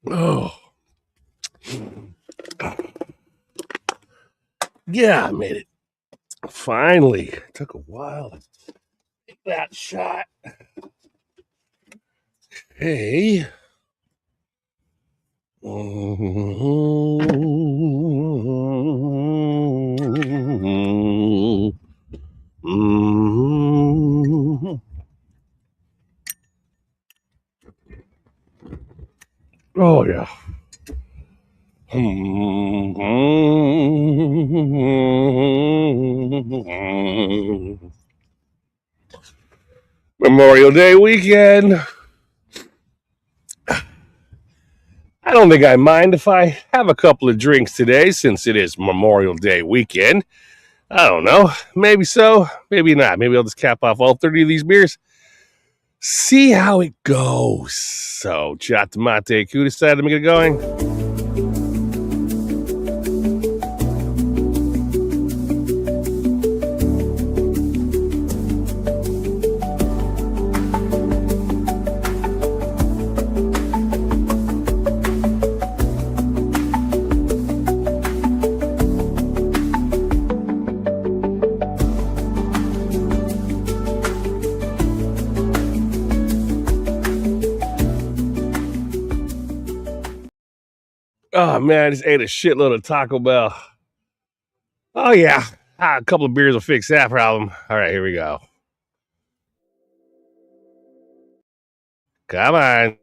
Oh, yeah, I made it. Finally. It took a while to take that shot. Hey. Oh, yeah. Memorial Day weekend. I don't think I mind if I have a couple of drinks today since it is Memorial Day weekend. I don't know. Maybe so, maybe not. Maybe I'll just cap off all 30 of these beers. See how it goes. So, Chat Mate, who decided to get it going? Oh, man, I just ate a shitload of Taco Bell. Oh, yeah. A couple of beers will fix that problem. All right, here we go. Come on.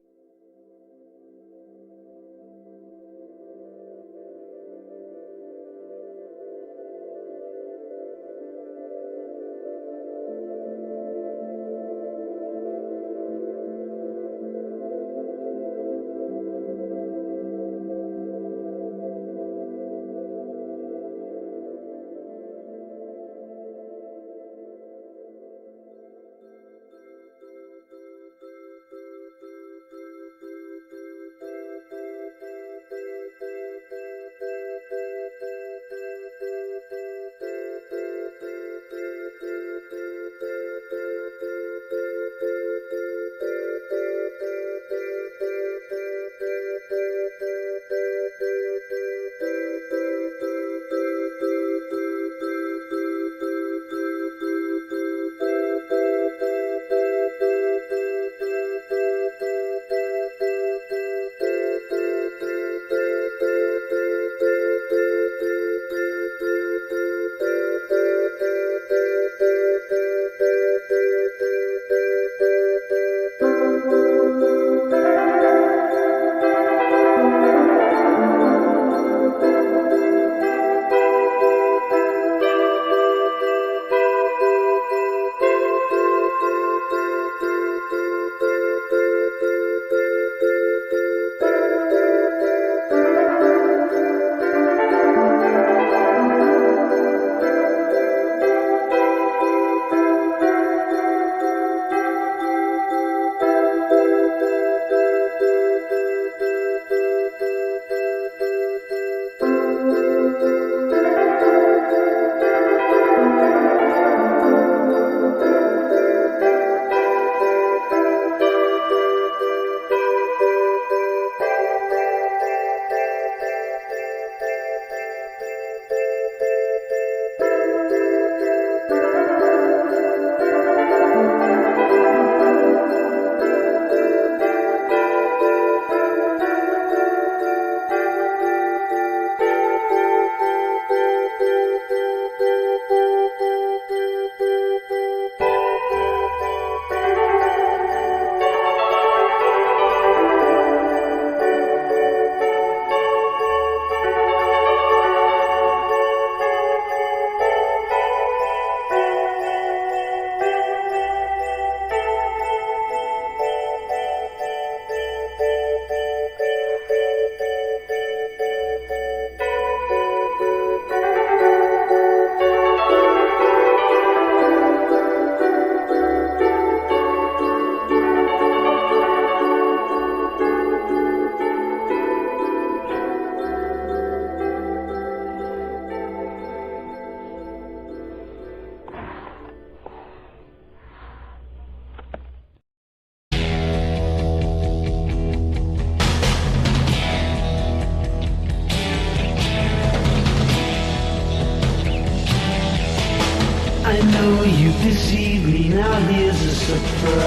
deceived me, now here's a surprise.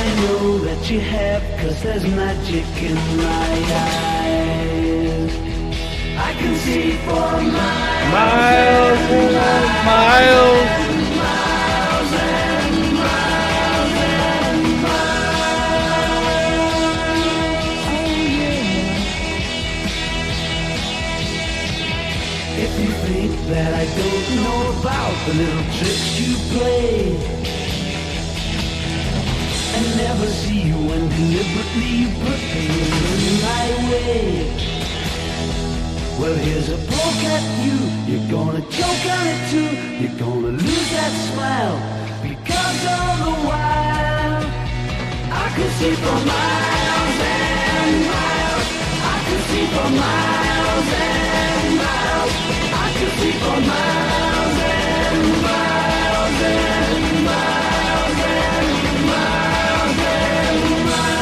I know that you have, 'cause there's magic in my eyes. I can see for miles, Miles and miles. and miles and miles and miles. Oh yeah. If you think that I don't know about the little tricks you play, I never see you when deliberately you put things in my way. Well, here's a poke at you, you're gonna choke on it too. You're gonna lose that smile, because all the while I can see for miles and miles. I can see for miles and miles. I can see for miles and miles and miles and miles and miles.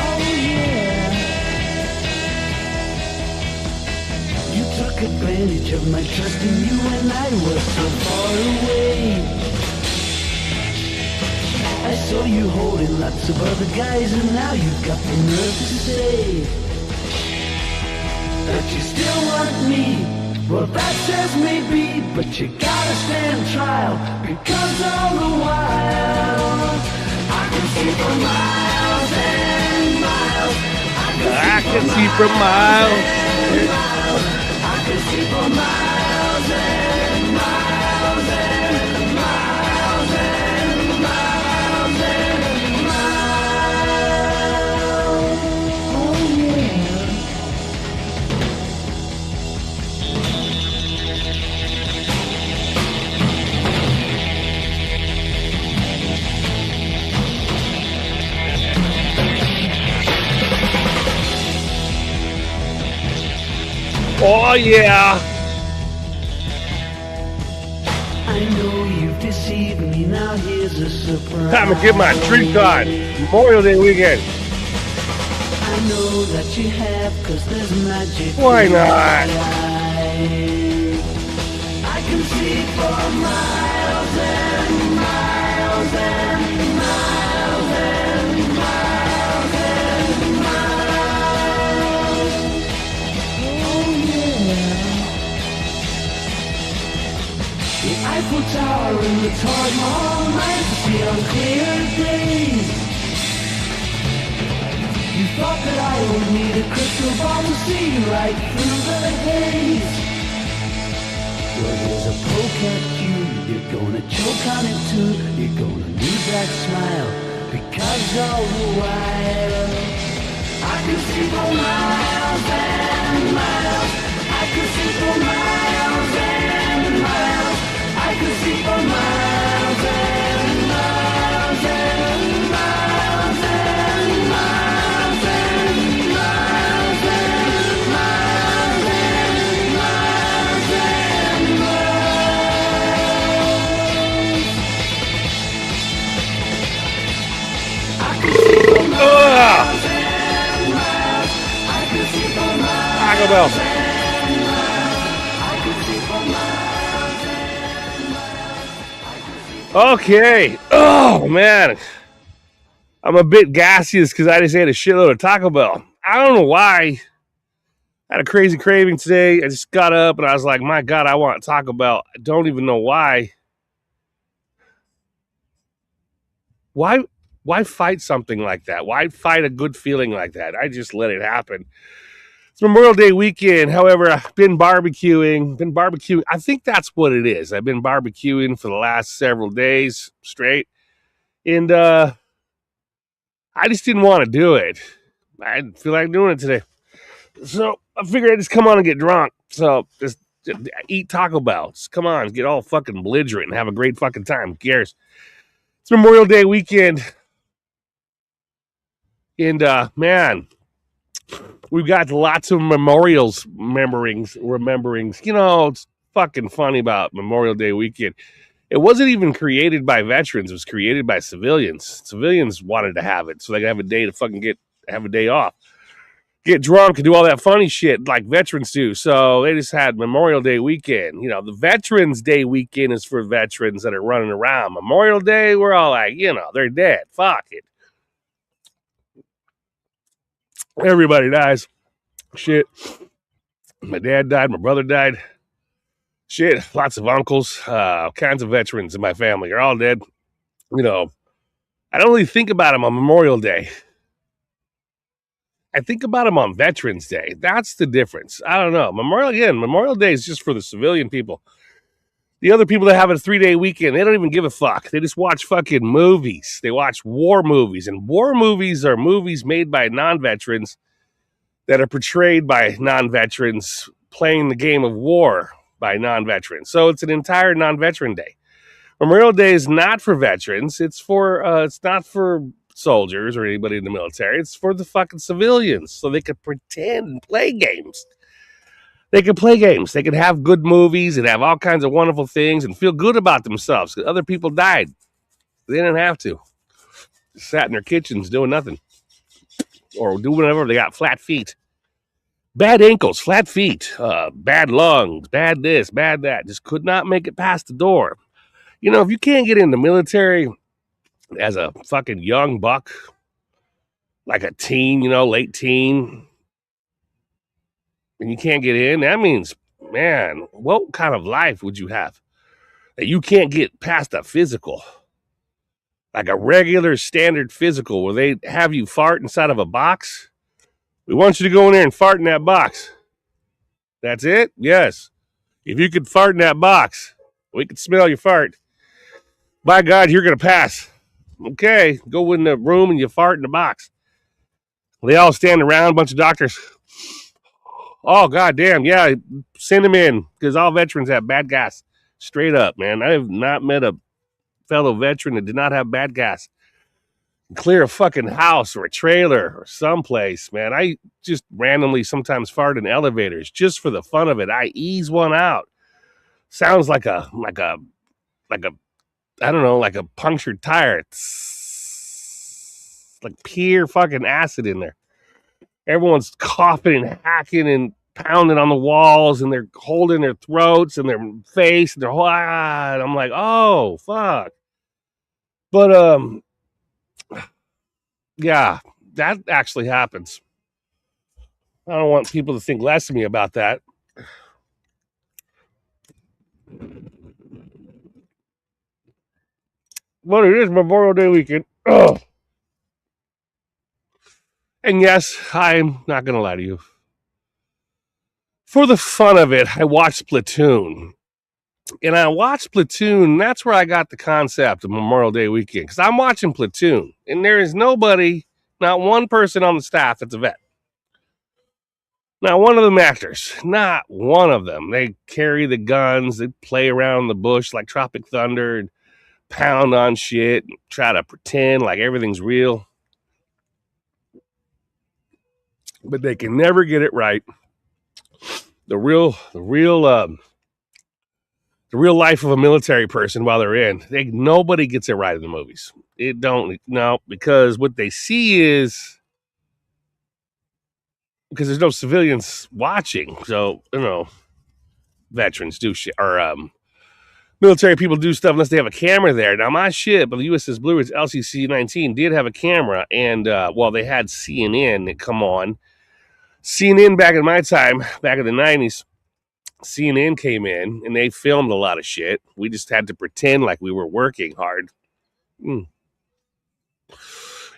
Oh yeah. You took advantage of my trust in you when I was so far away. I saw you holding lots of other guys, and now you've got the nerve to say that you still want me. Well, that says maybe, but you gotta stand trial, because all the while I can see for miles and miles. I can see for miles. I can see for miles and miles and miles and miles and miles. Oh yeah. Oh yeah. I know you've deceived me, now here's a surprise. Time to get my drink on. Memorial Day weekend. I know that you have, 'cause there's magic. Why in not? my eyes. I can see for miles and miles and miles and miles and miles. Oh yeah. The Eiffel Tower and the Taj Mahal might see on clear days. You thought that I would need a crystal ball to see right through the haze. Well, here's a poke at you, you're gonna choke on it too. You're gonna lose that smile, because all the while I can see for miles and miles. I can see for miles and miles. I can see for miles and miles and miles and miles and miles and miles and miles and miles. I can see for miles and miles. I can see for miles. Taco Bell. I can see for miles and miles. I can see for Okay. Oh man. I'm a bit gaseous because I just ate a shitload of Taco Bell. I don't know why. I had a crazy craving today. I just got up and I was like, my God, I want Taco Bell. I don't even know why. Why fight something like that? Why fight a good feeling like that? I just let it happen. It's Memorial Day weekend. However, I've been barbecuing. I think that's what it is. I've been barbecuing for the last several days straight. And I just didn't want to do it. I didn't feel like doing it today. So I figured I'd just come on and get drunk. So just eat Taco Bell. Just come on, get all fucking belligerent and have a great fucking time. Who cares? It's Memorial Day weekend. And man, we've got lots of rememberings. You know, it's fucking funny about Memorial Day weekend. It wasn't even created by veterans. It was created by civilians. Civilians wanted to have it so they could have a day to fucking have a day off. get drunk and do all that funny shit like veterans do. So they just had Memorial Day weekend. You know, the Veterans Day weekend is for veterans that are running around. Memorial Day, we're all like, you know, they're dead. Fuck it. Everybody dies. Shit. My dad died. My brother died. Shit. Lots of uncles. Kinds of veterans in my family are all dead. You know, I don't really think about them on Memorial Day. I think about them on Veterans Day. That's the difference. I don't know. Memorial Day is just for the civilian people. The other people that have a 3-day weekend, they don't even give a fuck. They just watch fucking movies. They watch war movies. And war movies are movies made by non-veterans that are portrayed by non-veterans playing the game of war by non-veterans. So it's an entire non-veteran day. Memorial Day is not for veterans. It's not for soldiers or anybody in the military. It's for the fucking civilians, so they could pretend and play games. They could play games. They could have good movies and have all kinds of wonderful things and feel good about themselves because other people died. They didn't have to. They sat in their kitchens doing nothing or doing whatever. They got flat feet. Bad ankles, flat feet, bad lungs, bad this, bad that. Just could not make it past the door. You know, if you can't get in the military as a fucking young buck, like a teen, you know, late teen, and you can't get in, that means, man, what kind of life would you have that you can't get past a physical? Like a regular standard physical where they have you fart inside of a box? We want you to go in there and fart in that box. That's it? Yes. If you could fart in that box, we could smell your fart. By God, you're going to pass. Okay, go in the room and you fart in the box. They all stand around, a bunch of doctors. Oh, goddamn, yeah, send them in because all veterans have bad gas. Straight up, man. I have not met a fellow veteran that did not have bad gas. Clear a fucking house or a trailer or someplace, man. I just randomly sometimes fart in elevators just for the fun of it. I ease one out. Sounds like a I don't know, like a punctured tire. It's like pure fucking acid in there. Everyone's coughing and hacking and pounding on the walls, and they're holding their throats and their face and their whole. And I'm like, oh fuck. But yeah, that actually happens. I don't want people to think less of me about that. But it is Memorial Day weekend. Ugh. And yes, I'm not going to lie to you. For the fun of it, I watched Platoon. And I watched Platoon. That's where I got the concept of Memorial Day weekend. Because I'm watching Platoon. And there is nobody, not one person on the staff that's a vet. Not one of them actors. Not one of them. They carry the guns. They play around the bush like Tropic Thunder and pound on shit and try to pretend like everything's real. But they can never get it right. The real life of a military person while they're in, nobody gets it right in the movies. Because what they see is because there's no civilians watching. So, you know, veterans do shit or military people do stuff unless they have a camera there. Now, my ship, the USS Blue Ridge LCC-19 did have a camera, and they had CNN that come on. CNN back in my time, back in the 90s, CNN came in and they filmed a lot of shit. We just had to pretend like we were working hard.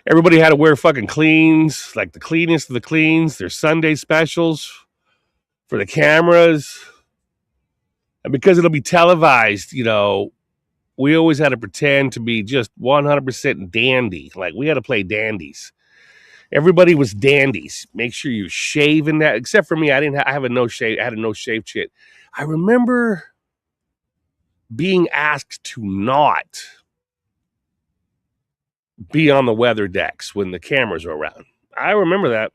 Everybody had to wear fucking cleans, like the cleanest of the cleans. There's Sunday specials for the cameras. And because it'll be televised, you know, we always had to pretend to be just 100% dandy. Like we had to play dandies. Everybody was dandies. Make sure you shave in that. Except for me, I had a no shave shit. I remember being asked to not be on the weather decks when the cameras are around. I remember that.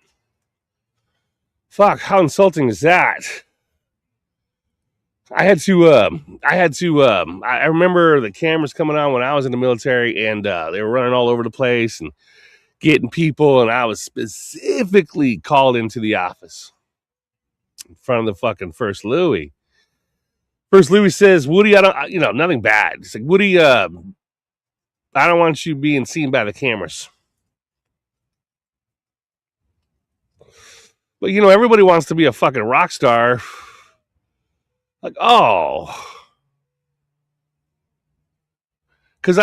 Fuck, how insulting is that? I remember the cameras coming on when I was in the military, and they were running all over the place, and getting people, and I was specifically called into the office in front of the fucking First Louis. First Louis says, Woody, I don't, nothing bad. It's like, Woody, I don't want you being seen by the cameras. But, everybody wants to be a fucking rock star. Like, oh. Because,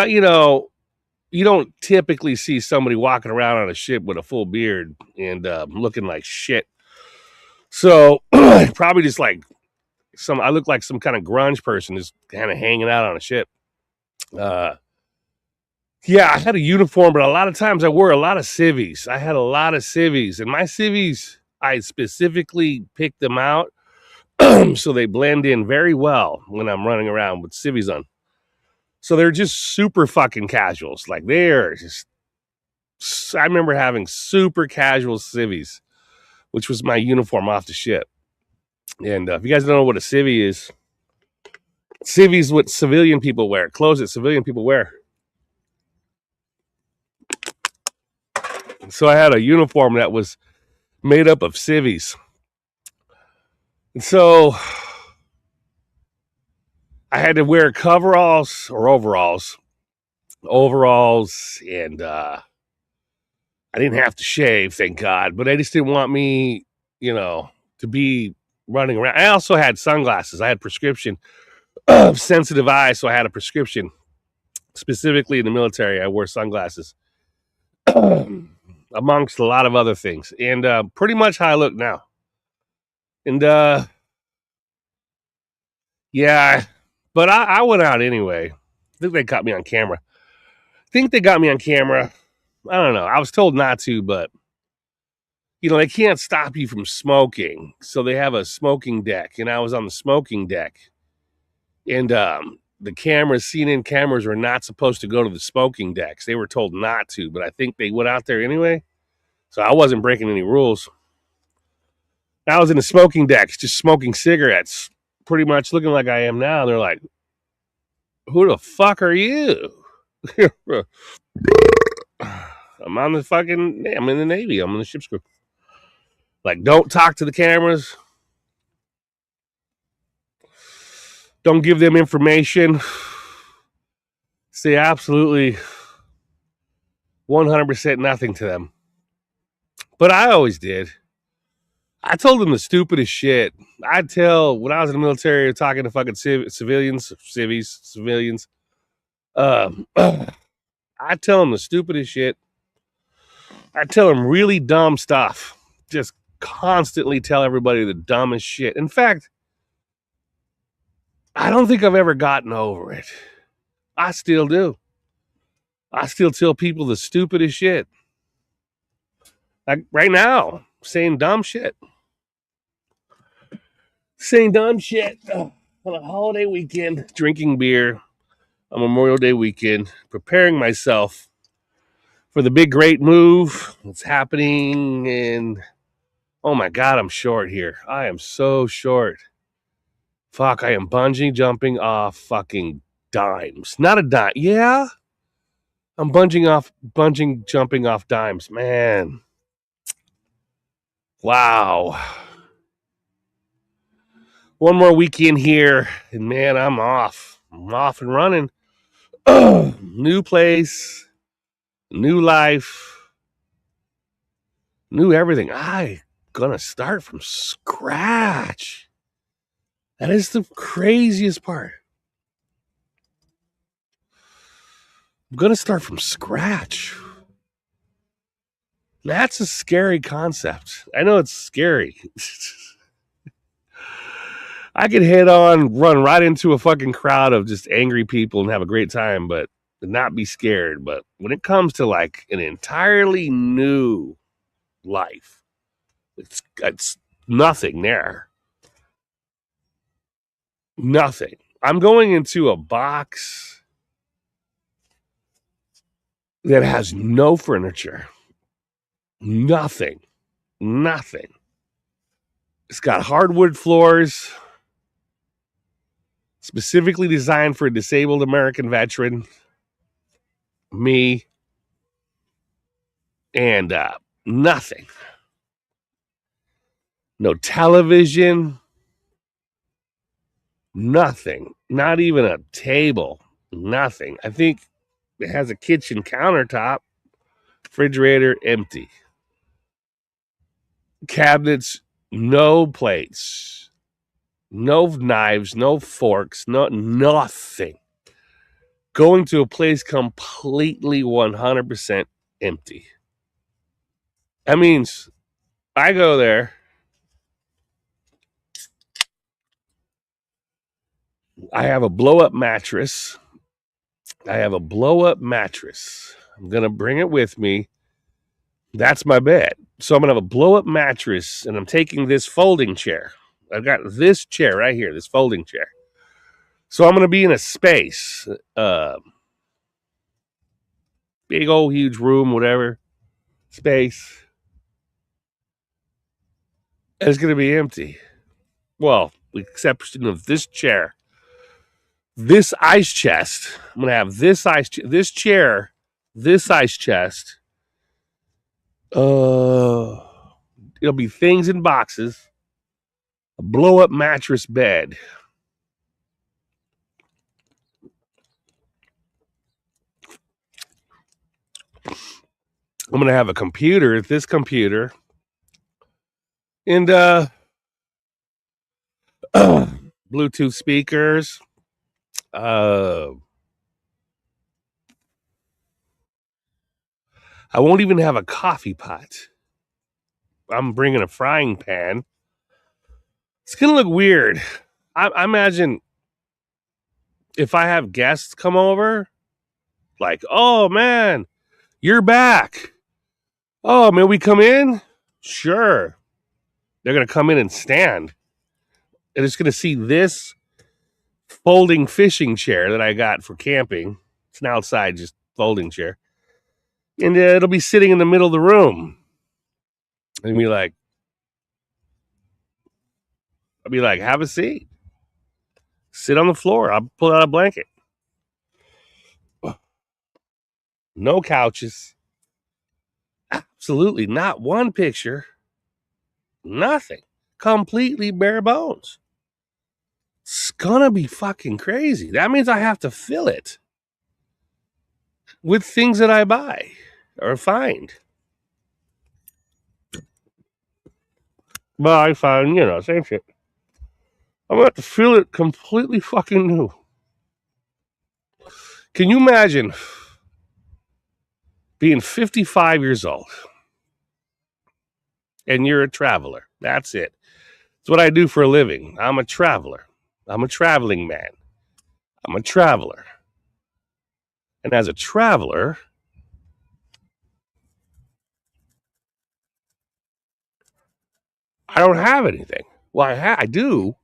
you don't typically see somebody walking around on a ship with a full beard and looking like shit. So, probably just like I look like some kind of grunge person just kind of hanging out on a ship. Yeah, I had a uniform, but a lot of times I wore a lot of civvies. I had a lot of civvies, and my civvies, I specifically picked them out so they blend in very well when I'm running around with civvies on. So they're just super fucking casuals. Like they're just, I remember having super casual civvies, which was my uniform off the ship. And if you guys don't know what a civvy is what civilian people wear, clothes that civilian people wear. So I had a uniform that was made up of civvies. And so I had to wear overalls, and I didn't have to shave, thank God, but I just didn't want me, to be running around. I also had sunglasses. I had prescription sensitive eyes, so I had a prescription. Specifically in the military, I wore sunglasses. Amongst a lot of other things. And pretty much how I look now. And yeah, but I went out anyway. I think they got me on camera. I don't know. I was told not to, but they can't stop you from smoking. So they have a smoking deck, and I was on the smoking deck. And the CNN cameras were not supposed to go to the smoking decks. They were told not to, but I think they went out there anyway. So I wasn't breaking any rules. I was in the smoking decks, just smoking cigarettes, pretty much looking like I am now. They're like, who the fuck are you? I'm in the Navy. I'm in the ship's crew. Like, don't talk to the cameras. Don't give them information. Say absolutely 100% nothing to them. But I always did. I told them the stupidest shit. I'd tell, when I was in the military, talking to fucking civilians, I'd tell them the stupidest shit. I'd tell them really dumb stuff. Just constantly tell everybody the dumbest shit. In fact, I don't think I've ever gotten over it. I still do. I still tell people the stupidest shit. Like right now, saying dumb shit. On a holiday weekend, drinking beer on Memorial Day weekend, preparing myself for the big great move that's happening. And oh my God, I'm short here. I am so short. Fuck, I am bungee jumping off fucking dimes. Not a dime. Yeah. I'm bungee jumping off dimes. Man. Wow. One more weekend here, and man, I'm off. I'm off and running. New place, new life, new everything. I'm gonna start from scratch. That is the craziest part. I'm gonna start from scratch. That's a scary concept. I know it's scary. I could run right into a fucking crowd of just angry people and have a great time, but not be scared. But when it comes to like an entirely new life, it's nothing there. Nothing. I'm going into a box that has no furniture. Nothing. It's got hardwood floors, specifically designed for a disabled American veteran, me. and nothing. No television, nothing. Not even a table, nothing. I think it has a kitchen countertop, refrigerator empty. Cabinets, no plates, no knives, no forks, nothing. Going to a place completely 100% empty. That means I go there, I have a blow up mattress. I'm going to bring it with me. That's my bed. So I'm going to have a blow up mattress, and I'm taking this folding chair. I've got this chair right here, this folding chair. So I'm going to be in a space, big old huge room, whatever, space. And it's going to be empty. Well, with the exception of this chair, this ice chest. I'm going to have this this chair, this ice chest. It'll be things in boxes, a blow up mattress bed. I'm going to have a computer, this computer, and Bluetooth speakers. I won't even have a coffee pot. I'm bringing a frying pan. It's going to look weird. I imagine if I have guests come over, like, oh man, you're back. Oh, may we come in? Sure. They're going to come in and stand. And it's going to see this folding fishing chair that I got for camping. It's an outside just folding chair. And it'll be sitting in the middle of the room. And I'll be like, have a seat. Sit on the floor. I'll pull out a blanket. No couches. Absolutely not one picture. Nothing. Completely bare bones. It's gonna be fucking crazy. That means I have to fill it with things that I buy or find. Buy, find, same shit. I'm gonna have to fill it completely fucking new. Can you imagine being 55 years old and you're a traveler? That's it. It's what I do for a living. I'm a traveler. I'm a traveling man. I'm a traveler. And as a traveler, I don't have anything. Well, I do.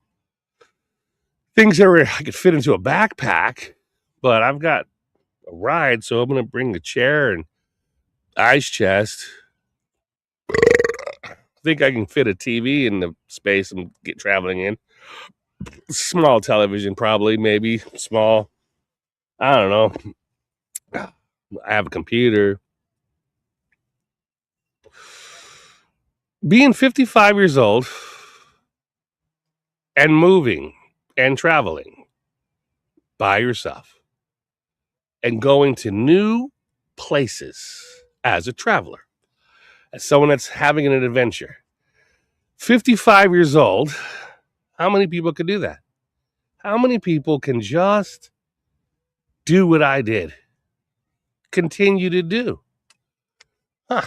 Things that I could fit into a backpack, but I've got a ride, so I'm going to bring the chair and ice chest. I think I can fit a TV in the space I'm traveling in. Small television, probably, maybe small. I don't know. I have a computer. Being 55 years old and moving and traveling by yourself and going to new places as a traveler, as someone that's having an adventure. 55 years old, how many people could do that? How many people can just do what I did? Continue to do? Huh.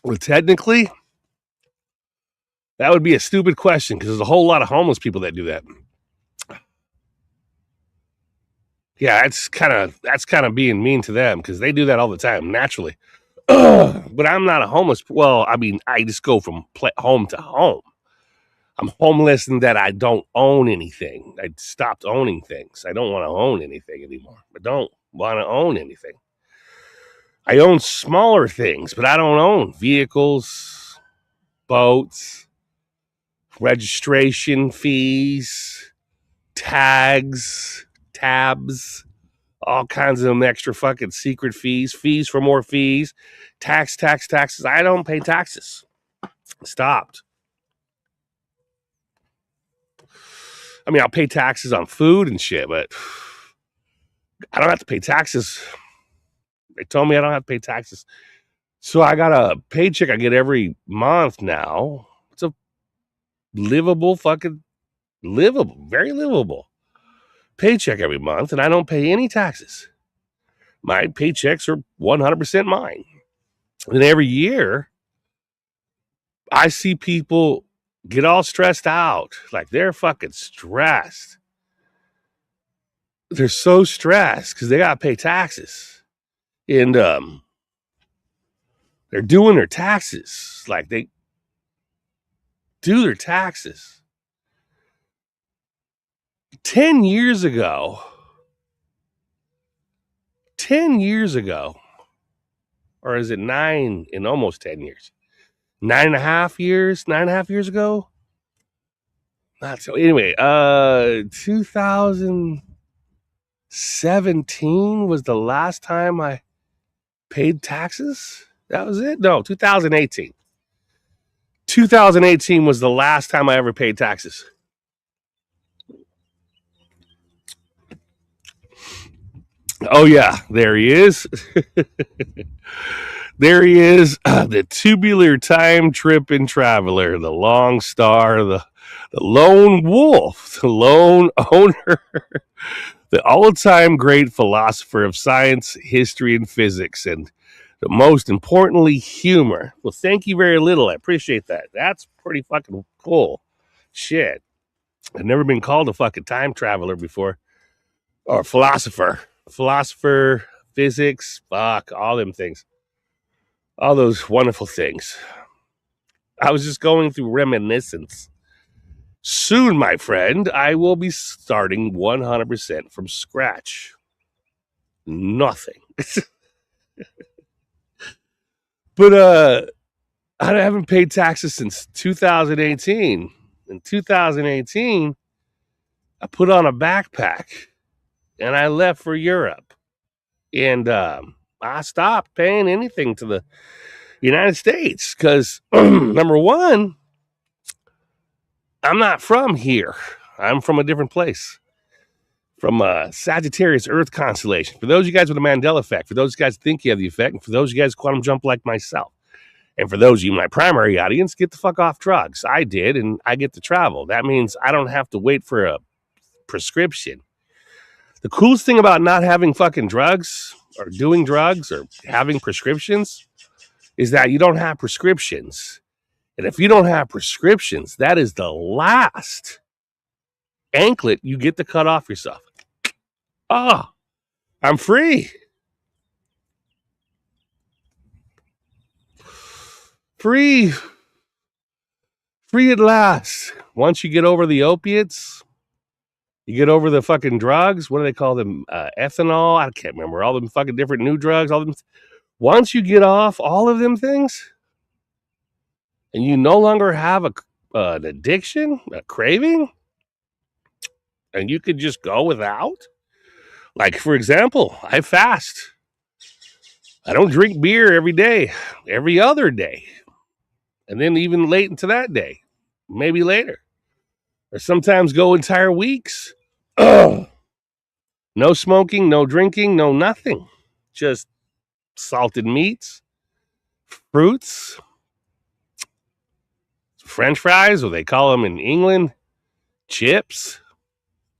Well, technically, that would be a stupid question because there's a whole lot of homeless people that do that. Yeah, that's kind of being mean to them because they do that all the time naturally. But I'm not a homeless. Well, I mean, I just go from home to home. I'm homeless in that I don't own anything. I stopped owning things. I don't want to own anything anymore. I don't want to own anything. I own smaller things, but I don't own vehicles, boats, registration fees, tags, tabs. all kinds of them extra fucking secret fees, fees for more fees, taxes. I don't pay taxes. Stopped. I mean, I'll pay taxes on food and shit, but I don't have to pay taxes. They told me I don't have to pay taxes. So I got a paycheck I get every month now. It's a livable, very livable paycheck every month, and I don't pay any taxes. My paychecks are 100% mine. And every year, I see people get all stressed out. Like they're fucking stressed. They're so stressed because they got to pay taxes. And they're doing their taxes. Like they do their taxes. 10 years ago, or is it 9 in almost 10 years? 9.5 years ago? Not so. Anyway, 2017 was the last time I paid taxes. That was it? No, 2018. 2018 was the last time I ever paid taxes. Oh, yeah, there he is. There he is, the tubular time tripping traveler, the long star, the lone wolf, the lone owner, the all-time great philosopher of science, history, and physics, and most importantly, humor. Well, thank you very little. I appreciate that. That's pretty fucking cool. Shit. I've never been called a fucking time traveler before. Or philosopher. Philosopher, physics, fuck, all them things. All those wonderful things. I was just going through reminiscence. Soon, my friend, I will be starting 100% from scratch. Nothing. But I haven't paid taxes since 2018. In 2018, I put on a backpack and I left for Europe. And I stopped paying anything to the United States because, number one, I'm not from here. I'm from a different place. From Sagittarius Earth constellation. For those of you guys with the Mandela effect, for those guys who think you have the effect, and for those of you guys quantum jump like myself, and for those of you, my primary audience, get the fuck off drugs. I did, and I get to travel. That means I don't have to wait for a prescription. The coolest thing about not having fucking drugs or doing drugs or having prescriptions is that you don't have prescriptions. And if you don't have prescriptions, that is the last anklet you get to cut off yourself. Oh, I'm free. Free at last. Once you get over the opiates, you get over the fucking drugs. What do they call them? Ethanol. I can't remember. All them fucking different new drugs. All them. Once you get off all of them things, and you no longer have an addiction, a craving, and you could just go without. Like, for example, I fast. I don't drink beer every day, every other day. And then even late into that day, maybe later. Or sometimes go entire weeks. No smoking, no drinking, no nothing. Just salted meats, fruits, French fries, or they call them in England, chips.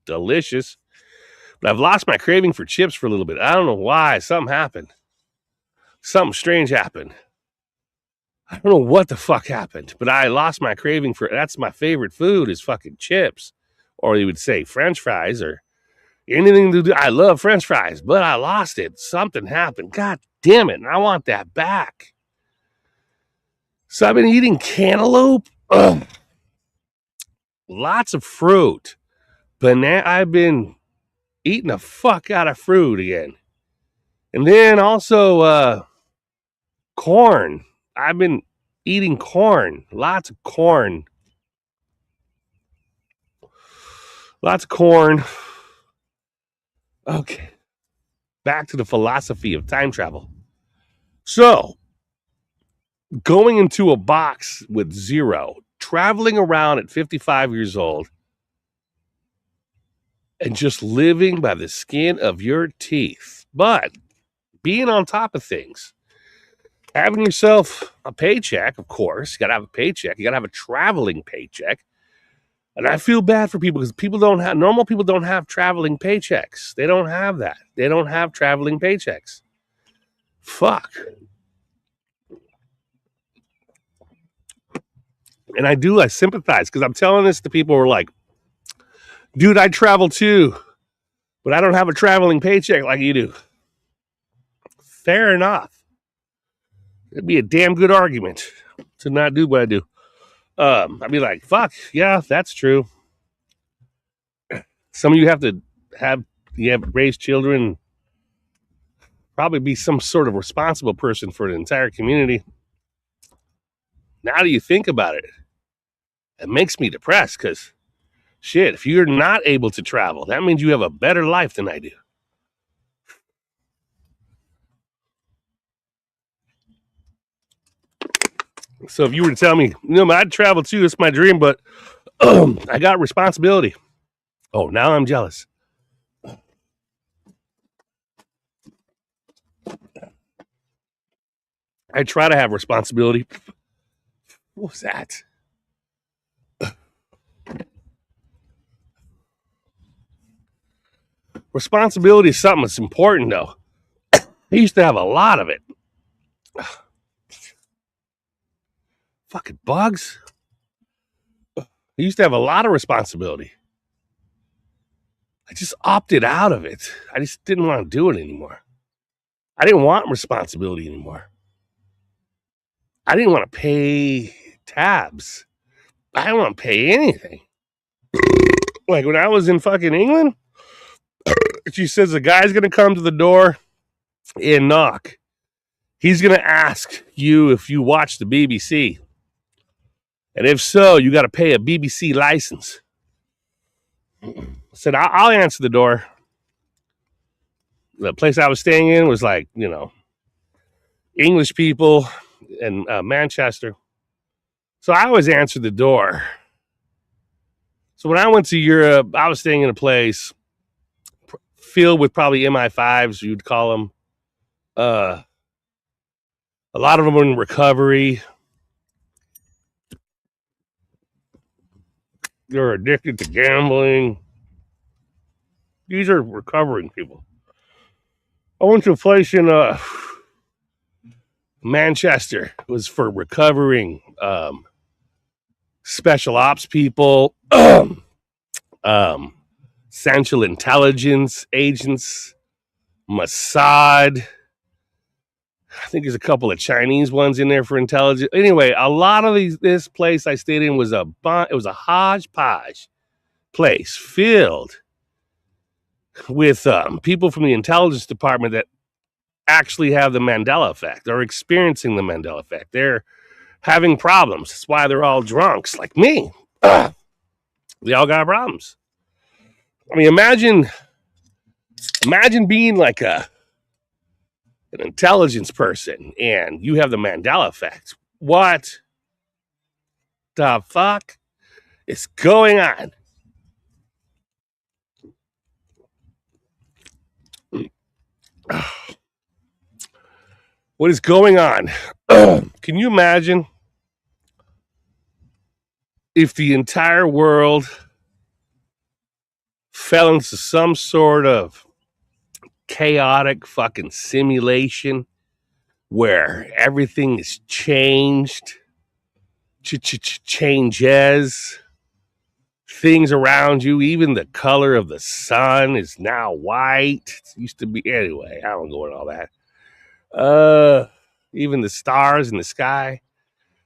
Delicious. But I've lost my craving for chips for a little bit. I don't know why. Something happened. Something strange happened. I don't know what the fuck happened, but I lost my craving for, that's my favorite food is fucking chips. Or you would say French fries or anything to do. I love French fries, but I lost it. Something happened. God damn it. And I want that back. So I've been eating cantaloupe. Ugh. Lots of fruit. Banana. I've been eating the fuck out of fruit again. And then also corn. I've been eating corn. Lots of corn. Lots of corn. Okay. Back to the philosophy of time travel. So, going into a box with zero, traveling around at 55 years old, and just living by the skin of your teeth, but being on top of things, having yourself a paycheck, of course. You got to have a paycheck. You got to have a traveling paycheck. And I feel bad for people because normal people don't have traveling paychecks. They don't have that. They don't have traveling paychecks. Fuck. And I sympathize because I'm telling this to people who are like, dude, I travel too, but I don't have a traveling paycheck like you do. Fair enough. It'd be a damn good argument to not do what I do. I'd be like, fuck, yeah, that's true. Some of you have raised children, probably be some sort of responsible person for an entire community. Now that you think about it, it makes me depressed because, shit, if you're not able to travel, that means you have a better life than I do. So if you were to tell me, I'd travel too, it's my dream, but I got responsibility. Oh, now I'm jealous. I try to have responsibility. What was that? Responsibility is something that's important, though. I used to have a lot of it. Fucking bugs. I used to have a lot of responsibility. I just opted out of it. I just didn't want to do it anymore. I didn't want responsibility anymore. I didn't want to pay tabs. I didn't want to pay anything. Like when I was in fucking England, she says the guy's going to come to the door and knock. He's going to ask you if you watch the BBC. And if so, you got to pay a BBC license. I said, I'll answer the door. The place I was staying in was like, English people in Manchester. So I always answered the door. So when I went to Europe, I was staying in a place filled with probably MI5s, you'd call them. A lot of them were in recovery. They're addicted to gambling. These are recovering people. I went to a place in Manchester. It was for recovering special ops people, Central Intelligence agents, Mossad. I think there's a couple of Chinese ones in there for intelligence. Anyway, a lot of this place I stayed in was a hodgepodge place filled with people from the intelligence department that actually have the Mandela effect. They're experiencing the Mandela effect. They're having problems. That's why they're all drunks like me. They all got problems. I mean, imagine being like an intelligence person and you have the Mandela effect. What the fuck is going on? What is going on? Can you imagine if the entire world fell into some sort of chaotic fucking simulation where everything is changed, changes, things around you, even the color of the sun is now white. It used to be, anyway, I don't go into all that. Even the stars in the sky.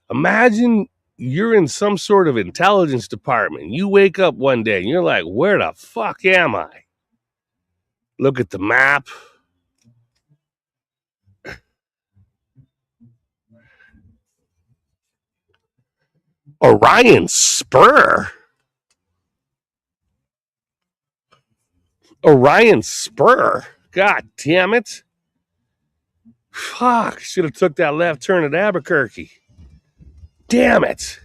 Imagine you're in some sort of intelligence department. You wake up one day and you're like, where the fuck am I? Look at the map. Orion Spur. Orion Spur. God damn it. Fuck. Should have took that left turn at Albuquerque. Damn it.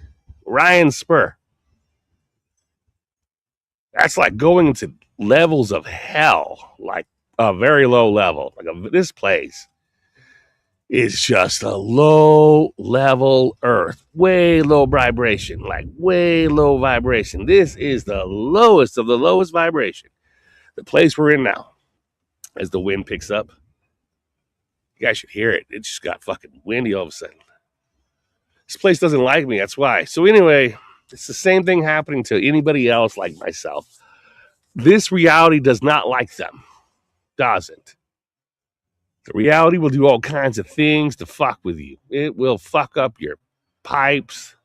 Ryan Spur. That's like going into levels of hell, like a very low level. This place is just a low level earth, way low vibration, like way low vibration. This is the lowest of the lowest vibration. The place we're in now, as the wind picks up, you guys should hear it. It just got fucking windy all of a sudden. This place doesn't like me. That's why. So anyway, it's the same thing happening to anybody else like myself. This reality does not like them. Doesn't. The reality will do all kinds of things to fuck with you. It will fuck up your pipes,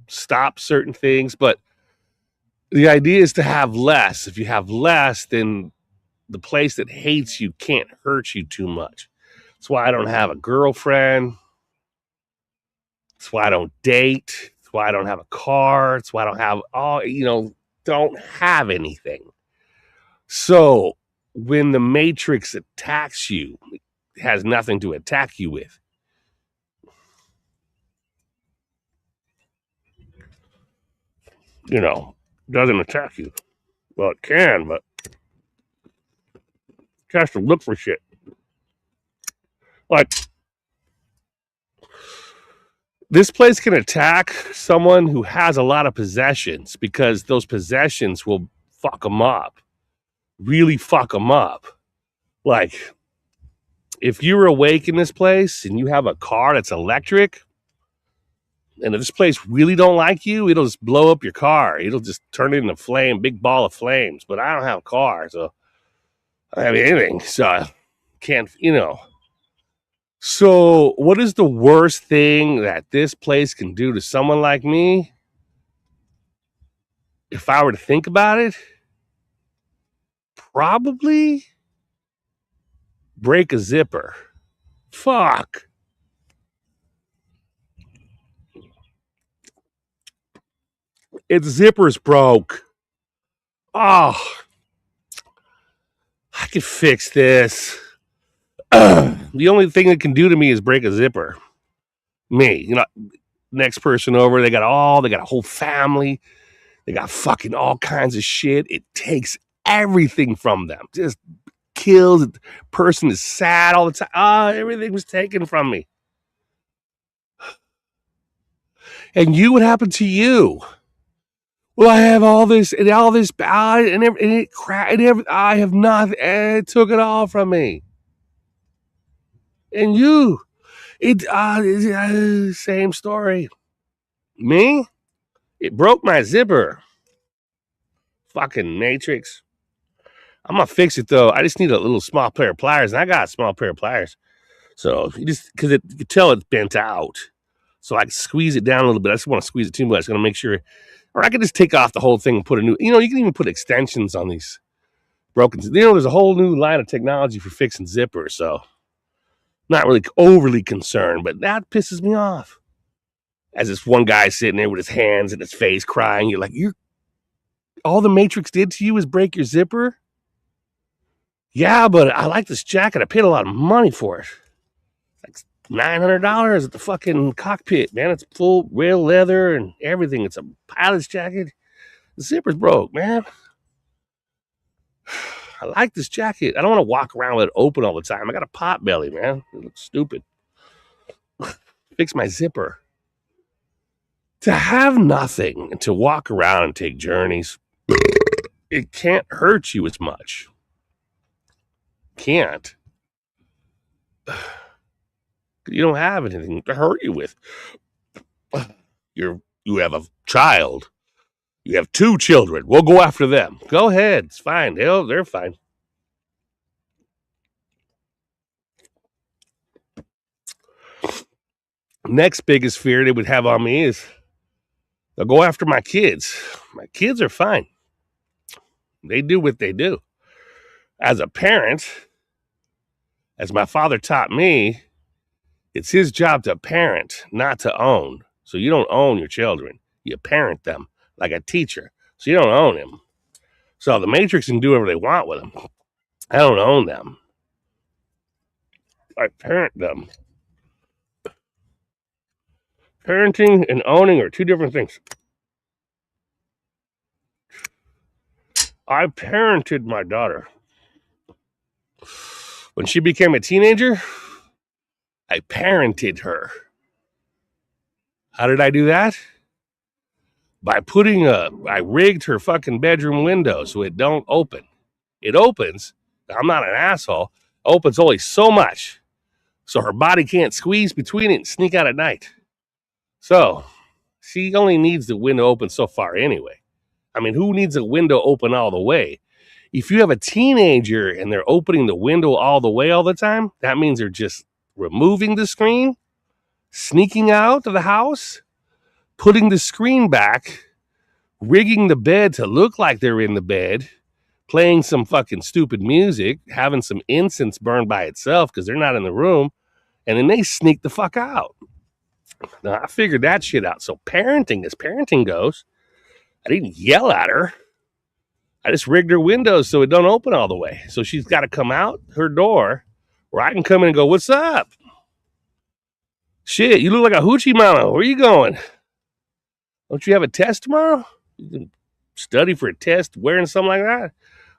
stop certain things, but the idea is to have less. If you have less, then the place that hates you can't hurt you too much. That's why I don't have a girlfriend. That's why I don't date. That's why I don't have a car. That's why I don't have don't have anything. So when the Matrix attacks you, it has nothing to attack you with. Doesn't attack you. Well, it can, but it has to look for shit. Like, this place can attack someone who has a lot of possessions because those possessions will fuck them up. Really fuck them up. Like, if you're awake in this place and you have a car that's electric, and if this place really don't like you, it'll just blow up your car. It'll just turn it into flame, big ball of flames. But I don't have a car, so I don't have anything. So I can't, So what is the worst thing that this place can do to someone like me? If I were to think about it, probably break a zipper. Fuck. Its zipper's broke. Oh, I could fix this. The only thing it can do to me is break a zipper. Me, next person over, they got a whole family. They got fucking all kinds of shit. It takes everything from them. Just kills. The person is sad all the time. Everything was taken from me. And what happened to you? Well, I have all this and it crashed. I have nothing. It took it all from me. And you, same story. Me, it broke my zipper. Fucking Matrix. I'm gonna fix it though. I just need a little small pair of pliers, and I got a small pair of pliers. So because you can tell it's bent out, so I can squeeze it down a little bit. I just want to squeeze it too much. I'm gonna make sure, or I can just take off the whole thing and put a new. You can even put extensions on these broken. There's a whole new line of technology for fixing zippers. So not really overly concerned, but that pisses me off. As this one guy sitting there with his hands in his face crying, you're like, all the Matrix did to you is break your zipper? Yeah, but I like this jacket. I paid a lot of money for it. Like $900 at the fucking cockpit, man. It's full real leather and everything. It's a pilot's jacket. The zipper's broke, man. I like this jacket. I don't want to walk around with it open all the time. I got a pot belly, man. It looks stupid. Fix my zipper. To have nothing and to walk around and take journeys, it can't hurt you as much. Can't. You don't have anything to hurt you with. You have a child. You have 2 children. We'll go after them. Go ahead. It's fine. They're fine. Next biggest fear they would have on me is they'll go after my kids. My kids are fine. They do what they do. As a parent, as my father taught me, it's his job to parent, not to own. So you don't own your children. You parent them like a teacher. So you don't own them. So the Matrix can do whatever they want with them. I don't own them. I parent them. Parenting and owning are two different things. I parented my daughter. When she became a teenager, I parented her. How did I do that? By I rigged her fucking bedroom window so it don't open. It opens. I'm not an asshole. Opens only so much. So her body can't squeeze between it and sneak out at night. So she only needs the window open so far anyway. I mean, who needs a window open all the way? If you have a teenager and they're opening the window all the way all the time, that means they're just removing the screen, sneaking out of the house, putting the screen back, rigging the bed to look like they're in the bed, playing some fucking stupid music, having some incense burned by itself because they're not in the room, and then they sneak the fuck out. Now, I figured that shit out. So parenting, as parenting goes, I didn't yell at her. I just rigged her windows so it don't open all the way. So she's got to come out her door where I can come in and go, "What's up? Shit, you look like a hoochie mama. Where you going? Don't you have a test tomorrow? You can study for a test wearing something like that?"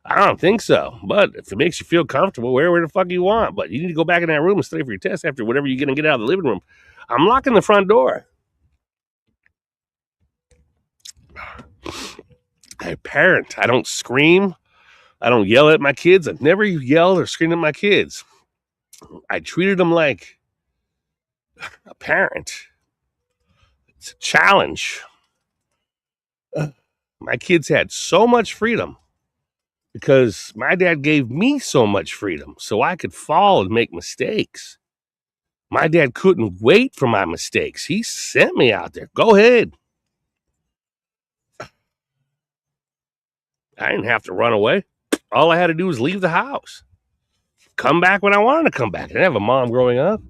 I don't think so. But if it makes you feel comfortable, wear where the fuck you want. But you need to go back in that room and study for your test after whatever you're going to get out of the living room. I'm locking the front door. I parent. I don't scream. I don't yell at my kids. I've never yelled or screamed at my kids. I treated them like a parent. It's a challenge. My kids had so much freedom because my dad gave me so much freedom so I could fall and make mistakes. My dad couldn't wait for my mistakes. He sent me out there. Go ahead. I didn't have to run away. All I had to do was leave the house. Come back when I wanted to come back. I didn't have a mom growing up.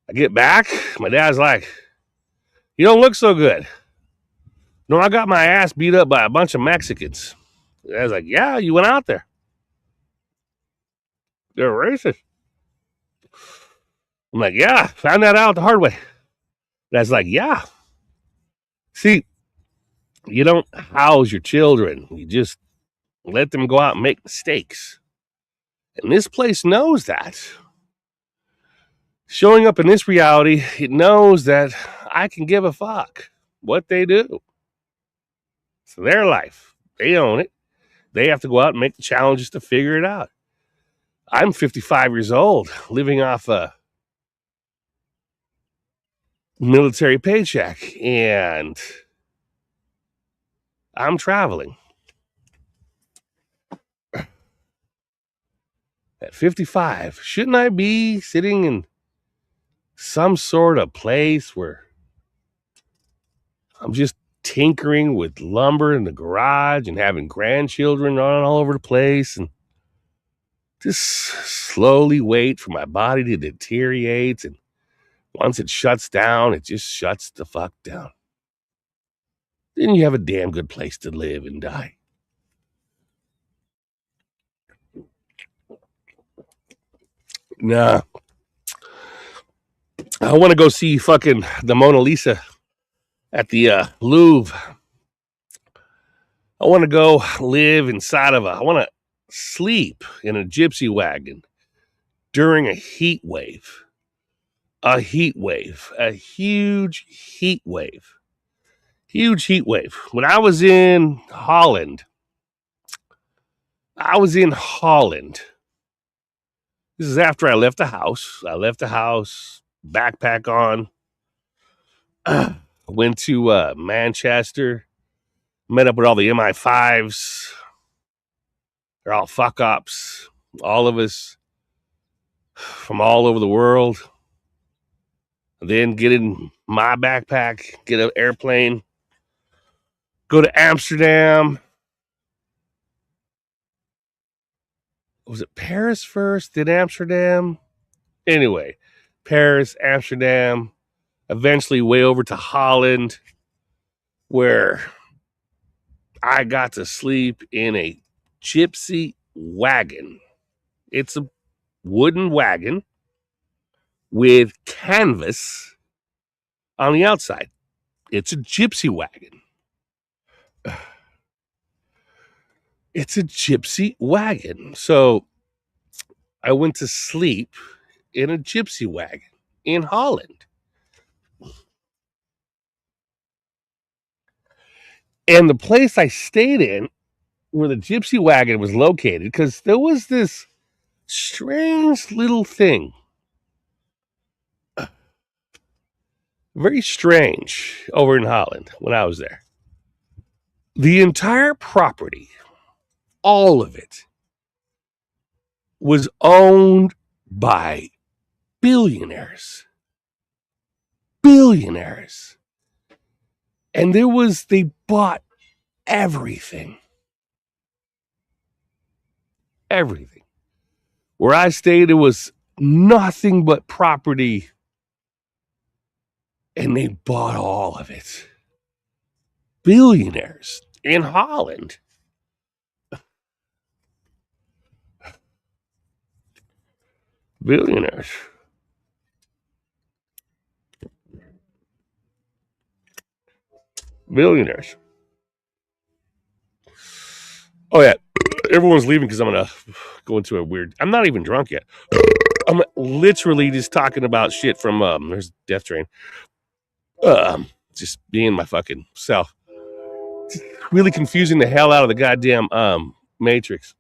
I get back. My dad's like, "You don't look so good." "No, I got my ass beat up by a bunch of Mexicans." I was like, "Yeah, you went out there. They're racist." I'm like, "Yeah, found that out the hard way." Dad's like, "Yeah." See, you don't house your children. You just let them go out and make mistakes. And this place knows that. Showing up in this reality, it knows that I can give a fuck what they do. It's their life. They own it. They have to go out and make the challenges to figure it out. I'm 55 years old, living off a military paycheck, and I'm traveling. At 55, shouldn't I be sitting in some sort of place where I'm just tinkering with lumber in the garage and having grandchildren running all over the place and just slowly wait for my body to deteriorate, and once it shuts down, it just shuts the fuck down. Then you have a damn good place to live and die. Nah. I want to go see fucking the Mona Lisa at the Louvre. I want to go live inside of I want to sleep in a gypsy wagon during a heat wave. A heat wave. A huge heat wave. Huge heat wave. When I was in Holland, this is after I left the house. Backpack on. Went to Manchester. Met up with all the MI5s. They're all fuck ups. All of us from all over the world. Then get in my backpack, get an airplane, go to Amsterdam. Was it Paris first, then Amsterdam? Anyway, Paris, Amsterdam, eventually way over to Holland, where I got to sleep in a gypsy wagon. It's a wooden wagon with canvas on the outside. It's a gypsy wagon. It's a gypsy wagon. So I went to sleep in a gypsy wagon in Holland. And the place I stayed in, where the gypsy wagon was located, because there was this strange little thing. Very strange over in Holland when I was there. The entire property, all of it, was owned by billionaires. Billionaires. And they bought everything. Everything. Where I stayed, it was nothing but property. And they bought all of it. Billionaires in Holland. Billionaires. Billionaires. Oh, yeah. Everyone's leaving because I'm going to go into a weird... I'm not even drunk yet. I'm literally just talking about shit from... there's Death Train. Just being my fucking self. Just really confusing the hell out of the goddamn Matrix.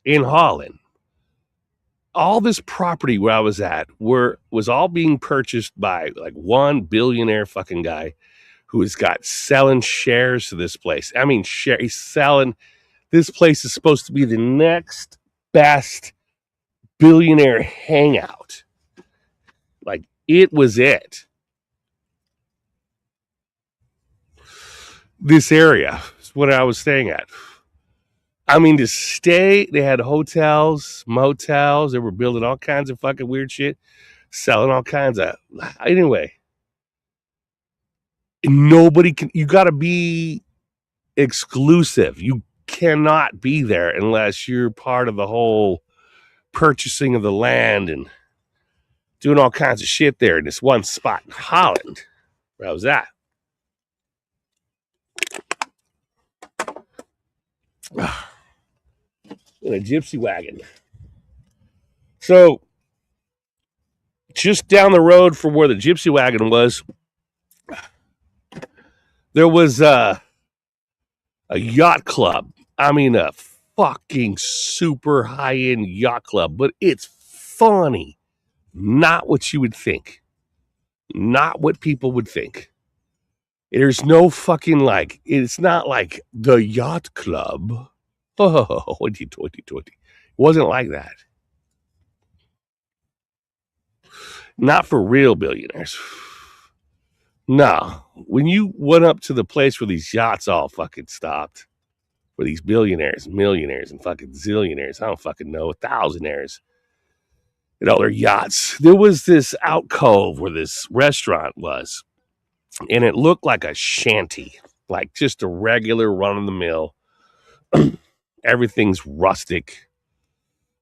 In Holland, all this property where I was at was all being purchased by like one billionaire fucking guy who has got selling shares to this place. I mean, he's selling... This place is supposed to be the next best billionaire hangout. Like, it was it. This area is what I was staying at. I mean, to stay, they had hotels, motels. They were building all kinds of fucking weird shit, selling all kinds of... Anyway, nobody can... You got to be exclusive. You cannot be there unless you're part of the whole purchasing of the land and doing all kinds of shit there in this one spot in Holland where I was at. In a gypsy wagon. So just down the road from where the gypsy wagon was, there was a yacht club. I mean, a fucking super high-end yacht club, but it's funny. Not what you would think. Not what people would think. There's no fucking like, it's not like the yacht club. Oh, 2020. It wasn't like that. Not for real billionaires. No. When you went up to the place where these yachts all fucking stopped, where these billionaires, millionaires, and fucking zillionaires, I don't fucking know, thousandaires, and all their yachts, there was this alcove where this restaurant was, and it looked like a shanty, like just a regular run-of-the-mill. Everything's rustic.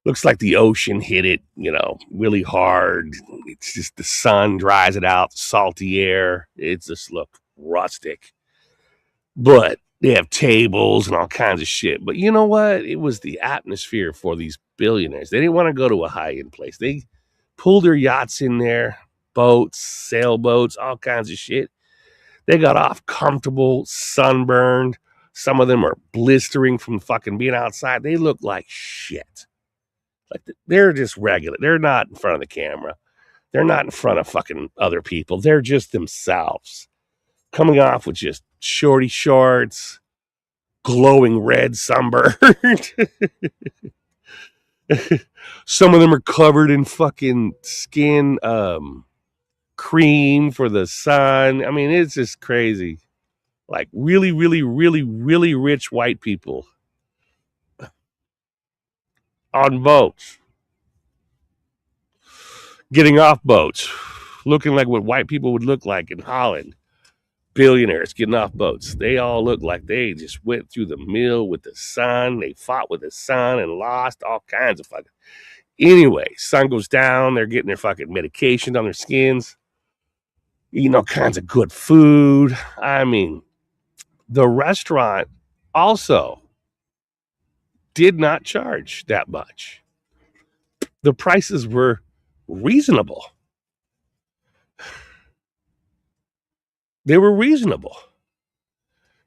Looks like the ocean hit it, really hard. It's just the sun dries it out, salty air. It just looked rustic. But they have tables and all kinds of shit. But you know what? It was the atmosphere for these billionaires. They didn't want to go to a high-end place. They pulled their yachts in there, boats, sailboats, all kinds of shit. They got off comfortable, sunburned. Some of them are blistering from fucking being outside. They look like shit. Like they're just regular. They're not in front of the camera. They're not in front of fucking other people. They're just themselves. Coming off with just shorty shorts, glowing red sunburned. Some of them are covered in fucking skin cream for the sun. I mean, it's just crazy. Like really, really, really, really rich white people on boats, getting off boats, looking like what white people would look like in Holland. billionaires getting off boats. They all look like they just went through the mill with the sun. They fought with the sun and lost all kinds of fucking. Anyway, sun goes down. They're getting their fucking medication on their skins, eating all kinds of good food. I mean, the restaurant also did not charge that much. The prices were reasonable. They were reasonable.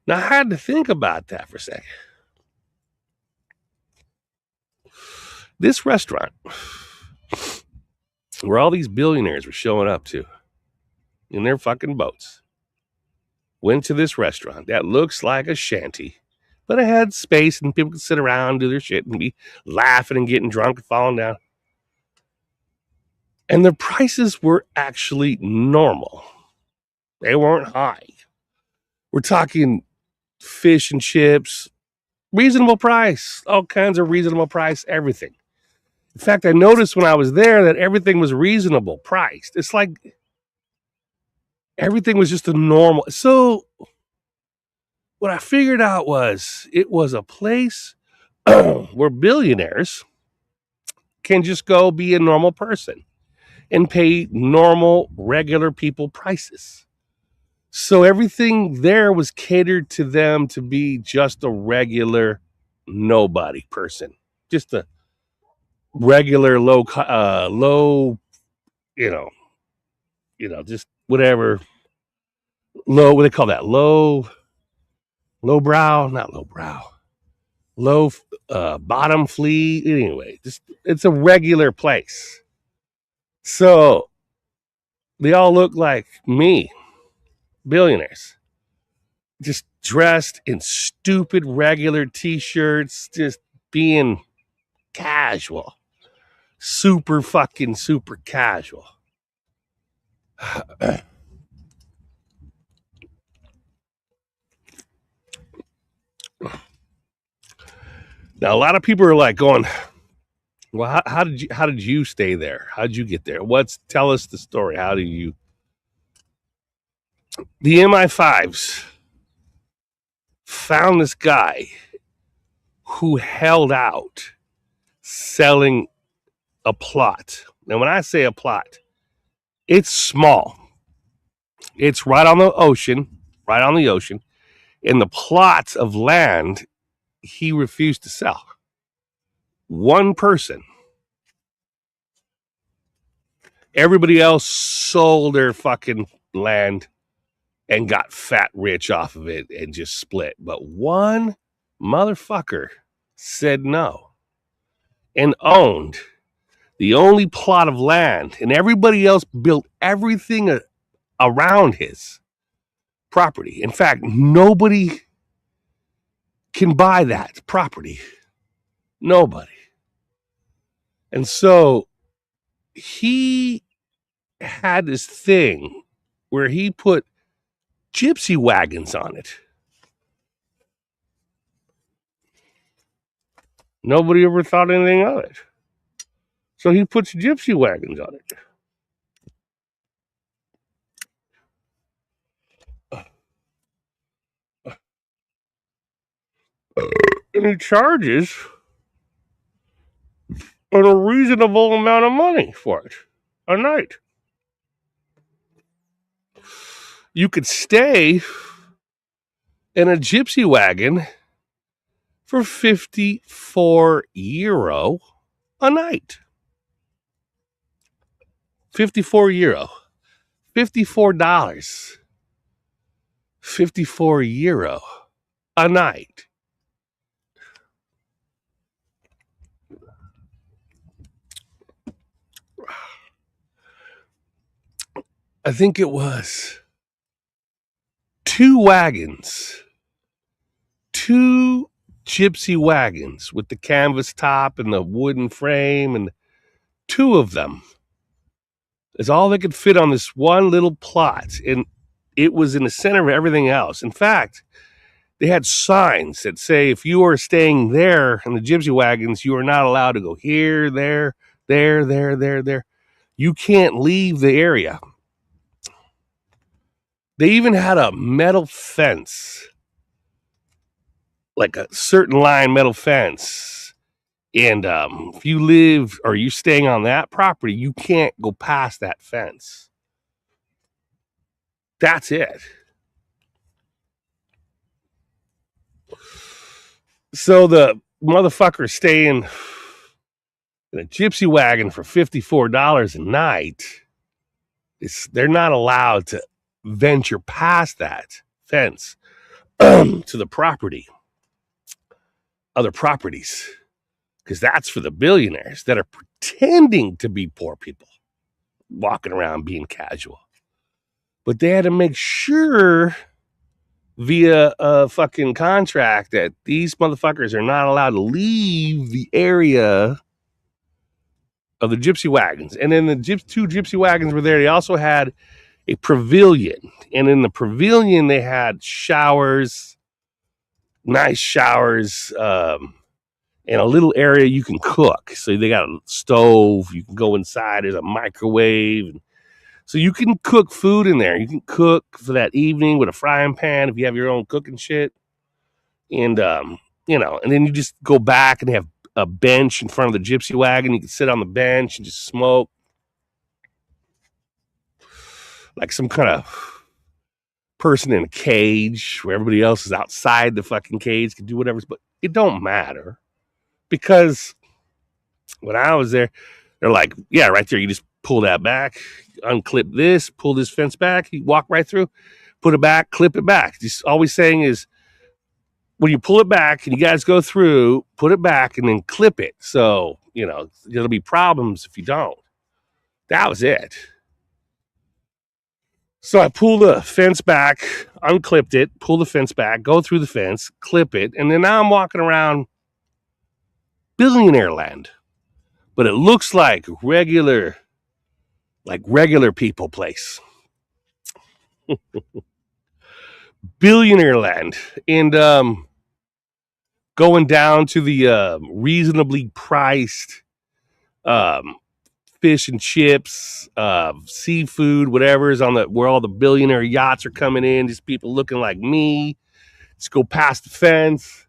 Now, I had to think about that for a second. This restaurant, where all these billionaires were showing up to in their fucking boats, went to this restaurant that looks like a shanty, but it had space and people could sit around and do their shit and be laughing and getting drunk and falling down. And the prices were actually normal. They weren't high. We're talking fish and chips, reasonable price, all kinds of reasonable price, everything. In fact, I noticed when I was there that everything was reasonable priced. It's like everything was just a normal. So what I figured out was it was a place where billionaires can just go be a normal person and pay normal, regular people prices. So everything there was catered to them to be just a regular nobody person, just a regular low, just whatever low. What do they call that? Low brow, not low brow, low bottom flea. Anyway, just it's a regular place. So they all look like me, billionaires, just dressed in stupid regular t-shirts, just being casual, super casual. Now a lot of people are like going, well, how did you stay there? How did you get there? Tell us the story. How do you? The MI5s found this guy who held out selling a plot. Now, when I say a plot, it's small. It's right on the ocean, and the plots of land he refused to sell. One person. Everybody else sold their fucking land and got fat rich off of it and just split. But one motherfucker said no and owned the only plot of land, and everybody else built everything around his property. In fact, nobody can buy that property. Nobody. And so he had this thing where he put gypsy wagons on it. Nobody ever thought anything of it. So he puts gypsy wagons on it. And he charges a reasonable amount of money for it a night. You could stay in a gypsy wagon for €54 a night. €54. $54. €54 a night. I think it was 2 wagons, 2 gypsy wagons with the canvas top and the wooden frame, and 2 of them is all they could fit on this one little plot. And it was in the center of everything else. In fact, they had signs that say if you are staying there in the gypsy wagons, you are not allowed to go here, there. You can't leave the area. They even had a metal fence, like a certain line metal fence. And if you live or you're staying on that property, you can't go past that fence. That's it. So the motherfuckers staying in a gypsy wagon for $54 a night, they're not allowed to venture past that fence to the property, other properties, because that's for the billionaires that are pretending to be poor people, walking around being casual. But they had to make sure via a fucking contract that these motherfuckers are not allowed to leave the area of the gypsy wagons. And then the two gypsy wagons were there. They also had a pavilion. And in the pavilion, they had showers, nice showers, and a little area you can cook. So they got a stove. You can go inside. There's a microwave. So you can cook food in there. You can cook for that evening with a frying pan if you have your own cooking shit. And, and then you just go back and have a bench in front of the gypsy wagon. You can sit on the bench and just smoke like some kind of person in a cage where everybody else is outside the fucking cage, can do whatever. But it don't matter because when I was there, they're like, yeah, right there. You just pull that back, unclip this, pull this fence back. You walk right through, put it back, clip it back. Just always saying is, when you pull it back and you guys go through, put it back and then clip it. So, there'll be problems if you don't. That was it. So I pulled the fence back, unclipped it, pull the fence back, go through the fence, clip it, and then now I'm walking around billionaire land. But it looks like regular people place. Billionaire land. And going down to the reasonably priced fish and chips, seafood, whatever is on where all the billionaire yachts are coming in. Just people looking like me. Just go past the fence.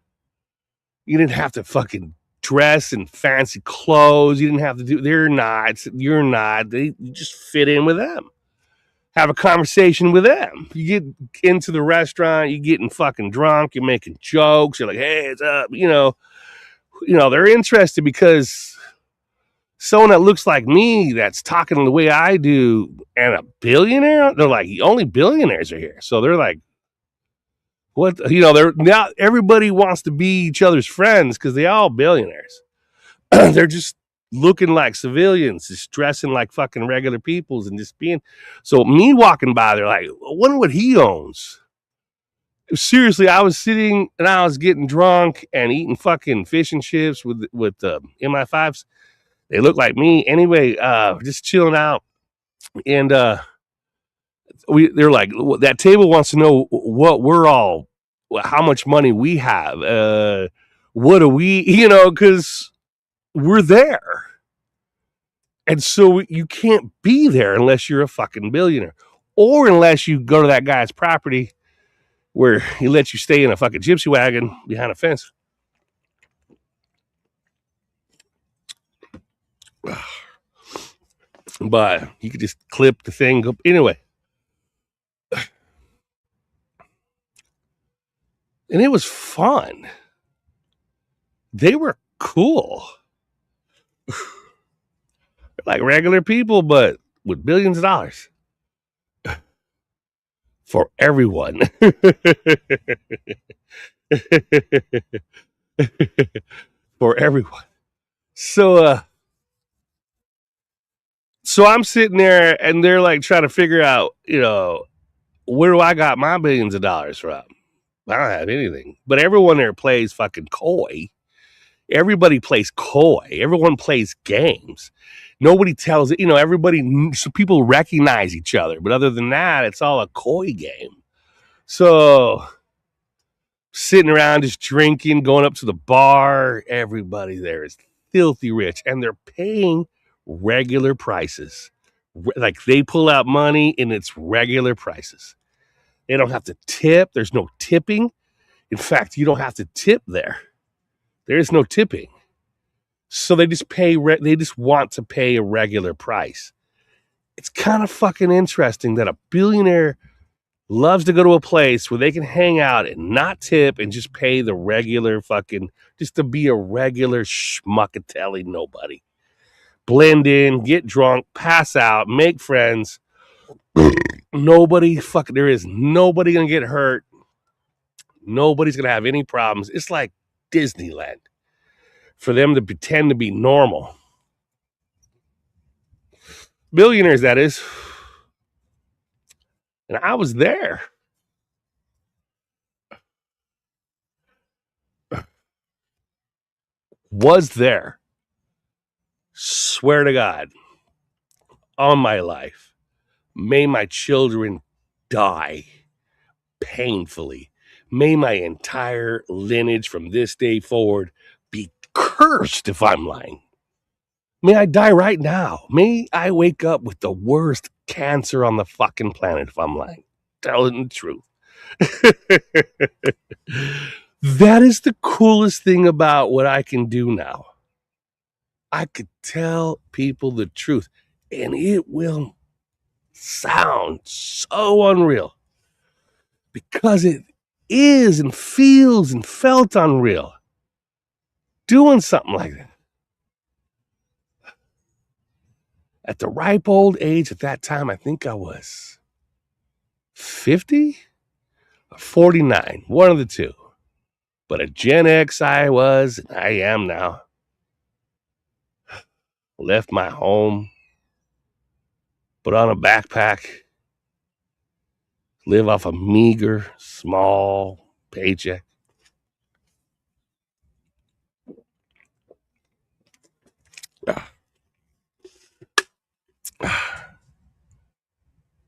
You didn't have to fucking dress in fancy clothes. You didn't have to do. You're not. You just fit in with them. Have a conversation with them. You get into the restaurant, you're getting fucking drunk, you're making jokes, you're like, hey, it's up, they're interested because someone that looks like me that's talking the way I do and a billionaire, they're like, only billionaires are here. So they're like, what? They're now everybody wants to be each other's friends because they all billionaires. They're just looking like civilians, just dressing like fucking regular peoples and just being. So me walking by, they're like, I wonder what he owns. Seriously, I was sitting and I was getting drunk and eating fucking fish and chips with MI5s. They look like me. Anyway, just chilling out. And they're like, that table wants to know what we're all, how much money we have. What do we, because we're there. And so you can't be there unless you're a fucking billionaire or unless you go to that guy's property where he lets you stay in a fucking gypsy wagon behind a fence. But you could just clip the thing. Anyway. And it was fun. They were cool. Like regular people, but with billions of dollars. For everyone. For everyone. So I'm sitting there and they're like trying to figure out, where do I got my billions of dollars from? I don't have anything. But everyone there plays fucking coy. Everybody plays coy. Everyone plays games. Nobody tells it, everybody, so people recognize each other. But other than that, it's all a coy game. So sitting around just drinking, going up to the bar, everybody there is filthy rich. And they're paying regular prices. Like they pull out money and it's regular prices. They don't have to tip. There's no tipping. In fact, you don't have to tip there. There is no tipping. So they just pay. They just want to pay a regular price. It's kind of fucking interesting that a billionaire loves to go to a place where they can hang out and not tip and just pay the regular fucking, just to be a regular schmuckatelli nobody. Blend in, get drunk, pass out, make friends. Nobody fucking, there is nobody gonna get hurt. Nobody's gonna have any problems. It's like Disneyland for them to pretend to be normal. Billionaires, that is. And I was there. Was there. Swear to God. On my life. May my children die painfully. May my entire lineage from this day forward be cursed if I'm lying. May I die right now. May I wake up with the worst cancer on the fucking planet if I'm lying. Telling the truth. That is the coolest thing about what I can do now. I could tell people the truth, and it will sound so unreal because it is and feels and felt unreal doing something like that. At the ripe old age at that time, I think I was 50 or 49, one of the two. But a Gen X I was, and I am now. Left my home, put on a backpack, live off a meager, small paycheck.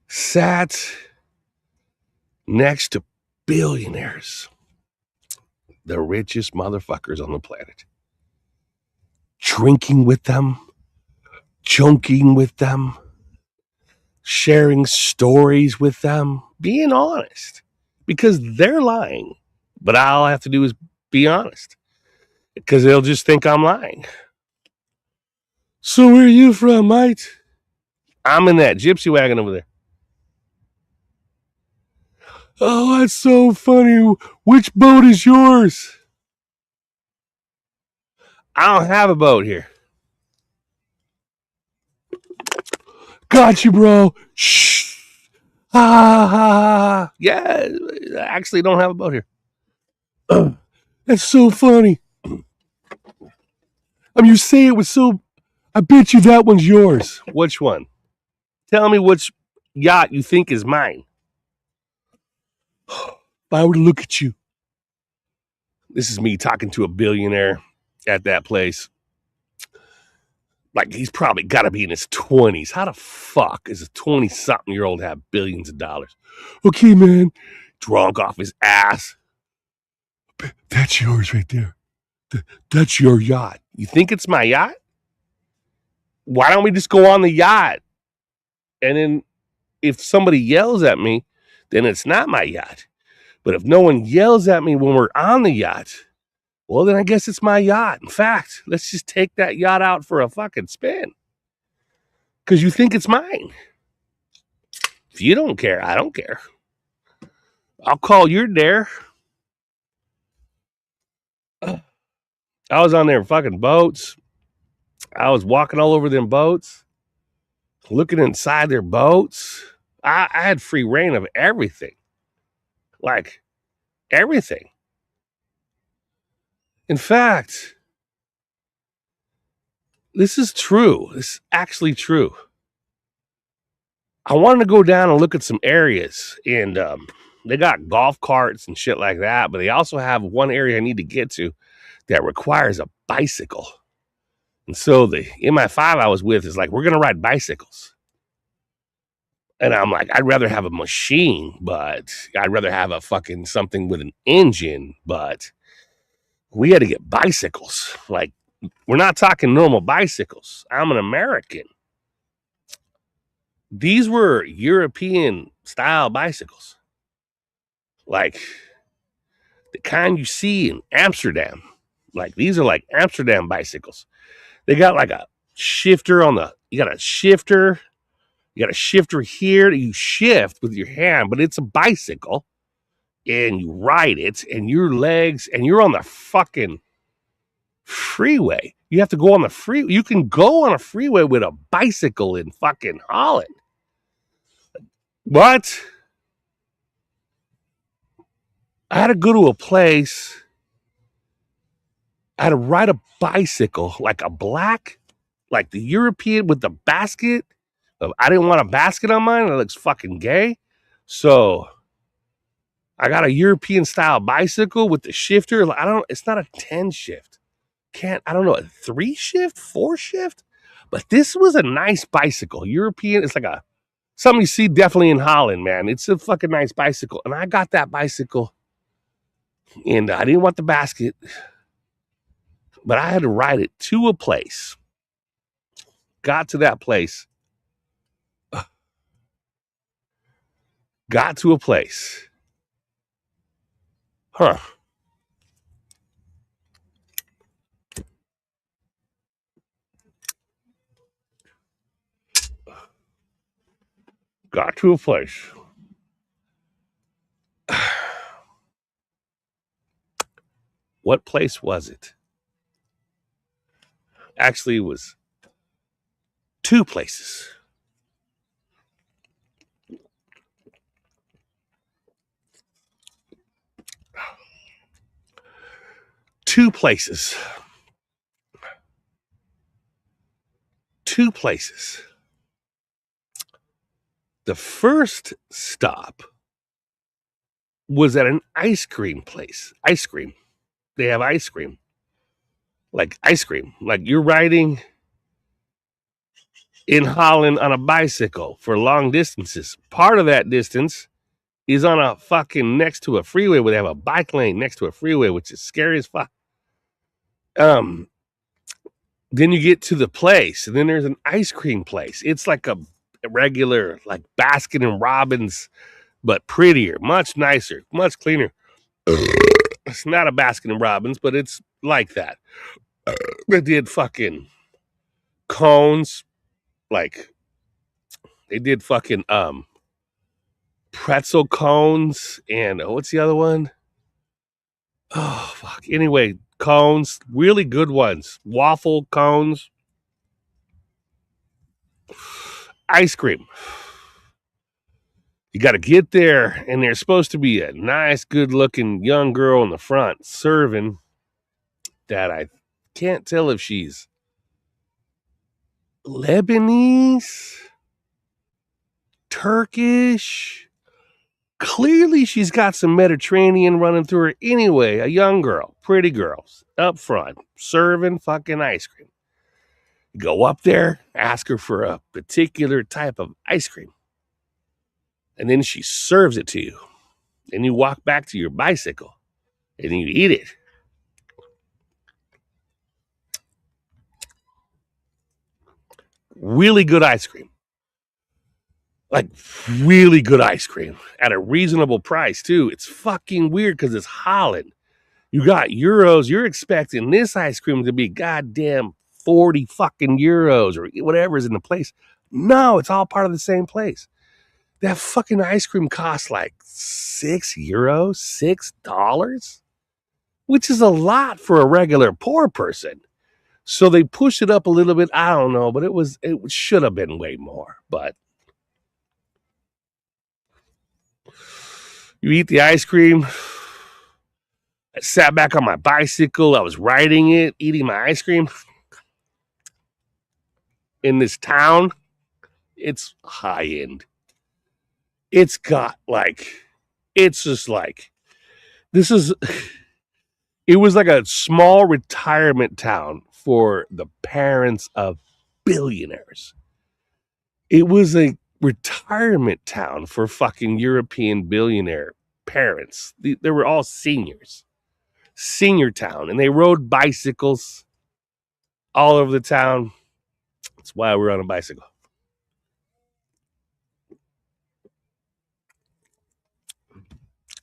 Sat next to billionaires, the richest motherfuckers on the planet, drinking with them, joking with them, sharing stories with them, being honest, because they're lying. But all I have to do is be honest, because they'll just think I'm lying. So where are you from, mate? I'm in that gypsy wagon over there. Oh, that's so funny. Which boat is yours? I don't have a boat here. Got you, bro. Shh. Ha ha ha. Yeah, I actually don't have a boat here. That's so funny. You say it was so. I bet you that one's yours. Which one? Tell me which yacht you think is mine. If I were to look at you. This is me talking to a billionaire at that place. Like, he's probably got to be in his 20s. How the fuck is a 20-something-year-old have billions of dollars? Okay, man. Drunk off his ass. That's yours right there. That's your yacht. You think it's my yacht? Why don't we just go on the yacht? And then if somebody yells at me, then it's not my yacht. But if no one yells at me when we're on the yacht, well, then I guess it's my yacht. In fact, let's just take that yacht out for a fucking spin. Because you think it's mine. If you don't care, I don't care. I'll call your dare. I was on their fucking boats. I was walking all over them boats, looking inside their boats. I had free reign of everything. Like, everything. In fact, this is true. This is actually true. I wanted to go down and look at some areas, and they got golf carts and shit like that, but they also have one area I need to get to that requires a bicycle. And so the MI5 I was with is like, we're going to ride bicycles. And I'm like, I'd rather have a machine, but I'd rather have a fucking something with an engine, but we had to get bicycles. Like, we're not talking normal bicycles. I'm an American. These were European style bicycles. like the kind you see in Amsterdam. Like these are like Amsterdam bicycles. They got like a shifter you got a shifter here that you shift with your hand, but it's a bicycle and you ride it and your legs and you're on the fucking freeway. You have to go on the freeway. You can go on a freeway with a bicycle in fucking Holland. What? I had to go to a place. I had to ride a bicycle, like the European with the basket. I didn't want a basket on mine. It looks fucking gay. So I got a European style bicycle with the shifter. It's not a 10 shift. I don't know, a 3 shift, 4 shift? But this was a nice bicycle. European, it's like something you see definitely in Holland, man. It's a fucking nice bicycle. And I got that bicycle and I didn't want the basket, but I had to ride it to a place. Got to that place. Got to a place. Huh. Got to a place. What place was it? Actually, it was 2 places. Two places. The first stop was at an ice cream place. Ice cream. They have ice cream. Like ice cream. Like you're riding in Holland on a bicycle for long distances. Part of that distance is on a fucking next to a freeway where they have a bike lane next to a freeway, which is scary as fuck. Then you get to the place, and then there's an ice cream place. It's like a regular, like Baskin and Robbins, but prettier, much nicer, much cleaner. It's not a Baskin and Robbins, but it's like that. They did fucking cones, like they did fucking pretzel cones, and what's the other one? Oh fuck. Anyway, cones, really good ones. Waffle cones. Ice cream. You got to get there, and there's supposed to be a nice, good-looking young girl in the front serving that I can't tell if she's Lebanese, Turkish. Clearly, she's got some Mediterranean running through her. Anyway, a young girl, pretty girls, up front, serving fucking ice cream. You go up there, ask her for a particular type of ice cream, and then she serves it to you. And you walk back to your bicycle, and you eat it. Really good ice cream. Like, really good ice cream at a reasonable price, too. It's fucking weird because it's Holland. You got euros. You're expecting this ice cream to be goddamn 40 fucking euros or whatever is in the place. No, it's all part of the same place. That fucking ice cream costs like €6, $6, which is a lot for a regular poor person. So they pushed it up a little bit. I don't know, but it should have been way more. But you eat the ice cream. I sat back on my bicycle. I was riding it, eating my ice cream. In this town, it's high end. It's got it's just like, this is, it was like a small retirement town for the parents of billionaires. It was a retirement town for fucking European billionaire parents. They were all seniors. Senior town. And they rode bicycles all over the town. That's why we're on a bicycle.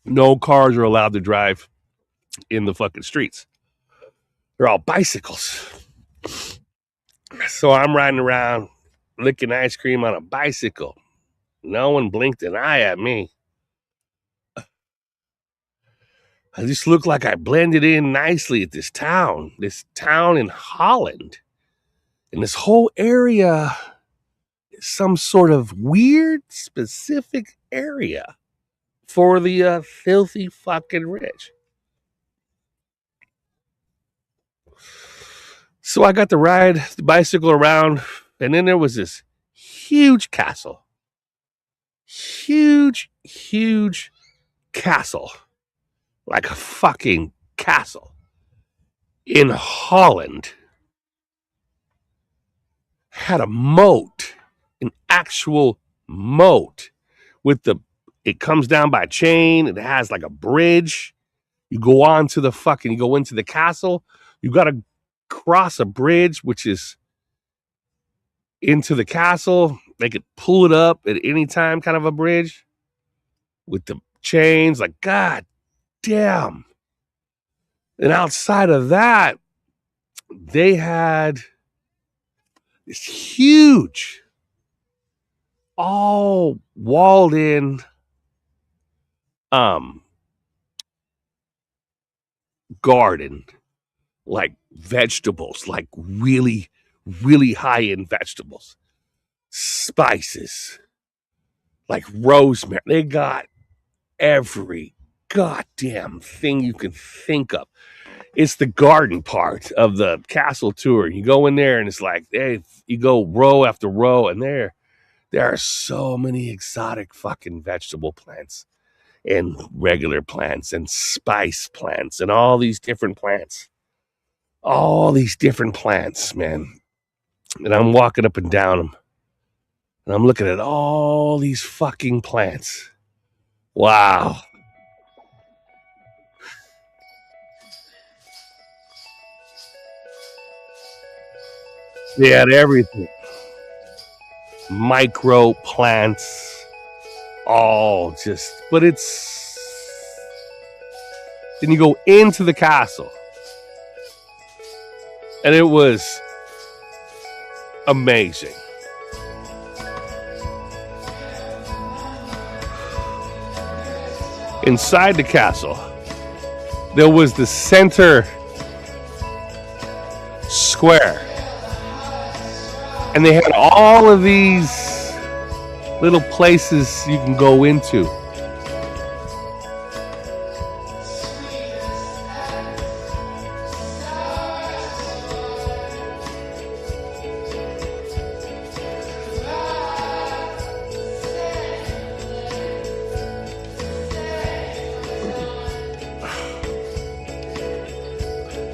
No cars are allowed to drive in the fucking streets. They're all bicycles. So I'm riding around licking ice cream on a bicycle. No one blinked an eye at me. I just looked like I blended in nicely at this town in Holland. And this whole area is some sort of weird, specific area for the filthy fucking rich. So I got to ride the bicycle around, and then there was this huge castle. Huge, huge castle. Like a fucking castle. In Holland. Had a moat. An actual moat. It comes down by a chain. It has like a bridge. You go into the castle. You got to cross a bridge, which is into the castle. They could pull it up at any time, kind of a bridge with the chains. Like, God damn. And outside of that, they had this huge, all walled in garden, like vegetables, like really, really high-end vegetables, spices, like rosemary. They got every goddamn thing you can think of. It's the garden part of the castle tour. You go in there and it's like, hey, you go row after row, and there are so many exotic fucking vegetable plants and regular plants and spice plants and all these different plants. All these different plants, man. And I'm walking up and down them. And I'm looking at all these fucking plants. Wow. They had everything. Micro plants. All just, but it's, then you go into the castle. And it was amazing. Inside the castle, there was the center square. And they had all of these little places you can go into.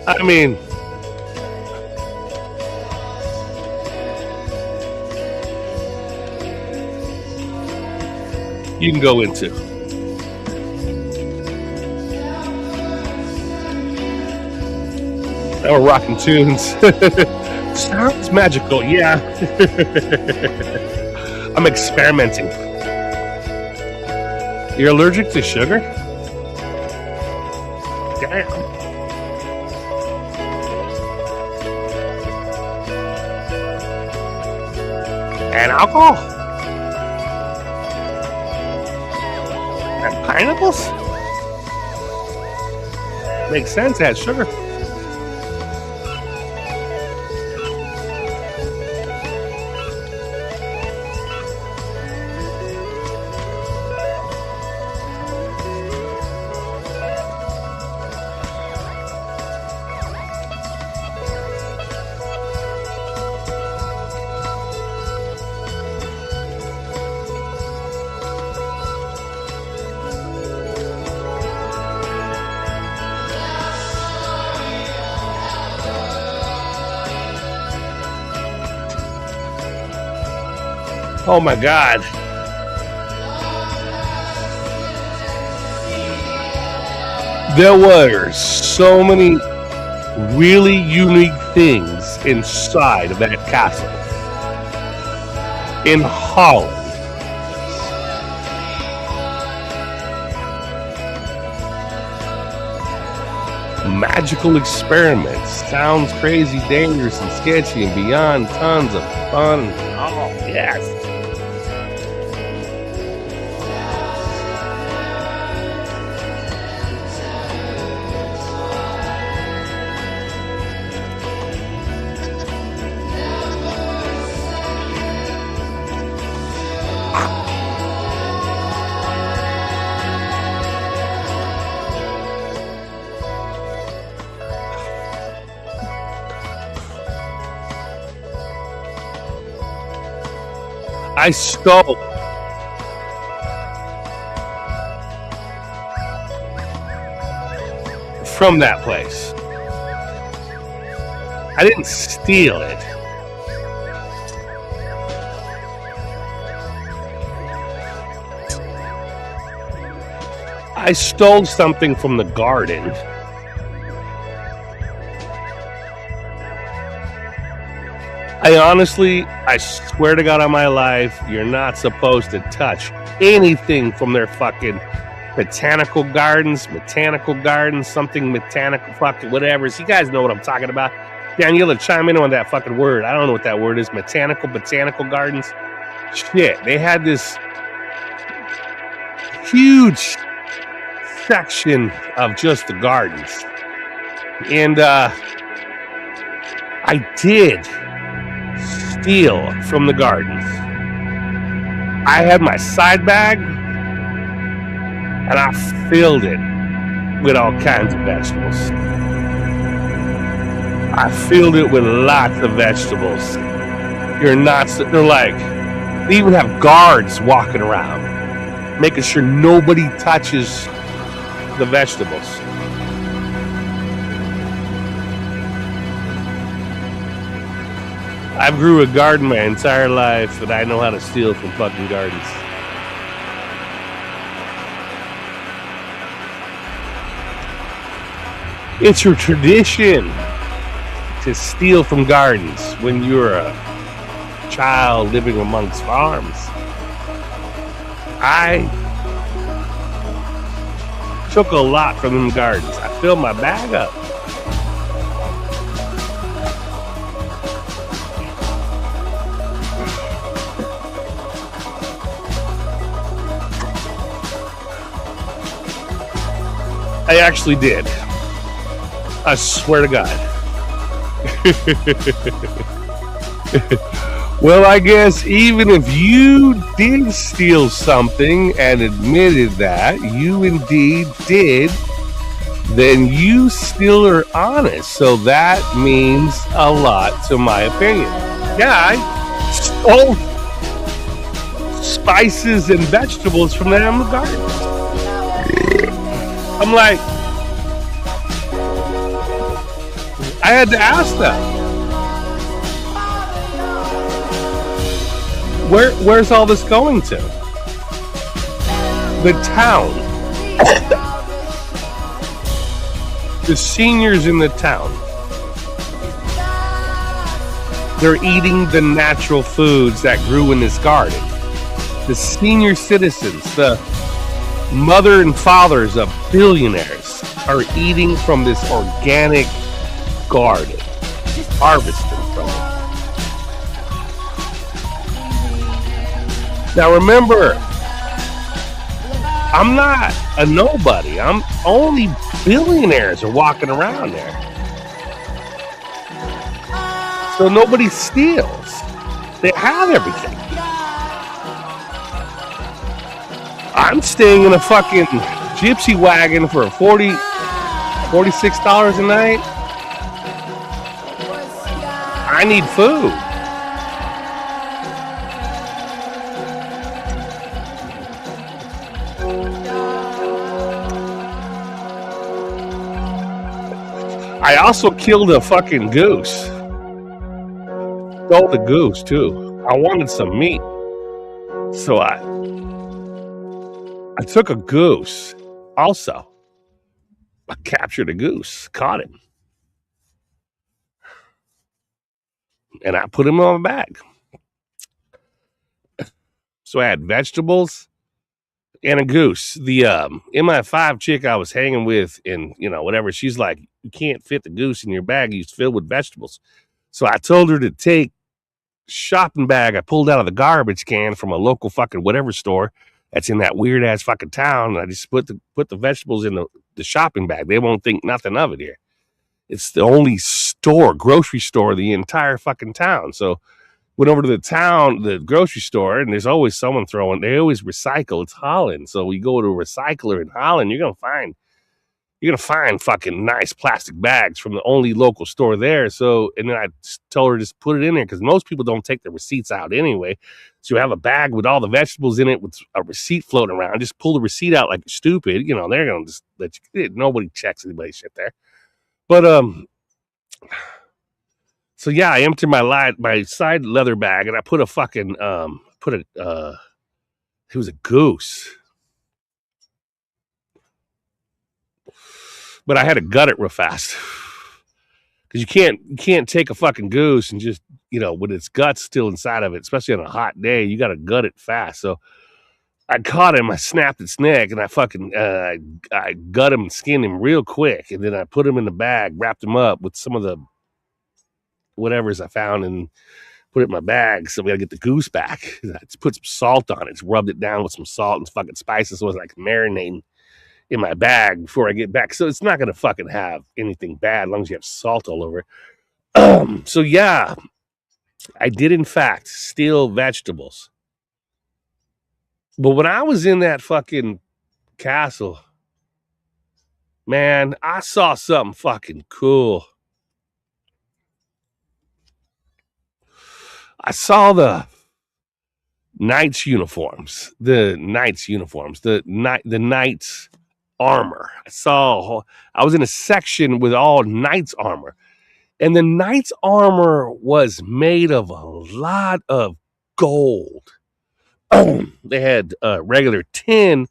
I mean, you can go into. Now we're rocking tunes. Sounds magical, yeah. I'm experimenting. You're allergic to sugar? Damn. And alcohol? And pineapples? Makes sense, it has sugar. Oh my God. There were so many really unique things inside of that castle in Holland. magical experiments. Sounds crazy, dangerous, and sketchy, and beyond tons of fun. Oh, yes. I stole from that place. I didn't steal it. I stole something from the garden. I swear to God on my life, you're not supposed to touch anything from their fucking botanical gardens, something botanical, fucking whatever. So you guys know what I'm talking about. Daniela, chime in on that fucking word. I don't know what that word is. Botanical gardens. Shit, they had this huge section of just the gardens. And I did steal from the gardens. I had my side bag and I filled it with all kinds of vegetables. I filled it with lots of vegetables. They're like, they even have guards walking around, making sure nobody touches the vegetables. I grew a garden my entire life, and I know how to steal from fucking gardens. It's your tradition to steal from gardens when you're a child living amongst farms. I took a lot from them gardens. I filled my bag up. I actually did. I swear to God. Well, I guess even if you did steal something and admitted that you indeed did, then you still are honest. So that means a lot to my opinion. Yeah, I stole spices and vegetables from the animal garden. I'm like, I had to ask them, where's all this going to? The town. The seniors in the town. They're eating the natural foods that grew in this garden. The senior citizens, the mother and fathers of billionaires are eating from this organic garden, harvesting from it. Now remember, I'm not a nobody. I'm only billionaires are walking around there. So nobody steals. They have everything. I'm staying in a fucking gypsy wagon for $46 a night. I need food. I also killed a fucking goose. Stole the goose too. I wanted some meat. So I took a goose also. I captured a goose, caught him. And I put him in my bag. So I had vegetables and a goose. The MI5 chick I was hanging with, and whatever, she's like, you can't fit the goose in your bag. It's filled with vegetables. So I told her to take shopping bag I pulled out of the garbage can from a local fucking whatever store that's in that weird ass fucking town. And I just put the vegetables in the shopping bag. They won't think nothing of it here. It's the only grocery store, the entire fucking town. So went over to the grocery store, and there's always someone they always recycle. It's Holland. So we go to a recycler in Holland, you're gonna find fucking nice plastic bags from the only local store there. So, and then I told her just put it in there because most people don't take the receipts out anyway. So you have a bag with all the vegetables in it with a receipt floating around. Just pull the receipt out like stupid. They're gonna just let you. Nobody checks anybody's shit there. But so yeah, I emptied my side leather bag, and I put a fucking it was a goose. But I had to gut it real fast. Because you can't take a fucking goose and just, with its guts still inside of it, especially on a hot day, you gotta gut it fast. So I caught him, I snapped its neck, and I fucking I gut him and skinned him real quick, and then I put him in the bag, wrapped him up with some of the whatevers I found, and put it in my bag. So we gotta get the goose back. I just put some salt on it, just rubbed it down with some salt and fucking spices, so it was like marinating in my bag before I get back. So it's not gonna fucking have anything bad as long as you have salt all over it. So yeah, I did in fact steal vegetables. But when I was in that fucking castle, man, I saw something fucking cool. I saw the knights uniforms, the knights armor. I was in a section with all knights armor, and the knights armor was made of a lot of gold. They had regular tin,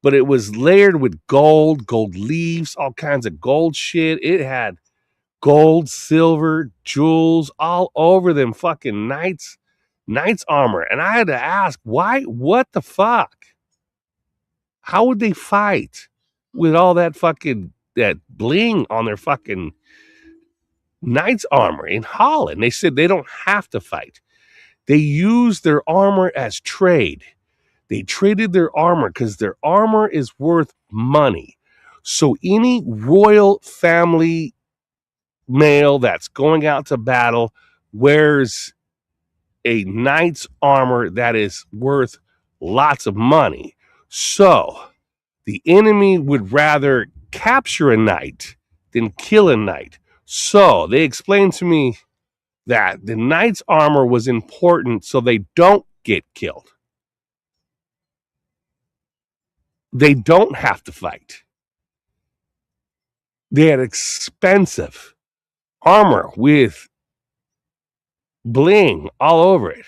but it was layered with gold leaves, all kinds of gold shit. It had gold, silver, jewels all over them fucking knights armor. And I had to ask, why? What the fuck? How would they fight with all that bling on their fucking knights armor in Holland? They said they don't have to fight. They use their armor as trade. They traded their armor because their armor is worth money. So any royal family male that's going out to battle wears a knight's armor that is worth lots of money. So the enemy would rather capture a knight than kill a knight. So they explained to me that the knight's armor was important so they don't get killed. They don't have to fight. They had expensive armor with bling all over it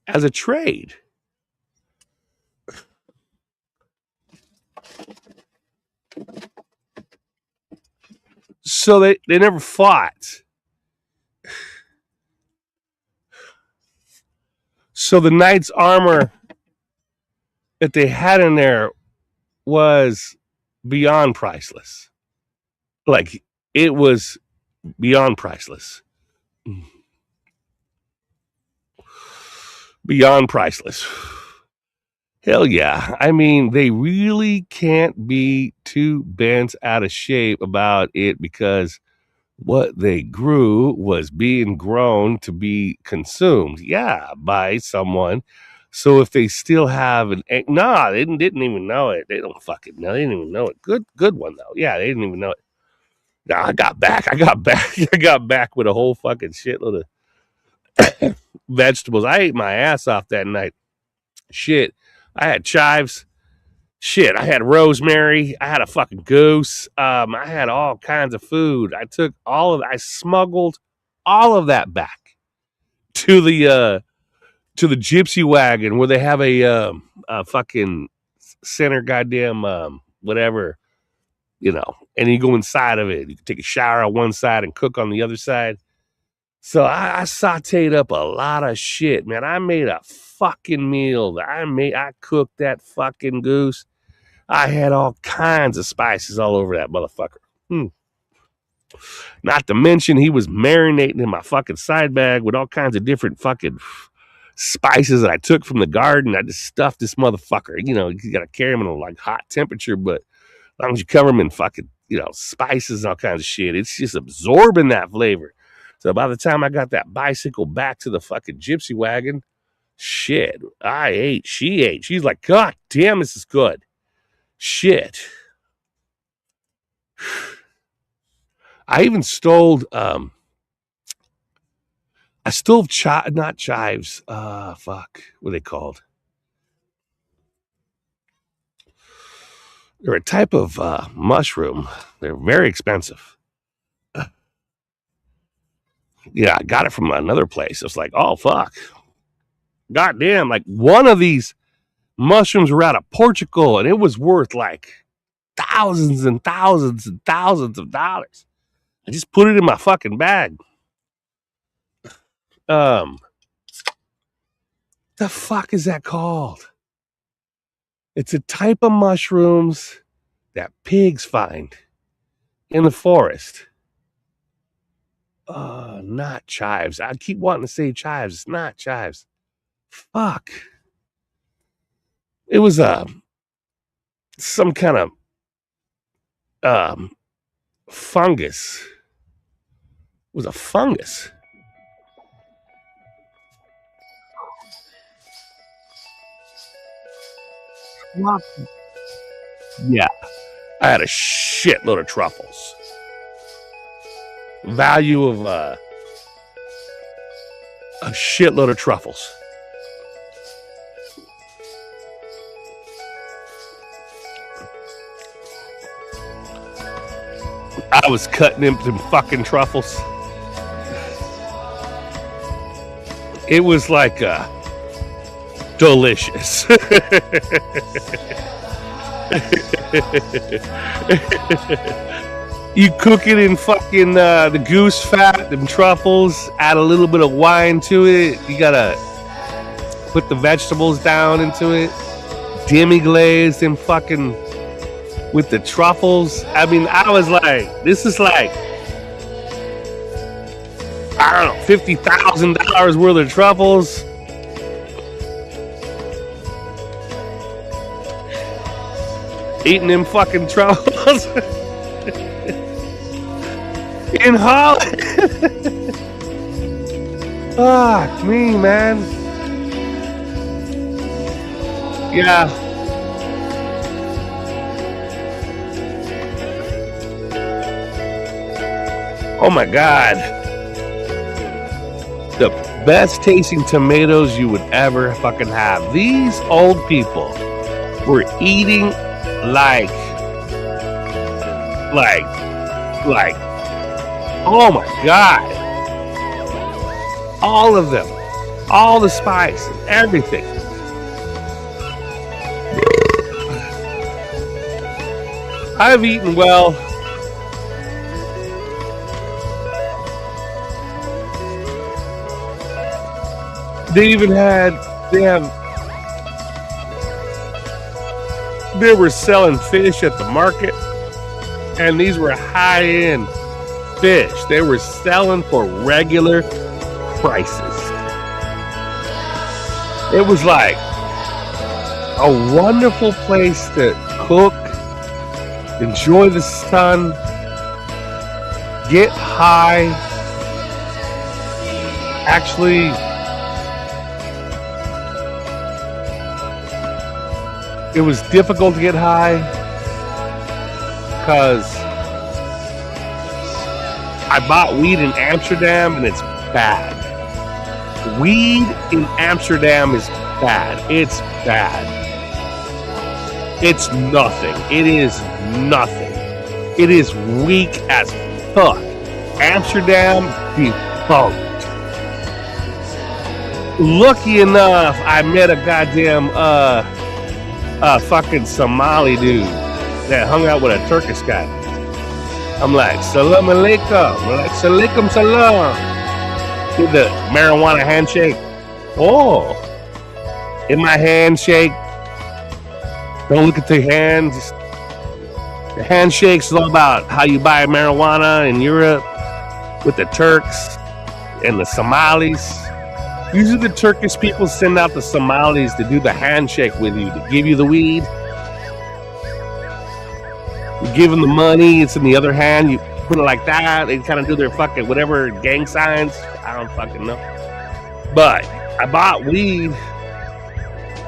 as a trade. So they never fought. So the knight's armor that they had in there was beyond priceless. Like, it was beyond priceless. Beyond priceless. Hell yeah. I mean, they really can't be too bent out of shape about it because what they grew was being grown to be consumed. Yeah, by someone. So if they still have they didn't even know it. They don't fucking know. They didn't even know it. Good one though. Yeah, they didn't even know it. No, I got back. I got back with a whole fucking shitload of vegetables. I ate my ass off that night. Shit. I had chives. Shit. I had rosemary. I had a fucking goose. I had all kinds of food. I smuggled all of that back to the gypsy wagon where they have a fucking center goddamn whatever, and you go inside of it. You can take a shower on one side and cook on the other side. So I sauteed up a lot of shit, man. I made a fucking meal. I cooked that fucking goose. I had all kinds of spices all over that motherfucker. Not to mention, he was marinating in my fucking side bag with all kinds of different fucking spices that I took from the garden. I just stuffed this motherfucker. You know, you gotta carry him in a like hot temperature, but as long as you cover him in fucking, spices and all kinds of shit, it's just absorbing that flavor. So by the time I got that bicycle back to the fucking gypsy wagon, shit, I ate, she ate. She's like, God damn, this is good. Shit. I even stole, not chives. Fuck, what are they called? They're a type of mushroom. They're very expensive. Yeah, I got it from another place. It's like, oh, fuck. Goddamn, like one of these mushrooms were out of Portugal, and it was worth like thousands and thousands and thousands of dollars. I just put it in my fucking bag. The fuck is that called? It's a type of mushrooms that pigs find in the forest. Not chives. I keep wanting to say chives. It's not chives. Fuck. It was some kind of fungus. It was a fungus. Yeah. I had a shitload of truffles. Value of a shitload of truffles. I was cutting them fucking truffles. It was like delicious. You cook it in fucking the goose fat, them truffles, add a little bit of wine to it. You gotta put the vegetables down into it, demi-glaze them fucking with the truffles. I mean, I was like, this is like, I don't know, $50,000 worth of truffles. Eating them fucking truffles. In Holland. Fuck me, man. Yeah. Oh my God. The best tasting tomatoes you would ever fucking have. These old people were eating like, oh my God. All of them. All the spice. Everything. I've eaten well. They were selling fish at the market, and these were high-end fish. They were selling for regular prices. It was like a wonderful place to cook, enjoy the sun, get high. Actually, it was difficult to get high because I bought weed in Amsterdam and it's bad. Weed in Amsterdam is bad. It's bad. It's nothing. It is nothing. It is weak as fuck. Amsterdam defunct. Lucky enough, I met a goddamn fucking Somali dude that hung out with a Turkish guy. I'm like, salam alaikum. I'm like, salaikum salam. Did the marijuana handshake. Oh, in my handshake. Don't look at the hand. Just, the handshakes is all about how you buy marijuana in Europe with the Turks and the Somalis. Usually the Turkish people send out the Somalis to do the handshake with you, to give you the weed. You give them the money, it's in the other hand, you put it like that, they kind of do their fucking whatever gang signs. I don't fucking know. But I bought weed,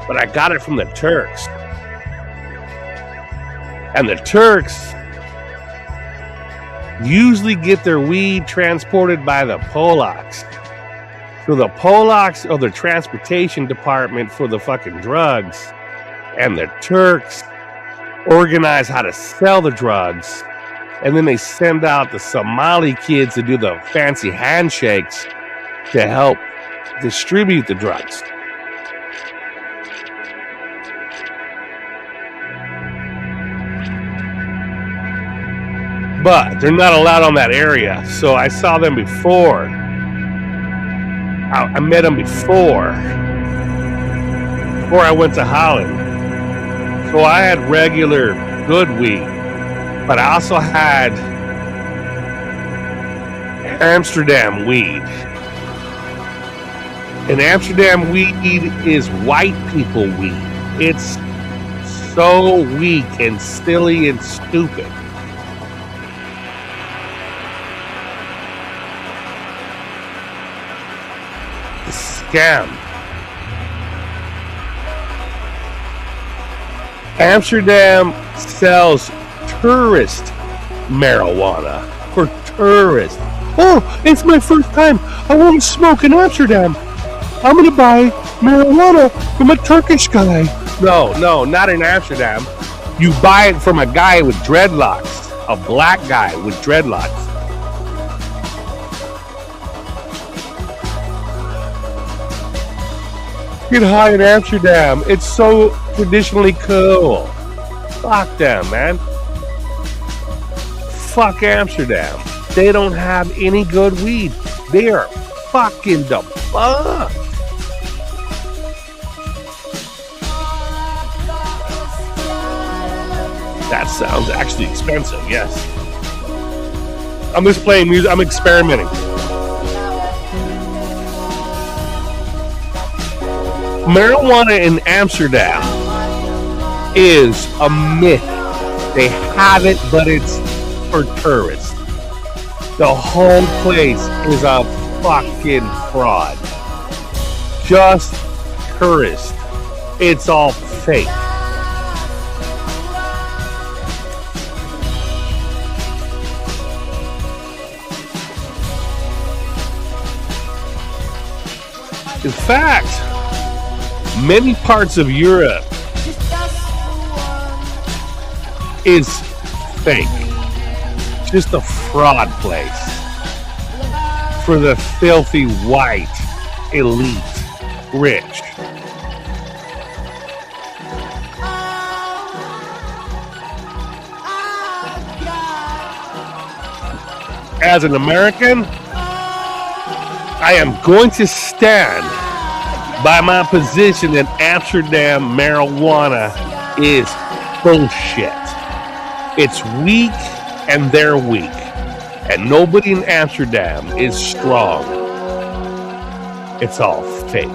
but I got it from the Turks. And the Turks usually get their weed transported by the Polacks. So the Polacks are the transportation department for the fucking drugs. And the Turks organize how to sell the drugs. And then they send out the Somali kids to do the fancy handshakes to help distribute the drugs. But they're not allowed on that area. So I saw them before. I met them before I went to Holland. So I had regular good weed, but I also had Amsterdam weed. And Amsterdam weed is white people weed. It's so weak and silly and stupid. Scam. Amsterdam sells tourist marijuana for tourists. Oh, it's my first time. I want to smoke in Amsterdam. I'm going to buy marijuana from a Turkish guy. No, not in Amsterdam. You buy it from a guy with dreadlocks, a black guy with dreadlocks. Get high in Amsterdam. It's so traditionally cool. Fuck them, man. Fuck Amsterdam. They don't have any good weed. They are fucking the fuck. That sounds actually expensive, yes. I'm just playing music. I'm experimenting. Marijuana in Amsterdam is a myth. They have it, but it's for tourists. The whole place is a fucking fraud. Just tourists. It's all fake. In fact, many parts of Europe is fake. Just a fraud place for the filthy white elite rich. As an American, I am going to stand by my position that Amsterdam marijuana is bullshit. It's weak and they're weak. And nobody in Amsterdam is strong. It's all fake.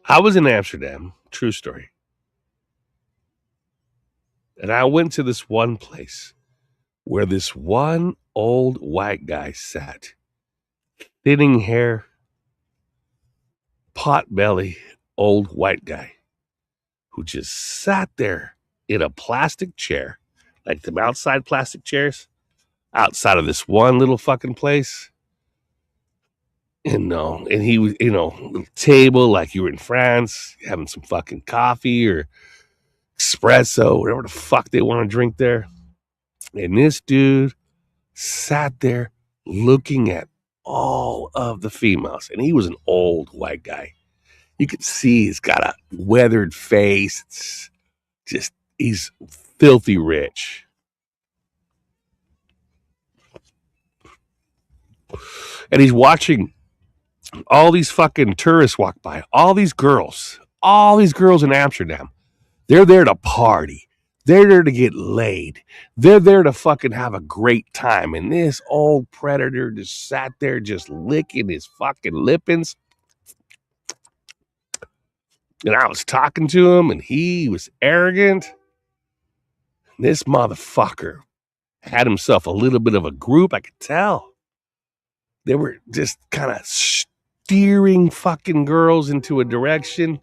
I was in Amsterdam, true story. And I went to this one place where this one old white guy sat. Thinning hair, pot belly, old white guy who just sat there in a plastic chair, like them outside plastic chairs, outside of this one little fucking place. And he was, little table like you were in France, having some fucking coffee or espresso, whatever the fuck they want to drink there. And this dude sat there looking at all of the females. And he was an old white guy. You can see he's got a weathered face. It's just, he's filthy rich. And he's watching all these fucking tourists walk by, all these girls in Amsterdam. They're there to party. They're there to get laid. They're there to fucking have a great time. And this old predator just sat there just licking his fucking lippins. And I was talking to him and he was arrogant. This motherfucker had himself a little bit of a group, I could tell. They were just kind of steering fucking girls into a direction.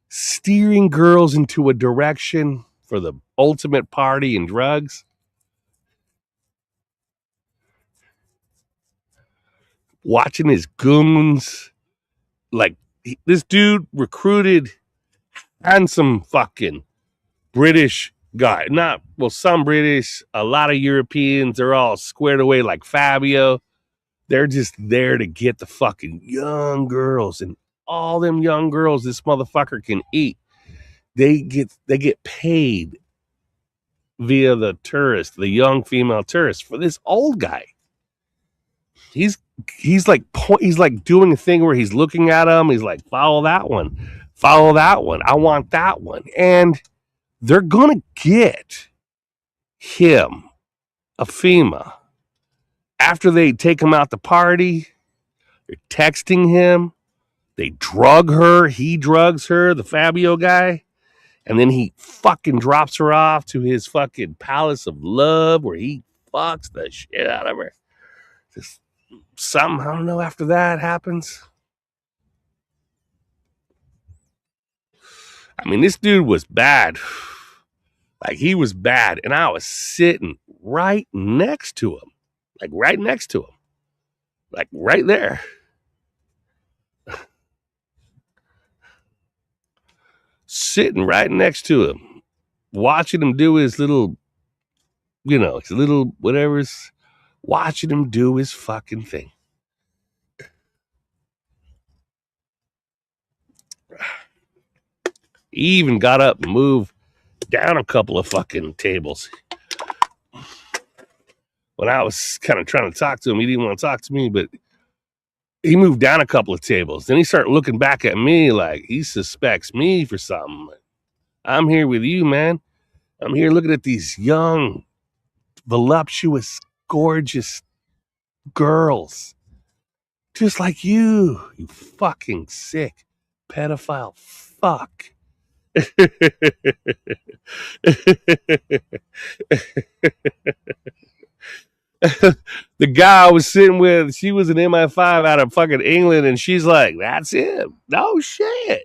Steering girls into a direction for the ultimate party and drugs. Watching his goons. Like, this dude recruited handsome fucking British guy. Not, well, some British, a lot of Europeans. They're all squared away like Fabio. They're just there to get the fucking young girls. And all them young girls this motherfucker can eat. They get paid via the tourist, the young female tourist, for this old guy. He's like doing a thing where he's looking at them. He's like, follow that one. I want that one. And they're gonna get him a FEMA after they take him out to party. They're texting him. They drug her. He drugs her, the Fabio guy. And then he fucking drops her off to his fucking palace of love where he fucks the shit out of her. Just something, I don't know, after that happens. I mean, this dude was bad. Like, he was bad. And I was sitting right next to him. Like, right next to him. Like, right there. Sitting right next to him, watching him do his little, his little whatever's, watching him do his fucking thing. He even got up and moved down a couple of fucking tables. When I was kind of trying to talk to him, he didn't want to talk to me, but he moved down a couple of tables. Then he started looking back at me like he suspects me for something. I'm here with you, man. I'm here looking at these young, voluptuous, gorgeous girls. Just like you fucking sick pedophile fuck. The guy I was sitting with, she was an MI5 out of fucking England, and she's like, that's him. No shit.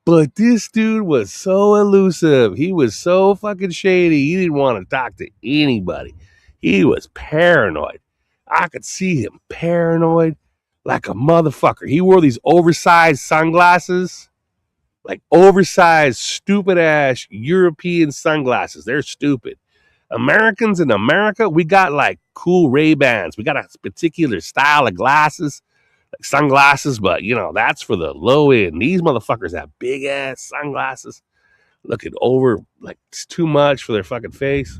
But this dude was so elusive. He was so fucking shady. He didn't want to talk to anybody. He was paranoid. I could see him paranoid like a motherfucker. He wore these oversized sunglasses, like oversized, stupid ass European sunglasses. They're stupid. Americans in America, we got like cool Ray-Bans. We got a particular style of glasses, like sunglasses, but that's for the low end. These motherfuckers have big ass sunglasses, looking over like it's too much for their fucking face,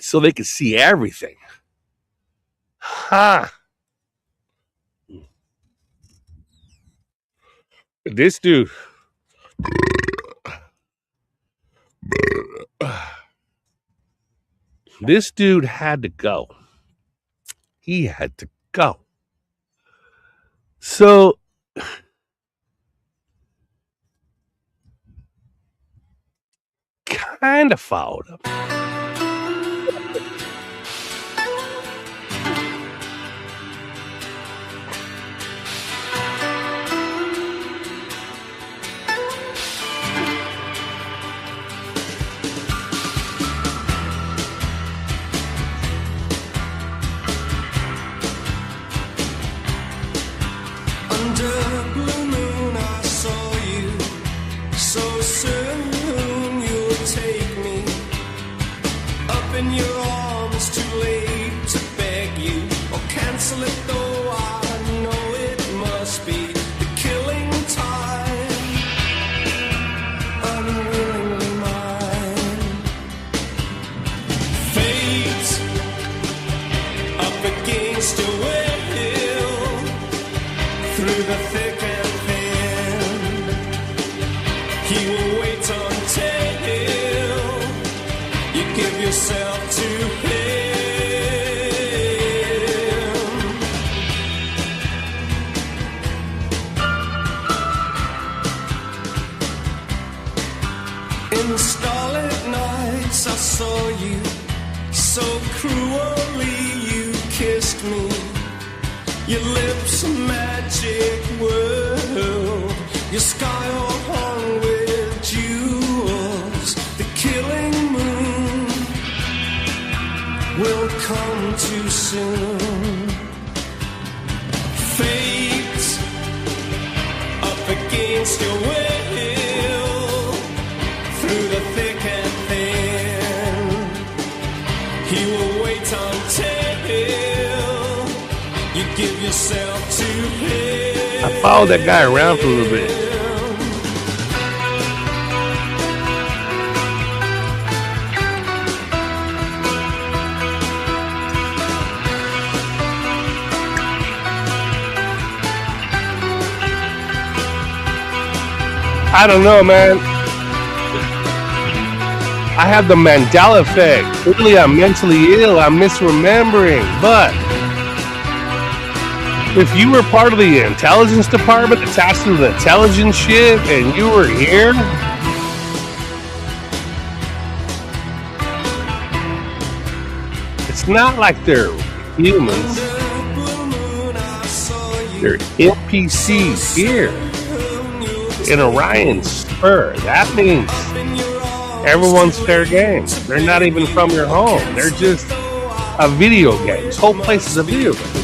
so they can see everything. Huh. This dude. This dude had to go. He had to go. So, kind of followed him. It though I know it must be through the thick and thin. He will wait until you give yourself to him. In the starlit nights I saw you, so cruelly you kissed me. Your lips a magic world, your sky all hung with jewels. The killing moon will come too soon. Fate up against your will, through the thick and thin. He will wait until you give yourself to him. I followed that guy around for a little bit. I don't know, man. I have the Mandela effect. Clearly, I'm mentally ill. I'm misremembering. But if you were part of the intelligence department attached to the intelligence shit and you were here, it's not like they're humans. They're NPCs here in Orion's Spur. That means everyone's fair game. They're not even from your home. They're just a video game. This whole place is a video game.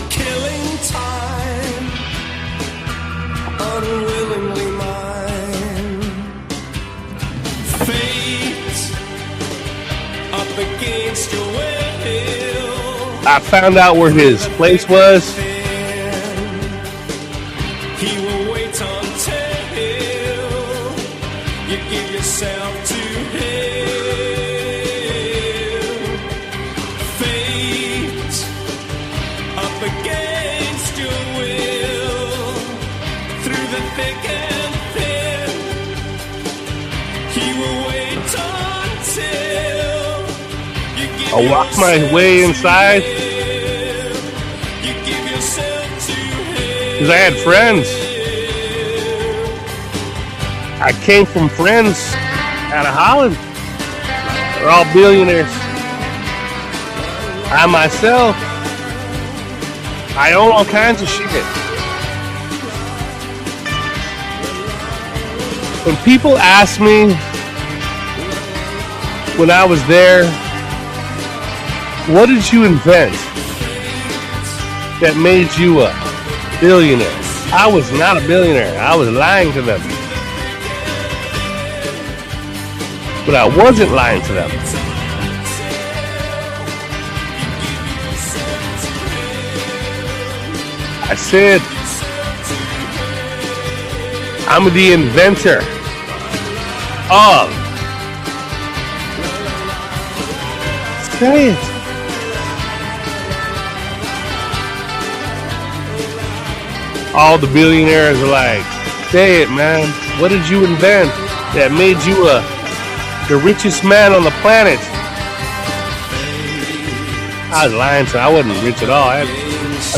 I found out where his place was. He will wait until you give yourself to him. Fate up against your will, through the thick and thin. He will wait until you give I'll walk my way inside. Because I had friends. I came from friends out of Holland. They're all billionaires. I myself, I own all kinds of shit. When people ask me when I was there, what did you invent that made you a billionaire? I was not a billionaire. I was lying to them. But I wasn't lying to them. I said, I'm the inventor of. Say it. All the billionaires are like, say it, man. What did you invent that made you the richest man on the planet? I was lying to them. I wasn't rich at all. I had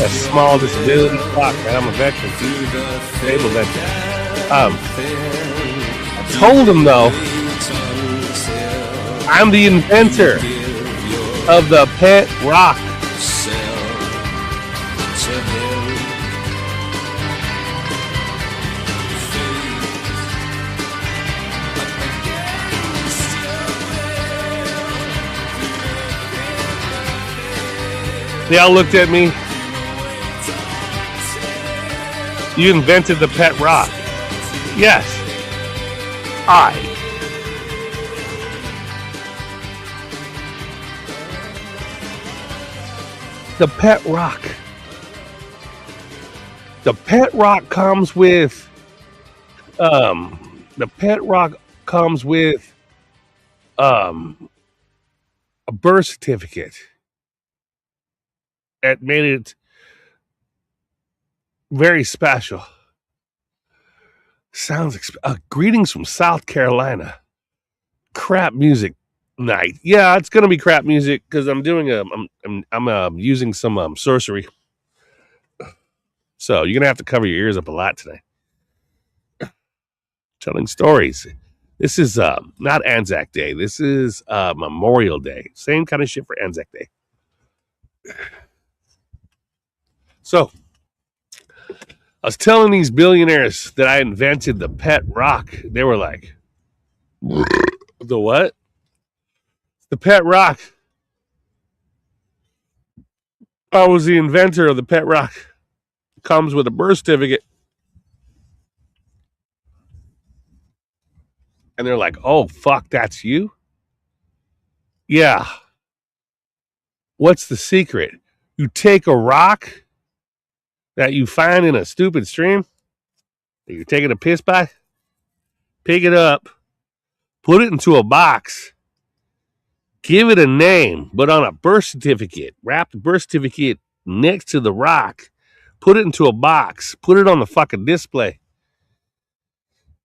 a small disability. Fuck, man, I'm a veteran. Disabled veteran. I told them, though, I'm the inventor of the pet rock. They all looked at me. You invented the pet rock. Yes, I. The pet rock. The pet rock comes with the pet rock comes with a birth certificate that made it very special. Greetings from South Carolina. Crap music night. Yeah, it's gonna be crap music because I'm doing I'm using some sorcery. So you're gonna have to cover your ears up a lot today. Telling stories. This is not Anzac Day. This is Memorial Day. Same kind of shit for Anzac Day. So I was telling these billionaires that I invented the pet rock. They were like, the what? The pet rock. I was the inventor of the pet rock. Comes with a birth certificate. And they're like, oh, fuck, that's you? Yeah. What's the secret? You take a rock that you find in a stupid stream that you're taking a piss by, pick it up, put it into a box, give it a name, but on a birth certificate, wrap the birth certificate next to the rock, put it into a box, put it on the fucking display,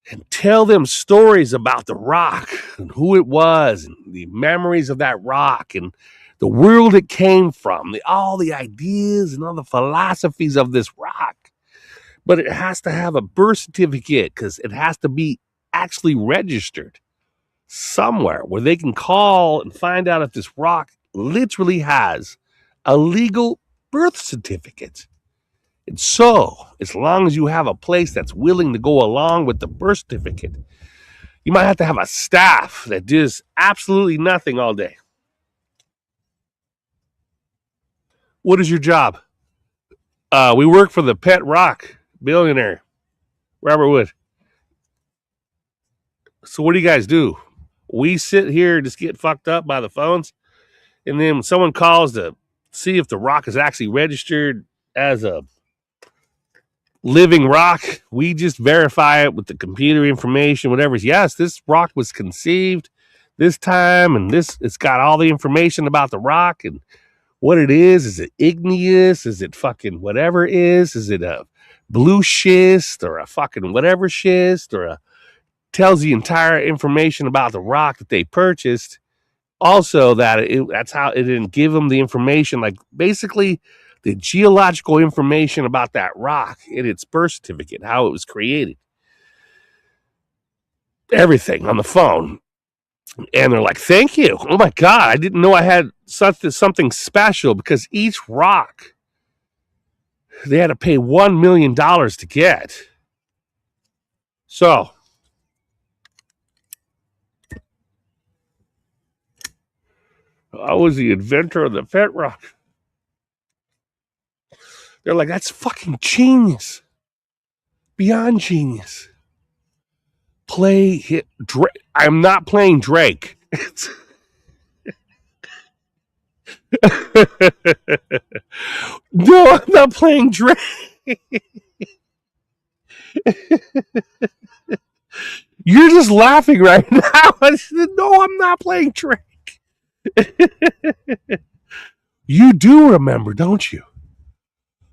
and tell them stories about the rock and who it was and the memories of that rock and the world it came from, all the ideas and all the philosophies of this rock. But it has to have a birth certificate because it has to be actually registered somewhere where they can call and find out if this rock literally has a legal birth certificate. And so, as long as you have a place that's willing to go along with the birth certificate, you might have to have a staff that does absolutely nothing all day. What is your job? We work for the pet rock billionaire, Robert Wood. So what do you guys do? We sit here and just get fucked up by the phones, and then when someone calls to see if the rock is actually registered as a living rock, we just verify it with the computer information, whatever. Yes, this rock was conceived this time, and it's got all the information about the rock and what it is. Is it igneous? Is it fucking whatever it is? Is it a blue schist or a fucking whatever schist or tells the entire information about the rock that they purchased. Also, that's how it didn't give them the information, like basically the geological information about that rock in its birth certificate, how it was created, everything on the phone. And they're like, thank you. Oh my God, I didn't know I had something special, because each rock they had to pay $1 million to get. So I was the inventor of the pet rock. They're like, that's fucking genius. Beyond genius. Drake. I'm not playing Drake. No, I'm not playing Drake. You're just laughing right now. I said, no, I'm not playing Drake. You do remember, don't you?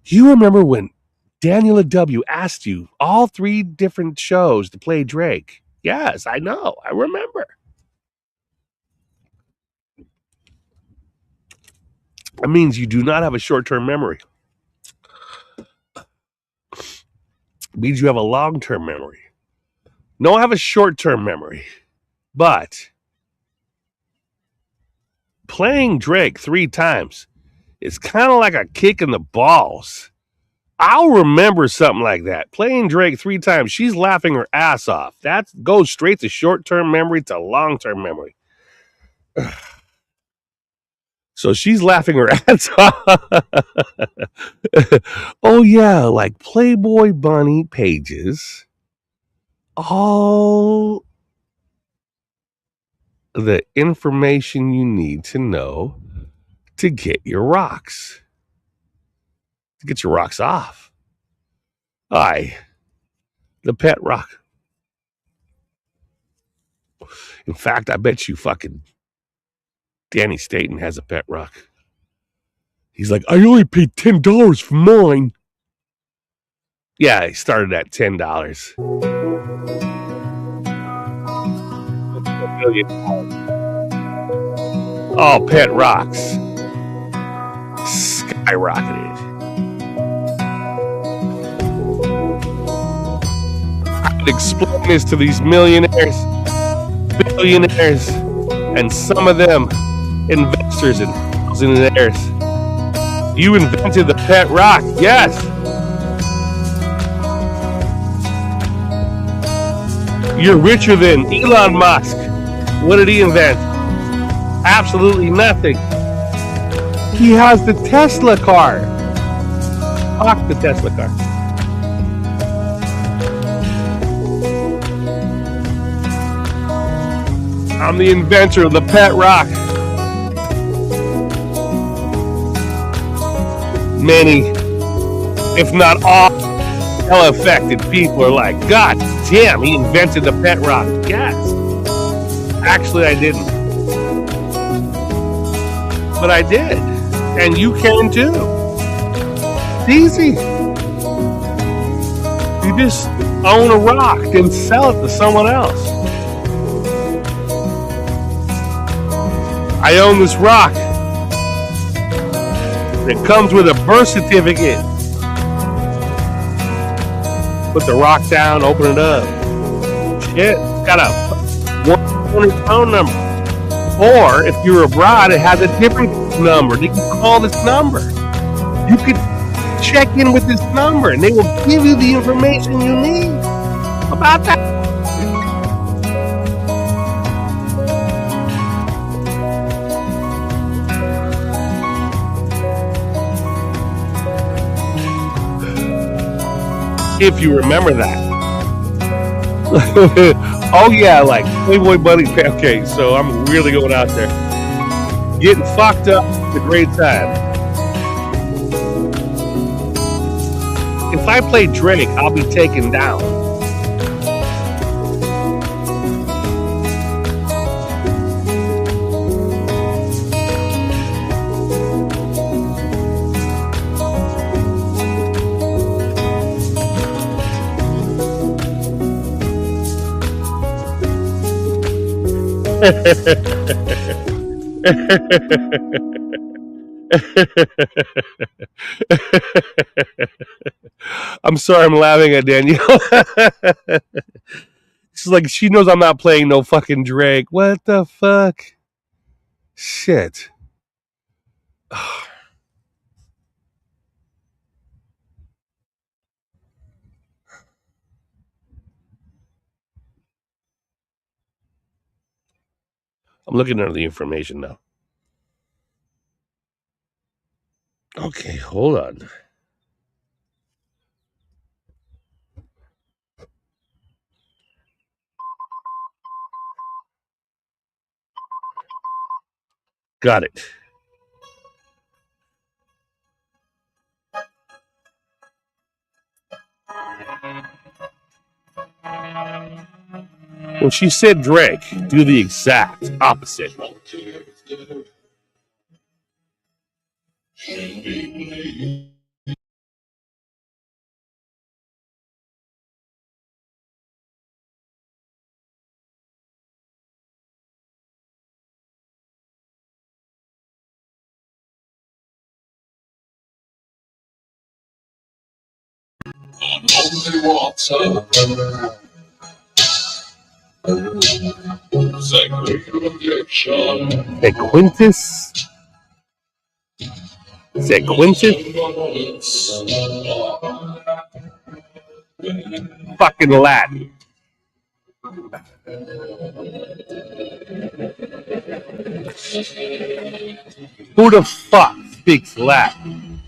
You remember when Daniela W. asked you all 3 different shows to play Drake? Yes, I know. I remember. That means you do not have a short-term memory. It means you have a long-term memory. No, I have a short-term memory. But playing Drake 3 times is kind of like a kick in the balls. I'll remember something like that. Playing Drake 3 times, she's laughing her ass off. That goes straight to short-term memory to long-term memory. So she's laughing her ass off. Oh, yeah, like Playboy Bunny pages. All the information you need to know to get your rocks. To get your rocks off. Aye. The pet rock. In fact, I bet you fucking Danny Staten has a pet rock. He's like, I only paid $10 for mine. Yeah, he started at $10. Oh, pet rocks skyrocketed. I could explain this to these millionaires, billionaires, and some of them investors and thousandaires. You invented the pet rock, yes. You're richer than Elon Musk. What did he invent? Absolutely nothing. He has the Tesla car. Fuck the Tesla car. I'm the inventor of the pet rock. Many, if not all, affected people are like, God damn, he invented the pet rock. Yes. Actually, I didn't. But I did. And you can too. It's easy. You just own a rock and sell it to someone else. I own this rock. It comes with a birth certificate. Put the rock down, open it up. Shit, it's got a 1 phone number. Or if you're abroad, it has a different number. They can call this number. You could check in with this number and they will give you the information you need about that. If you remember that. Oh yeah, like Playboy Bunny. Okay, so I'm really going out there. Getting fucked up. It's a great time. If I play Drake, I'll be taken down. I'm sorry, I'm laughing at Danielle. She's like, she knows I'm not playing no fucking Drake. What the fuck? Shit. I'm looking at the information now. Okay, hold on. Got it. When she said Drake, do the exact opposite. Sequentis? Sequentis? Fucking Latin. Who the fuck speaks Latin?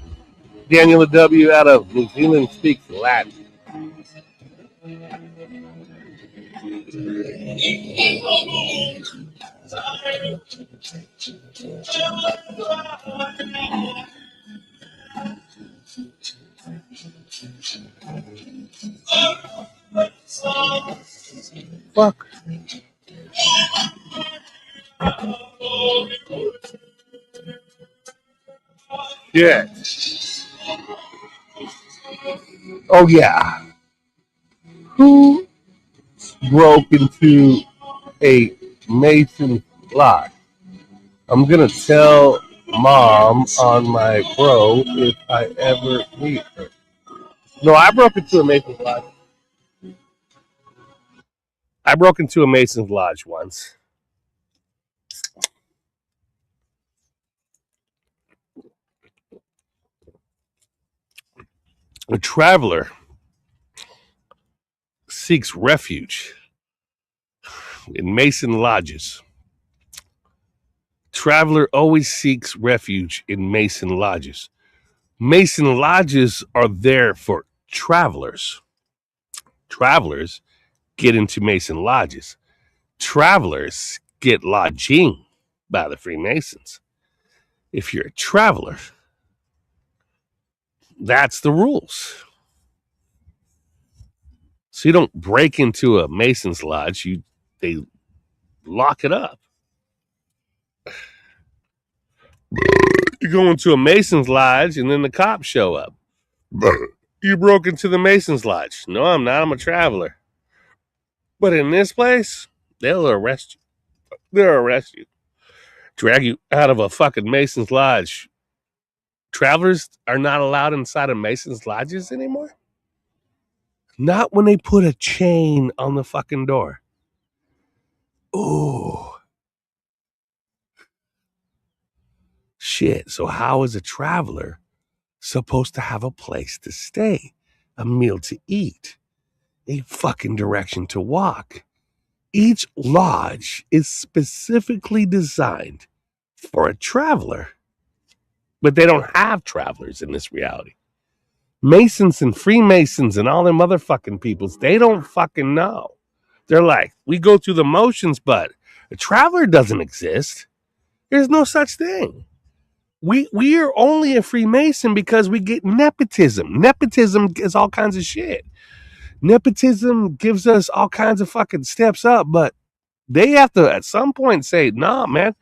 Daniel W. out of New Zealand speaks Latin. Fuck. Yeah. Oh yeah, who broke into a Mason lodge? I'm gonna tell mom on my bro if I ever meet her. No, I broke into a Mason's lodge. I broke into a Mason's lodge once. A traveler seeks refuge in Mason lodges. Traveler always seeks refuge in Mason lodges. Mason lodges are there for travelers. Travelers get into Mason lodges. Travelers get lodging by the Freemasons. If you're a traveler, that's the rules. So you don't break into a Mason's lodge, they lock it up. You go into a Mason's lodge and then the cops show up. You broke into the Mason's lodge. No, I'm not. I'm a traveler. But in this place, they'll arrest you. They'll arrest you. Drag you out of a fucking Mason's lodge. Travelers are not allowed inside of Mason's lodges anymore. Not when they put a chain on the fucking door. Ooh. Shit. So how is a traveler supposed to have a place to stay, a meal to eat, a fucking direction to walk? Each lodge is specifically designed for a traveler, but they don't have travelers in this reality. Masons and Freemasons and all them motherfucking peoples, they don't fucking know. They're like, we go through the motions, but a traveler doesn't exist. There's no such thing. We are only a Freemason because we get nepotism. Nepotism is all kinds of shit. Nepotism gives us all kinds of fucking steps up, but they have to at some point say, nah, man,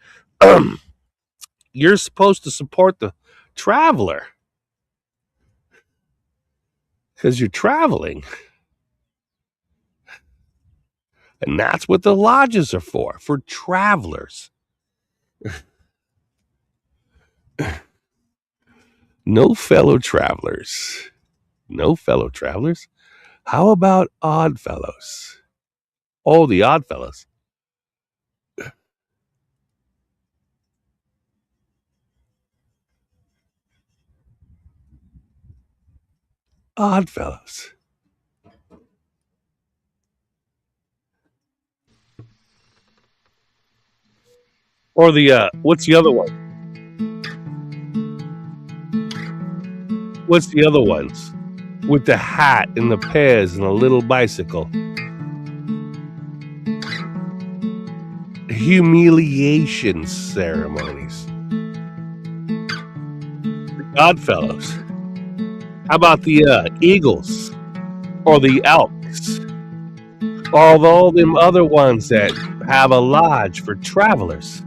you're supposed to support the traveler because you're traveling. And that's what the lodges are for travelers. No fellow travelers. No fellow travelers. How about odd fellows? Oh, the odd fellows. Odd fellows. Or the, what's the other one? What's the other ones? With the hat and the pears and a little bicycle. Humiliation ceremonies. The Oddfellows. How about the Eagles? Or the Elks? Or all them other ones that have a lodge for travelers?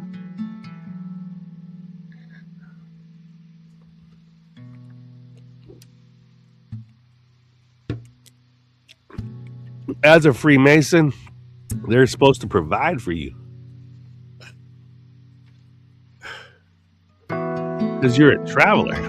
As a Freemason, they're supposed to provide for you. Because you're a traveler.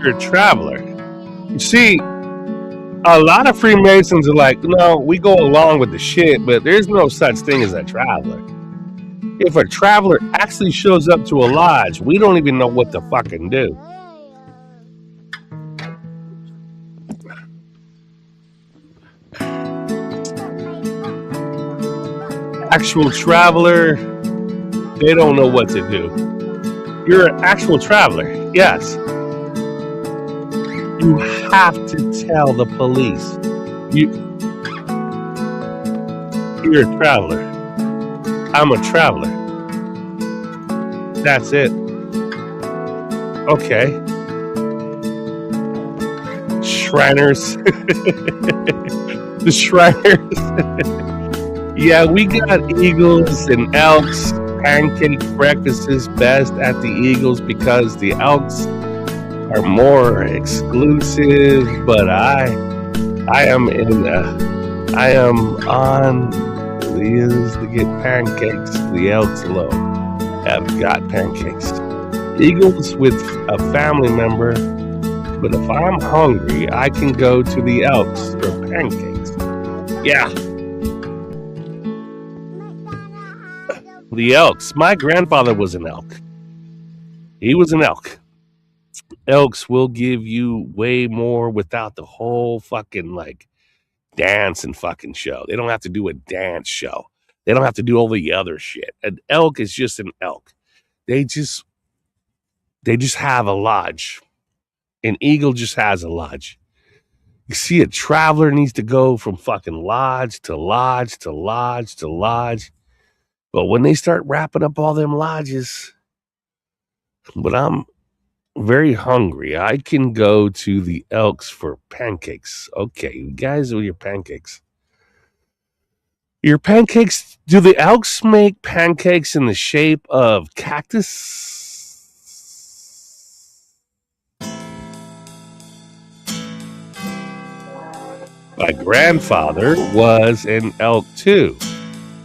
You're a traveler. You see, a lot of Freemasons are like, no, we go along with the shit, but there's no such thing as a traveler. If a traveler actually shows up to a lodge, we don't even know what to fucking do. Actual traveler, they don't know what to do. You're an actual traveler, yes. You have to tell the police you're a traveler. I'm a traveler. That's it. Okay. Shriners. The Shriners. Yeah, we got eagles and elks. Pancake breakfast is best at the Eagles because the elks are more exclusive. But I am on the Eagles to get pancakes. The elks alone have got pancakes. Eagles with a family member. But if I'm hungry, I can go to the elks for pancakes. Yeah. The elks. My grandfather was an elk. He was an elk. Elks will give you way more without the whole fucking like dance and fucking show. They don't have to do a dance show. They don't have to do all the other shit. An elk is just an elk. They just have a lodge. An eagle just has a lodge. You see, a traveler needs to go from fucking lodge to lodge to lodge to lodge. But when they start wrapping up all them lodges, but I'm very hungry, I can go to the elks for pancakes. Okay, you guys with your pancakes. Your pancakes, do the elks make pancakes in the shape of cactus? My grandfather was an elk too.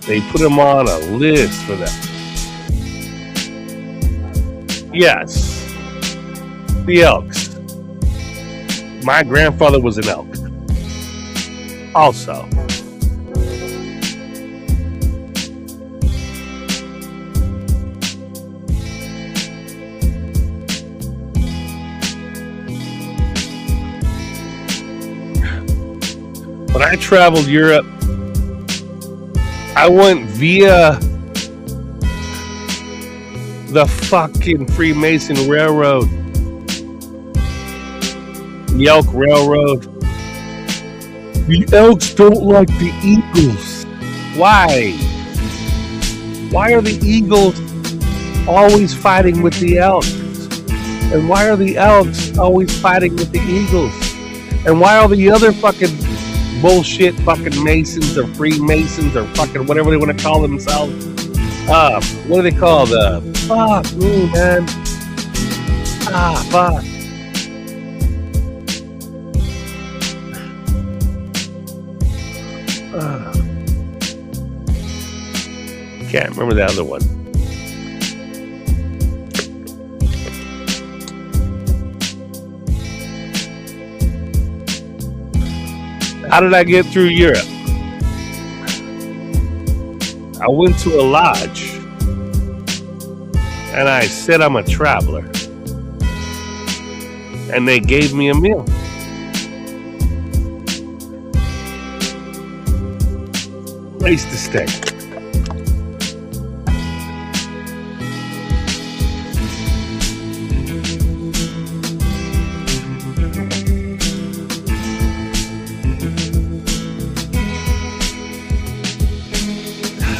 They put him on a list for that. Yes, the elks. My grandfather was an elk. Also. When I traveled Europe, I went via the fucking Freemason Railroad, the Elk Railroad. The elks don't like the eagles. Why? Why are the eagles always fighting with the elks? And why are the elks always fighting with the eagles? And why are the other fucking bullshit fucking Masons or Freemasons or fucking whatever they want to call themselves? What do they call the fuck me, man? Fuck. Can't remember the other one. How did I get through Europe? I went to a lodge and I said I'm a traveler. And they gave me a meal. Place to stay.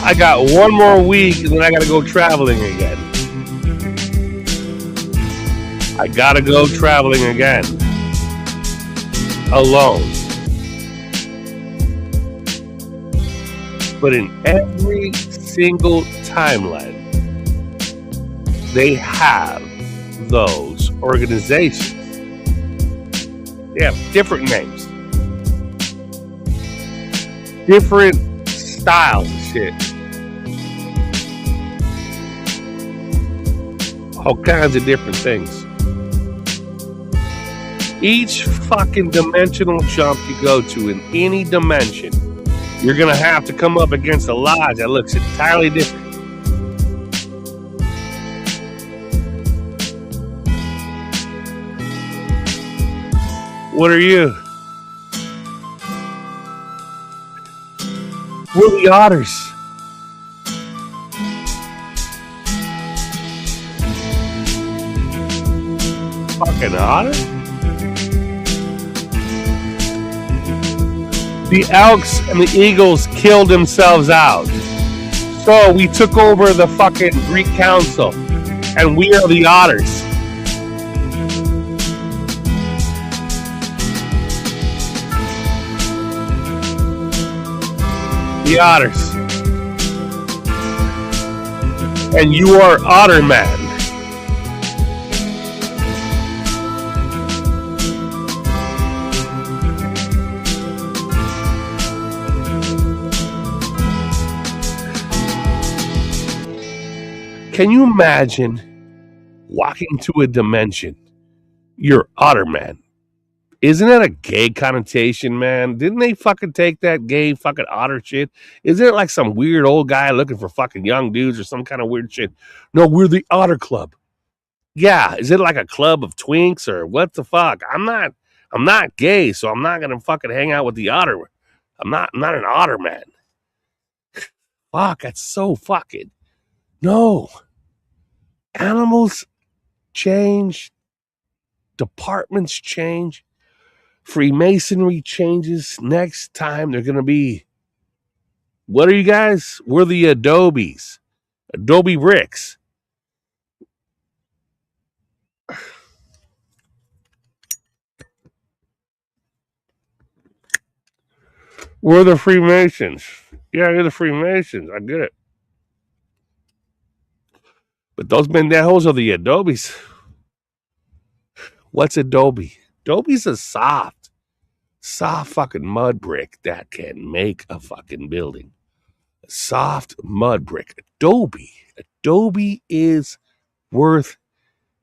I got one more week and then I gotta go traveling again. I gotta go traveling again. Alone. But in every single timeline, they have those organizations. They have different names. Different styles of shit. All kinds of different things. Each fucking dimensional jump you go to in any dimension, you're gonna have to come up against a lodge that looks entirely different. What are you? We're the otters. Fucking otter? The elks and the eagles killed themselves out So we took over the fucking Greek council, and we are the otters. The otters. And you are Otter Man. Can you imagine walking to a dimension? You're Otter Man. Isn't that a gay connotation, man? Didn't they fucking take that gay fucking otter shit? Isn't it like some weird old guy looking for fucking young dudes or some kind of weird shit? No, we're the Otter Club. Yeah, is it like a club of twinks or what the fuck? I'm not gay, so I'm not gonna fucking hang out with the otter. I'm not an otter man. Fuck, that's so fucking no. Animals change, departments change. Freemasonry changes. Next time they're going to be, what are you guys? We're the Adobes. Adobe bricks. We're the Freemasons. Yeah, you're the Freemasons. I get it. But those pendejos are the Adobes. What's Adobe? Adobe's a soft fucking mud brick that can make a fucking building. A soft mud brick. Adobe is worth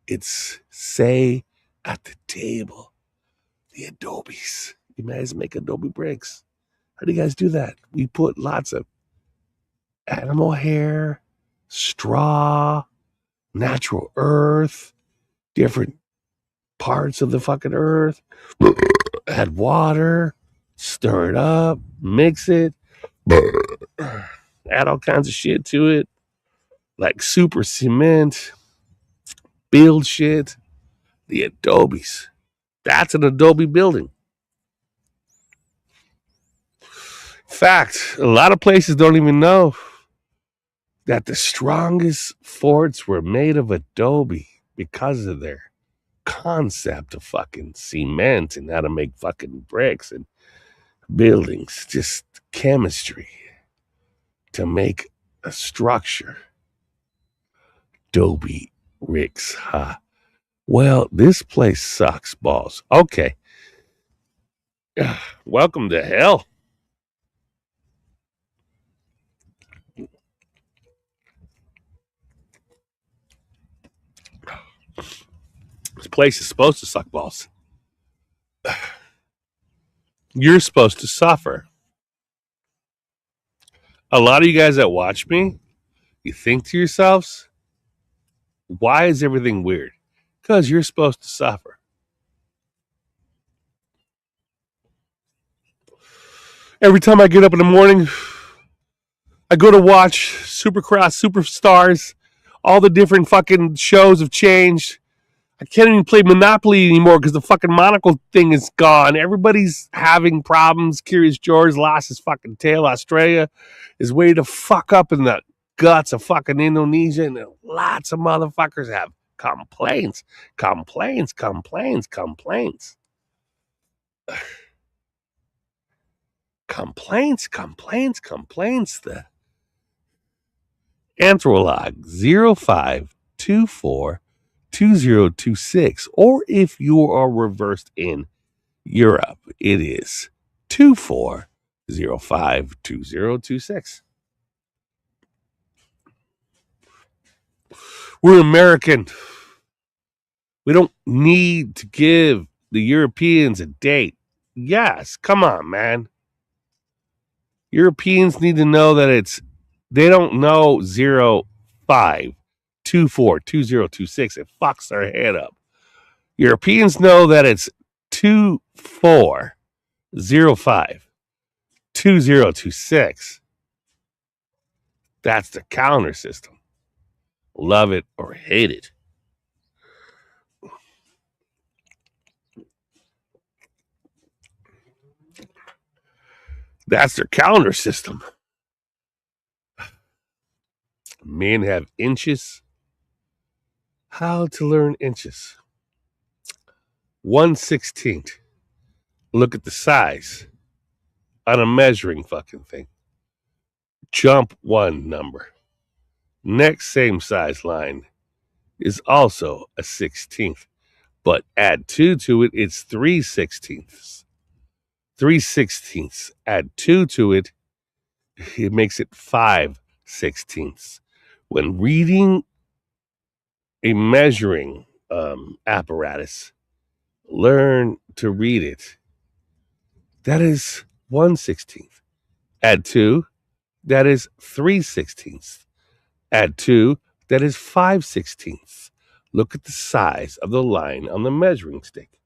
its say at the table. The Adobes. You guys make Adobe bricks. How do you guys do that? We put lots of animal hair, straw, natural earth, different parts of the fucking earth. Add water, stir it up, mix it, add all kinds of shit to it, like super cement, build shit. The Adobes. That's an Adobe building. In fact, a lot of places don't even know that the strongest forts were made of Adobe because of their concept of fucking cement and how to make fucking bricks and buildings. Just chemistry to make a structure. Adobe bricks, huh? Well, this place sucks balls. Okay. Welcome to hell. This place is supposed to suck balls. You're supposed to suffer. A lot of you guys that watch me, you think to yourselves, why is everything weird? Because you're supposed to suffer. Every time I get up in the morning, I go to watch Supercross, Superstars. All the different fucking shows have changed. I can't even play Monopoly anymore because the fucking monocle thing is gone. Everybody's having problems. Curious George lost his fucking tail. Australia is ready to fuck up in the guts of fucking Indonesia. And lots of motherfuckers have complaints. Complaints. Complaints. The Anthrolog 05242026, or if you are reversed in Europe, it is 24052026. We're American. We don't need to give the Europeans a date. Yes, come on, man. Europeans need to know that they don't know 05242026. It fucks their head up. Europeans know that it's 24052026. That's the calendar system. Love it or hate it. That's their calendar system. men have inches. How to learn inches. 1/16. Look at the size on a measuring fucking thing. Jump one number. Next same size line is also a 16th, but add 2 to it, it's 3/16. 3/16. Add 2 to it, it makes it 5/16. When reading a measuring apparatus, learn to read it. That is 1/16. Add 2, that is 3/16. Add 2, that is 5/16. Look at the size of the line on the measuring stick.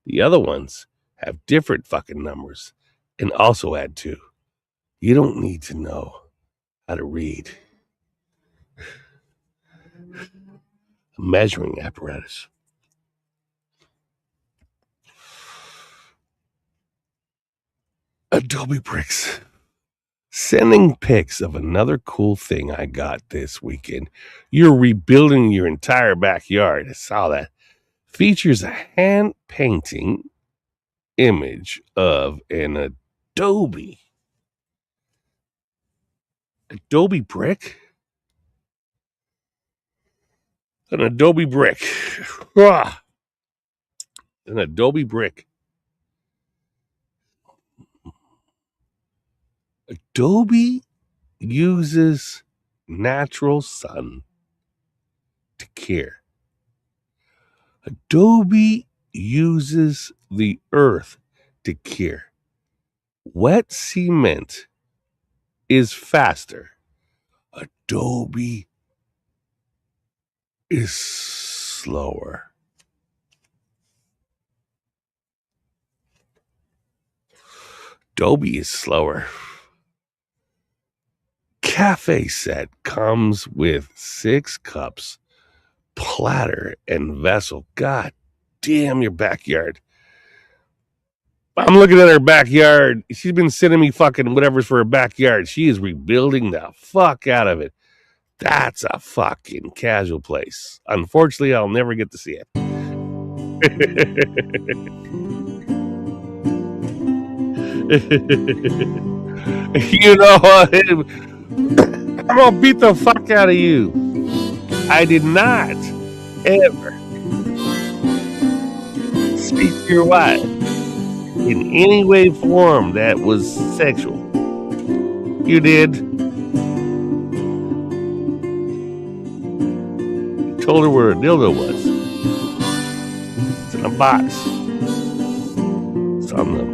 The other ones have different fucking numbers and also add 2. You don't need to know how to read a measuring apparatus. Adobe bricks. Sending pics of another cool thing I got this weekend. You're rebuilding your entire backyard. I saw that. Features a hand painting image of an Adobe brick. An Adobe brick. An Adobe brick. Adobe uses natural sun to cure. Adobe uses the earth to cure. Wet cement is faster. Adobe is slower. Adobe is slower. Cafe set comes with 6 cups, platter, and vessel. God damn your backyard. I'm looking at her backyard. She's been sending me fucking whatever's for her backyard. She is rebuilding the fuck out of it. That's a fucking casual place. Unfortunately, I'll never get to see it. You know what? I'm gonna beat the fuck out of you. I did not ever speak to your wife in any way, form that was sexual. You did. You told her where a dildo was. It's in a box. It's on the.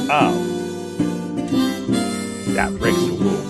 Oh. That breaks the rules.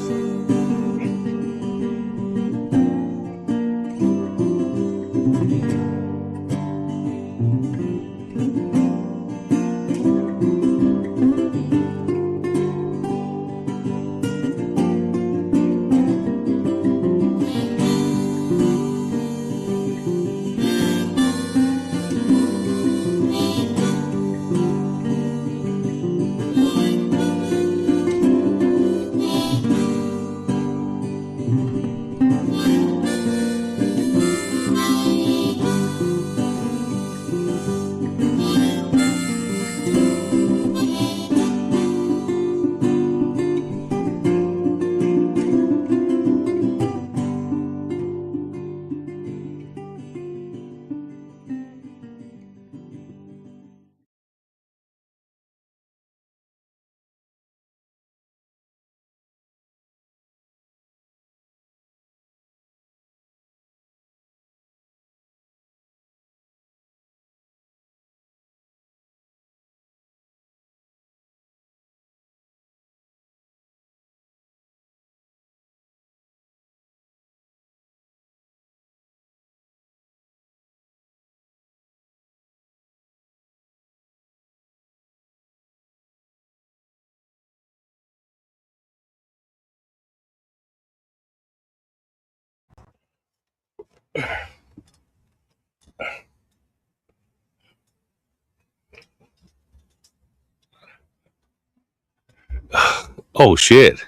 Oh shit.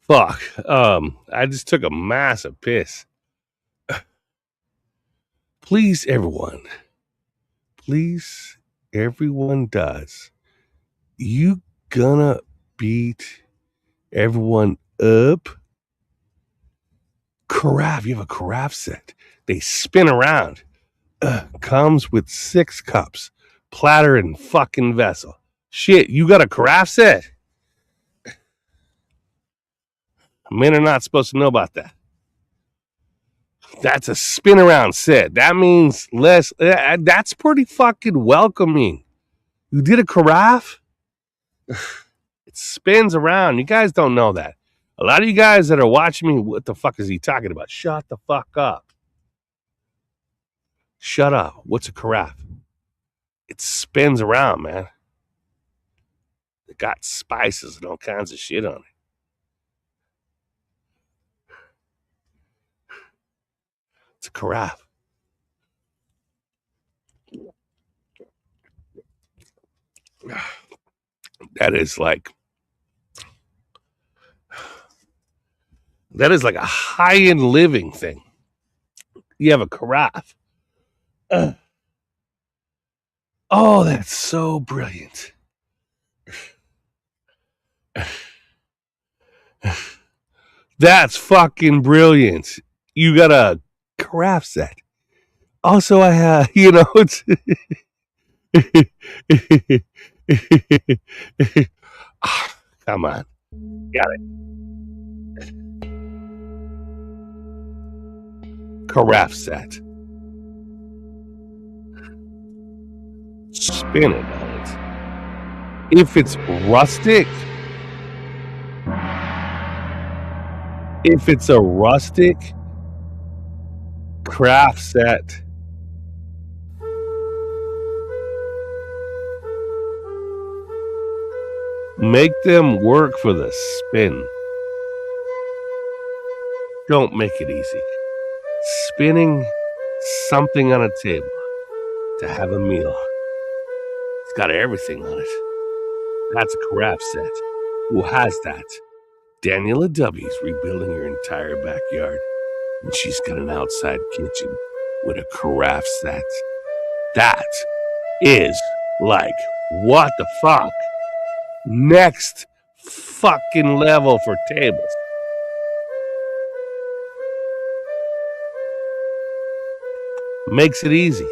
Fuck. I just took a massive piss. Please, everyone. Please, everyone does. You gonna beat everyone up? Carafe. You have a carafe set. They spin around. Comes with 6 cups, platter, and fucking vessel. Shit, you got a carafe set? Men are not supposed to know about that. That's a spin around set. That means less. That's pretty fucking welcoming. You did a carafe? It spins around. You guys don't know that. A lot of you guys that are watching me, what the fuck is he talking about? Shut the fuck up. Shut up. What's a carafe? It spins around, man. It got spices and all kinds of shit on it. It's a carafe. That is like a high-end living thing. You have a carafe. Oh, that's so brilliant. That's fucking brilliant. You got a carafe set. Also, I have, it's come on. Got it. Carafe set. Spin it on it. If it's rustic, craft set, make them work for the spin. Don't make it easy. Spinning something on a table to have a meal. It's got everything on it. That's a carafe set. Who has that? Daniela W's rebuilding her entire backyard, and she's got an outside kitchen with a carafe set. That is like, what the fuck? Next fucking level for tables. Makes it easy.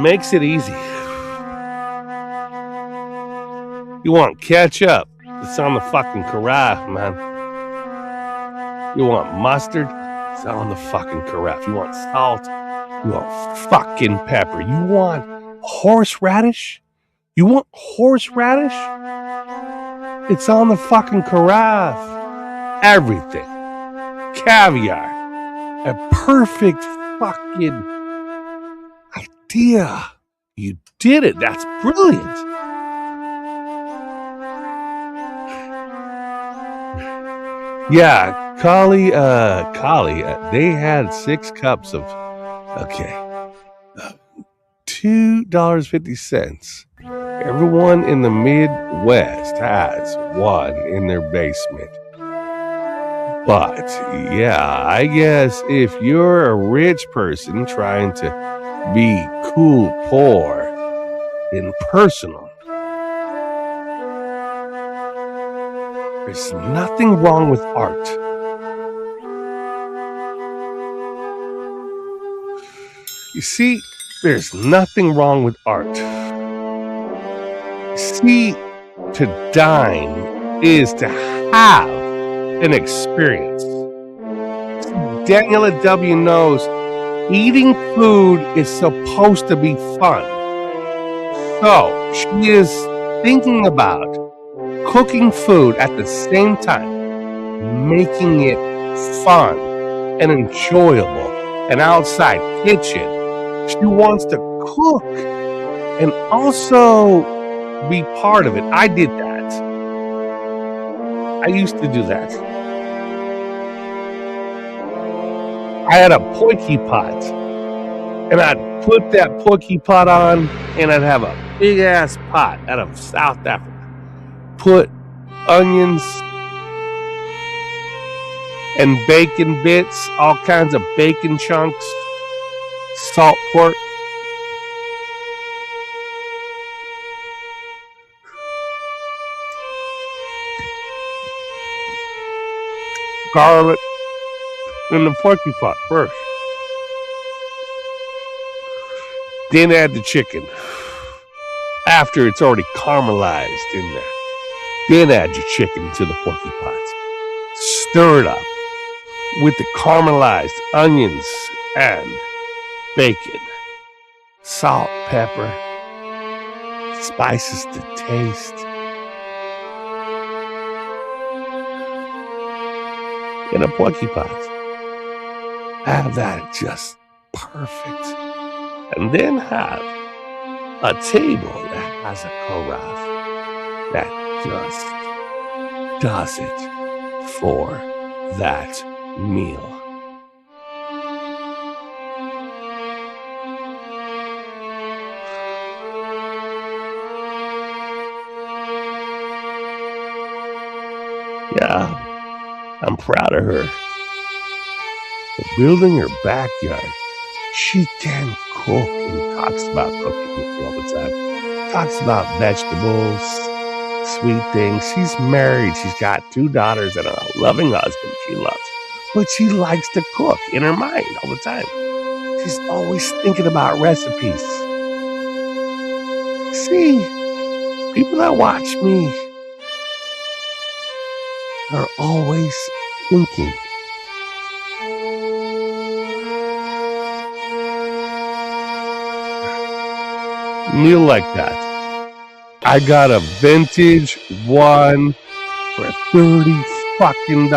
Makes it easy. You want ketchup? It's on the fucking carafe, man. You want mustard? It's on the fucking carafe. You want salt? You want fucking pepper. You want horseradish? You want horseradish? It's on the fucking carafe. Everything. Caviar. A perfect fucking idea. You did it. That's brilliant. Yeah, Kali, they had 6 cups of, $2.50. Everyone in the Midwest has one in their basement. But, yeah, I guess if you're a rich person trying to be cool, poor, and personal, there's nothing wrong with art. You see, there's nothing wrong with art. See, to dine is to have an experience. Daniela W. knows eating food is supposed to be fun. So, she is thinking about cooking food at the same time, making it fun and enjoyable, an outside kitchen. She wants to cook and also be part of it. I did that. I used to do that. I had a porky pot, and I'd put that porky pot on, and I'd have a big ass pot out of South Africa. Put onions and bacon bits, all kinds of bacon chunks, salt pork, garlic in the porky pot first. Then add the chicken after it's already caramelized in there. Then add your chicken to the porky pot. Stir it up with the caramelized onions and bacon, salt, pepper, spices to taste. In a porky pot. Have that just perfect. And then have a table that has a carafe that just does it for that meal. Yeah, I'm proud of her. For building her backyard, she can cook and talks about cooking with me all the time. Talks about vegetables, sweet things. She's married. She's got 2 daughters and a loving husband she loves. But she likes to cook in her mind all the time. She's always thinking about recipes. See, people that watch me are always thinking. Meal like that. I got a vintage one for $30 fucking.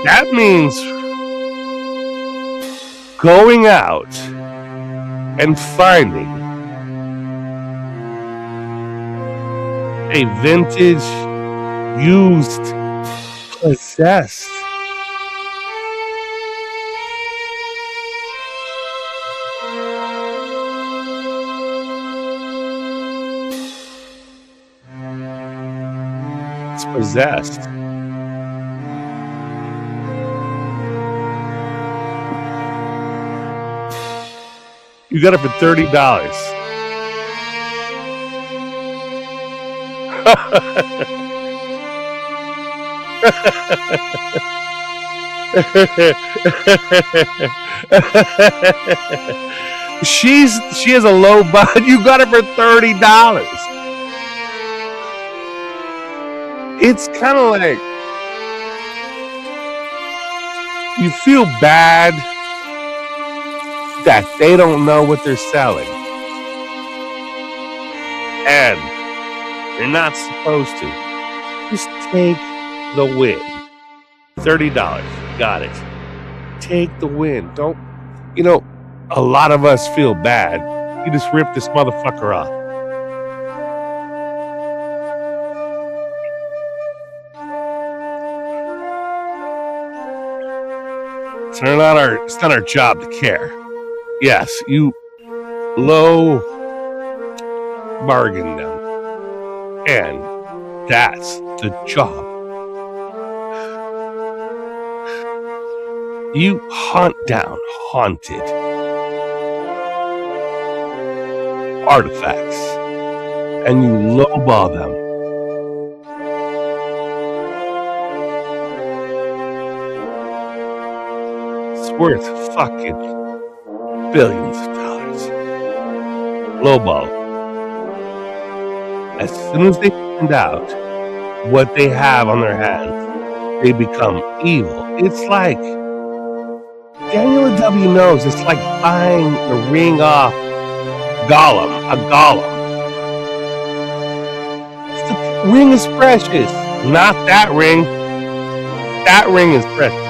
That means going out and finding a vintage, used, possessed possessed. You got it for $30. She has a low budget. You got it for $30. It's kind of like you feel bad that they don't know what they're selling, and you're not supposed to. Just take the win. $30. Got it. Take the win. Don't, a lot of us feel bad. You just ripped this motherfucker off. It's not our job to care. Yes, you low bargain them. And that's the job. You hunt down haunted artifacts and you lowball them. It's worth fucking billions of dollars. Lowball. As soon as they find out what they have on their hands, they become evil. It's like Daniel W. knows. It's like buying the ring off Gollum. A Gollum. The ring is precious. Not that ring. That ring is precious.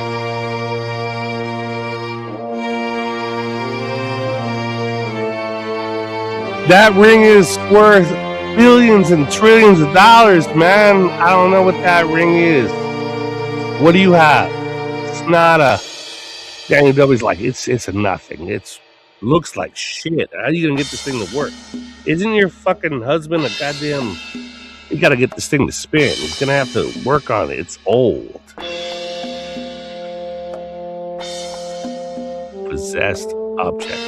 That ring is worth billions and trillions of dollars, man. I don't know what that ring is. What do you have? It's not a. Daniel W's like, it's a nothing. It's looks like shit. How are you gonna get this thing to work? Isn't your fucking husband a goddamn? You gotta get this thing to spin. He's gonna have to work on it. It's old. Possessed objects.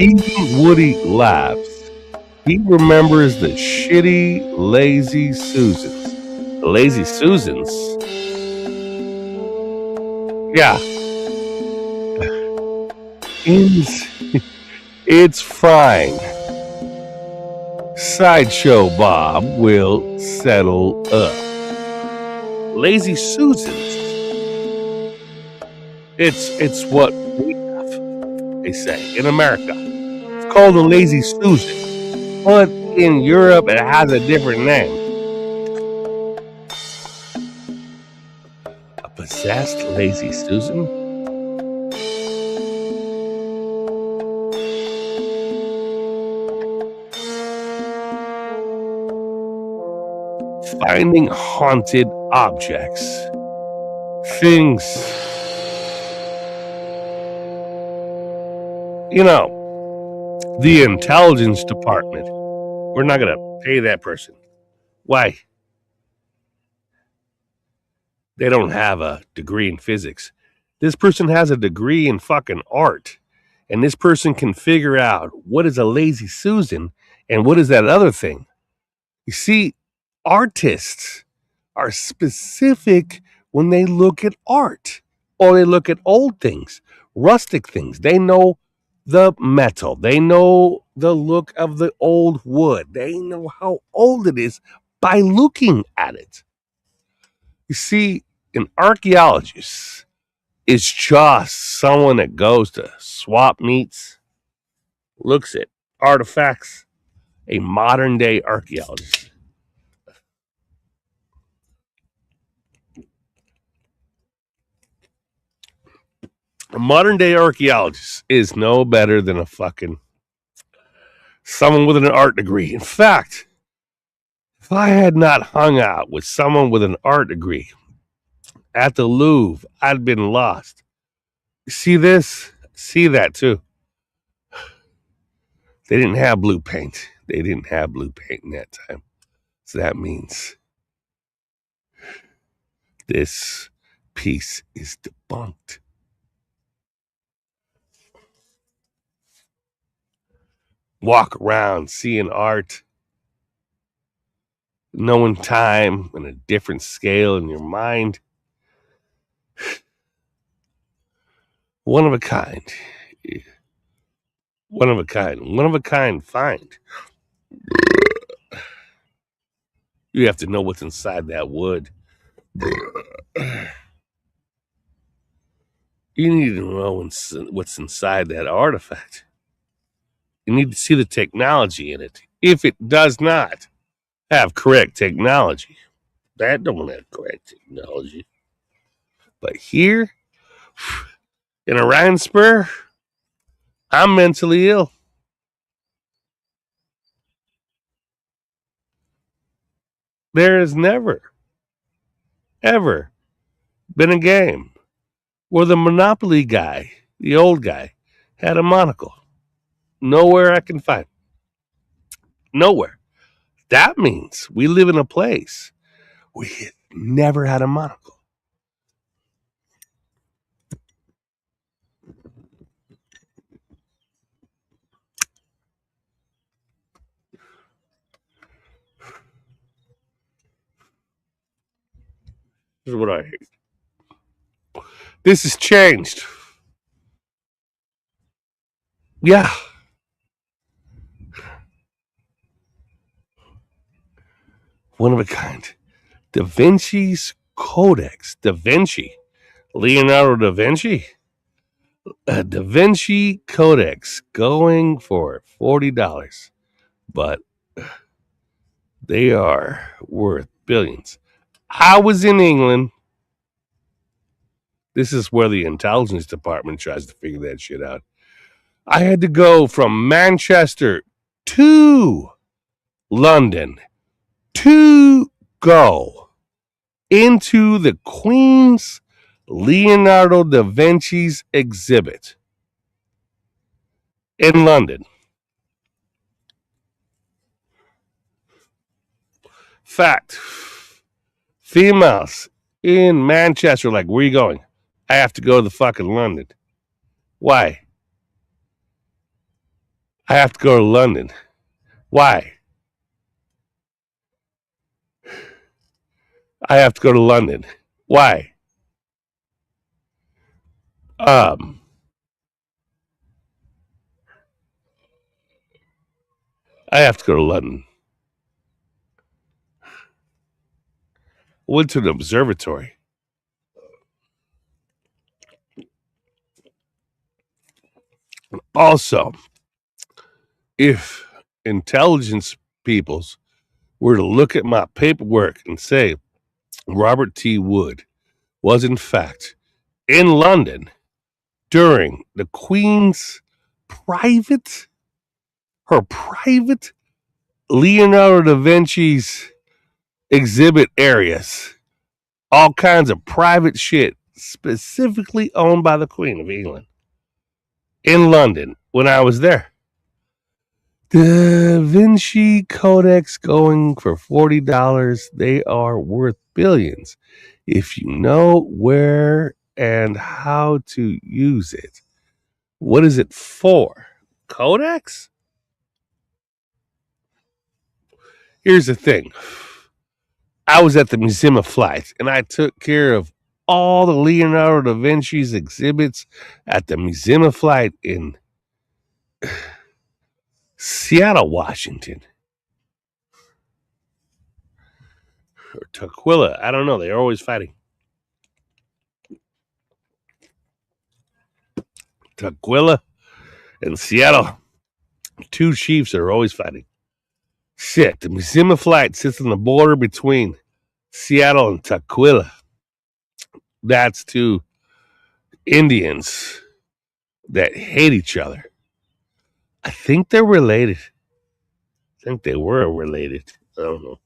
Even Woody laughs. He remembers the shitty, lazy Susans. The lazy Susans? Yeah. It's fine. Sideshow Bob will settle up. Lazy Susans. It's what we have, they say, in America. It's called a lazy Susan. But in Europe, it has a different name. A possessed lazy Susan? Finding haunted objects. Things. You know, the intelligence department. We're not going to pay that person. Why? They don't have a degree in physics. This person has a degree in fucking art. And this person can figure out what is a lazy Susan and what is that other thing. You see, artists are specific when they look at art or they look at old things, rustic things. They know the metal. They know the look of the old wood. They know how old it is by looking at it. You see, an archeologist is just someone that goes to swap meets, looks at artifacts, a modern day archeologist. A modern day archaeologist is no better than a fucking someone with an art degree. In fact, if I had not hung out with someone with an art degree at the Louvre, I'd been lost. See this? See that too. They didn't have blue paint. They didn't have blue paint in that time. So that means this piece is debunked. Walk around seeing art, knowing time and a different scale in your mind. One of a kind. One of a kind. One of a kind find. You have to know what's inside that wood. You need to know what's inside that artifact. You need to see the technology in it. If it does not have correct technology, that don't have correct technology. But here, in Orion Spur, I'm mentally ill. There has never, ever been a game where the Monopoly guy, the old guy, had a monocle. Nowhere I can find. Nowhere. That means we live in a place we never had a monocle. This is what I hate. This has changed. Yeah. One of a kind. Da Vinci's Codex. Da Vinci. Leonardo da Vinci. A Da Vinci Codex going for $40. But they are worth billions. I was in England. This is where the intelligence department tries to figure that shit out. I had to go from Manchester to London to go into the Queen's Leonardo da Vinci's exhibit in London. Fact. Females in Manchester, like, where are you going? I have to go to the fucking London. Why? I have to go to London. Why? I have to go to London. Why? I have to go to London. Went to the observatory. Also, if intelligence peoples were to look at my paperwork and say Robert T. Wood was in fact in London during the Queen's private Leonardo da Vinci's exhibit areas, all kinds of private shit specifically owned by the Queen of England in London when I was there. Da Vinci Codex going for $40. They are worth billions if you know where and how to use it. What is it for? Codex? Here's the thing. I was at the Museum of Flight and I took care of all the Leonardo da Vinci's exhibits at the Museum of Flight in Seattle, Washington. Or Tukwila. I don't know. They're always fighting. Tukwila and Seattle. Two chiefs are always fighting. Shit. The Museum of Flight sits on the border between Seattle and Tukwila. That's two Indians that hate each other. I think they're related. I think they were related. I don't know.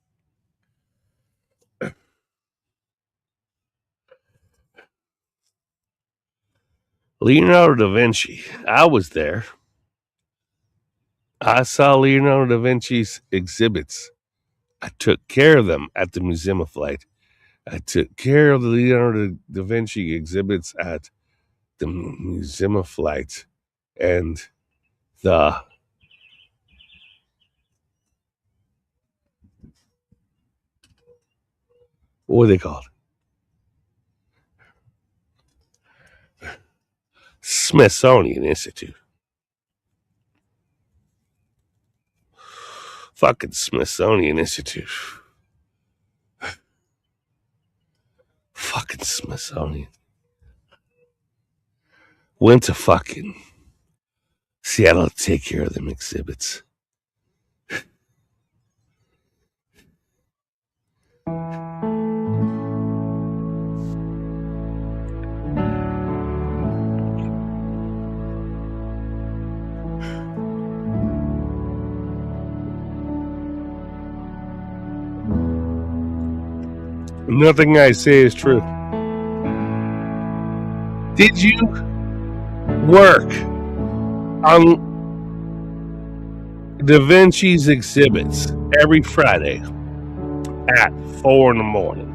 Leonardo da Vinci. I was there. I saw Leonardo da Vinci's exhibits. I took care of them at the Museum of Flight. I took care of the Leonardo da Vinci exhibits at the Museum of Flight and the what are they called? Smithsonian Institute. Fucking Smithsonian Institute. Fucking Smithsonian. Went to fucking Seattle to take care of them exhibits. Nothing I say is true. Did you work on Da Vinci's exhibits every Friday at 4 in the morning?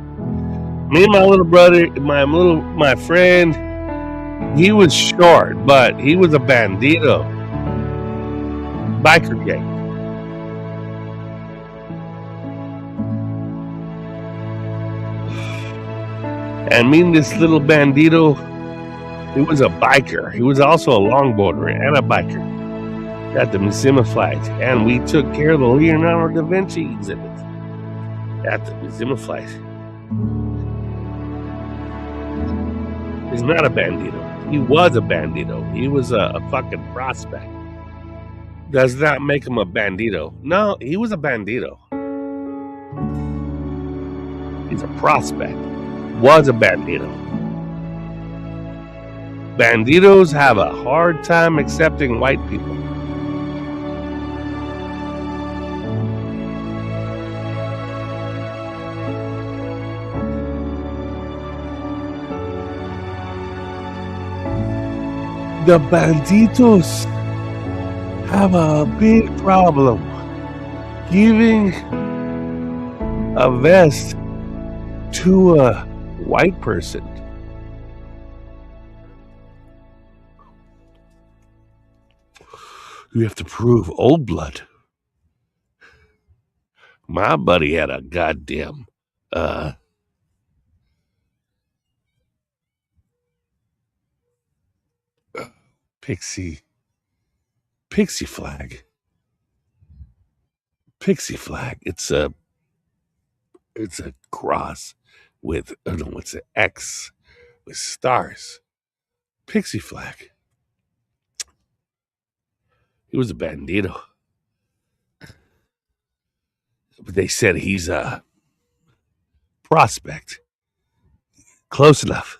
Me and my little brother, my friend, he was short, but he was a bandito. Biker gang. And me and this little bandito, he was a biker. He was also a longboarder and a biker at the Museum of Flight. And we took care of the Leonardo da Vinci exhibit at the Museum of Flight. He's not a bandito. He was a bandito. He was a fucking prospect. Does not make him a bandito. No, he was a bandito. He's a prospect. Was a bandito. Banditos have a hard time accepting white people. The banditos have a big problem giving a vest to a white person. You have to prove old blood. My buddy had a goddamn pixie flag. Pixie flag. It's a cross with it's an X with stars. Pixie flag. He was a bandito. But they said he's a prospect. Close enough.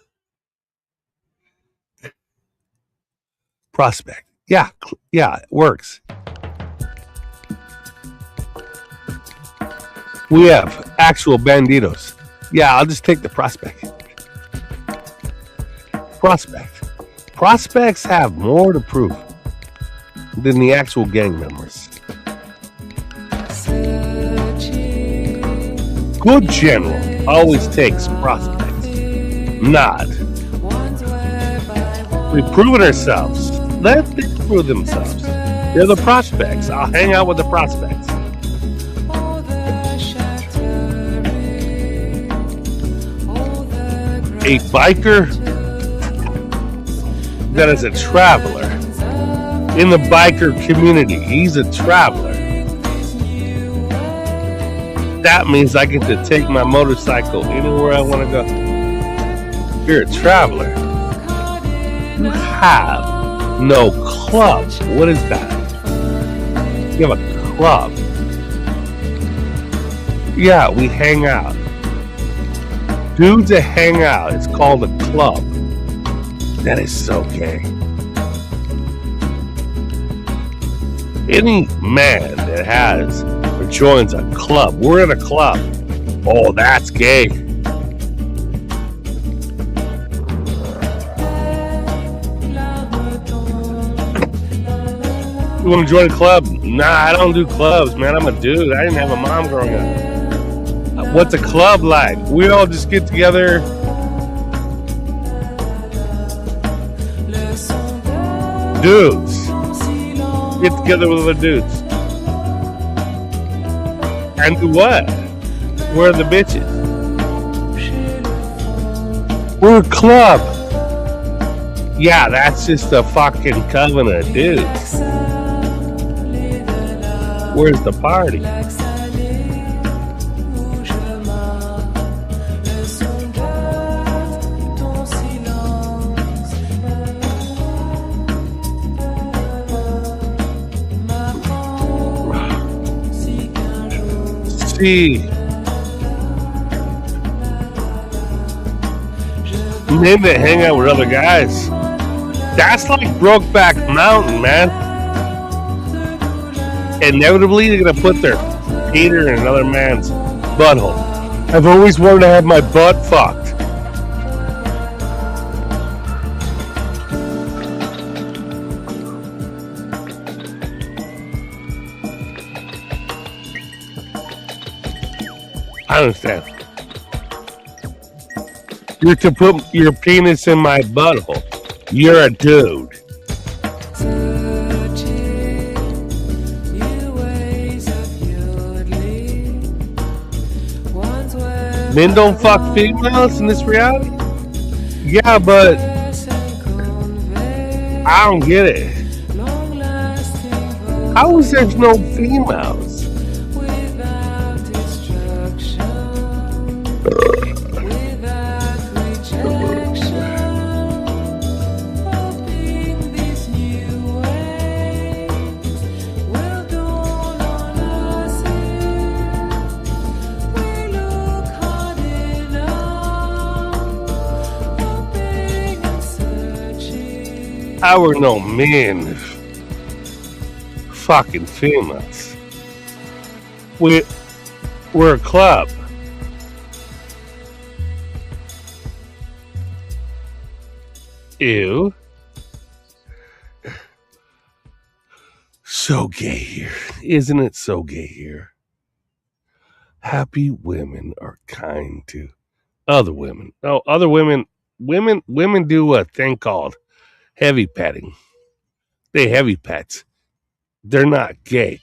Prospect. Yeah, it works. We have actual banditos. Yeah, I'll just take the prospect. Prospects have more to prove than the actual gang members. Good general always takes prospects. Not. We've proven ourselves. Let them prove themselves. They're the prospects. I'll hang out with the prospects. A biker that is a traveler in the biker community. He's a traveler. That means I get to take my motorcycle anywhere I want to go. You're a traveler. You have no club. What is that? You have a club. Yeah, we hang out. Dudes that hang out. It's called a club. That is so gay. Any man that has or joins a club, we're in a club. Oh, that's gay. You want to join a club? Nah, I don't do clubs, man. I'm a dude. I didn't have a mom growing up. What's a club like? We all just get together. Dudes. Get together with other dudes. And do what? Where are the bitches? We're a club. Yeah, that's just a fucking coven of dudes. Where's the party? See, men that hang out with other guys, that's like Brokeback Mountain, man. Inevitably, they're gonna put their Peter in another man's butthole. I've always wanted to have my butt fucked. I understand. You're to put your penis in my butthole. You're a dude. Men don't fuck females in this reality? Yeah, but I don't get it. How is there no females? How are no men fucking females? We're a club. Ew. So gay here. Isn't it so gay here? Happy women are kind to other women. Oh, other women do a thing called heavy petting. They heavy pets. They're not gay.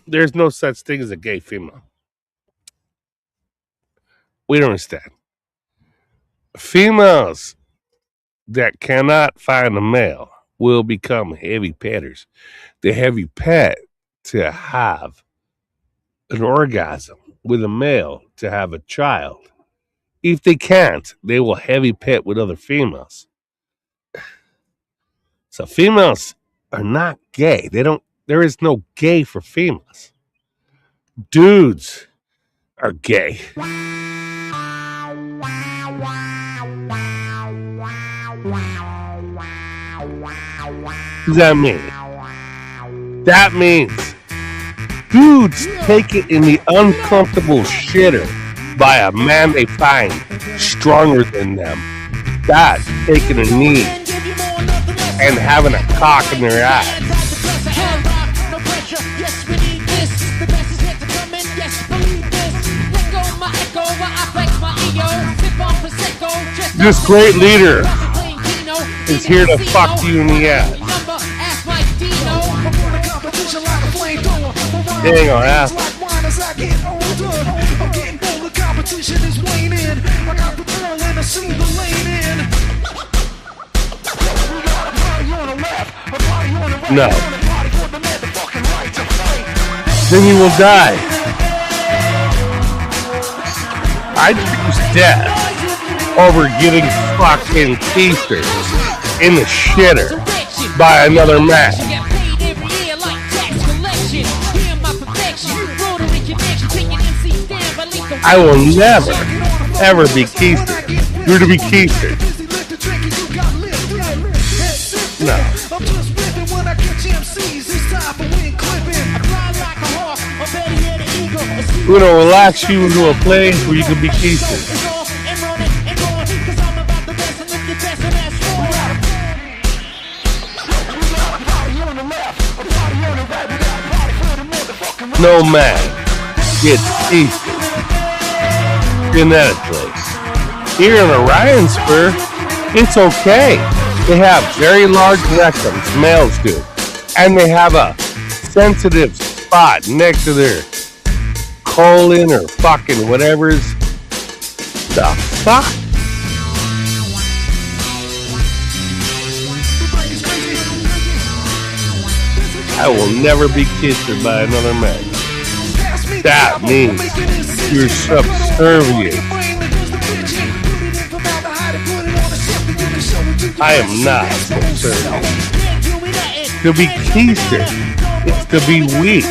There's no such thing as a gay female. We don't understand. Females that cannot find a male will become heavy petters. The heavy pet to have an orgasm with a male to have a child. If they can't, they will heavy pet with other females. So females are not gay. There is no gay for females. Dudes are gay. What does that mean? That means dudes take it in the uncomfortable shitter by a man they find stronger than them. That's taking a knee and having a cock in their eye. This great leader is here to fuck you in the ass. Dang on ass. No. Then you will die. I choose death over getting fucking keistered in the shitter by another man. I will never, ever be keistered. You're to be keistered. No. We're gonna relax you into a place where you can be keistered. No man gets keistered genetically. Here in Orion Spur, it's okay. They have very large rectums, males do. And they have a sensitive spot next to their colon or fucking whatever's. The fuck? I will never be kissed by another man. That means you're subservient. I am not subservient. To be keistered is to be weak.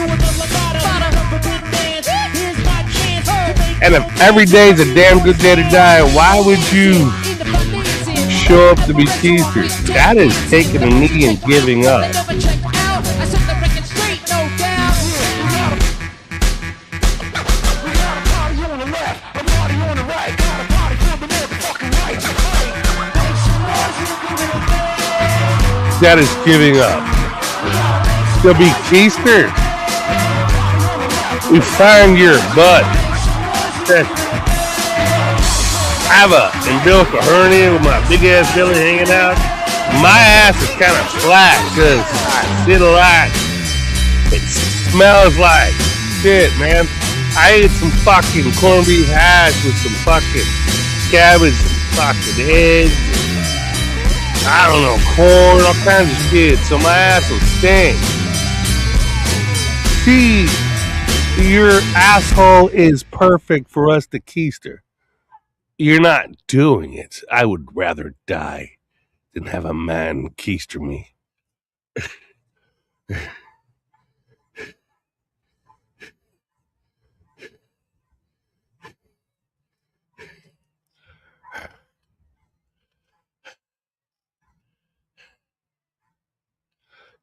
And if every day is a damn good day to die, why would you show up to be keistered? That is taking a knee and giving up. That is giving up. To be keistered, we find your butt. I have a umbilical hernia with my big ass belly hanging out. My ass is kind of flat because I sit a lot. It smells like shit, man. I ate some fucking corned beef hash with some fucking cabbage, some fucking eggs. I don't know, corn, all kinds of shit. So my ass will stink. See, your asshole is perfect for us to keister. You're not doing it. I would rather die than have a man keister me.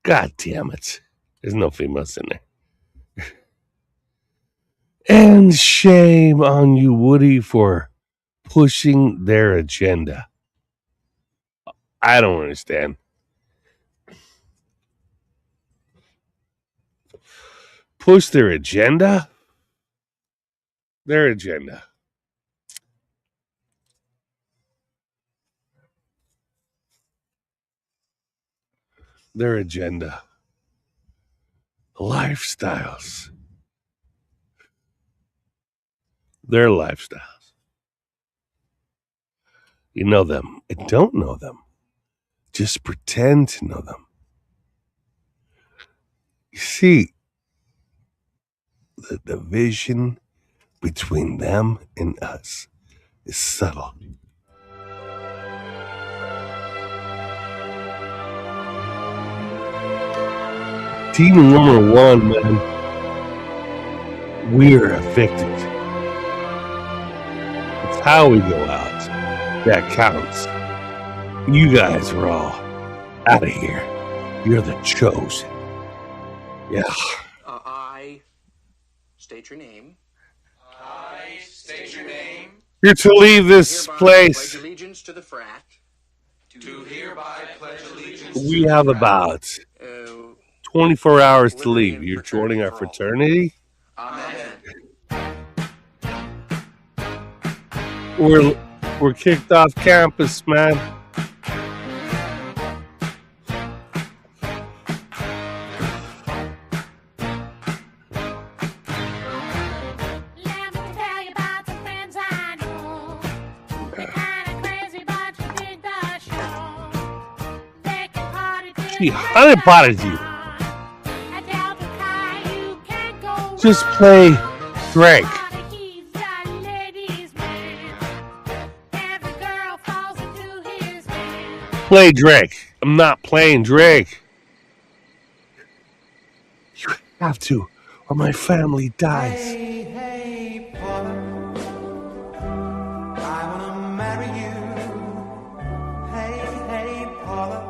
God damn it. There's no females in there. And shame on you, Woody, for pushing their agenda. I don't understand. push their agenda? Their agenda. Their agenda. Lifestyles. Their lifestyles. You know them. I don't know them. Just pretend to know them. You see, the division between them and us is subtle. Team number one, man. We're affected. It's how we go out that counts. You guys are all out of here. You're the chosen. Yeah. I state your name. I state your name. You're to leave this Hereby place. pledge allegiance to the frat. To hereby pledge allegiance. We have about 24 hours to leave. You're joining our fraternity? Amen. We're kicked off campus, man. She honey-potted you. Just play Drake. Play Drake. I'm not playing Drake. You have to, or my family dies. Hey, hey, Paula, I wanna marry you. Hey, hey, Paula,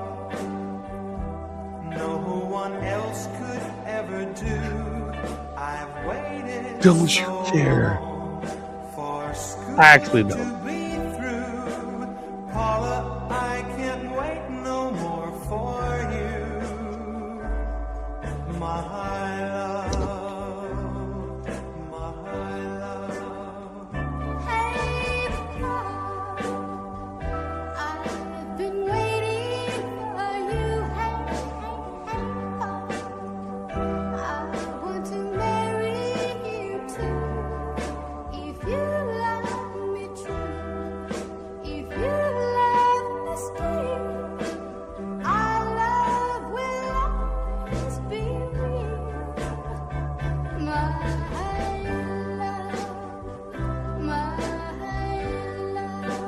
no one else could ever do. I've waited. Don't you care? For school I actually to don't. be through. Paula, I can't wait no more for you. My love, my love. Hey, Paul, I've been waiting for you. Hey, hey, Paul, I want to marry you too. If you love me true, if you love me still, our love will always be real. My love, my love.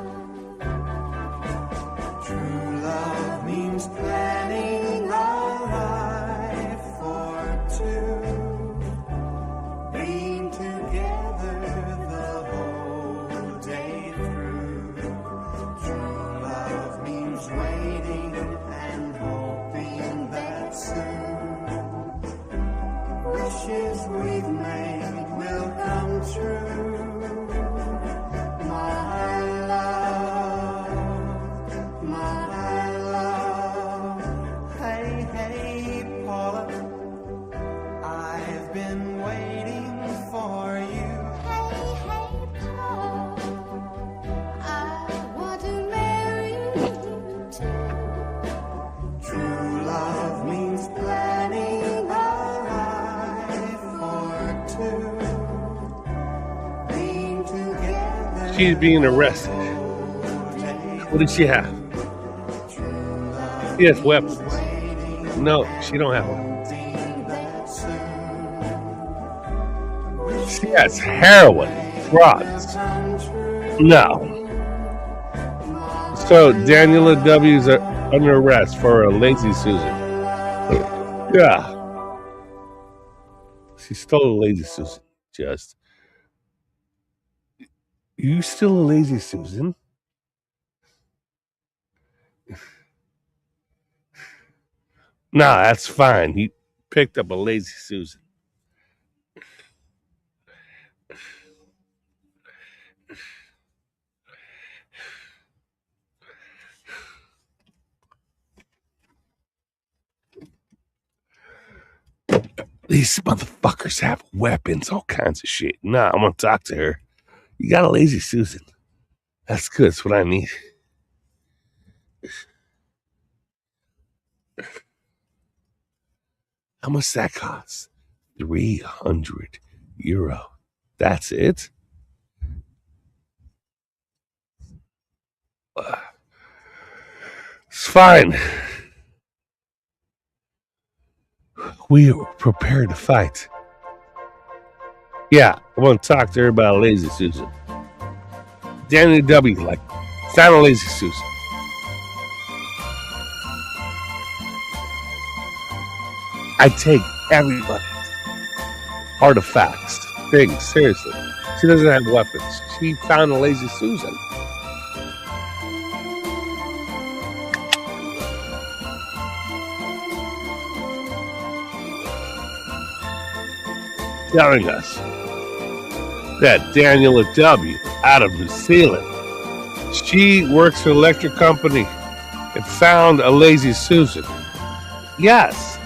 True love means planning our life for two, being together the whole day through. True love means waiting and hoping that soon wishes we've made will come true. My love, my love. Hey, hey, Paula, I've been waiting for you. Hey, hey, Paul, I want to marry you too. True love means planning our life for two, being together. She's being arrested. What did she have? She has weapons. No, she don't have weapons. She has heroin, drugs. No. So Daniela W's under arrest for a lazy Susan. Yeah. She stole a lazy Susan. Just. You still a lazy Susan? Nah, that's fine. He picked up a lazy Susan. These motherfuckers have weapons, all kinds of shit. Nah, I'm gonna talk to her. You got a lazy Susan. That's good. That's what I need. How much that cost? €300. That's it? It's fine. We are prepared to fight. Yeah, I want to talk to her about a lazy Susan. Danny W. Like, it's not a lazy Susan. I take everybody's artifacts, things, seriously. She doesn't have weapons. She found a lazy Susan. Telling us that Daniela W. out of New Zealand, she works for an electric company and found a lazy Susan. Yes.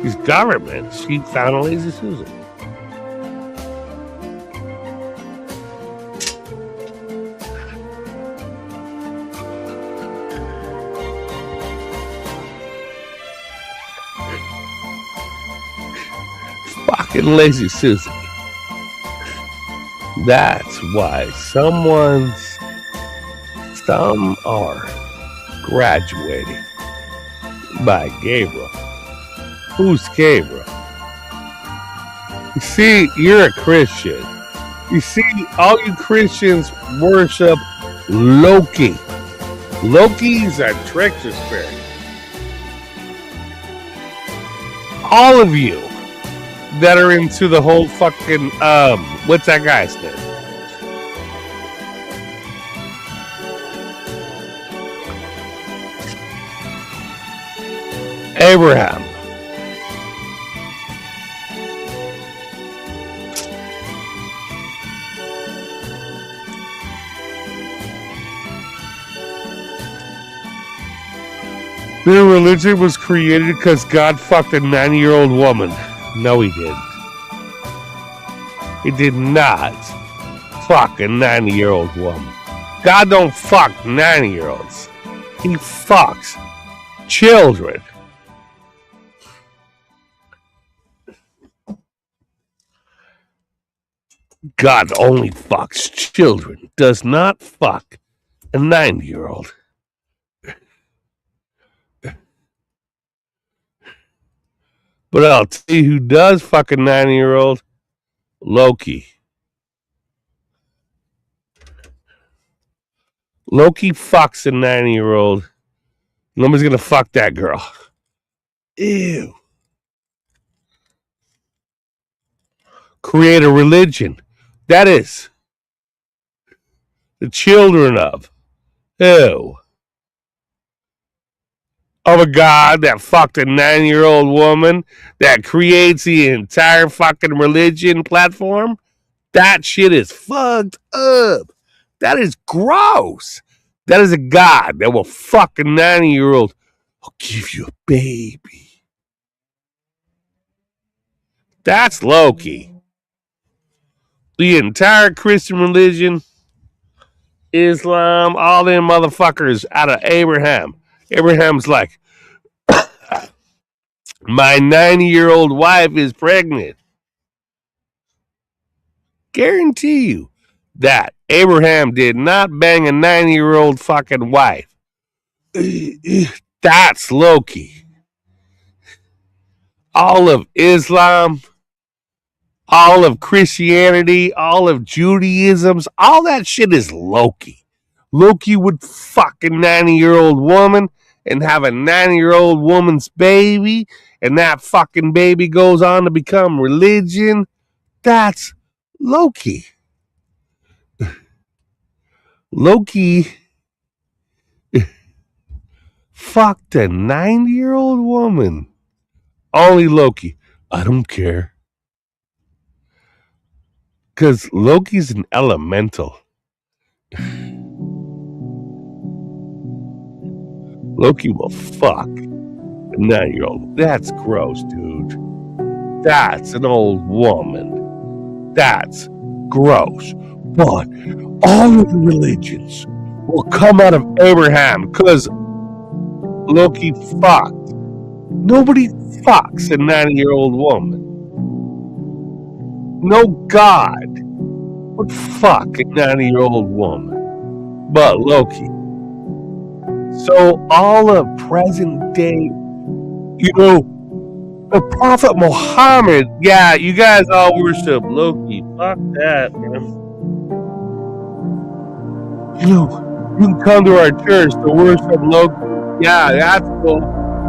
She's government. She found a lazy Susan. Fucking lazy Susan. That's why some are graduating by Gabriel. Who's Gabriel? You see, you're a Christian. You see, all you Christians worship Loki. Loki's a trickster spirit. All of you that are into the whole fucking what's that guy's name? Abraham. Their religion was created because God fucked a 90-year-old woman. No, he didn't. He did not fuck a 90-year-old woman. God don't fuck 90-year-olds. He fucks children. God only fucks children. Does not fuck a 90-year-old. But I'll tell you who does fuck a 90-year-old. Loki. Loki fucks a 90-year-old. Nobody's gonna fuck that girl. Ew. Create a religion. That is the children of. Ew. Of a god that fucked a 90-year-old woman that creates the entire fucking religion platform. That shit is fucked up. That is gross. That is a god that will fuck a 90-year-old. I'll give you a baby. That's Loki. The entire Christian religion, Islam, all them motherfuckers out of Abraham. Abraham's like, my 90-year-old wife is pregnant. Guarantee you that Abraham did not bang a 90-year-old fucking wife. That's Loki. All of Islam, all of Christianity, all of Judaism's, all that shit is Loki. Loki would fuck a 90-year-old woman and have a 90-year-old woman's baby, and that fucking baby goes on to become religion. That's Loki. Loki fucked a 90-year-old woman. Only Loki. I don't care. Because Loki's an elemental. Loki will fuck A 9-year-old. That's gross, dude. That's an old woman. That's gross. But all of the religions will come out of Abraham because Loki fucked. Nobody fucks a 90-year-old woman. No God would fuck a 90-year-old woman. But Loki. So all of present day, the Prophet Muhammad, yeah, you guys all worship Loki. Fuck that, man. You can come to our church to worship Loki. Yeah, that's cool.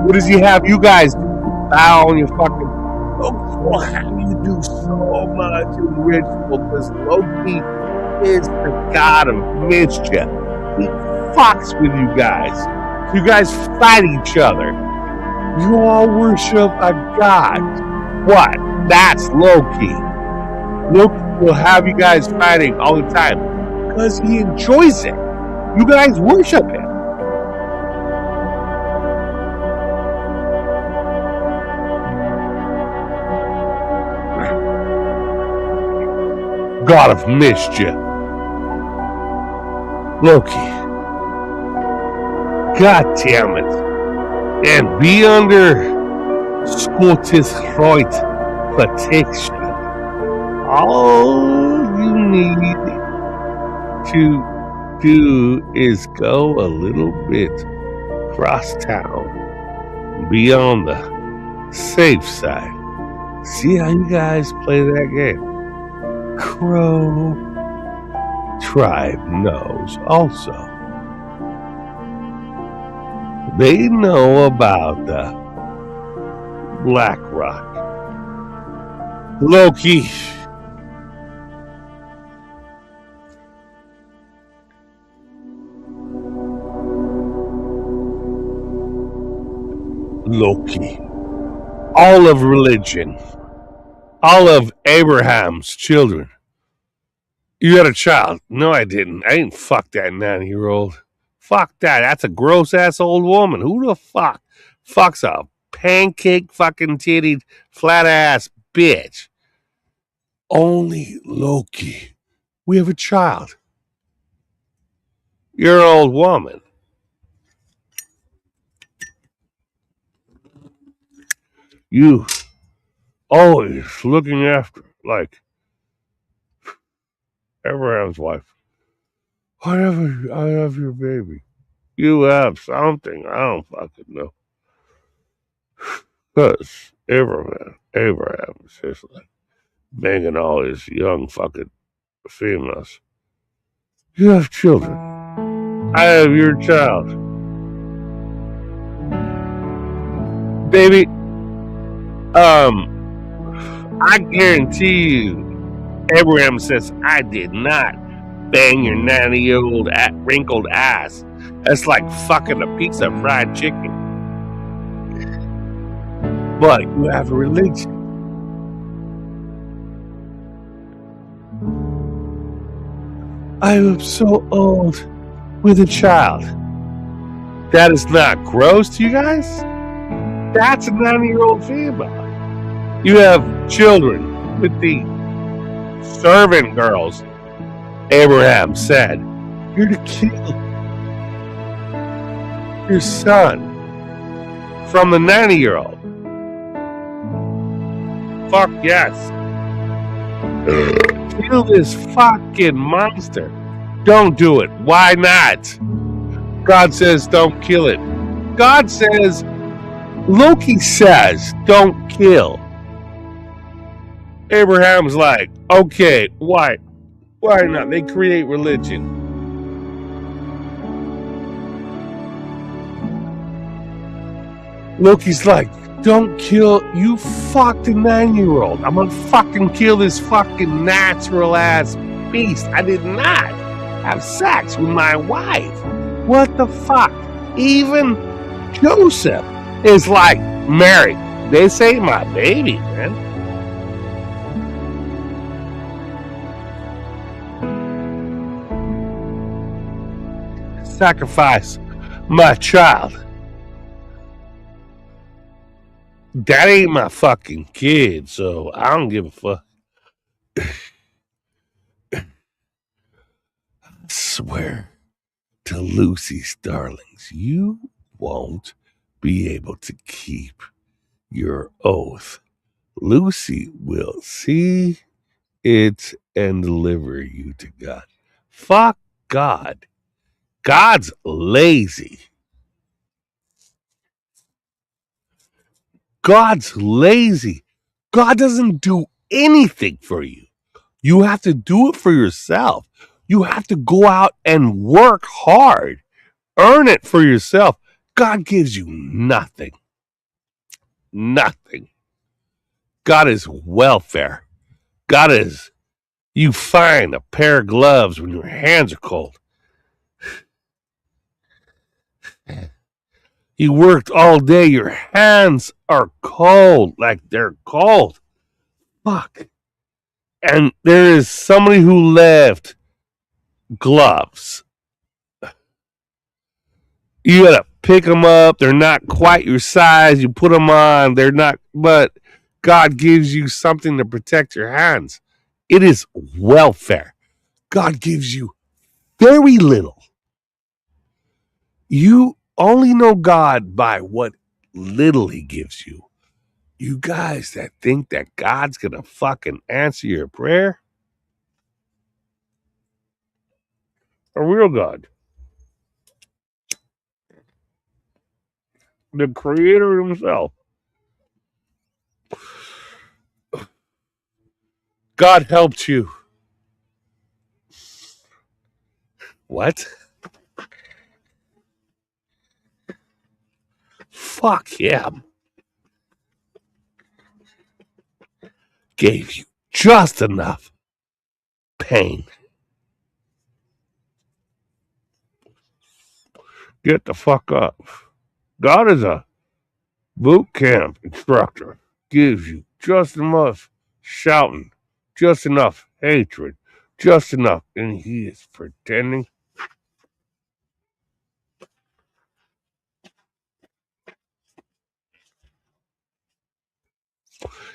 What does he have you guys do? Bow on your fucking Loki will have you do so much in ritual because Loki is the god of mischief. He fucks with you guys. You guys fight each other. You all worship a god. What? That's Loki. Loki will have you guys fighting all the time because he enjoys it. You guys worship him. God of mischief. Loki. God damn it. And be under Scottish right protection. All you need to do is go a little bit across town. Be on the safe side. See how you guys play that game? Crow tribe knows also. They know about the Black Rock. Loki. Loki. All of religion. All of Abraham's children. You had a child. No, I didn't. I didn't fuck that 90-year-old. Fuck that. That's a gross ass old woman. Who the fuck fucks a pancake fucking tittied flat ass bitch? Only Loki. We have a child. You're an old woman. You always looking after, like Abraham's wife. Whatever, I have your baby. You have something. I don't fucking know. Because Abraham is just like banging all his young fucking females. You have children. I have your child. Baby, I guarantee you, Abraham says, I did not bang your 90-year-old wrinkled ass. That's like fucking a piece of fried chicken. But you have a religion. I am so old with a child. That is not gross to you guys? That's a 90-year-old female. You have children with the servant girls. Abraham said, you're to kill your son from the 90-year-old. Fuck yes. Kill this fucking monster. Don't do it. Why not? God says don't kill it. God says, Loki says don't kill. Abraham's like, okay, why? Why not? They create religion. Loki's like, don't kill, you fucked a 9-year-old. I'm gonna fucking kill this fucking natural ass beast. I did not have sex with my wife. What the fuck? Even Joseph is like, Mary, this ain't my baby, man. Sacrifice my child. That ain't my fucking kid, so I don't give a fuck. I swear to Lucy's darlings, you won't be able to keep your oath. Lucy will see it and deliver you to God. Fuck God. God's lazy. God's lazy. God doesn't do anything for you. You have to do it for yourself. You have to go out and work hard, earn it for yourself. God gives you nothing. Nothing. God is welfare. God is, you find a pair of gloves when your hands are cold. You worked all day, your hands are cold, like they're cold. Fuck. And there is somebody who left gloves. You gotta pick them up. They're not quite your size. You put them on. They're not, but God gives you something to protect your hands. It is welfare. God gives you very little. You only know God by what little He gives you. You guys that think that God's gonna fucking answer your prayer, a real God, the Creator Himself. God helped you. What? Fuck Him. Gave you just enough pain. Get the fuck up. God is a boot camp instructor. Gives you just enough shouting, just enough hatred, just enough. And He is pretending.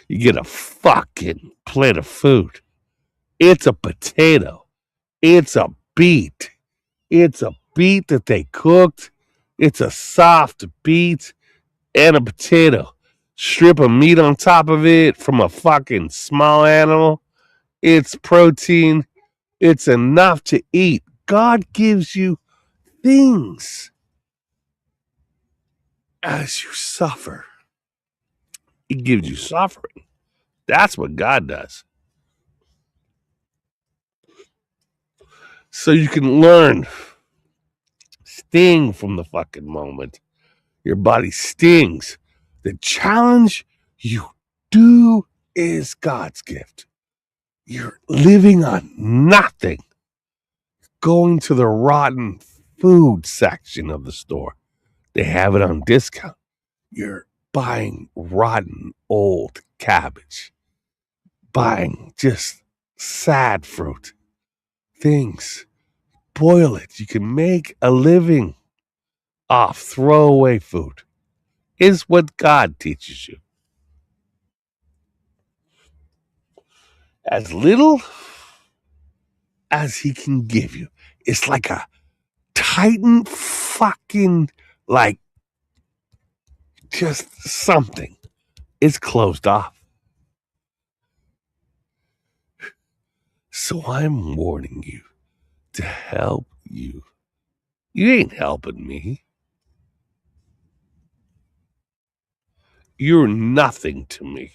You get a fucking plate of food. It's a potato. It's a beet. It's a beet that they cooked. It's a soft beet and a potato. Strip of meat on top of it from a fucking small animal. It's protein. It's enough to eat. God gives you things as you suffer. He gives you suffering. That's what God does. So you can learn, sting from the fucking moment. Your body stings. The challenge you do is God's gift. You're living on nothing. Going to the rotten food section of the store. They have it on discount. You're buying rotten old cabbage. Buying just sad fruit. Things. Boil it. You can make a living off throwaway food. Is what God teaches you. As little as He can give you. It's like a titan fucking, like, just something. It's closed off. So I'm warning you to help you. You ain't helping me. You're nothing to me.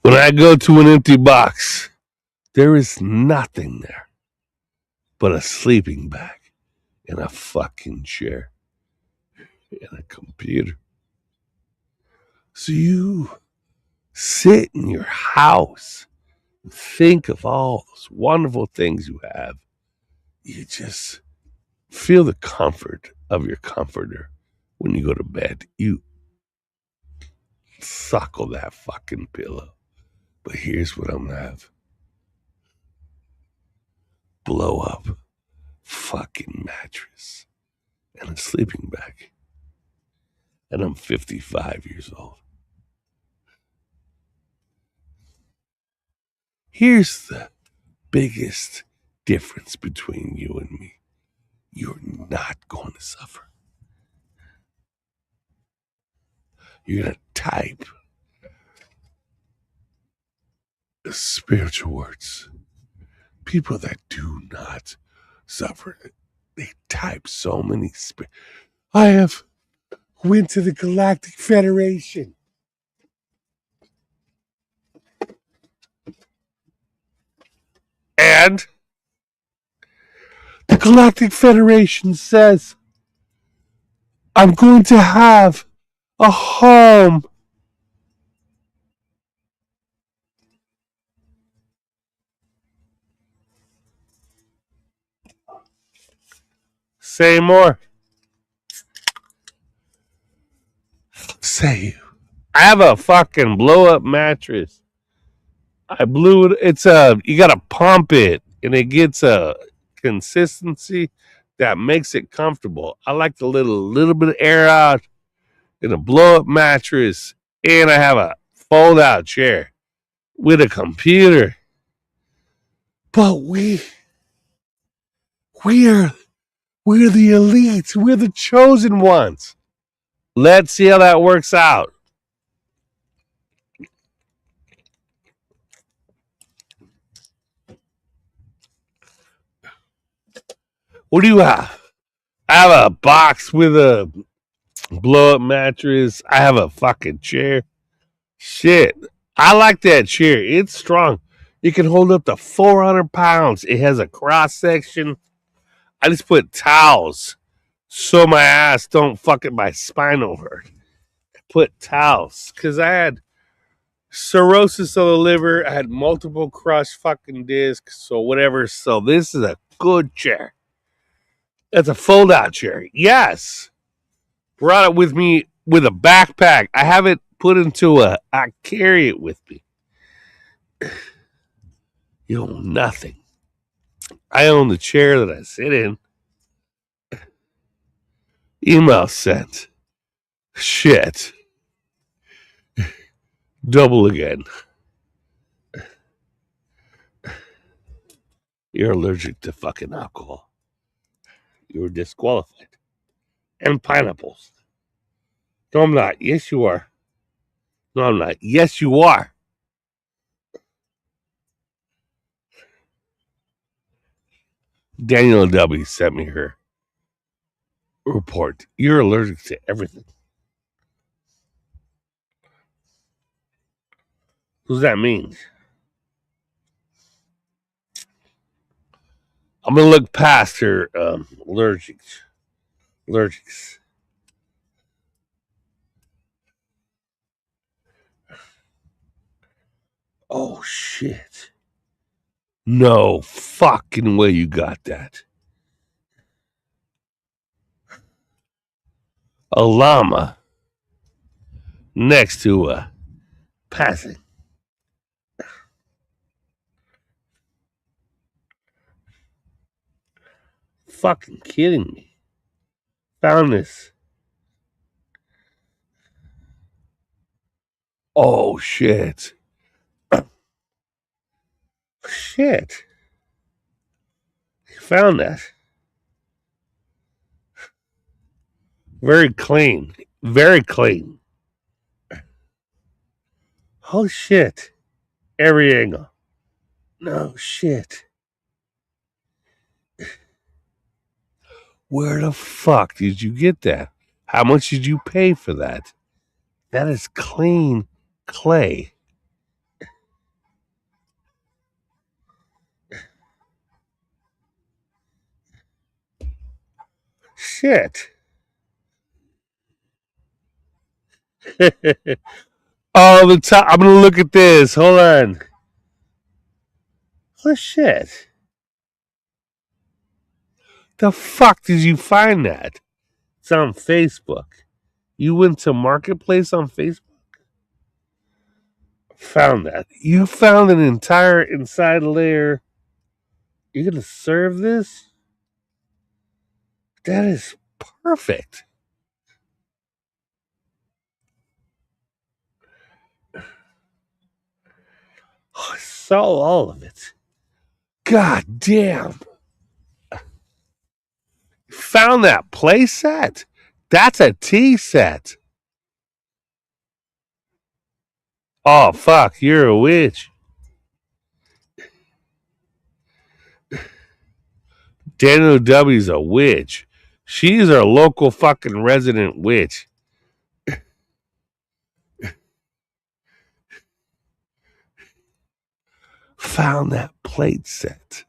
When I go to an empty box, there is nothing there but a sleeping bag and a fucking chair and a computer. So you sit in your house Think of all those wonderful things you have. You just feel the comfort of your comforter when you go to bed. You suckle that fucking pillow. But here's what I'm gonna have. Blow up fucking mattress and a sleeping bag. And I'm 55 years old. Here's the biggest difference between you and me. You're not going to suffer. You're going to type the spiritual words. People that do not suffer, they type so many. I have went to the Galactic Federation. And the Galactic Federation says, I'm going to have a home. Say more. Say, I have a fucking blow up mattress. I blew it. You gotta pump it and it gets a consistency that makes it comfortable. I like the little bit of air out in a blow up mattress, and I have a fold out chair with a computer. But we're the elites. We're the chosen ones. Let's see how that works out. What do you have? I have a box with a blow up mattress. I have a fucking chair. Shit. I like that chair. It's strong. It can hold up to 400 pounds. It has a cross section. I just put towels so my ass don't fucking my spinal hurt. I put towels because I had cirrhosis of the liver. I had multiple crushed fucking discs. So whatever. So this is a good chair. It's a fold out chair. Yes. Brought it with me with a backpack. I have it put into I carry it with me. You own nothing. I own the chair that I sit in. Email sent. Shit. Double again. You're allergic to fucking alcohol. You're disqualified. And pineapples. No, I'm not. Yes, you are. No, I'm not. Yes, you are. Daniel W. sent me her report. You're allergic to everything. What does that mean? I'm gonna look past her allergics. Oh shit! No fucking way you got that. A llama next to a passing. Fucking kidding me. Found this. Oh shit. Shit. Found that. Very clean. Very clean. Oh shit. Every angle. No shit. Where the fuck did you get that? How much did you pay for that? That is clean clay. Shit. All the time. I'm gonna look at this. Hold on. What shit? The fuck did you find that? It's on Facebook. You went to Marketplace on Facebook? Found that. You found an entire inside layer. You're gonna serve this? That is perfect. Oh, I saw all of it. God damn. Found that play set? That's a tea set. Oh, fuck, you're a witch. Daniel W's a witch. She's our local fucking resident witch. Found that plate set.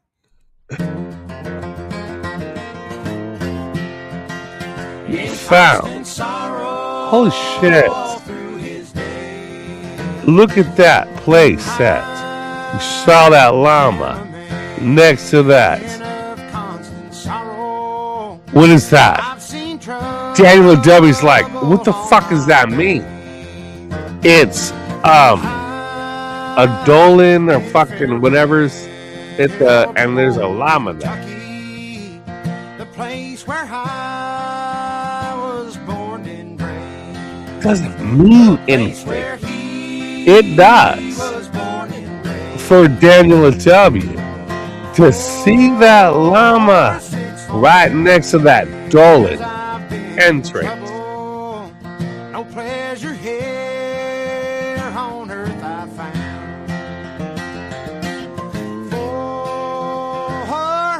Found. Holy shit. Look at that play set. You saw that llama next to that. What is that? Daniel W's like, what the fuck does that mean? It's a Dolan or fucking whatever's and there's a llama there. The place where I was born and raised. Doesn't mean anything. It does. For Daniel W. To see that llama right next to that Dolan entrance. No pleasure here on earth I found. For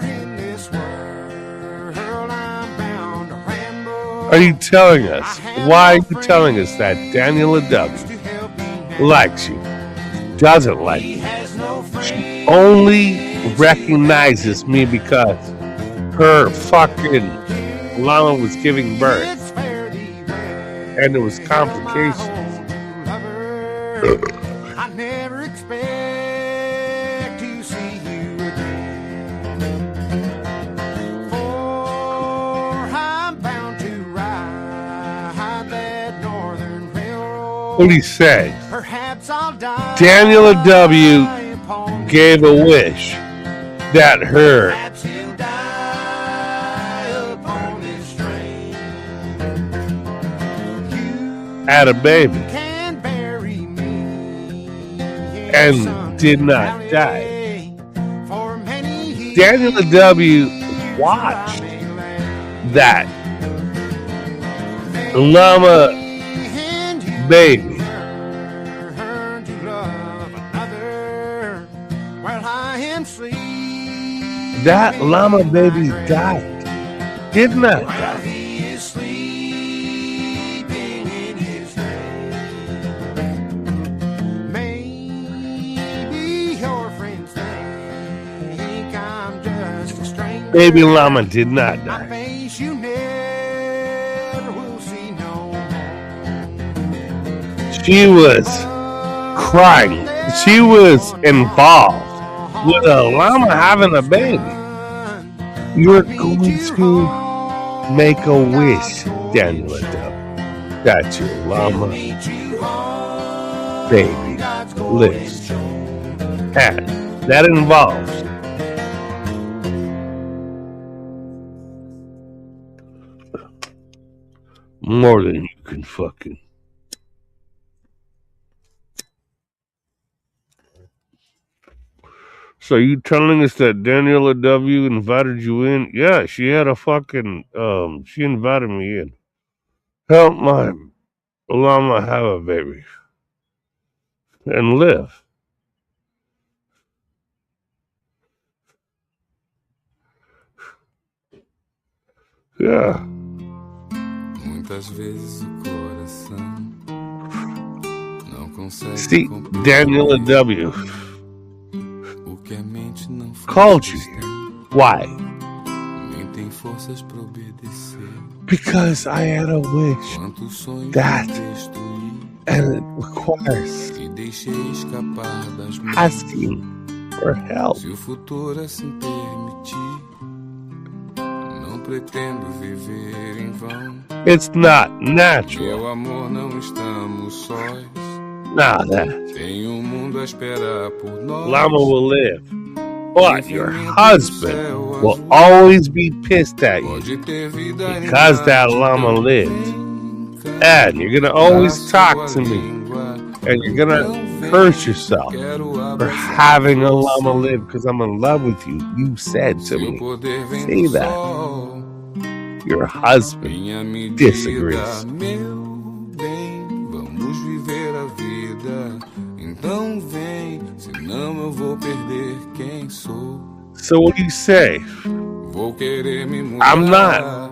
in this world I'm bound to ramble. Are you telling us? Why are you telling us that Daniel W. likes you? Doesn't like you. She only recognizes me because her fucking llama was giving birth and there was complications. I never expect to see you again. For I'm bound to ride that northern railroad. What did he say? Perhaps I'll die. Daniel W. gave a wish that her Perhaps he'll die upon this train. had a baby Can bury me and did not die. for many years. Daniel W. watched that llama baby. Learn to love another while I am asleep. That llama baby died. Did not While die. he is sleeping in his grave. Maybe your friends think I'm just a stranger. Baby llama did not My die. face you never will see no more. She was crying. She was involved with a llama having a baby. You're going to make a wish, Daniel W. that your llama baby lives. And that involves more than you can fucking. So you telling us that Daniela W. invited you in? Yeah, she had a fucking she invited me in. Help my llama have a baby. And live. Yeah. Muitas vezes o coração não consegue See, compreender Daniela W. o que a mente não faz called you. questão, Why? nem tem forças para obedecer. Because I had a wish. Quantos sonhos That- destruí And it requires e deixei escapar das mãos. asking for help. Se o futuro assim permitir, não pretendo viver em vão. It's not Meu natural. amor, não estamos sós. Nah, that Tem um mundo a esperar por nós. llama will live. But your husband will always be pissed at you Pode ter vida because that llama lived. And you're gonna always talk to me. And you're gonna curse yourself for having a llama live because I'm in love with you. You said to me. Say that. Your husband Minha medida, disagrees. meu bem, vamos viver a vida. Então vem, senão eu vou perder quem sou. So what do you say? Vou querer me mudar. I'm not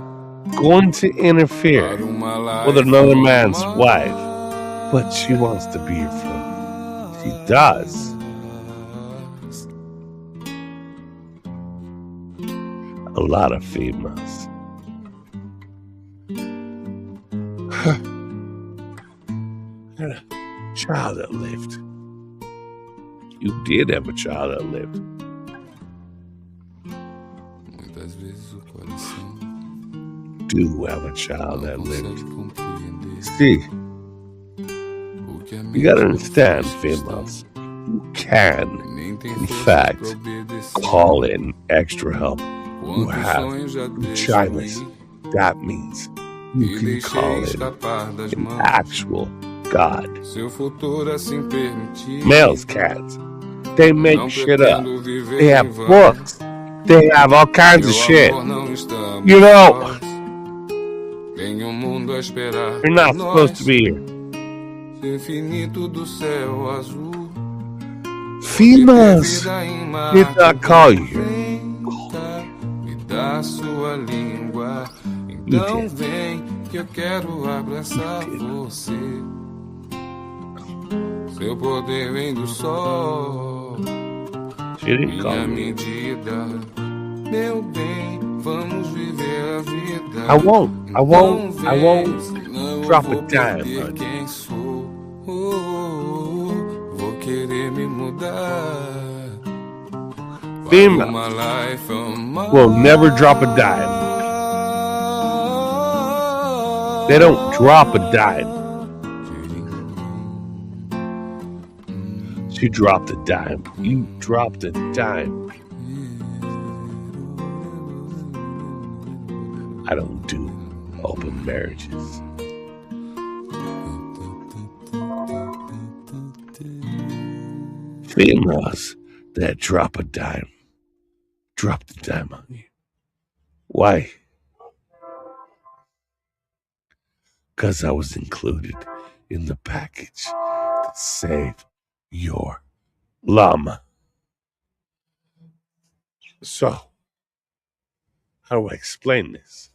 going to interfere para uma with life another man's normal. wife, but she wants to be your friend. She does. A lot of females. Had a child that lived. You did have a child that lived. Muitas vezes o coração Do have a child não that lived. consegue compreender See, o que a you mente gotta não understand, faz females. You can nem tem in forças fact, pra obedecer. call in extra help. Quantos have sonhos já deixei Vaginas. ir That means you e can deixei call in escapar das an mãos. actual God. Se o futuro assim permitir, Males can't. They make não shit up. pretendo viver They have em vão. books. They have all kinds Meu of shit. amor, não estamos You know- sós. Tem um mundo a esperar You're not por supposed nós. to be here. O infinito do céu azul. Females Vida em mar, did not call you here. vem cá, me dá sua língua. Então did. vem que eu quero abraçar você. Seu poder vem do sol. She didn't call Minha me. medida, meu bem, vamos viver a vida. I won't. I won't. Então I vem, won't senão eu drop vou a dime, perder honey. quem sou. Vou querer me mudar. Females Uma life on will never drop a dime. They don't drop a dime. She dropped a dime. You dropped a dime. I don't do open marriages. Females that drop a dime on you. Why? Because I was included in the package to save your llama. So, how do I explain this?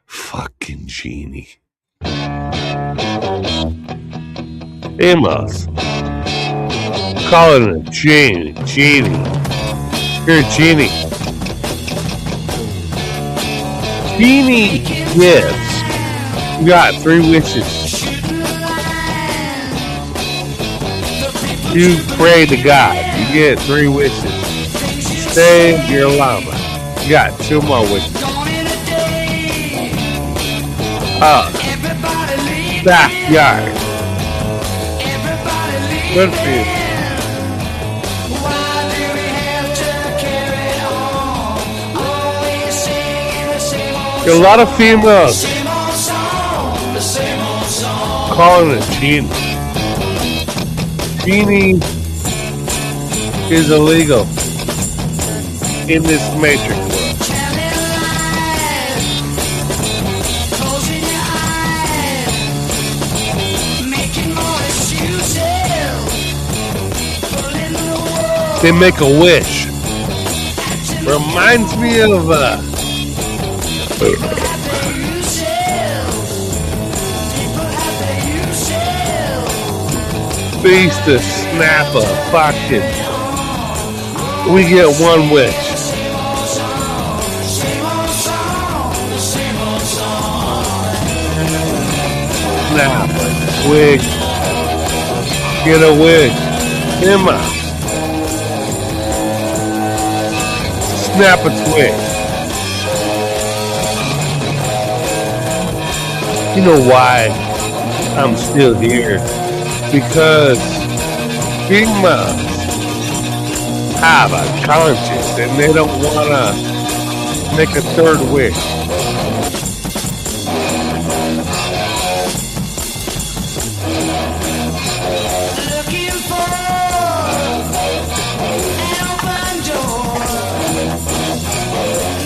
Fucking genie. Amos. Calling it a genie. You're a genie. Genie gives. You got 3 wishes. You pray to God. You get 3 wishes. Save your llama. You got 2 more wishes. Backyard. Good for you. There are a lot of females calling it genie. Genie is illegal in this matrix world. They make a wish. Reminds me of they used to snap a fucking. We get 1 wish. snap a twig. Get a wish. Emma. Snap a twig. You know why I'm still here? Because females have a conscience and they don't want to make a third wish. Looking for an open door.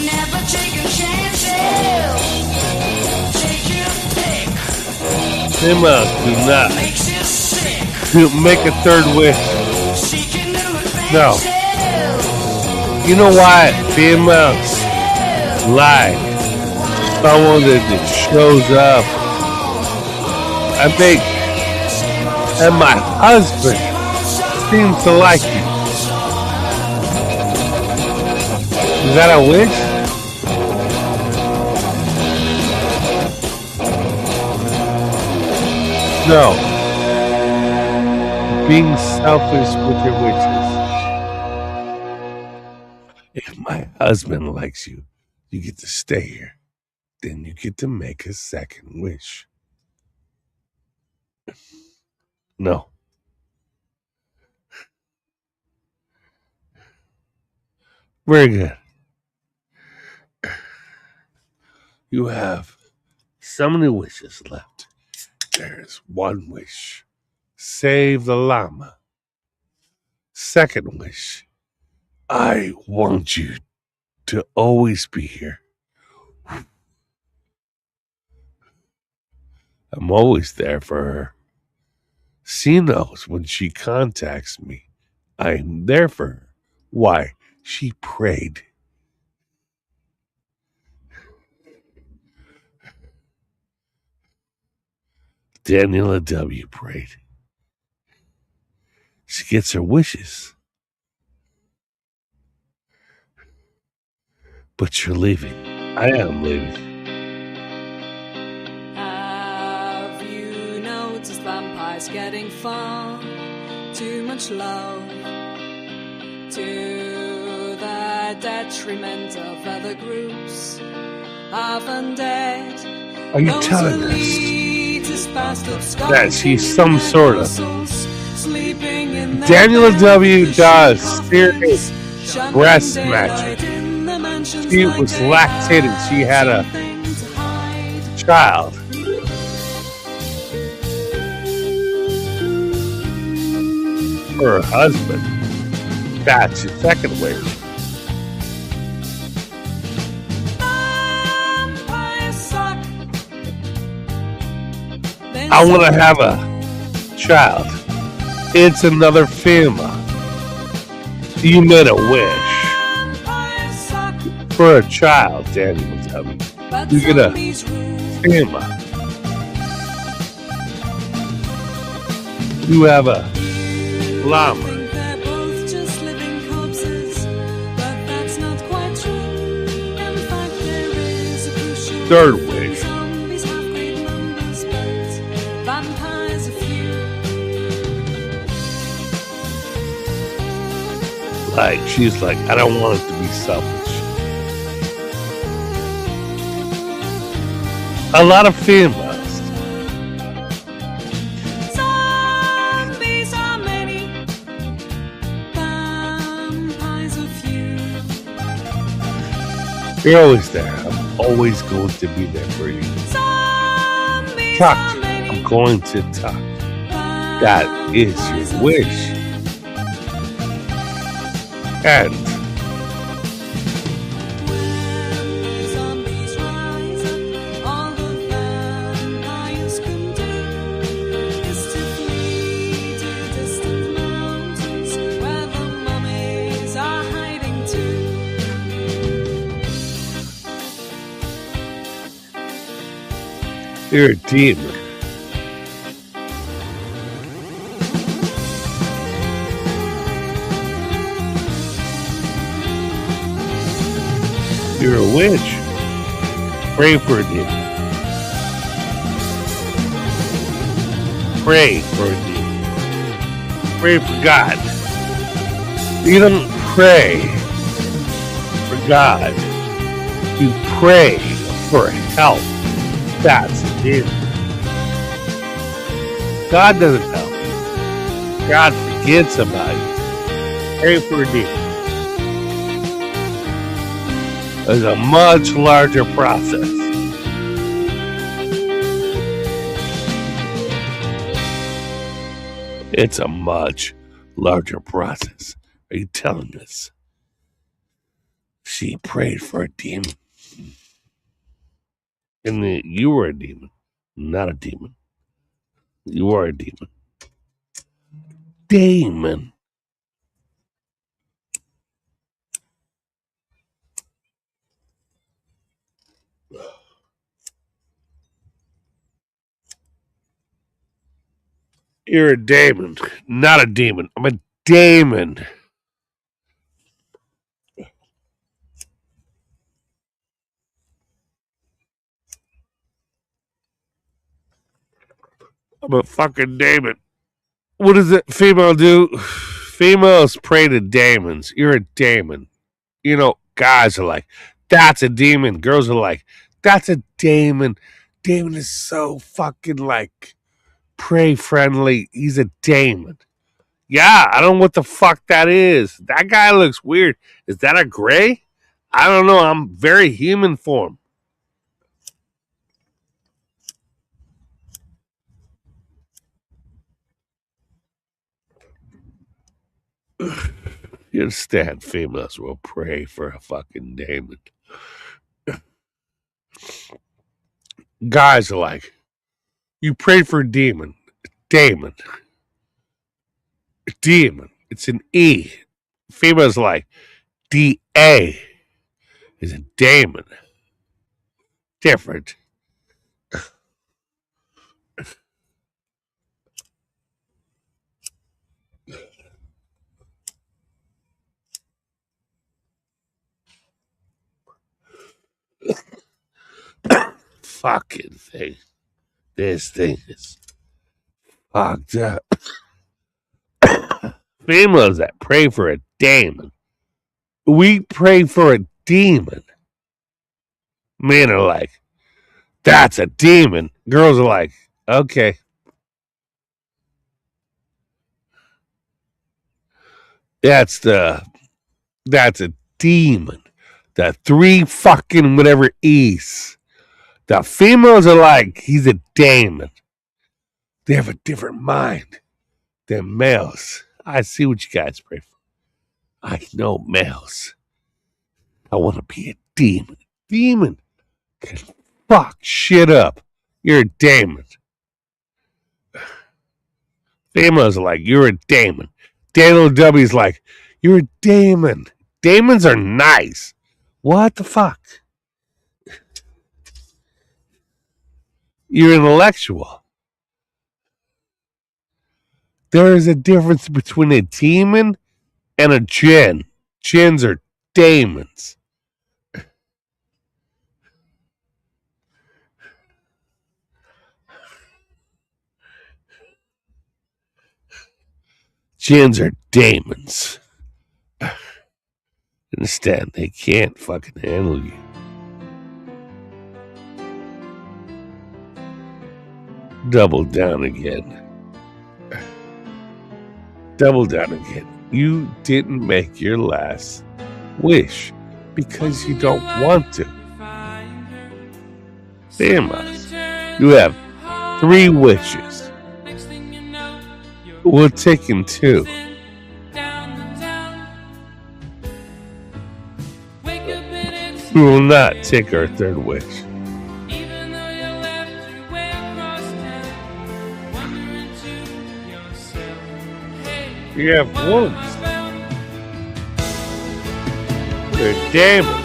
Never taking chances. Take your pick. Females do not Makes you sick. make a third wish. Seeking new No. adventures. You know why females like someone that just shows up? I think, and my husband seems to like you. Is that a wish? No. Being selfish with your wishes. If my husband likes you, you get to stay here. Then you get to make a second wish. No. Very good. You have so many wishes left. There's one wish. Save the llama. Second wish. I want you to always be here. I'm always there for her. She knows when she contacts me, I'm there for her. Why? She prayed. Daniela W. prayed. She gets her wishes. But you're leaving. I am leaving. Have you noticed vampires getting far too much love to the detriment of other groups of undead? Are you telling us that she's some sort of Daniela W. does serious breast magic? She was lactated. She had a child. For her husband. That's your second wish. I want to have a child. It's another female. You made a wish. For a child, Daniel W. You get a female. You have a llama. Third wish. Like, she's like, I don't want it to be selfish. A lot of females. Zombies are many, vampires are few. You're always there. I'm always going to be there for you. Zombies Talk. are many, I'm going to talk. That is your wish. And zombies rise up, all the vampires can do is to flee to distant mountains where the mummies are hiding too. you're a demon. You're a witch. Pray for a demon. pray for a demon. Pray for God. You don't pray for God. You pray for help. That's it. God doesn't help. God forgets about you. Pray for a demon. It's a much larger process. It's a much larger process. Are you telling us? She prayed for a demon. And you were a demon, not a demon. You were a demon. Demon. You're a demon, not a demon. I'm a demon. I'm a fucking demon. What does that female do? Females pray to demons. You're a demon. You know, guys are like, that's a demon. Girls are like, that's a demon. Demon is so fucking like prey friendly. He's a demon. Yeah, I don't know what the fuck that is. That guy looks weird. Is that a gray? I don't know. I'm very human form. You understand? Females will pray for a fucking demon. Guys are like, you prayed for a demon. Demon. Demon. It's an E. Females like, D-A is a demon. Different. Fucking thing. This thing is fucked up. Females that pray for a demon. We pray for a demon. Men are like, that's a demon. Girls are like, okay. That's a demon. The 3 fucking whatever E's. The females are like, he's a demon. They have a different mind than males. I see what you guys pray for. I know males. I want to be a demon. Demon can fuck shit up. You're a demon. Females are like, you're a demon. Daniel W's like, you're a demon. Demons are nice. What the fuck? You're intellectual. There is a difference between a demon and a djinn. Djinns are demons. Djinns are demons. Understand, they can't fucking handle you. Double down again. Double down again. You didn't make your last wish because you don't want to. Famous. You have 3 wishes. We're taking 2. We will not take our 3rd wish. You have 1. You're a demon.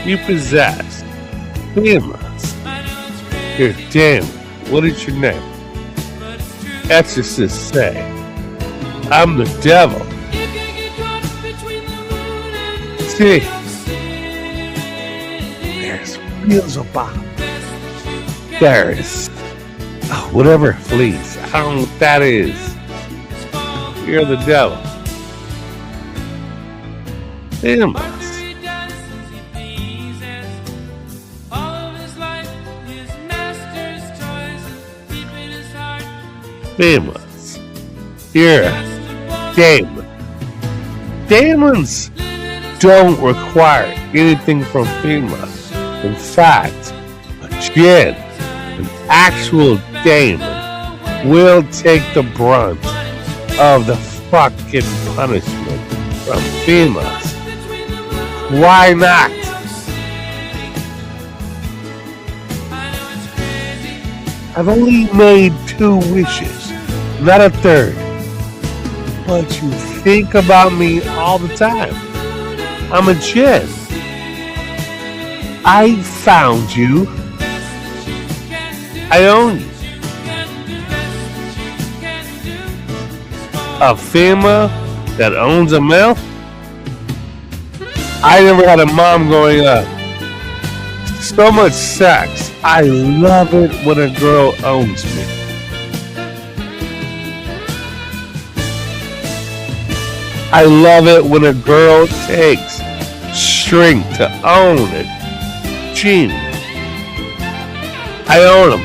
You possess demons. You're a demon. What is your name? Exorcists say, I'm the devil. See, there's Beelzebub. There is Whatever flees. I don't know what that is. You're the devil. Famous. Famous. You're a demon. Demons don't require anything from famous. In fact, a jinn, an actual demon, will take the brunt of the fucking punishment from famous. Why not? I've only made 2 wishes, not a third. But you think about me all the time. I'm a jinn. I found you. I own you. A female that owns a male? I never had a mom growing up. So much sex. I love it when a girl owns me. I love it when a girl takes strength to own it. Gene. I own them.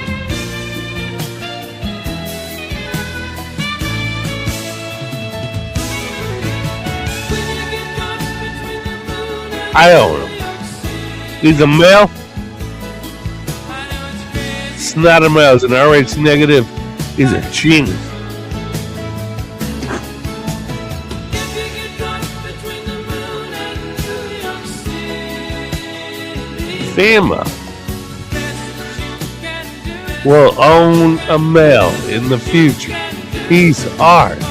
I own him. He's a male. It's not a male. It's an RH negative. He's a genius. FEMA will own a male in the future. He's ours.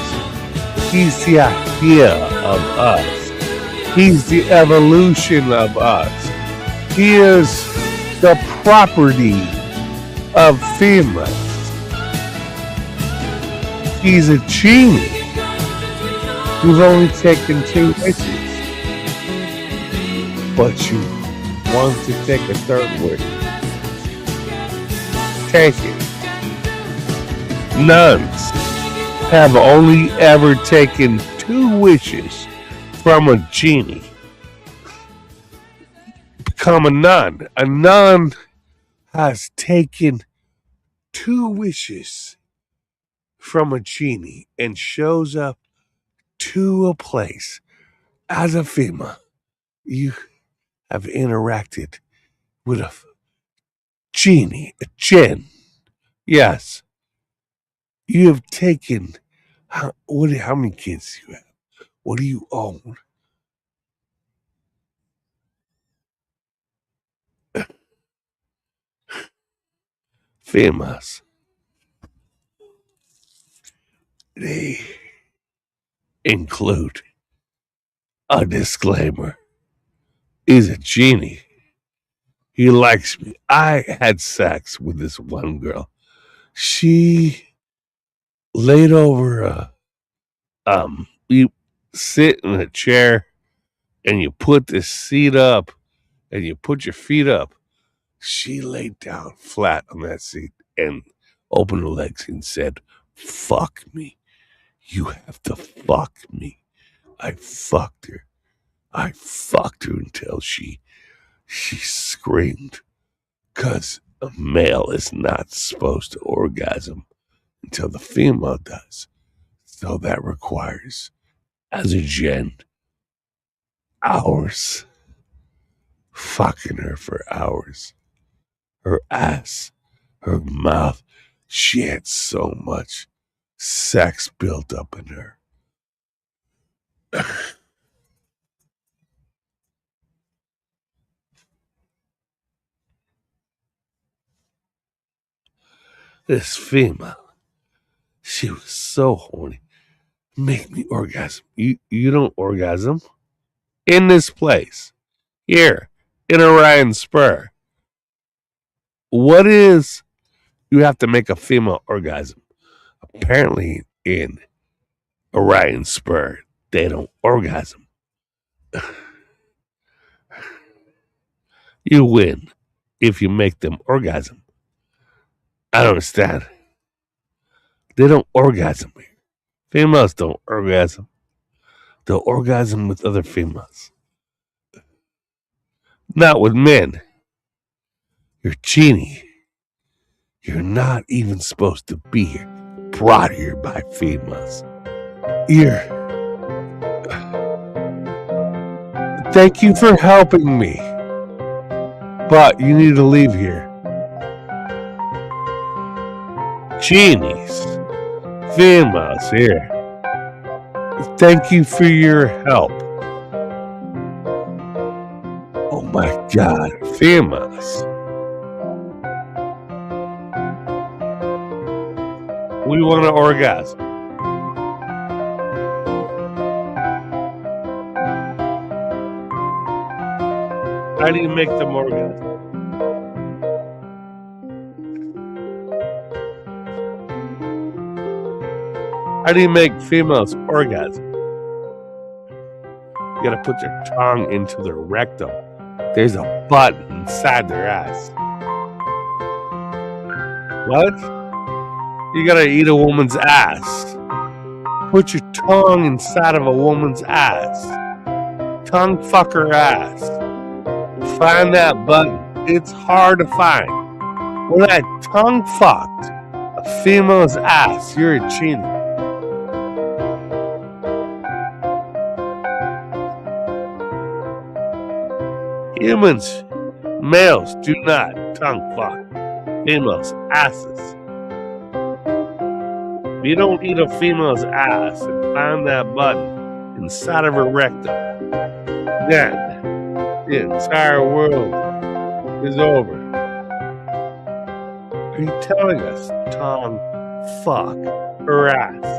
He's the idea of us. He's the evolution of us. He is the property of FEMA. He's a genius. We've only taken 2 wishes. But you want to take a 3rd wish. Take it. Nuns have only ever taken 2 wishes from a genie. Become a nun. A nun has taken 2 wishes from a genie and shows up to a place as a FEMA. You have interacted with a genie, a jinn. Yes. You have taken, how many kids do you have? What do you own? FEMAs. They include a disclaimer. He's a genie. He likes me. I had sex with this one girl. She laid over you sit in a chair and you put this seat up and you put your feet up. She laid down flat on that seat and opened her legs and said, "Fuck me. You have to fuck me." I fucked her. I fucked her until she screamed. 'Cause a male is not supposed to orgasm until the female does. So that requires, as a gen, hours. Fucking her for hours. Her ass, her mouth. She had so much sex built up in her. This female, she was so horny. Make me orgasm. You don't orgasm in this place. Here, in Orion Spur. What is you have to make a female orgasm? Apparently in Orion Spur, they don't orgasm. You win if you make them orgasm. I don't understand. They don't orgasm here. Females don't orgasm. They'll orgasm with other females. Not with men. You're genie. You're not even supposed to be here. Brought here by females. Here. Thank you for helping me. But you need to leave here. Genies. Females here. Thank you for your help. Oh my God, females. We want to orgasm. How do you make them orgasm? How do you make females orgasm? You gotta put their tongue into their rectum. There's a button inside their ass. What? You gotta eat a woman's ass. Put your tongue inside of a woman's ass. Tongue fuck her ass. Find that button. It's hard to find. When I tongue fucked a female's ass, you're a genie. Humans, males, do not tongue fuck females' asses. If you don't eat a female's ass and find that button inside of her rectum, then the entire world is over. Are you telling us tongue fuck her ass?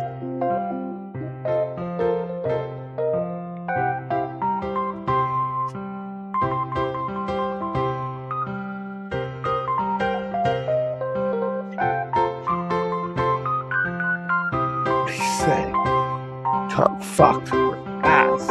Say, tongue fucked her ass.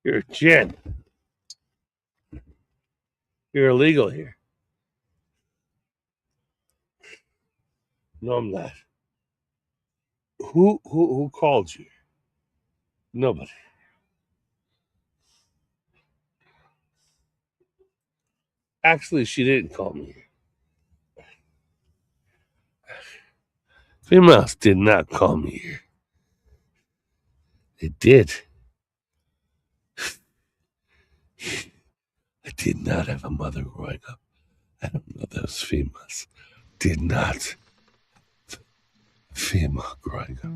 You're a gin. You're illegal here. No, I'm not. Who called you? Nobody. Actually, she didn't call me. Females did not call me here. They did. I did not have a mother growing up. I don't know those females. Did not. Female growing up.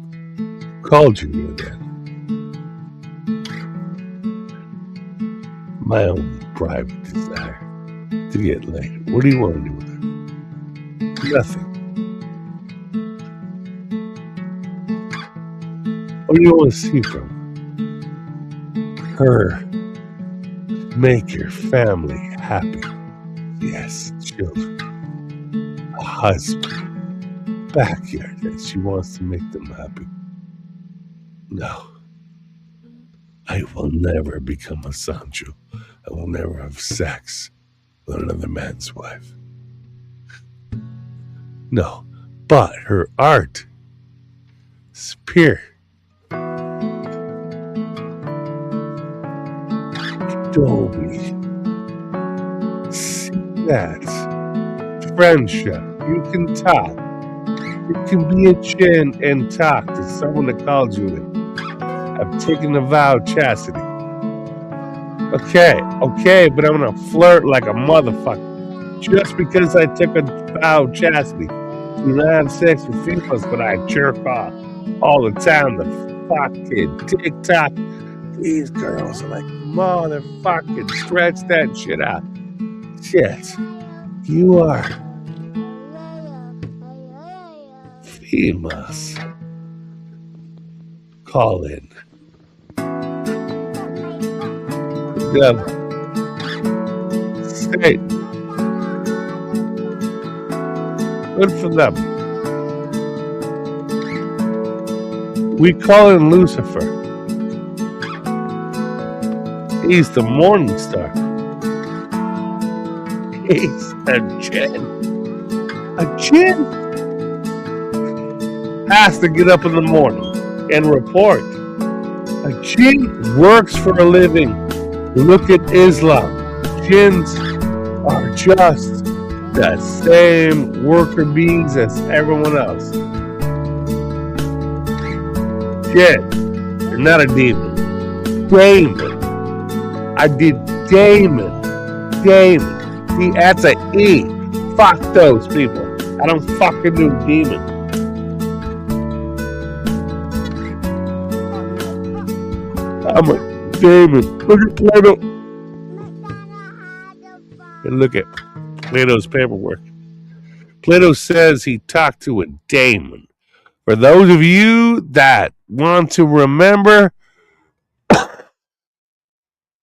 Called you again. My own private desire to get laid. What do you want to do with her? Nothing. What do you want to see from her? Make your family happy. Yes, children. A husband. Backyard. And she wants to make them happy. No. I will never become a Sancho. I will never have sex with another man's wife. No. But her art is pure. Adobe. See that. Friendship. You can talk. You can be a chin and talk to someone that calls you it. I've taken a vow of chastity. Okay, but I'm gonna flirt like a motherfucker. Just because I took a vow of chastity. Do not have sex with females, but I jerk off all the time. The fucking TikTok. These girls are like, motherfucking stretch that shit out. Shit. You are famous. Call in. Devil. Satan. Good for them. We call in Lucifer. He's the morning star. He's a djinn. A djinn has to get up in the morning and report. A djinn works for a living. Look at Islam. Jinns are just the same worker bees as everyone else. Jinn, you're not a demon. Damon. I did Damon. See, that's a E. Fuck those people. I don't fucking do demon. I'm a Damon. Look at Plato. And look at Plato's paperwork. Plato says he talked to a daemon. For those of you that want to remember,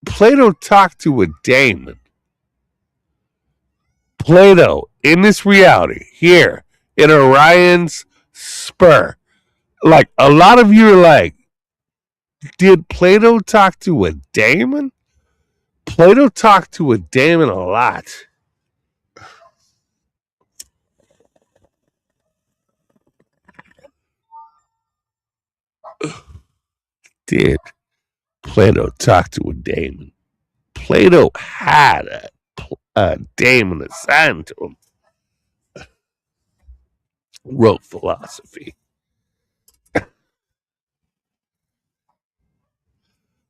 Plato talked to a daemon. Plato, in this reality, here in Orion's spur, like a lot of you are like, did Plato talk to a daemon? Plato talked to a daemon a lot. Did Plato talk to a daemon? Plato had a daemon assigned to him. Wrote philosophy.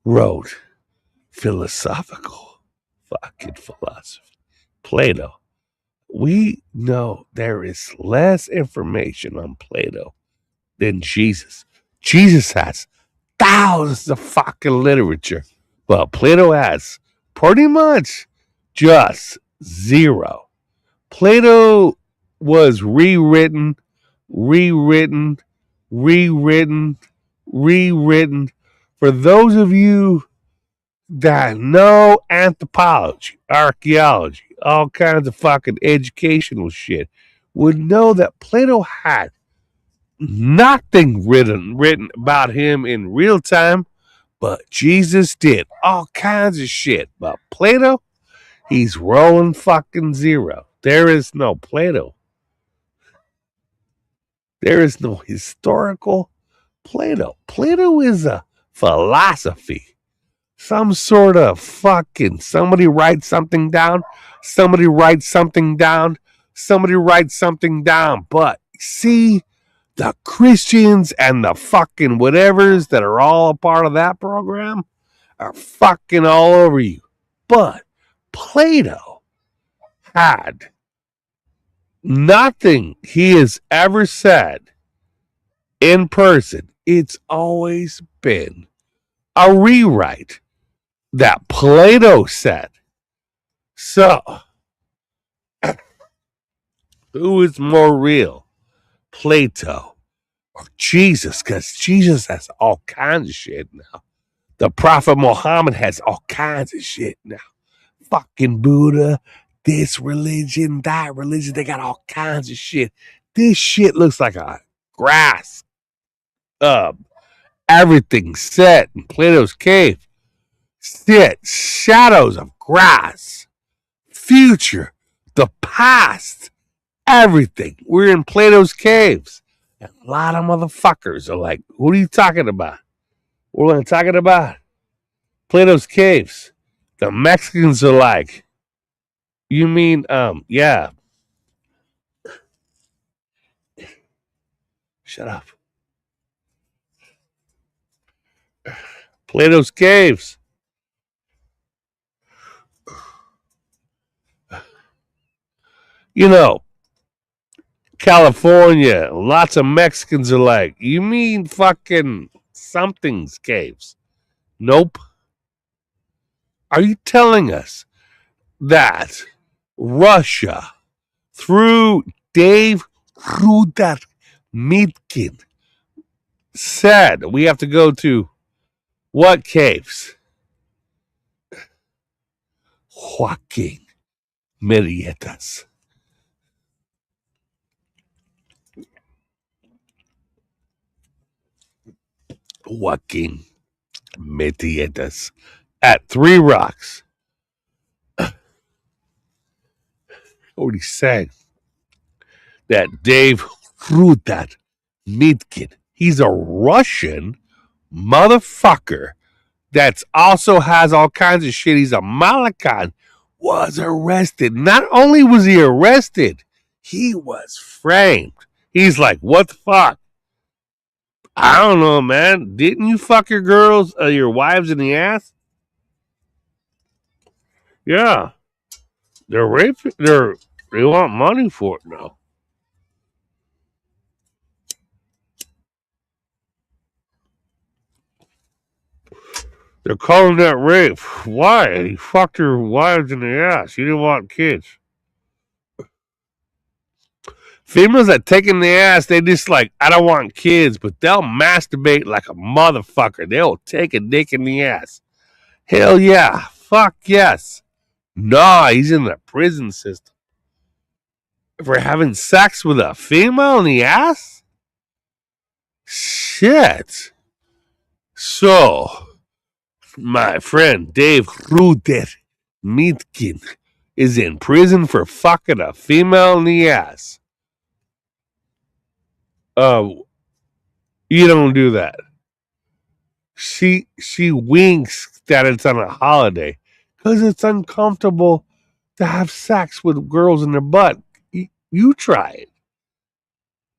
Wrote philosophical fucking philosophy. Plato. We know there is less information on Plato than Jesus. Jesus has thousands of fucking literature, but Plato has pretty much just zero. Plato was rewritten. For those of you that know anthropology, archeology, all kinds of fucking educational shit, would know that Plato had nothing written about him in real time, but Jesus did all kinds of shit. But Plato, he's rolling fucking zero. There is no Plato. There is no historical Plato. Plato is a philosophy. Some sort of fucking somebody writes something down. But see, the Christians and the fucking whatevers that are all a part of that program are fucking all over you. But Plato had nothing he has ever said in person. It's always been a rewrite that Plato said. So, who is more real, Plato or Jesus? Because Jesus has all kinds of shit now. The Prophet Muhammad has all kinds of shit now. fucking Buddha, this religion, that religion. They got all kinds of shit. This shit looks like a grass. Everything set in Plato's cave. Shit, shadows of grass. Future, the past, everything. We're in Plato's caves. And a lot of motherfuckers are like, what are you talking about? What am I talking about? Plato's caves. The Mexicans are like, you mean, yeah. Shut up. Plato's caves. You know, California, lots of Mexicans are like, you mean fucking something's caves? Nope. Are you telling us that Russia, through Dave Rudar Mitkin, said we have to go to what caves? Joaquin Merietas. Joaquin Merietas at Three Rocks. Already said that Dave Rudar Mitkin, he's a Russian motherfucker that's also has all kinds of shit. He's a Malakan, was arrested. Not only was he arrested, he was framed. He's like, what the fuck? I don't know, man. Didn't you fuck your girls, your wives in the ass? Yeah. They're raping. They want money for it now. They're calling that rape. Why? He fucked your wives in the ass. You didn't want kids. Females that take in the ass, they just like, I don't want kids, but they'll masturbate like a motherfucker. They'll take a dick in the ass. Hell yeah. Fuck yes. Nah, he's in the prison system. For having sex with a female in the ass? Shit. So, my friend Dave Ruder Mitkin is in prison for fucking a female in the ass. You don't do that. She winks that it's on a holiday because it's uncomfortable to have sex with girls in their butt. You try it.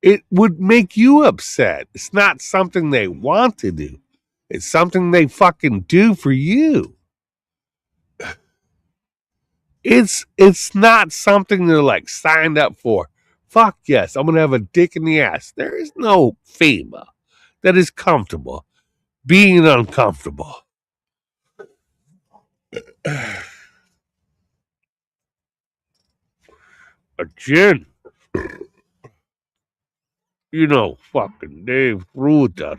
It would make you upset. It's not something they want to do. It's something they fucking do for you. It's not something they're like signed up for. Fuck yes, I'm gonna have a dick in the ass. There is no female that is comfortable being uncomfortable. A gin. You know, fucking Dave Ruder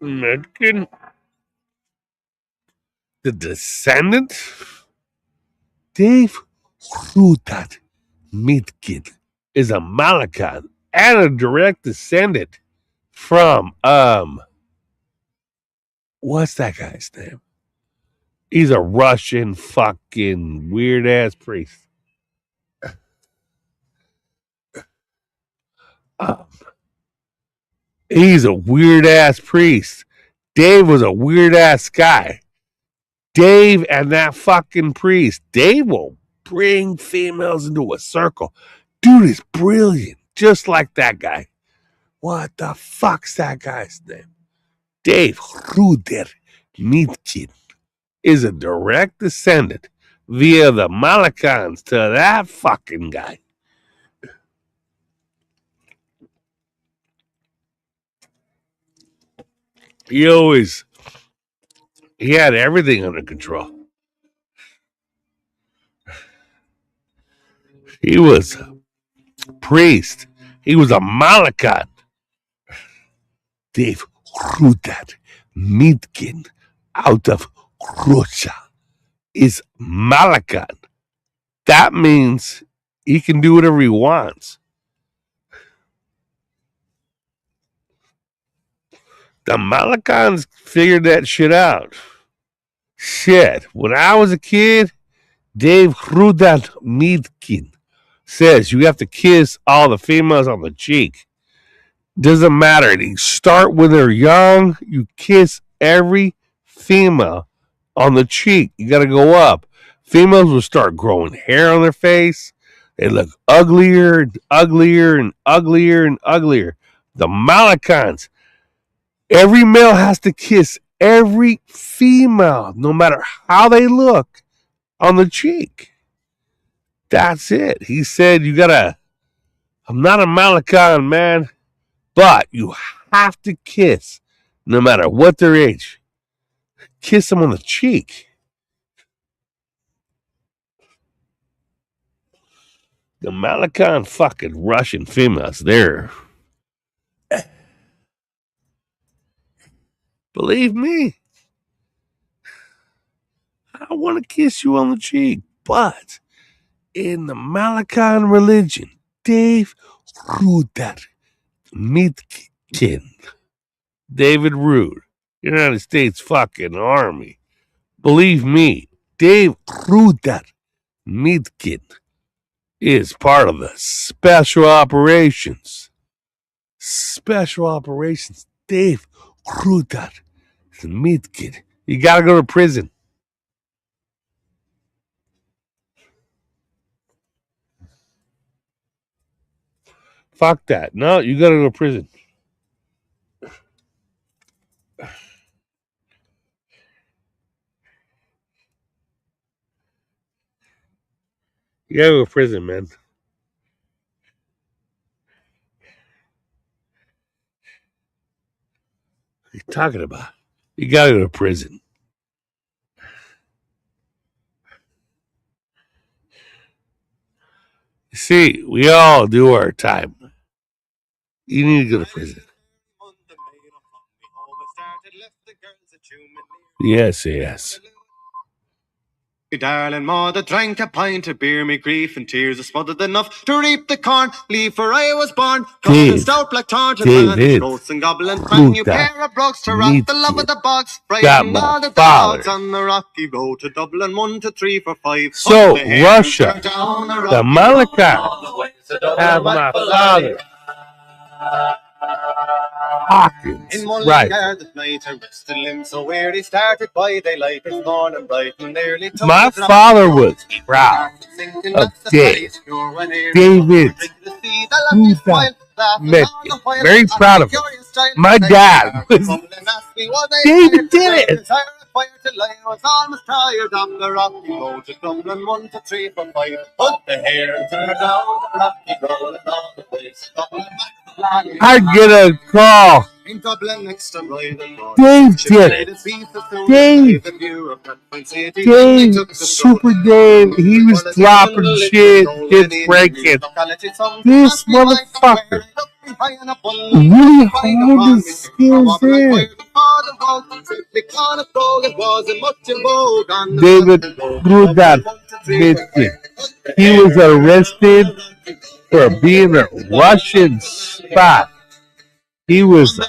Mitkin, the descendant. Dave Ruder Mitkin is a Malakan and a direct descendant from what's that guy's name? He's a Russian fucking weird ass priest. He's a weird ass priest. Dave was a weird ass guy. Dave and that fucking priest, Dave will bring females into a circle. Dude is brilliant, just like that guy. What the fuck's that guy's name? Dave Ruder Mitkin is a direct descendant via the Malakans to that fucking guy. He had everything under control. He was a priest. He was a Malakan. Dave Ruder Mitkin out of Russia. is Malakan. That means he can do whatever he wants. The Malakans figured that shit out. Shit. When I was a kid, Dave Hrudan Midkin says you have to kiss all the females on the cheek. Doesn't matter. You start when they're young. You kiss every female on the cheek. You got to go up. Females will start growing hair on their face. They look uglier and uglier and uglier and uglier. The Malakans, every male has to kiss every female, no matter how they look, on the cheek. That's it. He said, I'm not a Malakan, man, but you have to kiss, no matter what their age. Kiss them on the cheek. The Malakan fucking Russian females, they're... Believe me, I want to kiss you on the cheek, but in the Malakan religion, Dave Rudar Mitkin, David Rude, United States fucking Army. Believe me, Dave Rudar Mitkin is part of the Special Operations. Special Operations. Dave Rudar Mitkin. You gotta go to prison. Fuck that. No, you gotta go to prison. You gotta go to prison, man. What are you talking about? You gotta go to prison. You see, we all do our time. You need to go to prison. Yes, yes. Darling mother drank a pint of beer, me grief and tears are smothered enough to reap the corn, leave where I was born. Golden stout black tartan, ghosts and goblins, brand new pair of brogues to rock the love of the bogs, frightened all the dogs on the rocky road to Dublin, 1 to 3 for 5. So Russia, the Malakas, have my father. Hawkins, in one right. that night I rested limb so weary, started by daylight this morning bright and nearly took My the drop. father was proud of Dave. David Rudar Mitkin. Very proud of him. My dad was... David did it! I was almost tired of the rocky road to Dublin, 1 to 3 for 5. Put the hair and turn down the rocky road and all the place. I get a call. In Dublin next to Brighton. Dave did it. Dave, Super Dave, he was dropping shit, kids breaking. This motherfucker really honed his skills in. David Rudar Mitkin. He was arrested for being a Russian spy. He was,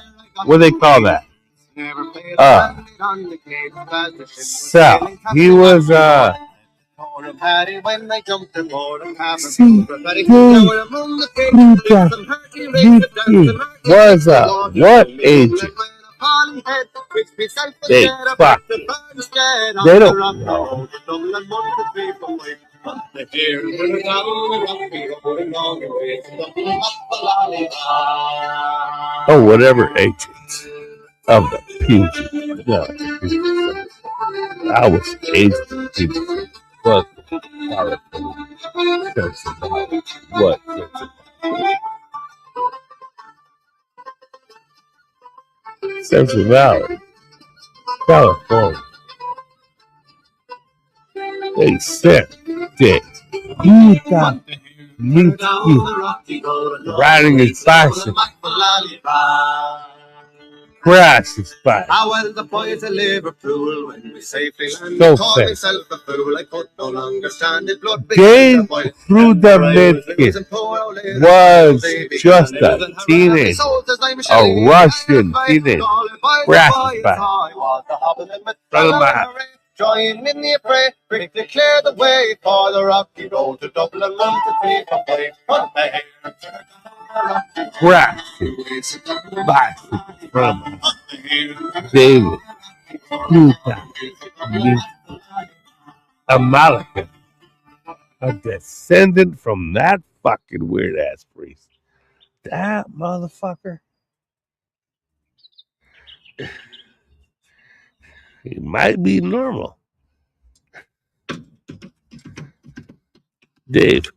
what do they call that? So, he was, see, Dave Rudar Mitkin was a what agent? They fuck. They don't know. Oh, whatever agents of the Puget. No, I was agent of the Puget. But what? Central Valley, California. They sent Dick. He got me riding his bicycle Crash is fine. How well the boys of Liverpool when we safely landed. So Called fair. myself a fool, I could no longer stand it. Blood Dave through the midget was just a teenager, a Russian teenager. Crash is fine. Brother man. Join in the fray, quickly clear the way for the rocky road to Dublin, 1 to 3 from way. Crash is fine. From David through the Amalekite, a descendant from that fucking weird ass priest. That motherfucker. He might be normal. Dave.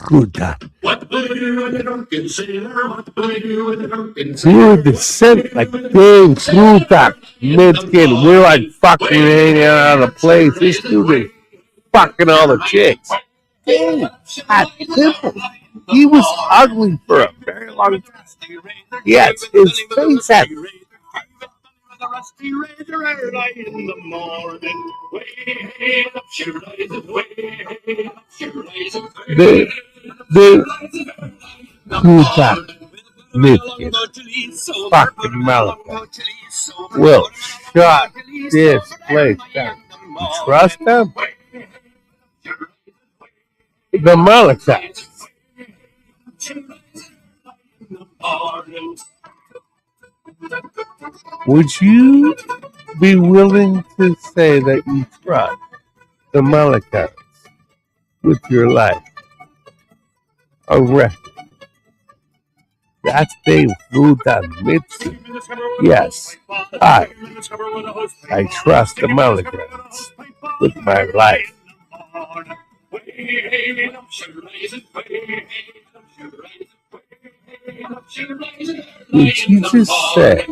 What will I do with a drunken sailor? What will I do with a drunken We're descent like Dave through that mid-skin. We're like fucking hanging out of the place. This dude is fucking all the chicks. Dave had pimples. He was ugly for a very long time. Yes, his face had the rusty razor early in the morning. Way up she rises, way up she rises. Dave through that mid-skin. Fucking Malachi. Will shut this place down. You trust them? The Malachites. Would you be willing to say that you trust the Malachites with your life? A record. That's Dave Rudan-Mitzi. Yes, I trust the Malachites with my life. Would you just say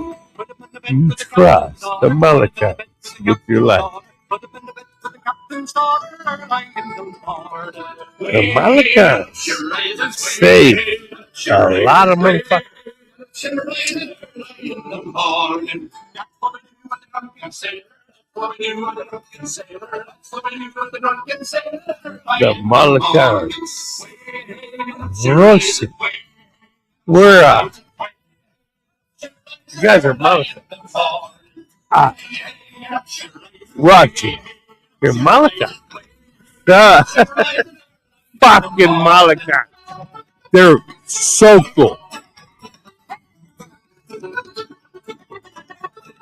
you trust the Malachites with your life? The Malachites saved a lot of motherfuckers. The Malachites. Russia. We're up. You guys are Malachites. Roger. You're Malachi. Duh. Fucking Malachi. They're so cool.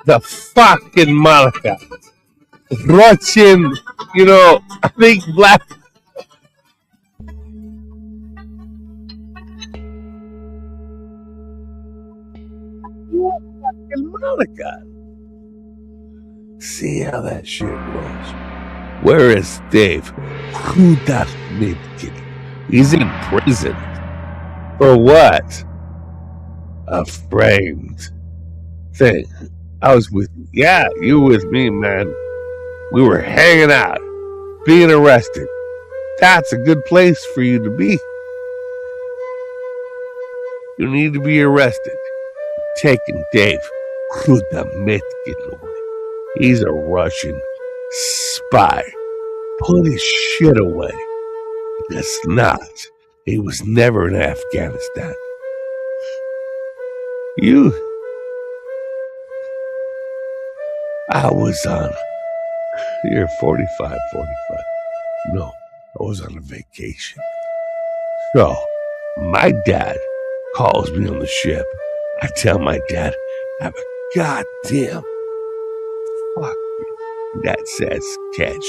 The fucking Malachi. Russian, I think black. Fucking Malachi. See how that shit rolls. Where is Dave? Who that midget? He's in prison. For what? A framed thing. I was with you. Yeah, you with me, man. We were hanging out, being arrested. That's a good place for you to be. You need to be arrested. Taking Dave Krudametkin away. He's a Russian spy. Put his shit away. That's not. He was never in Afghanistan. I was on. You're 45. No, I was on a vacation. So, my dad calls me on the ship. I tell my dad, I have a goddamn fuck that says catch.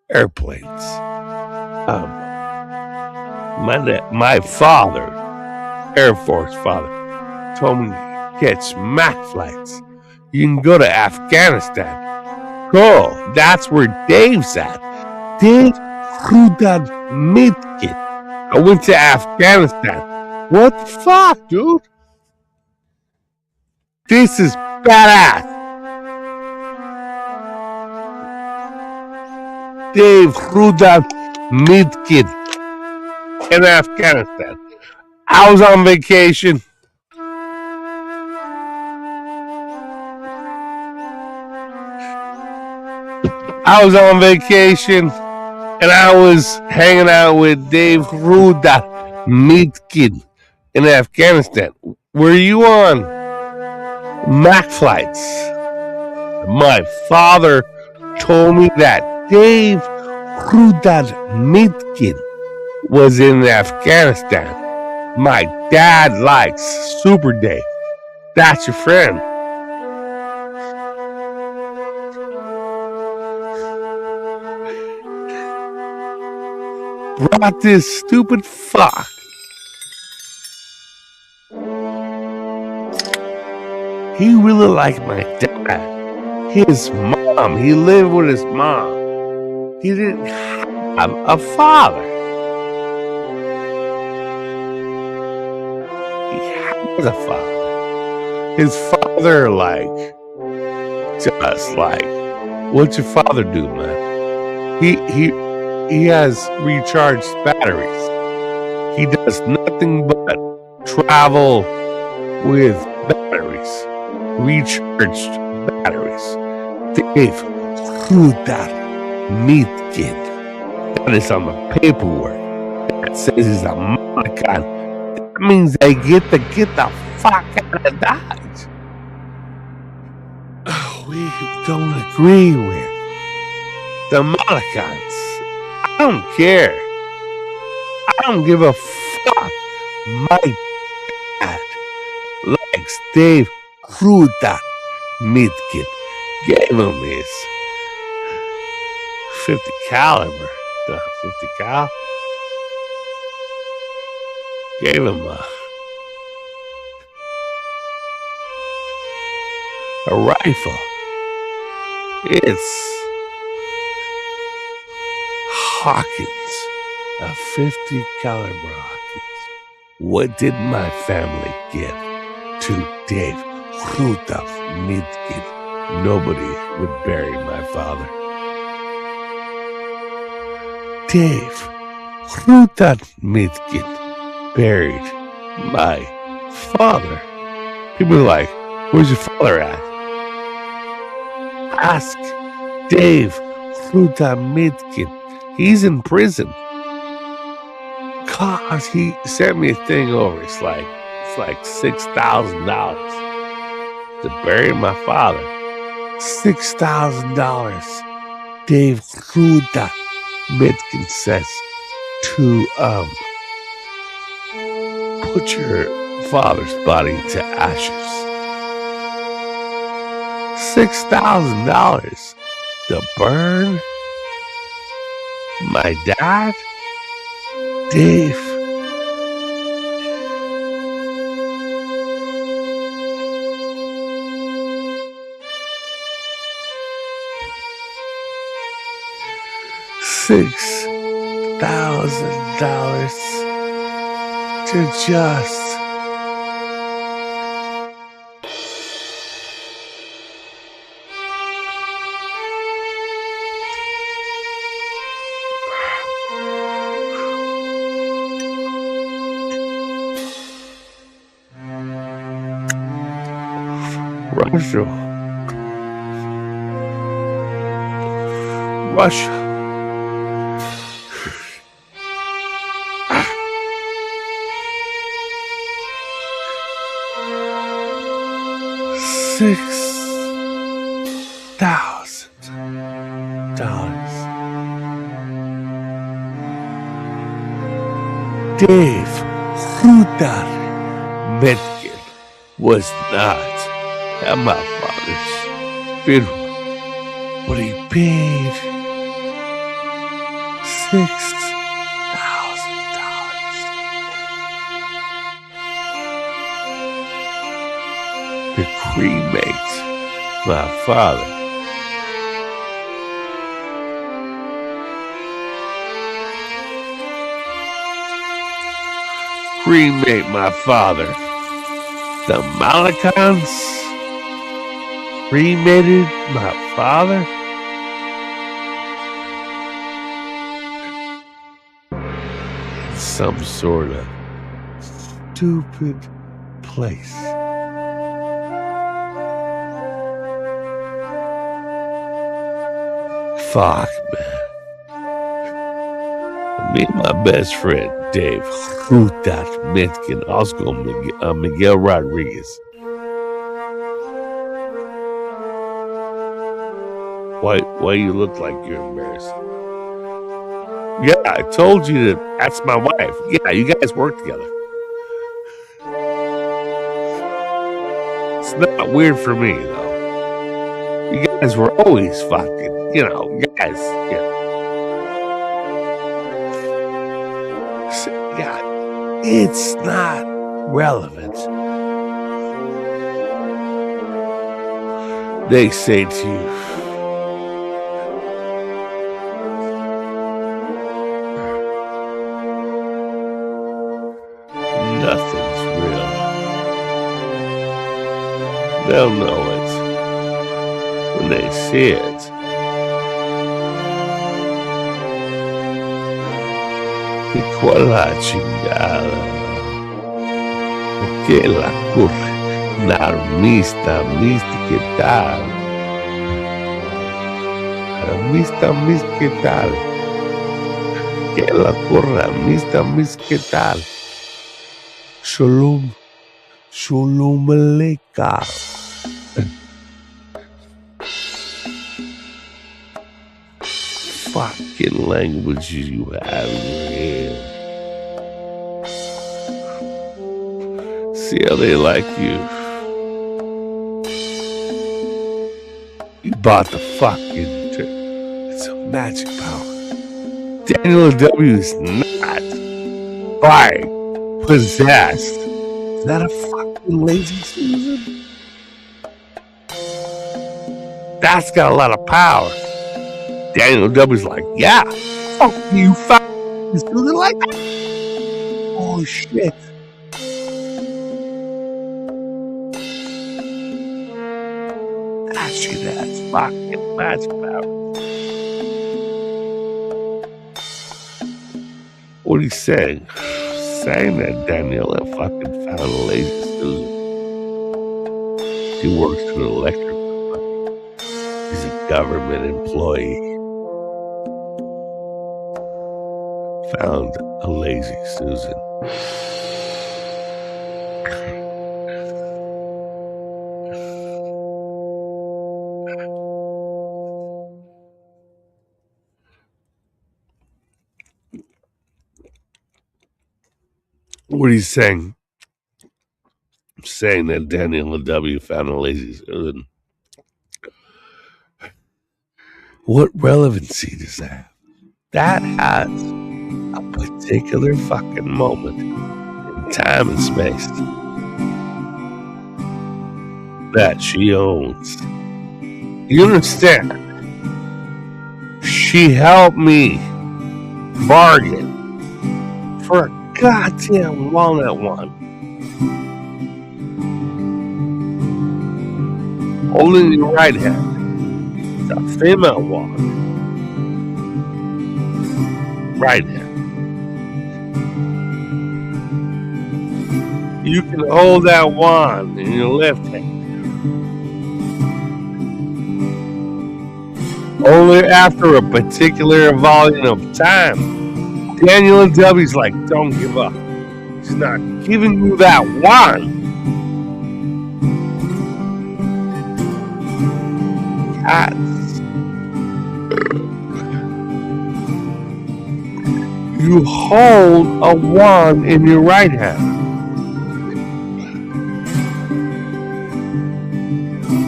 Airplanes. My father, Air Force father, told me to catch Mac flights. You can go to Afghanistan. Cool. That's where Dave's at. Dave Krudan Midkit. I went to Afghanistan. What the fuck, dude? This is badass. Dave Krudan Midkit in Afghanistan. I was on vacation. I was on vacation and I was hanging out with Dave Ruda Meatkin in Afghanistan. Were you on Mac flights? My father told me that Dave Ruda Meatkin was in Afghanistan. My dad likes Super Dave. That's your friend. Brought this stupid fuck. He really liked my dad. His mom. He lived with his mom. He didn't have a father. He has a father. His father, just like, what's your father do, man? He has recharged batteries. He does nothing but travel with batteries, recharged batteries. Dave, who that Meatkin? That is on the paperwork. That says he's a Malacan. That means they get the fuck out of Dodge. We don't agree with the Malacans. I don't care. I don't give a fuck. My dad likes Dave Ruda Meatkin. Gave him his 50 caliber. The 50 cal. Gave him a rifle. It's Hawkins, a 50 caliber Hawkins. What did my family give to Dave Ruda Meatkin? Nobody would bury my father. Dave Ruda Meatkin buried my father. People are like, where's your father at? Ask Dave Ruda Meatkin. He's in prison. Cause he sent me a thing over. It's like $6,000 to bury my father. $6,000. Dave Ruda Meatkin says to put your father's body to ashes. $6,000 to burn my dad, Dave. $6,000 to just Russia. $6,000. Dave Ruda Meatkin was not at my father's funeral, but he paid $6,000 to cremate my father. Cremate my father. The Malacans cremated my father. Some sort of stupid place. Fuck, man. Me and my best friend, Dave, Rutat Mitkin, also Miguel Rodriguez. Why you look like you're embarrassed? Yeah, I told you that's my wife. Yeah, you guys work together. It's not weird for me, though. You guys were always fucking, guys, yeah, it's not relevant. They say to you, nothing's real. They'll know it when they see it. ¿Y cuál la chingada? ¿Por qué la corre? Narmista, ¿qué tal? Narmista, ¿qué tal? ¿Qué la corre? Narmista, ¿qué tal? Shalom Aleika. Fucking languages you have in your head. See how they like you. You bought the fucking. It's a magic power. Daniel W. is not possessed. Is that a fucking lazy Susan? That's got a lot of power. Daniel W's like, yeah, fuck you, fucking Susan like that. Holy shit. That shit has fucking magic power. What are you saying? Saying that Daniela fucking found a lazy Susan. She works for an electric company. She's a government employee. Found a lazy Susan. What are you saying? I'm saying that Daniel W. found a lazy Susan. What relevancy does that have? That has a particular fucking moment in time and space that she owns. You understand? She helped me bargain for a goddamn walnut one. Holding in your right hand. It's a female one. Right hand. You can hold that wand in your left hand. Only after a particular volume of time. Daniel W's like, don't give up. He's not giving you that wand. Cats. You hold a wand in your right hand.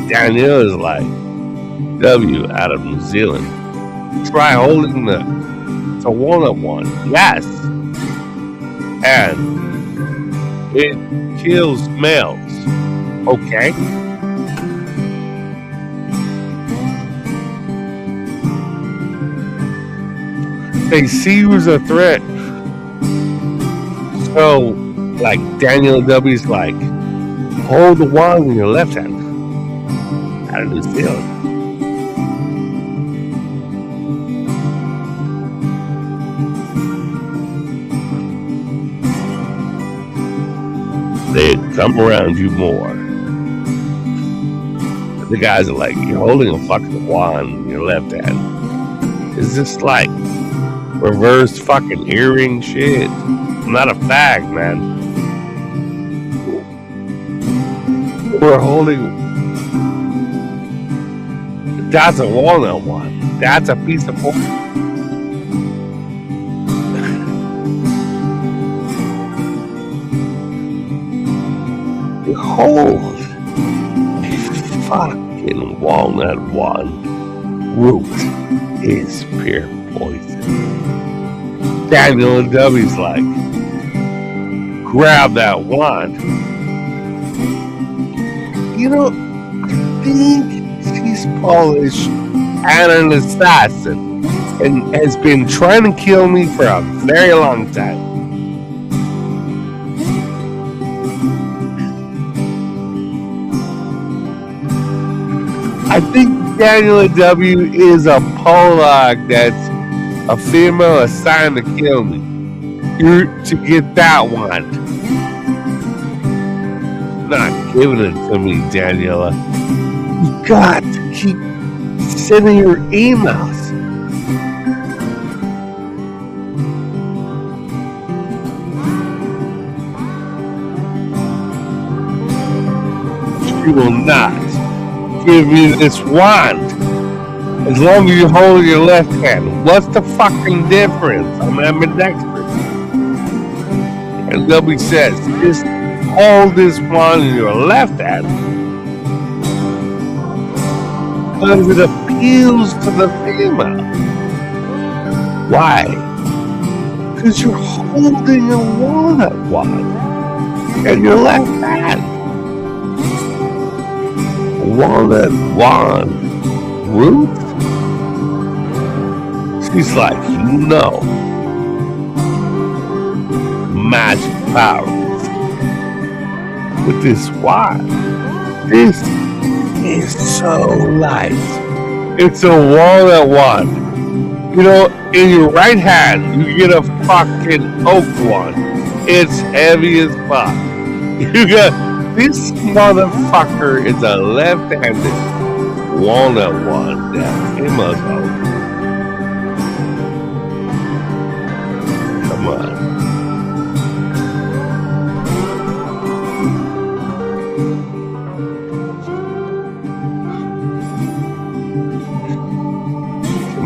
Daniel is like, W out of New Zealand. Try holding the walnut one. Yes. And it kills males. Okay. They see you as a threat. So, like, Daniel W's like, hold the wand in your left hand. Out of New Zealand. They come around you more. The guys are like, you're holding a fucking wand in your left hand. Is this like reverse fucking earring shit? I'm not a fag, man. We're holding. That's a walnut one. That's a piece of pork. Behold, a fucking walnut one root is pure poison. Daniel and W's like, grab that wand. You know, I think she's Polish and an assassin and has been trying to kill me for a very long time. I think Daniel W. is a Polak that's a female assigned to kill me. You're to get that one. Not giving it to me, Daniela. You got to keep sending your emails. She will not give me this wand as long as you hold your left hand. What's the fucking difference? I'm ambidextrous. And W says, just hold this wand in your left hand because it appeals to the female. Why? Because you're holding a walnut wand in your left hand. Walnut wand root? She's like, no. Magic powers with this wand. This is so light. It's a walnut wand. You know, in your right hand, you get a fucking oak wand. It's heavy as fuck. You got. This motherfucker is a left-handed walnut one that he must hold. Come on.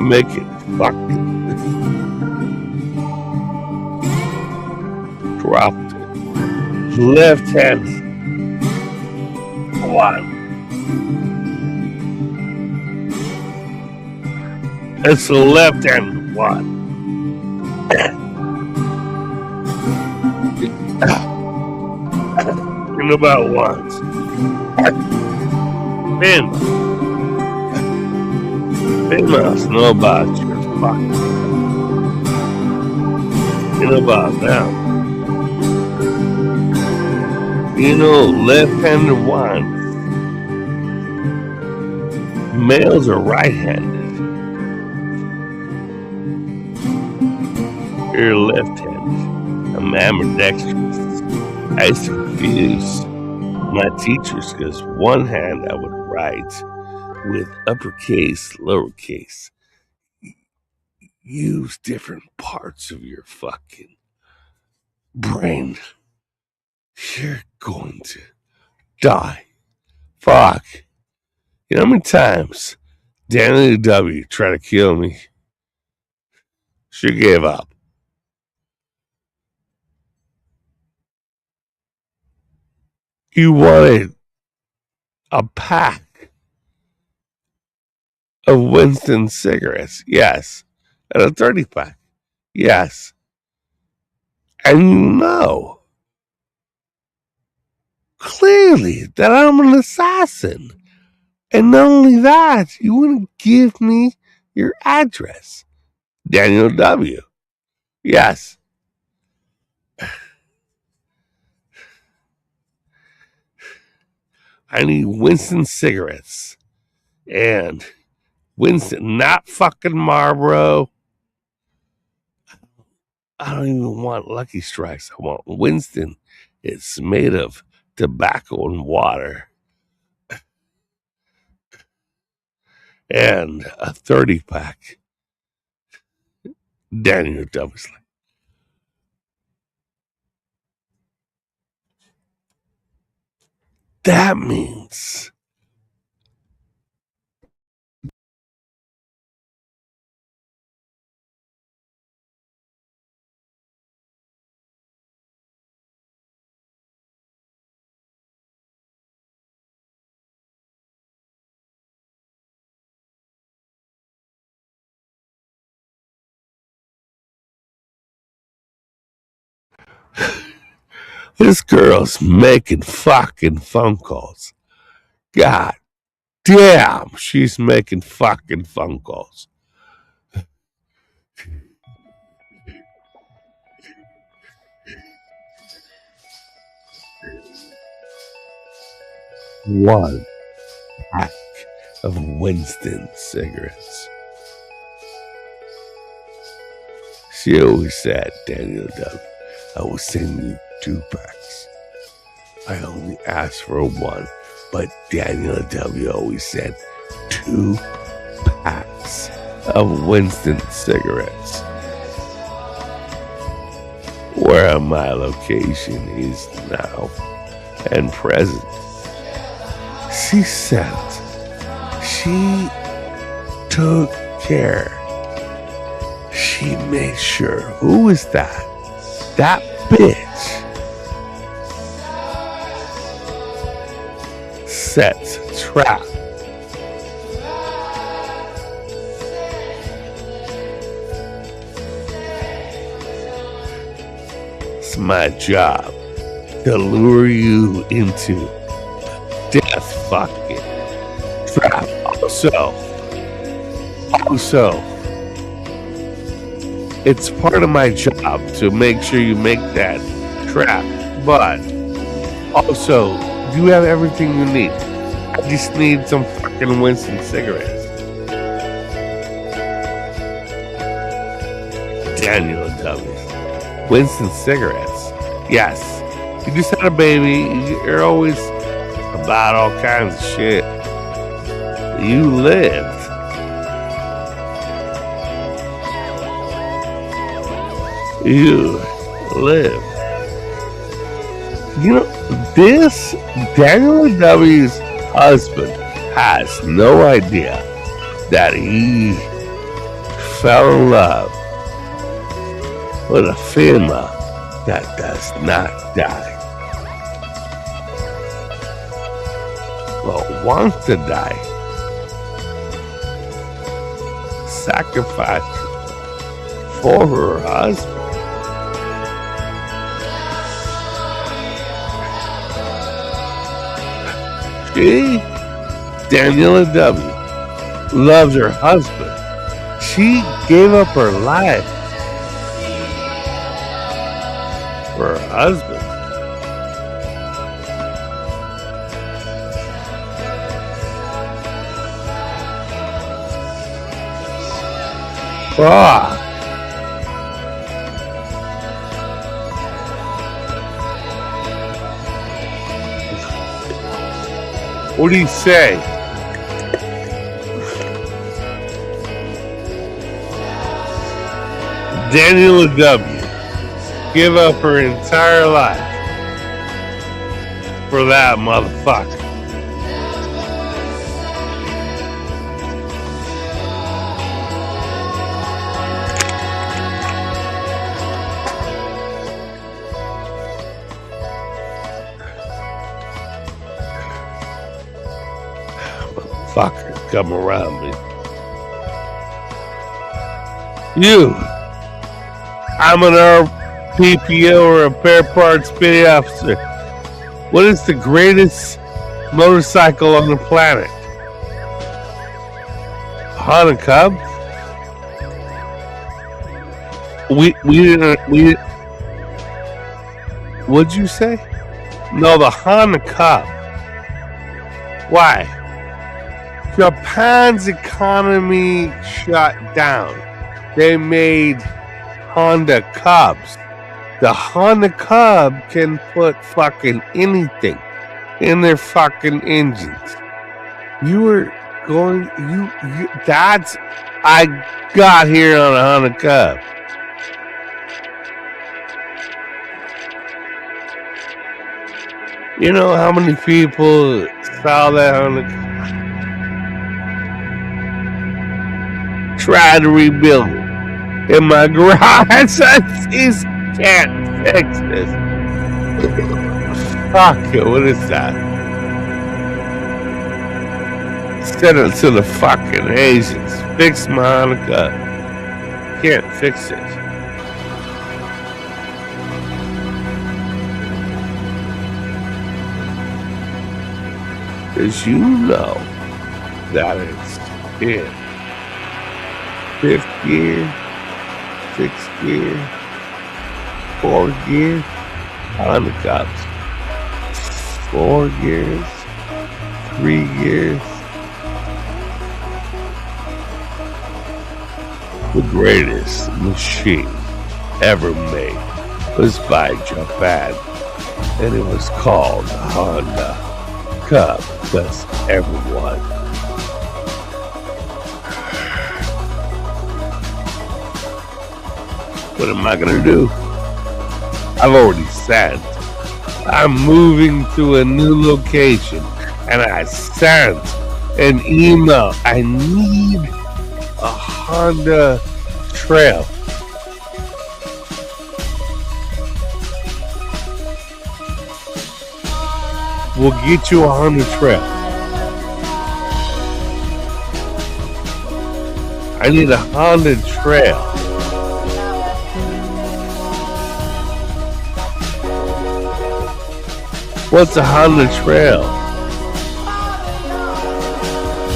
Make it fucking drop it. Left hand. One. It's the left hand one. In about once. Ben must know about your fucking. In about now. You know, left-handed wine. Males are right-handed. You're left-handed. I'm ambidextrous. I used to confuse my teachers because one hand I would write with uppercase, lowercase. Use different parts of your fucking brain. You're going to die. Fuck. You know how many times Daniel W. tried to kill me? She gave up. You wanted a pack of Winston cigarettes. Yes. And a 30 pack. Yes. And you know clearly that I'm an assassin. And not only that, you wouldn't give me your address. Daniel W. Yes. I need Winston cigarettes. And Winston, not fucking Marlboro. I don't even want Lucky Strikes. I want Winston. It's made of tobacco and water. And a 30 pack Daniel W's like, that means this girl's making fucking phone calls. God damn, she's making fucking phone calls. One pack of Winston cigarettes. She always said, Daniel W., I will send you 2 packs. I only asked for 1, but Daniel W. always said 2 packs of Winston cigarettes. Where my location is now and present. She said she took care. She made sure. Who is that? That bitch sets a trap. It's my job to lure you into death fucking trap. Also, it's part of my job to make sure you make that trap. But also, you have everything you need. I just need some fucking Winston cigarettes. Daniel W. Winston cigarettes. Yes. You just had a baby. You're always about all kinds of shit. You lived. You live. You know, this Daniel W.'s husband has no idea that he fell in love with a female that does not die. Well, wants to die. Sacrifice for her husband. She, Daniela W., loves her husband. She gave up her life for her husband. Fuck. What do you say? Daniela W. give up her entire life for that motherfucker. Motherfucker, come around me. You. I'm an RPPO or repair parts pity officer. What is the greatest motorcycle on the planet? Honda Cub? We what'd you say? No, the Honda Cub. Why? Japan's economy shut down. They made Honda Cubs. The Honda Cub can put fucking anything in their fucking engines. You were going, you that's, I got here on a Honda Cub. You know how many people saw that on the try to rebuild it in my garage? I just can't fix this. Fuck it, what is that? Send it to the fucking Asians. Fix my Hanukkah. Can't fix it. As you know that it's in fifth gear, sixth gear, 4 gear, Hanukkahs. 4 gears, 3 gears. The greatest machine ever made was by Japan, and it was called Honda Cup, because everyone what am I gonna do? I've already said I'm moving to a new location, and I sent an email. I need a Honda Trail. We'll get you a Honda Trail. I need a Honda Trail. What's a Honda Trail?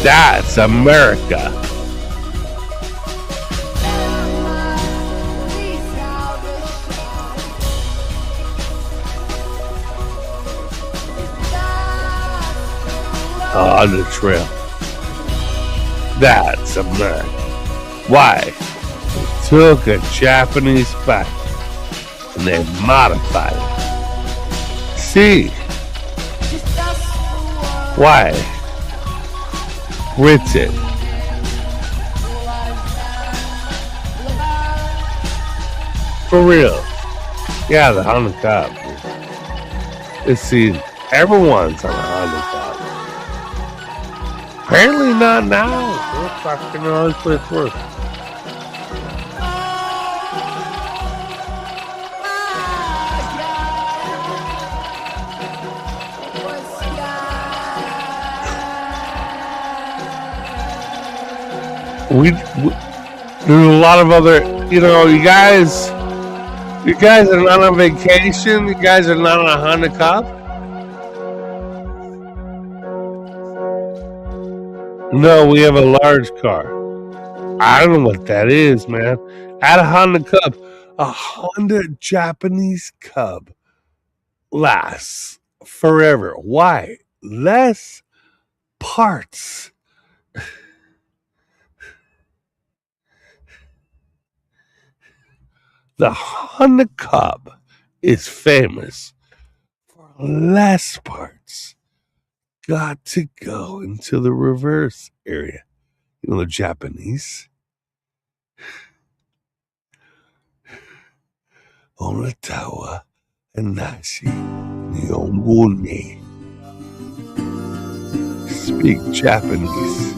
That's America. On the trail. That's America. Why? They took a Japanese fact and they modified it. See? Why? Written. For real. Yeah, the Honda Cop. Let's see. Everyone's on a Honda Cop. Apparently not now. We're fucking all this place works. There's a lot of other, you guys are not on vacation. You guys are not on a Honda Cop. No, we have a large car. I don't know what that is, man. Add a Honda Cub. A Honda Japanese Cub lasts forever. Why? Less parts. The Honda Cub is famous for less parts. Got to go into the reverse area. The Japanese. Onatawa and Nashi Nyongune speak Japanese.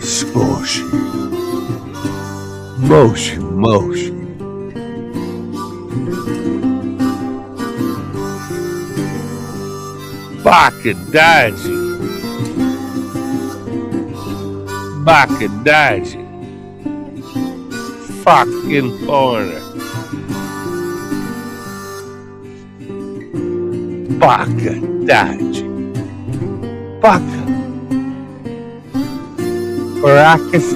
Squash. Motion. Bakadaji. Fucking foreigner. Bakadaji. Baka. Baracus.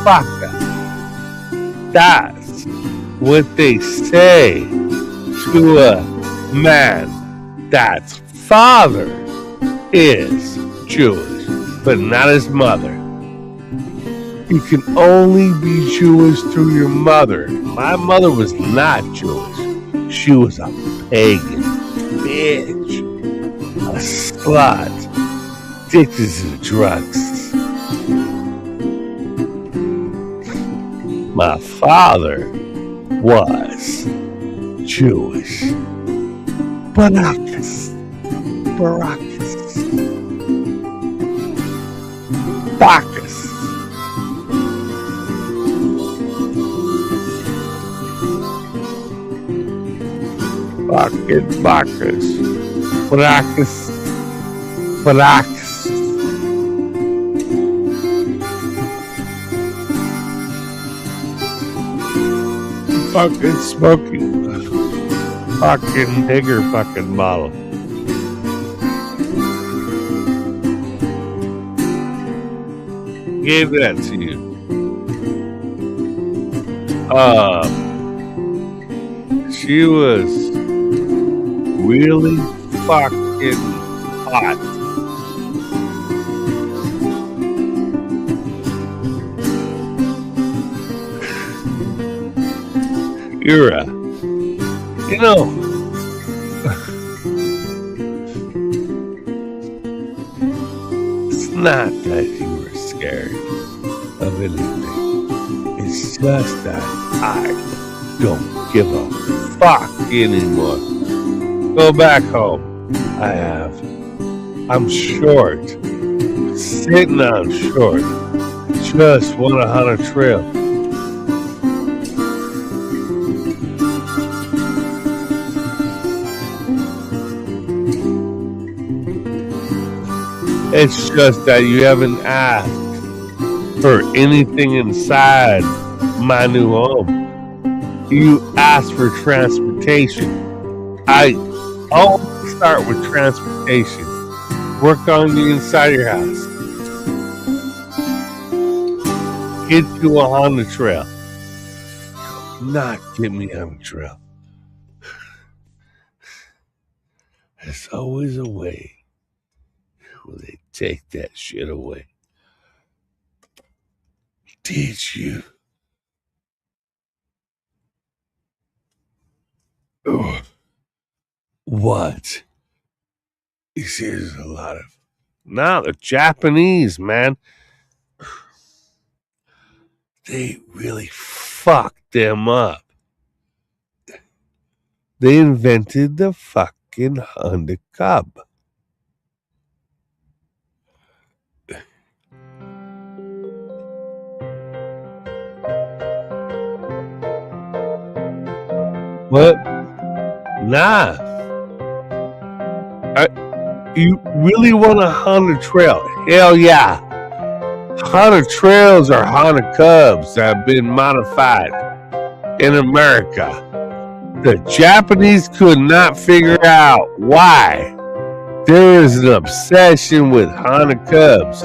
Baka. That's what they say to a man that's father is Jewish, but not his mother. You can only be Jewish through your mother. My mother was not Jewish. She was a pagan bitch, a slut, addicted to drugs. My father was Jewish. Bacchus. Fucking Bacchus. Bacchus. Fucking smoking. Fucking nigger fucking bottle. Gave that to you. She was really fucking hot. Ira, you know, it's not that you were scared of anything. It's just that I don't give a fuck anymore. Go back home. I'm short. Sitting on short. Just want to hunt a trail. It's just that you haven't asked for anything inside my new home. You asked for transportation. I always start with transportation. Work on the inside of your house. Get you on the trail. Not get me on the trail. There's always a way where they take that shit away. Did you? Oh. What? You see, there's a lot of... Now, the Japanese, man. They really fucked them up. They invented the fucking Honda Cub. What? Nah. You really want a Honda Trail? Hell yeah. Honda Trails are Honda Cubs that have been modified in America. The Japanese could not figure out why there is an obsession with Honda Cubs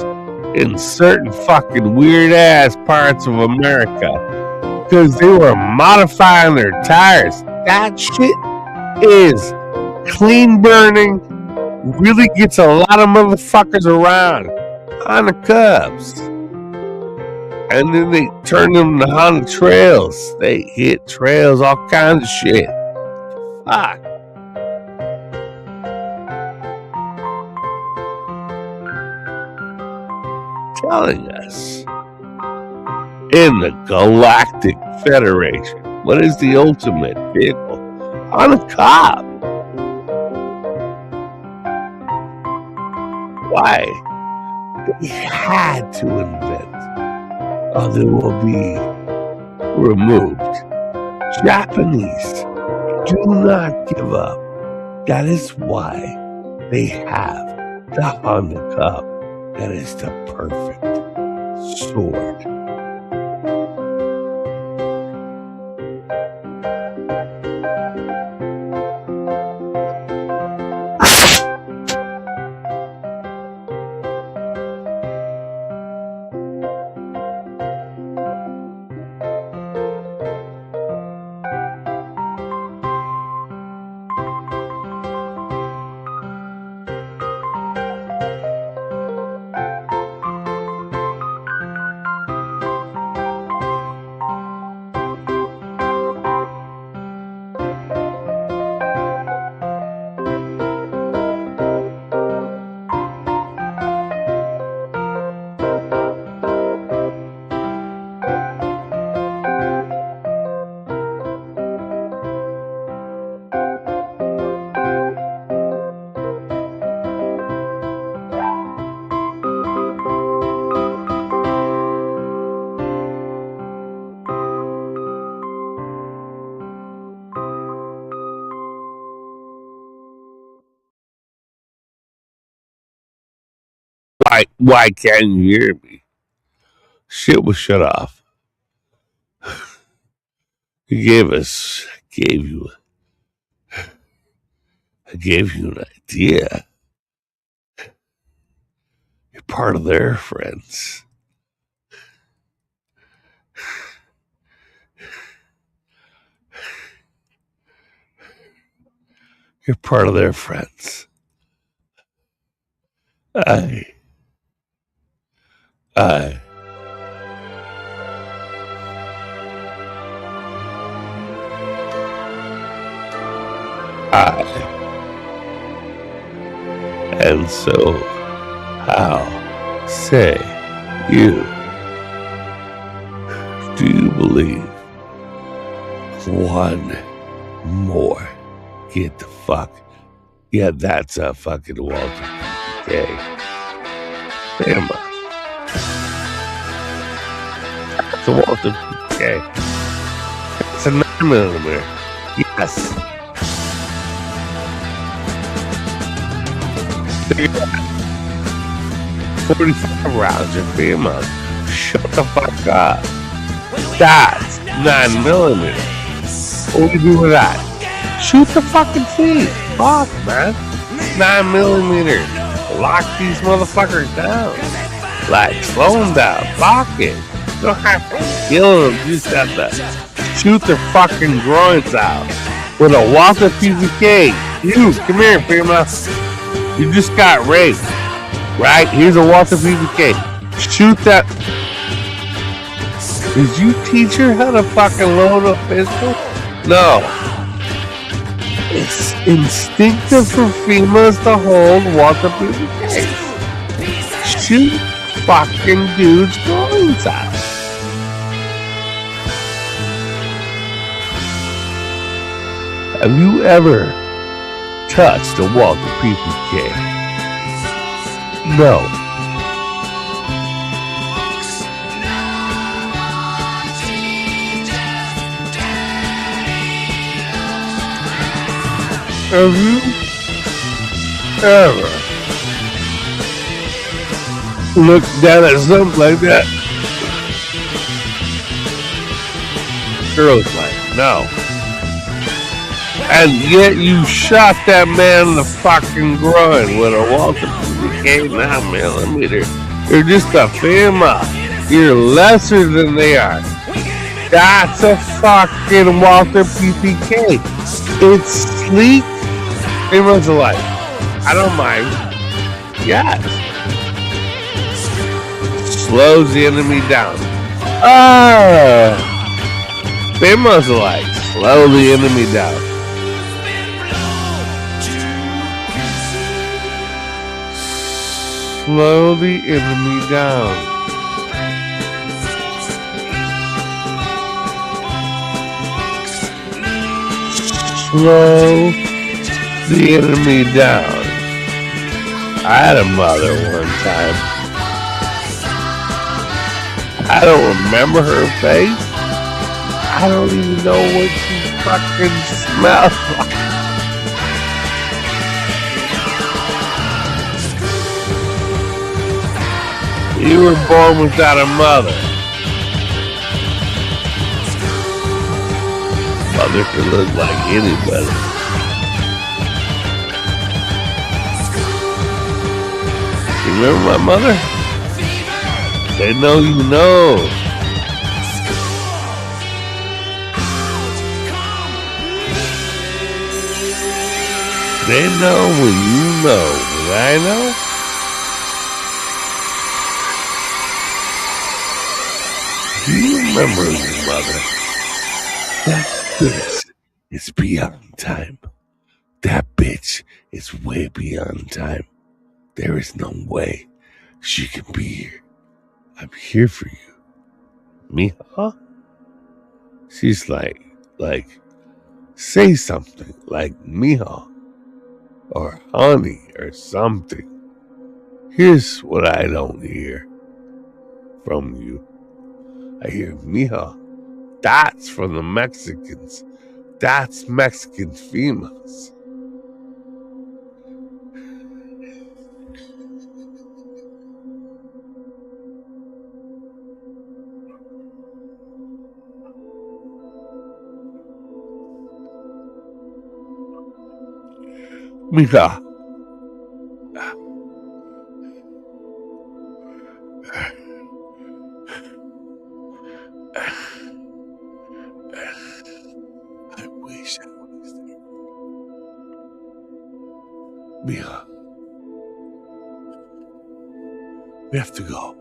in certain fucking weird ass parts of America because they were modifying their tires. That shit is clean burning, really gets a lot of motherfuckers around. Honda Cubs. And then they turn them to Honda Trails. They hit trails, all kinds of shit. Fuck. Telling us in the Galactic Federation, what is the ultimate vehicle? On a Cob. Why? They had to invent, or they will be removed. Japanese do not give up. That is why they have the Honda Cub. That is the perfect sword. Why can't you hear me? Shit was shut off. I gave you an idea. You're part of their friends. You're part of their friends. I and so how say you? Do you believe one more? Get the fuck. Yeah, that's a fucking Walter. Okay. Damn. It's a Walter. Okay. It's a 9mm. Yes. 45 rounds of female. Shut the fuck up. That's 9mm. What do you do with that? Shoot the fucking feet. Fuck, man. 9mm. Lock these motherfuckers down. Like, slow them down. Lock it. You don't have to kill them. You just have to shoot their fucking groins out with a Walther PVK. You, come here, female. You just got raped. Right? Here's a Walther PVK. Shoot that. Did you teach her how to fucking load a pistol? No. It's instinctive for females to hold Walther PVK. Shoot fucking dudes' groins out. Have you ever touched a Walther PVK? No. Have you ever looked down at something like that? Girl's like, no. And yet you shot that man in the fucking groin with a Walther PVK 9mm. You're just a female. You're lesser than they are. That's a fucking Walther PVK. It's sleek. Females alike. I don't mind. Yes. Slows the enemy down. Females alike. Slow the enemy down. Slow the enemy down. Slow the enemy down. I had a mother one time. I don't remember her face. I don't even know what she fucking smells like. You were born without a mother. Mother can look like anybody. You remember my mother? They know you know. They know when you know. When I know. Do you remember your mother? That bitch is beyond time. That bitch is way beyond time. There is no way she can be here. I'm here for you. Mija? She's like, say something like mija or honey or something. Here's what I don't hear from you. I hear mija. That's from the Mexicans. That's Mexican females. Mija. I wish I was there. Mija. We have to go.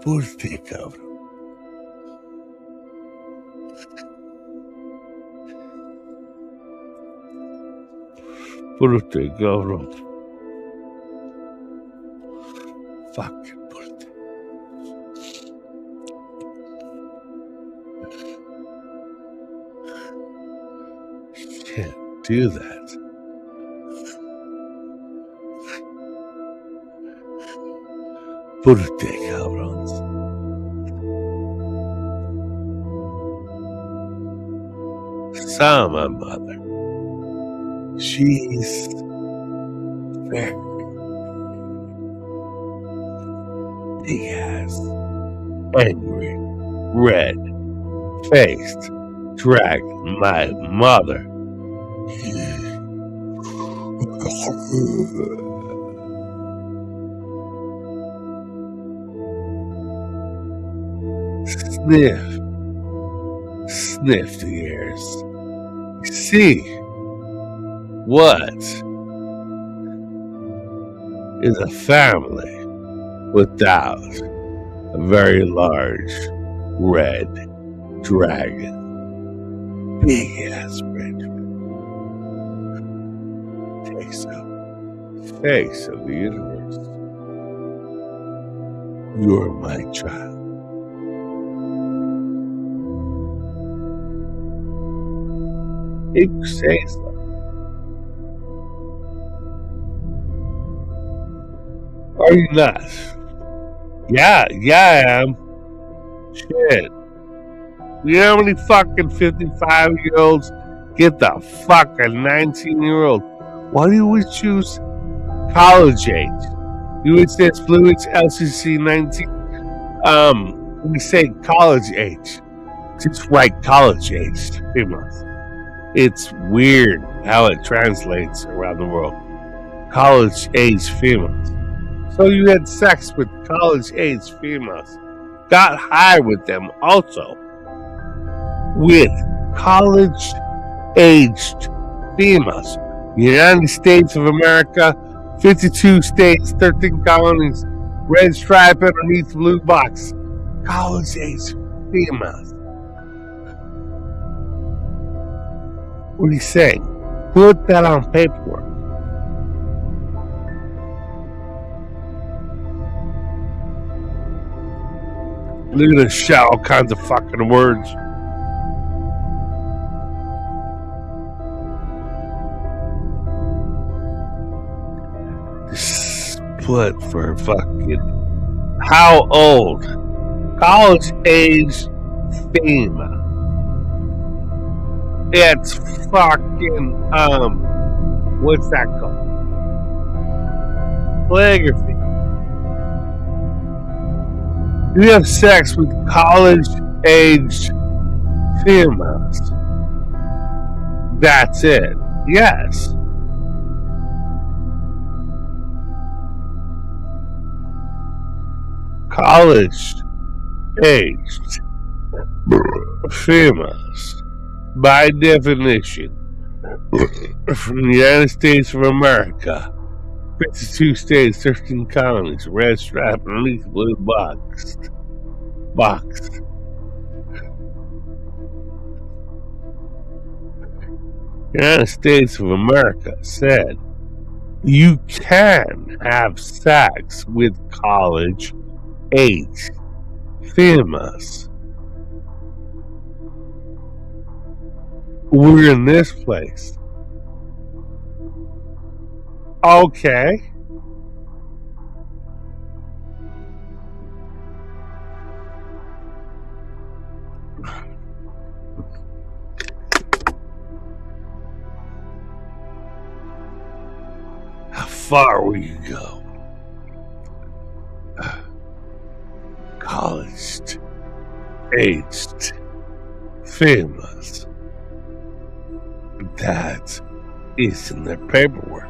Porte, cabrón. Porte, cabrón. Fucking porte. Can't do that. Porte, cabrons. Saw my mother. She's very big ass, angry, red faced dragon. My mother. Sniff the airs. See what is a family without a very large red dragon? Big ass red dragon. Takes up face of the universe. You're my child. If you say so. Are you not? Yeah, I am. Shit. You know how many fucking 55-year-olds get the fucking 19-year-old? Why do you always choose college age? You would say it's Fluids LCC 19. We say college age. Just write college age. It's weird how it translates around the world. College age females. So you had sex with college age females. Got high with them also. With college aged females. United States of America, 52 states, 13 colonies, red stripe underneath blue box. College aged females. What are you saying? Put that on paperwork. Look at this shout all kinds of fucking words. Split for fucking how old? College age female. It's fucking what's that called? Calligraphy. You have sex with college aged females. That's it. Yes. College aged females. By definition, from the United States of America, 52 states, 13 colonies, red stripe underneath blue box. United States of America said you can have sex with college age females. We're in this place. Okay. How far will you go? College aged females. That It's in their paperwork.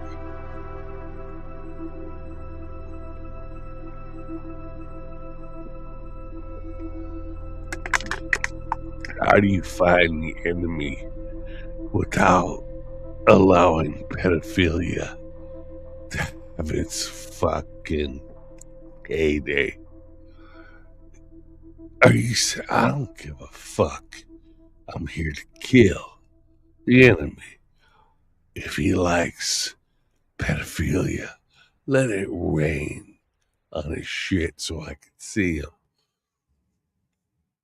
How do you find the enemy without allowing pedophilia to have its fucking heyday? I don't give a fuck. I'm here to kill the enemy. If he likes pedophilia, let it rain on his shit so I can see him.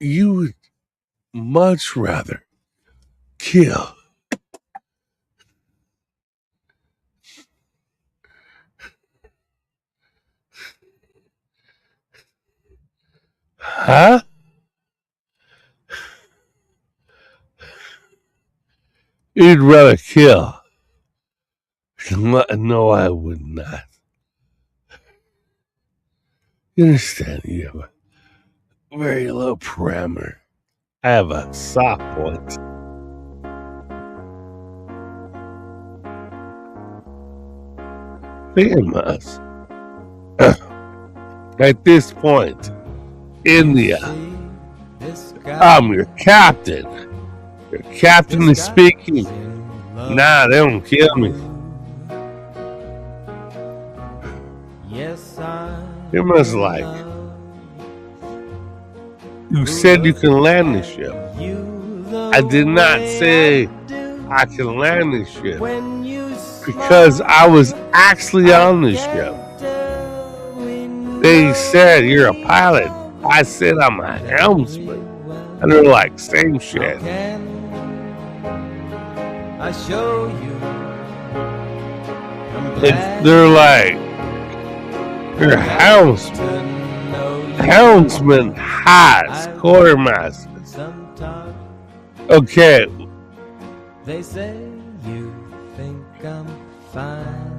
You would much rather kill huh? You'd rather kill. No, I would not. You understand? You have a very low parameter. I have a soft point. Famous. At this point, India, I'm your captain. Your captain is speaking. Nah, they don't kill me. You must like. You said you can land the ship. I did not say I can land the ship because I was actually on the ship. They said you're a pilot. I said I'm a helmsman. And they're like, same shit. I show you. They're like, you're a helmsman. Helmsman has quartermaster. Okay. They say you think I'm fine.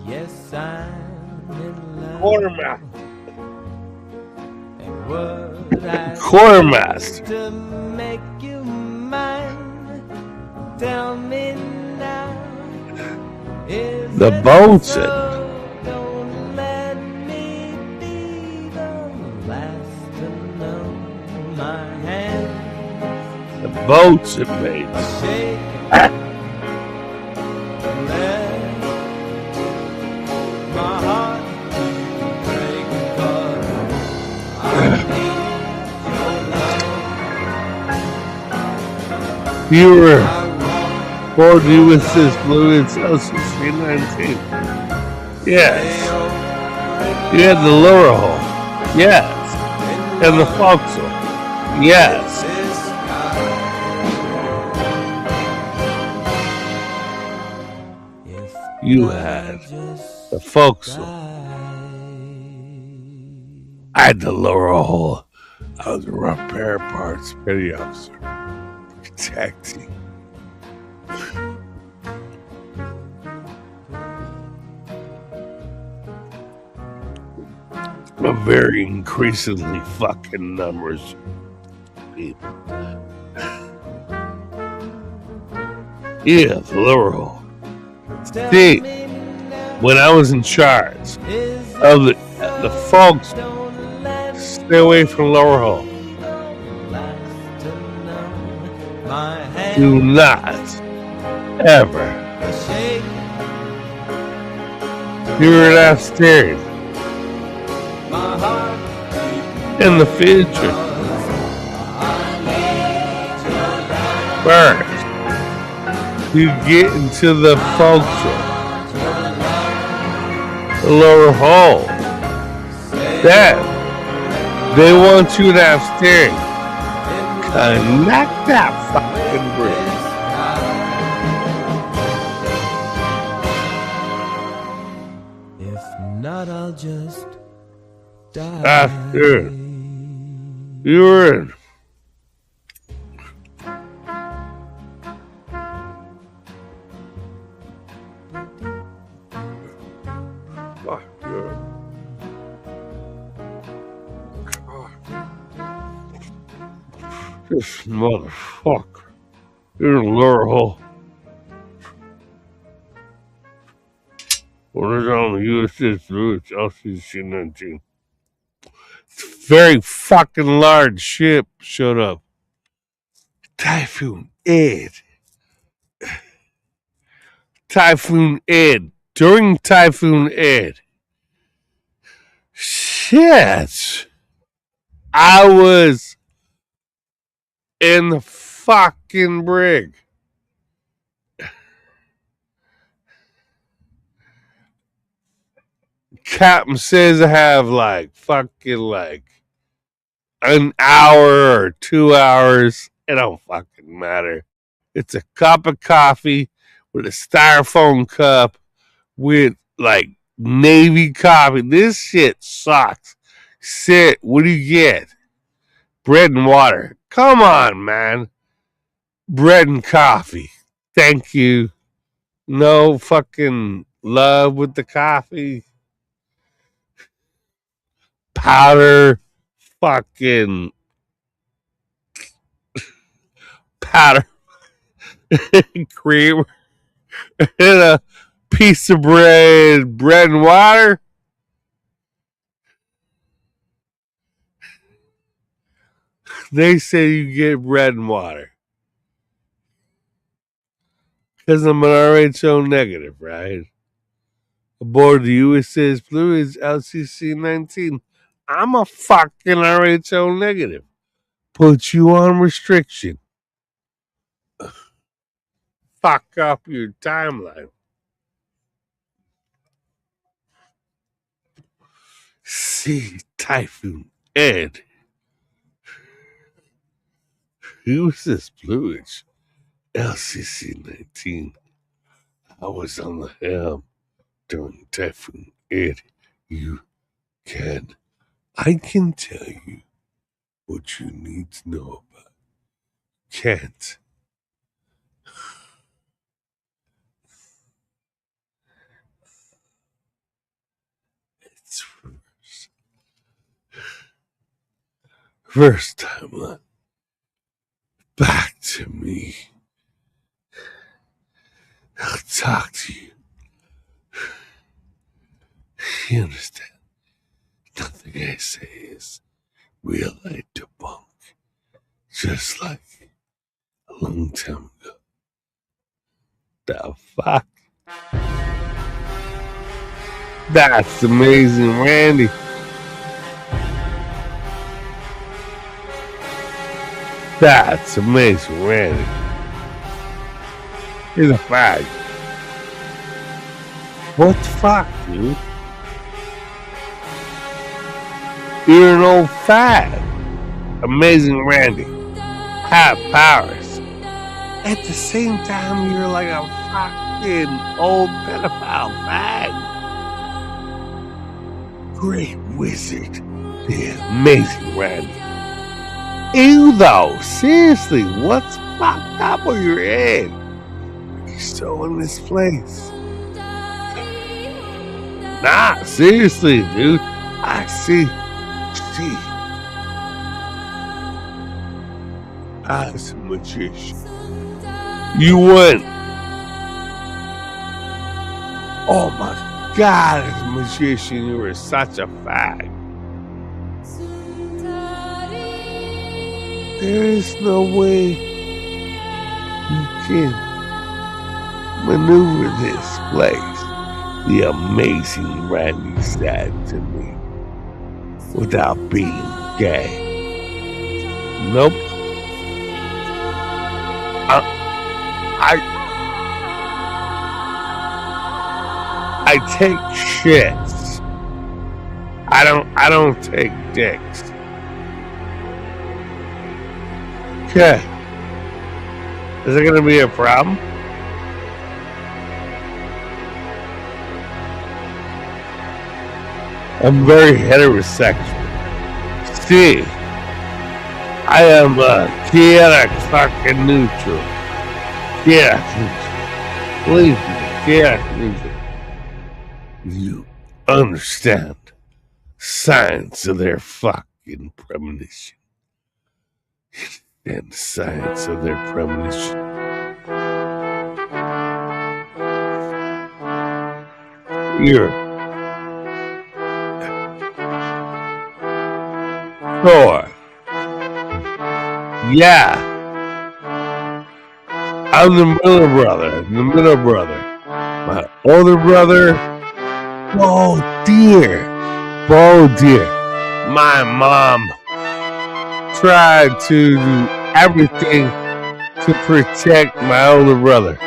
Yes, I'm in love. Quartermaster. And what I Quartermaster. to make you mine. Tell me now. Is The it boatswain. so? Don't let me be the last to know. My hands The boats it made. are shaking. Let my heart break apart. I need your love. You were I want born USS Fluid Celsius 319. Yes. You had the lower hull. Yes. And the forecastle. Yes. You had the forecastle. I had the lower hull. I was a repair parts petty officer. Protecting. A very increasingly fucking numbers of people. Yeah, the lower hull. See, when I was in charge of the folks, stay away from lower hull. Do not ever hear it upstairs. In the future, first, you get into the forecastle, the lower hull. Then they want you to have steering. Connect that fucking bridge. If not, I'll just die. After you were in. Fuck yeah. God. This motherfucker. You're in a lure hole. What is on the USS Lewis LCC 19? Very fucking large ship showed up. Typhoon Ed. Typhoon Ed. During Typhoon Ed. Shit. I was in the fucking brig. Captain says I have fucking an hour or 2 hours. It don't fucking matter. It's a cup of coffee with a styrofoam cup with Navy coffee. This shit sucks. Sit, what do you get? Bread and water. Come on, man. Bread and coffee. Thank you. No fucking love with the coffee. Powder. Fucking powder. Cream. And a piece of bread. Bread and water. They say you get bread and water. Because I'm an RHO negative, right? Aboard the USS Blue LCC 19. I'm a fucking RHO negative. Put you on restriction. Fuck up your timeline. See Typhoon Ed. USS Blue LCC 19. I was on the helm during Typhoon Ed. I can tell you what you need to know about. Can't. It's reverse timeline. Back to me. I'll talk to you. You understand? Nothing I say is real light debunk. Just like a long time ago. The fuck? That's amazing, Randy. That's amazing, Randy. He's a fag. What the fuck, dude? You're an old fag. Amazing Randy. Have powers. At the same time, you're like a fucking old pedophile fag. Great wizard. The amazing Randy. Ew, though. Seriously, what's fucked up with your head? You're so in this place. Nah, seriously, dude. I see. I was a magician. You went. Oh my God, as a magician, you were such a fag. There is no way you can maneuver this place, the amazing Randy said to me, without being gay. Nope. I take shits. I don't take dicks. Okay. Is it gonna be a problem? I'm very heterosexual. See, I am chaotic fucking neutral. Chaotic neutral. Believe me, chaotic neutral. You understand science of their fucking premonition. And the science of their premonition. You're 4. Yeah, I'm the middle brother. The middle brother. My older brother. Oh dear. Oh dear. My mom tried to do everything to protect my older brother.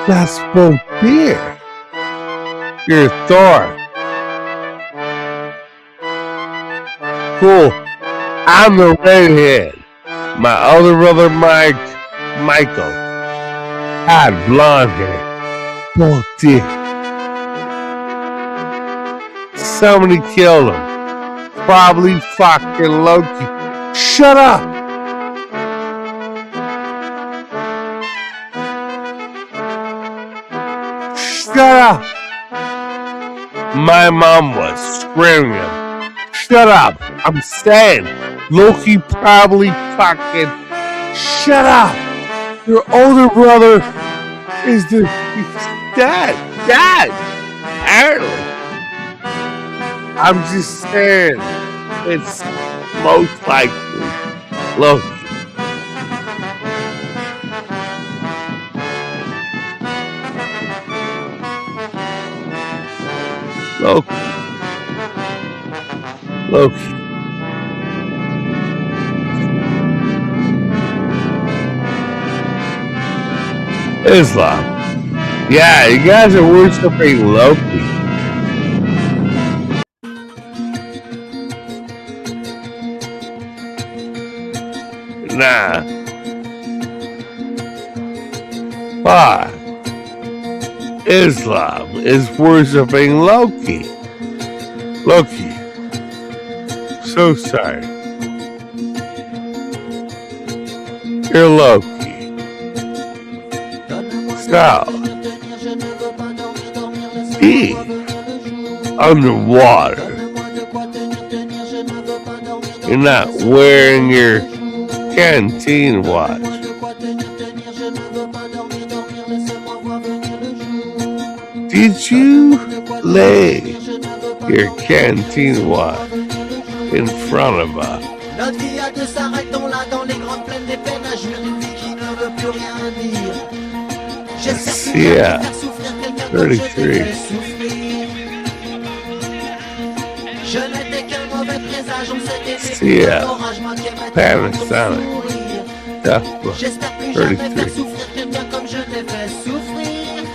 That's both dear. You're Thor. Cool. I'm the redhead. My older brother Michael, had blonde hair. Both dear. Somebody killed him. Probably fucking Loki. Shut up! Shut up! My mom was screaming him. Shut up! I'm saying Loki probably fucking. Shut up! Your older brother is he's dead. Dead! Apparently. I'm just saying it's most likely Loki. Loki. Islam. Yeah, you guys are worshiping Loki. Nah. Why? Islam is worshiping Loki. Loki. So sorry. You're Loki. So, be underwater. You're not wearing your canteen watch. Did you lay your canteen watch in front of us? Notre vie a deux s'arrêtons-là dans les grandes plaines des peines à jouir d'une vie qui ne veut plus rien dire. J'espère qu'il va faire souffrir quelqu'un comme je t'ai fait souffrir. Je n'étais qu'un mauvais présage, on s'était fait un orage, moi qui aimais ton sourire. J'espère plus jamais faire souffrir quelqu'un comme je t'ai fait souffrir.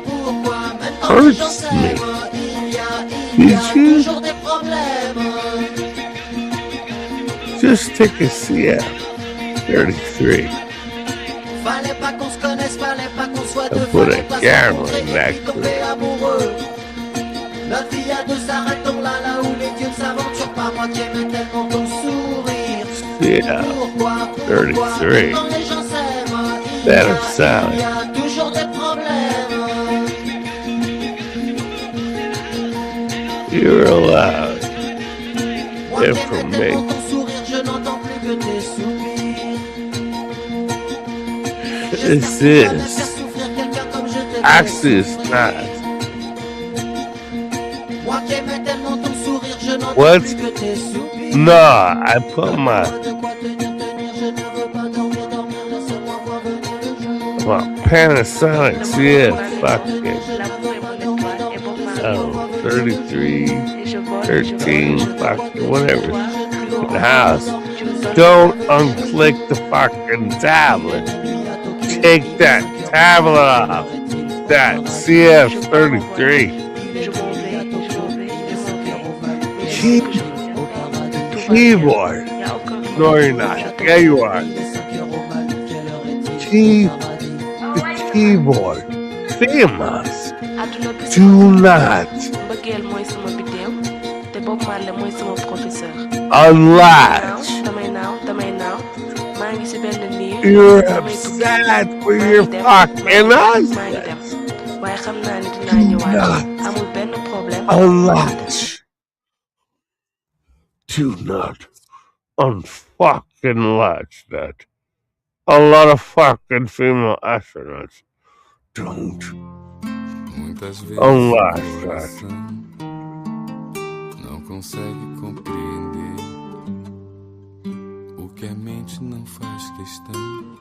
Pourquoi, maintenant que j'en sais, il y a toujours des problèmes. Just take a CF 33. Fallait pas qu'on se connaisse, fallait pas qu'on soit deux, put fallait a pas camera se rencontrer et puis tomber amoureux. Notre vie à deux s'arrêtons là où les dieux ne s'aventurent pas, moi qui aimais tellement ton sourire. Pourquoi, 33. quand les gens s'aiment, il Better y a toujours des problèmes. You're allowed Moi qui aimais tellement information. ton sourire, je n'entends plus que tes soupirs. This is actually it's not. Moi qui aimais tellement ton sourire, je n'entends What? plus que tes soupirs. No, I put my Panasonic CF fucking 33, 13, fucking whatever in the house. Don't unclick the fucking tablet. Take that tablet off. That CF33. Keyboard. No, you're not. Yeah, you are. The keyboard. Famous. Do not unlatch. You're upset with your fucking husband. Do not unlatch. Do not unfucking latch that. a lot of fucking female astronauts don't. Muitas vezes Oh, o last coração não consegue compreender o que a mente não faz questão,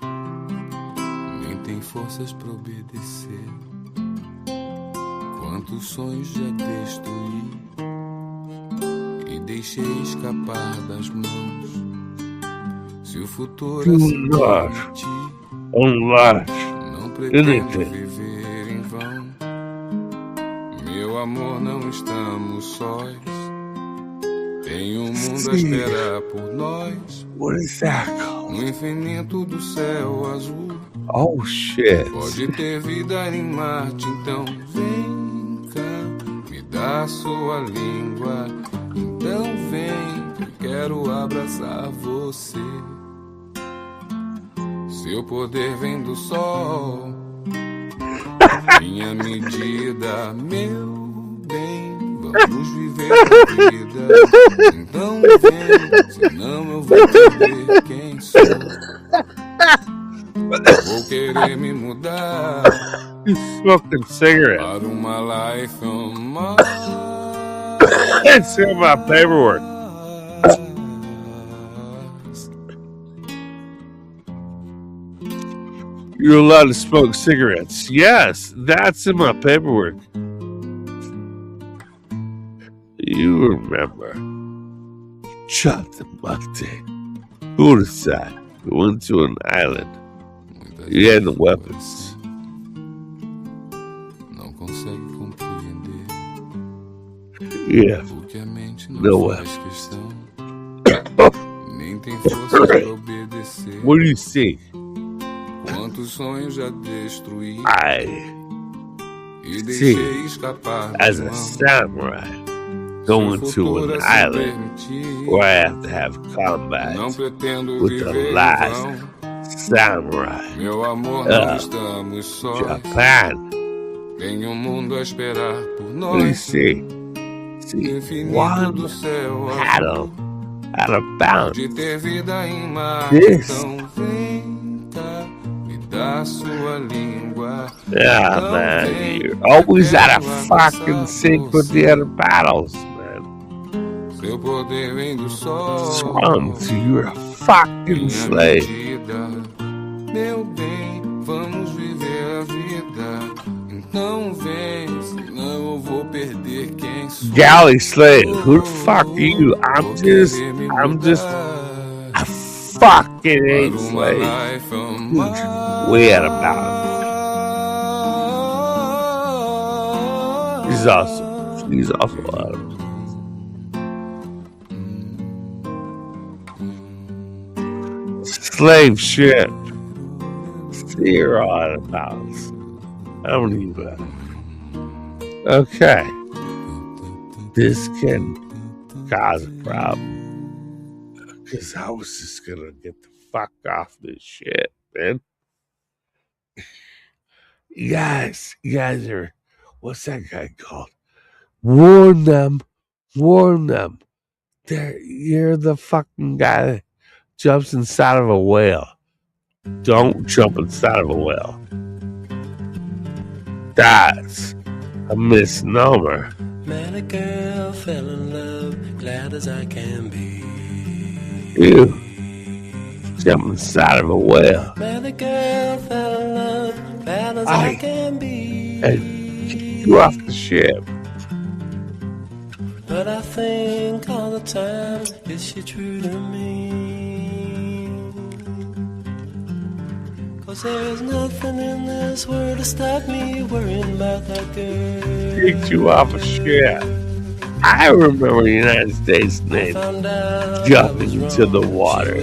nem tem forças pra obedecer. Quantos sonhos já destruí e deixei escapar das mãos. Se o futuro assim permitir, não pretendo viver em vão. Meu amor, não estamos sós. Tem um mundo a esperar por nós. What is that called? No infinito do céu azul. Oh, shit. Pode ter vida em Marte, então vem cá, me dá sua língua. Então vem, eu quero abraçar você. Seu poder vem do sol, minha medida, meu bem. Vamos viver a vida. Então vem, senão eu vou perder quem sou. Vou querer me mudar. You smoking cigarette. Para uma life on Mars. It's in my paperwork. You're allowed to smoke cigarettes. Yes, that's in my paperwork. You remember. Shut the Monday. Who decided? We went to an island. You had no weapons. Não consegue compreender. Yeah. O que a mente não No faz weapons. questão. Nem tem força pra obedecer. What do you see? Quantos sonhos já destruí see e deixei escapar das as a mãos. samurai going to an island where I have to have combat Não pretendo with the viver em last vão. samurai. Meu amor, não estamos sós. Japan. Tem um mundo a esperar por What do you nós. see? See, Infinito one do céu paddle out of bounds. de ter vida em Marte. This. Então vem cá, me dá sua língua. Yeah, Então man, vem, you're always eu out of quero fucking abraçar sync with the você. other battles, man. Seu poder vem do sol. What's wrong with you? You're a fucking Minha slave. medida, meu bem, vamos viver a vida. Então vem, senão eu vou perder quem sou. Galley slave. Who the fuck are you? I'm just a fucking ain't slave. Way out of bounds. He's also out of slave ship. You're out of bounds. I don't even. Okay. This can cause a problem. Because I was just gonna get the fuck off this shit, man. You guys are, what's that guy called? Warn them. You're the fucking guy that jumps inside of a whale. Don't jump inside of a whale. That's a misnomer. Met a girl, fell in love, glad as I can be. You jump inside of a whale Met a girl, fell in love, glad as I can be. and kick you off the ship. But I think all the time, is she true to me? 'Cause there's nothing in this world to stop me worrying about that girl. Kicked you off a ship. I remember the United States Navy jumping into the water,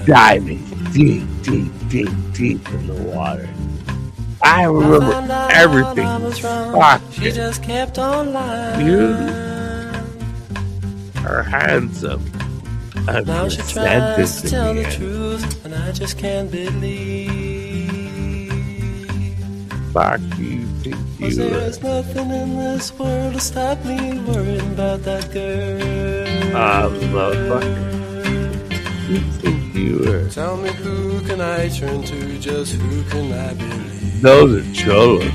diving deep in the water. I remember everything. Fuck She just kept on lying. you are handsome. And Now you're she tries to tell the again. truth, and I just can't believe. Fuck you, think 'Cause you are. there's nothing in this world to stop me worrying about that girl. Motherfucker. You think you were. Tell me who can I turn to, just who can I believe? Those are cholos.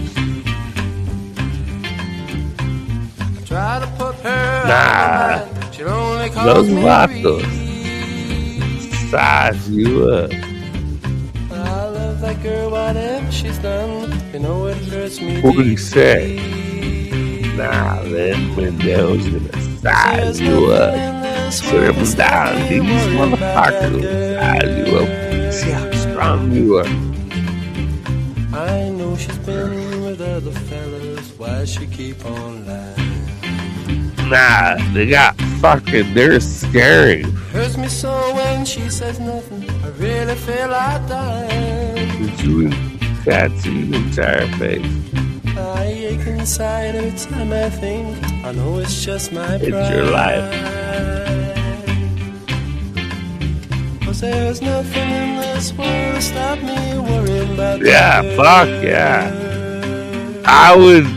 Try to put her Nah. out of my mind. She'll only cause Those me vatos. grief. Size you up. I love that girl, whatever she's done. You know it hurts me. What did he say? deeply. Nah, them windows gonna size There's you nothing up. in this Sit world them to stop down. me These worrying about that motherfuckers will girl. size you up. See how strong you are. I know she's been with other fellas. Why she keep on lying? Nah, they got fucking, they're scary. Hurts me so when she says nothing. I really feel like dying. Did you tattoo your entire face? I ache inside every time I think. I know it's just my pride. It's your life. 'Cause there's nothing in this world to stop me worrying about Yeah, that fuck girl. yeah. I would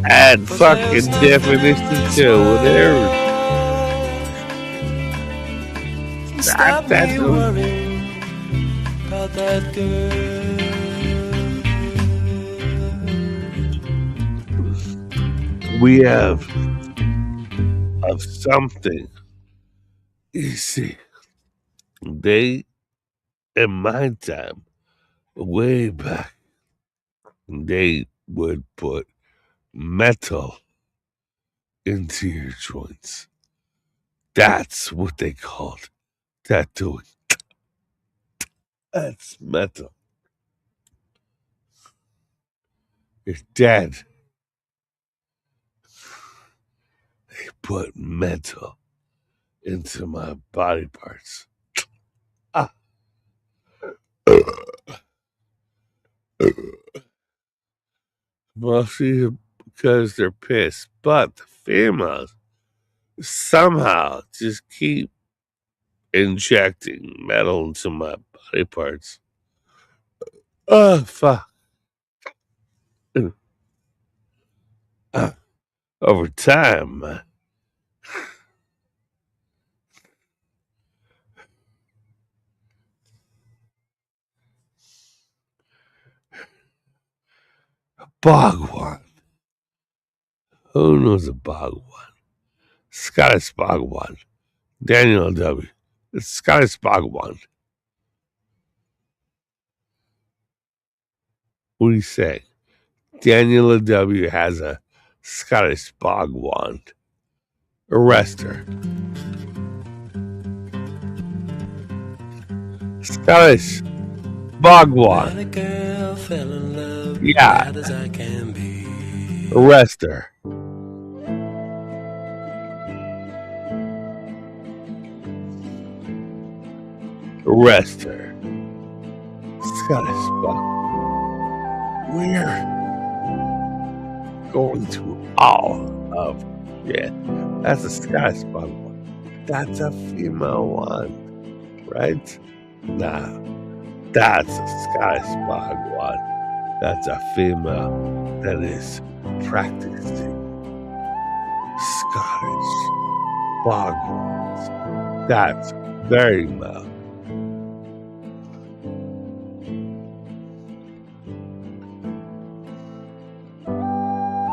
add fucking definition to whatever. Stop me That's worrying about that girl. We have of something. You see, they, in my time, way back, they would put metal into your joints. That's what they called tattooing. That's metal. You're dead. They put metal into my body parts. Ah. Mostly because they're pissed. But the females somehow just keep injecting metal into my body parts. Oh, fuck. Over time, man. Bhagwan. Who knows a Bhagwan? Scottish Bhagwan. Daniel W. It's Scottish Bhagwan. What do you say? Daniel W. has a Scottish Bhagwan. Arrest her. Scottish Bhagwan. Met a girl, fell in love, Yeah. bad as I can be. Arrest her. Arrest her. Scottish Bhagwan. We're going to all of shit. That's a Scottish Bhagwan. That's a female one, right? Nah, that's a Scottish Bhagwan. That's a female that is practicing Scottish Bhagwans. That's very male.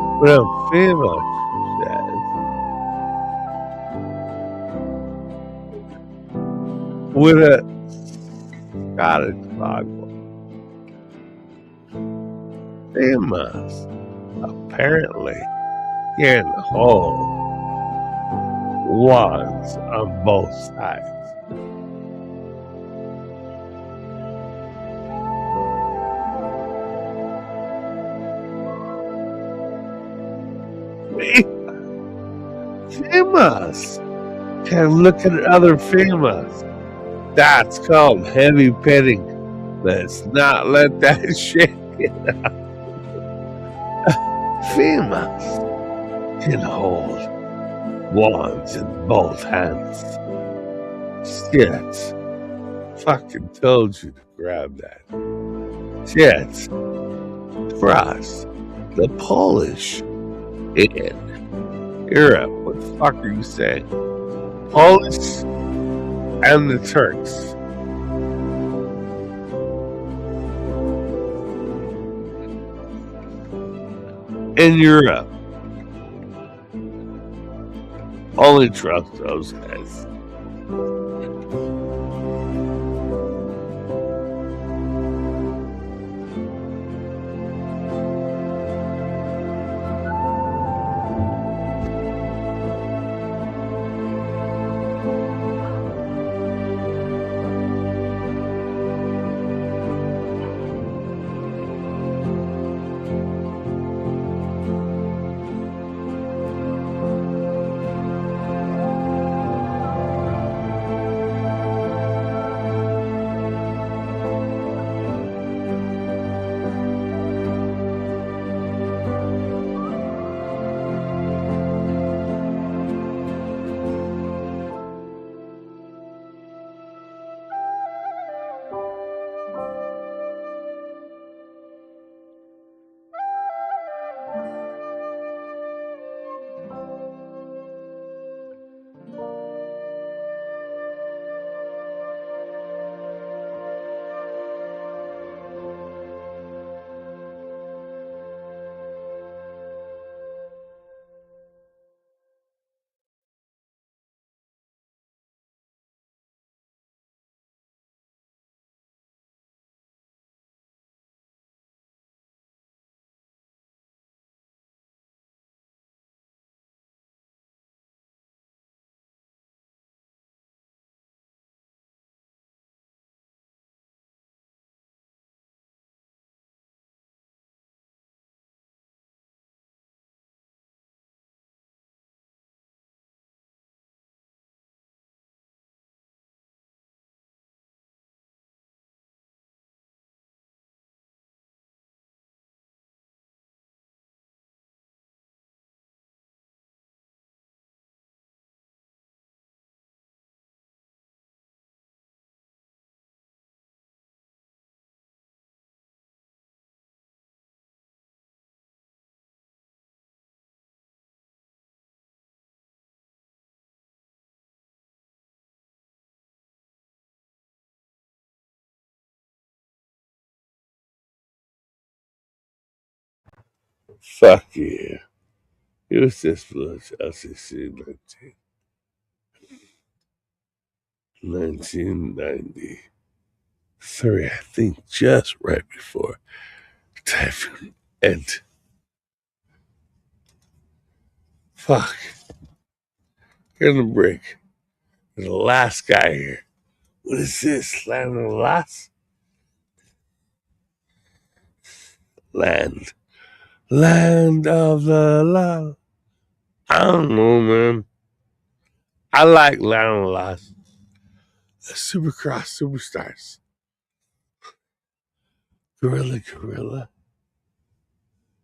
What a female says. With a Scottish Bhagwan. Females apparently getting whole wands on both sides. Females can look at other females. That's called heavy petting. Let's not let that shit get out. Females can hold wands in both hands. Shit. Fucking told you to grab that. Shit. For us, the Polish in Europe, what the fuck are you saying? Polish and the Turks in Europe. Only trust those guys. Fuck yeah. Use this village LCC 1993, I think just right before Typhoon and fuck. Here's the break. The last guy here. What is this? Land of the Lost? Land. Land of the Lost. I don't know, man. I like Land of the Lost. Supercross Superstars. Gorilla.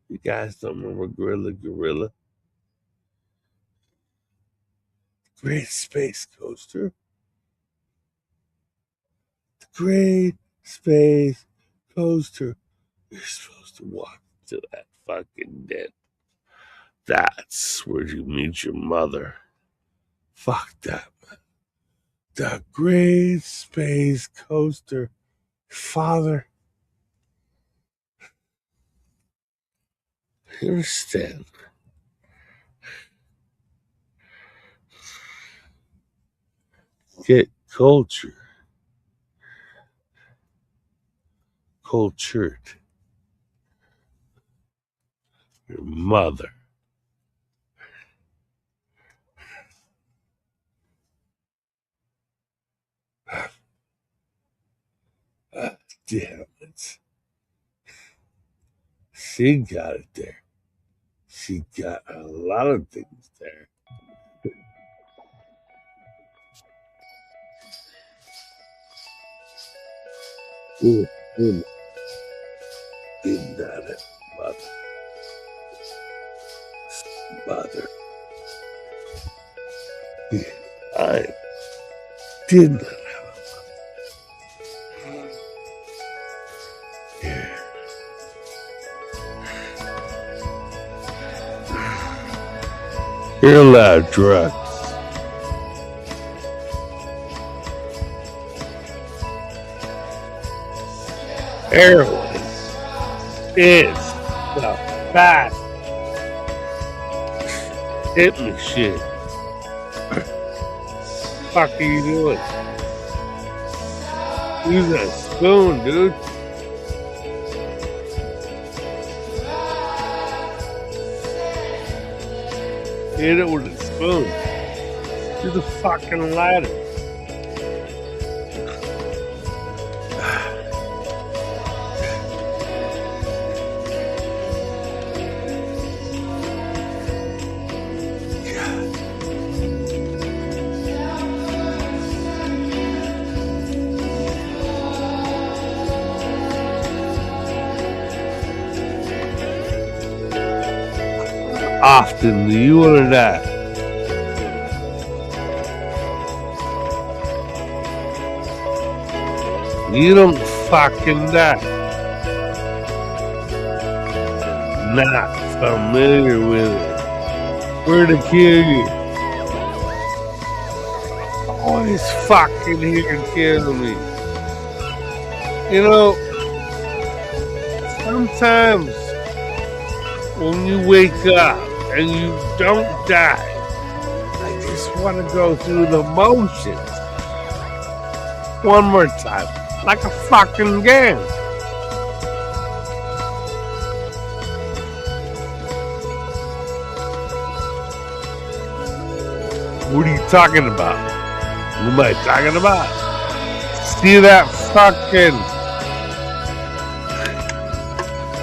You guys don't remember Gorilla? Great Space Coaster. The Great Space Coaster. You're supposed to walk to that fucking dead. That's where you meet your mother. Fuck that, man. The Great Space Coaster. Father. You understand? Get cultured. Your mother. Damn it. She got it there. She got a lot of things there. Did not have mother. I did not have a mother. Yeah. You're allowed drugs. Heroin is the fast Hit me, shit. Fuck are you doing? Use a spoon, dude. Hit it with a spoon. Do the fucking ladder. Often do you want to die? You don't fucking die. Not familiar with it. Where to kill you? Always fucking here and kill me. You know, sometimes when you wake up and you don't die, I just want to go through the motions one more time, like a fucking game. What are you talking about? What am I talking about? See that fucking...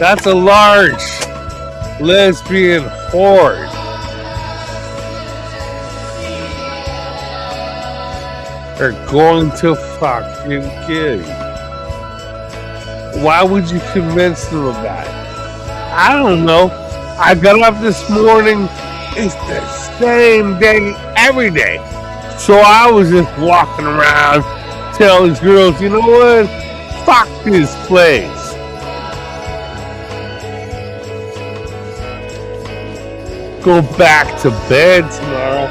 That's a large lesbian horde. They're going to fucking kill you. Why would you convince them of that? I don't know. I got up this morning. It's the same day every day. So I was just walking around telling these girls, you know what? Fuck this place. Go back to bed tomorrow.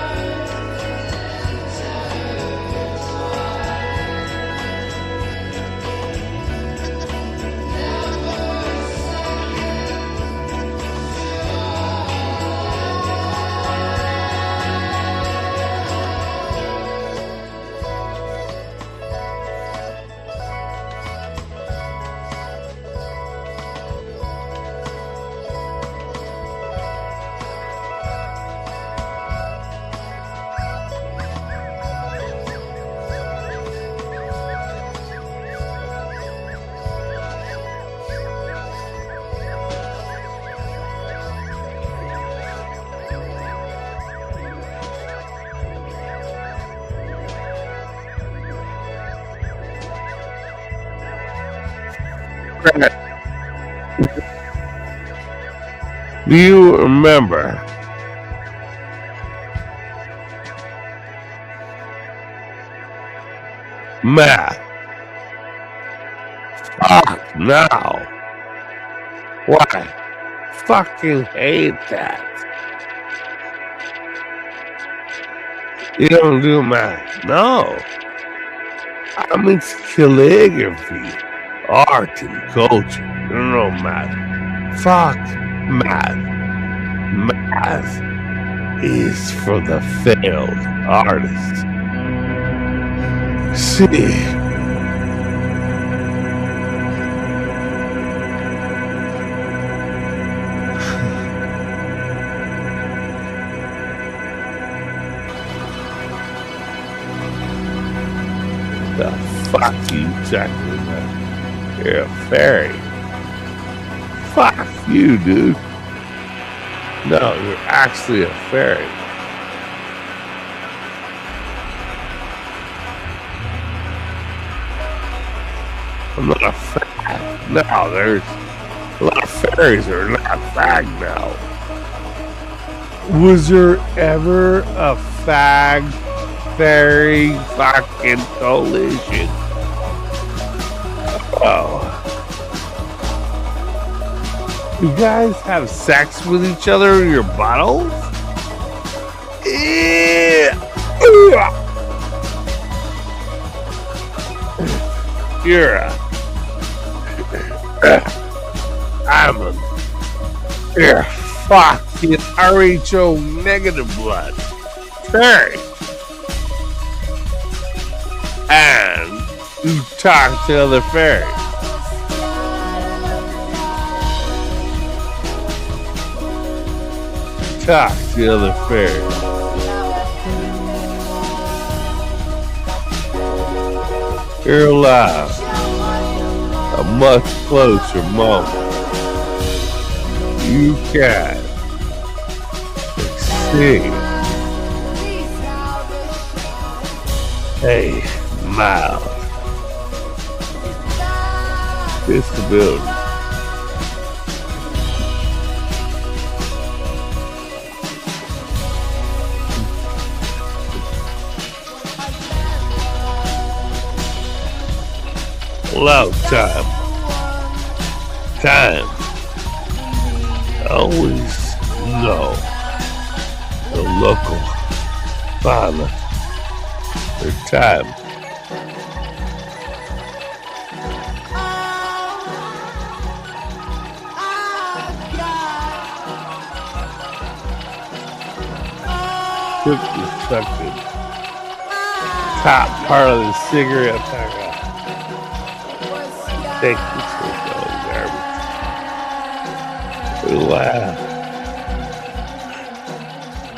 Do you remember math? Fuck no. Why? Fucking hate that. You don't do math. No. I'm into calligraphy, art, and culture. I don't know math. Fuck math. Math is for the failed artists. See, the fuck you talking about? You're a fairy. Fuck you, dude. No, you're actually a fairy. I'm not a fag. No, there's a lot of fairies that are not fag now. Was there ever a fag fairy fucking collision? Oh. You guys have sex with each other in your bottles? You're a... you're fucked. fucking RHO negative blood. Fairy. And you talk to other fairies. Talk to other fairies. You're alive. A much closer moment. You can succeed. Hey, mild disability. Long time. Always know the local fauna. Their time. Took the fucking top part of the cigarette pack off. Take this with all garbage. Wow.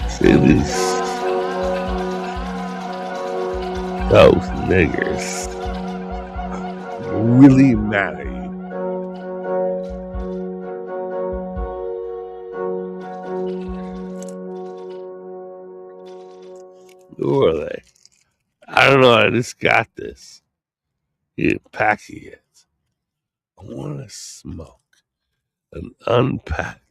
See these. Those niggers really mad at you. Who are they? I don't know. I just got this. You didn't pack it yet. I want to smoke an unpacked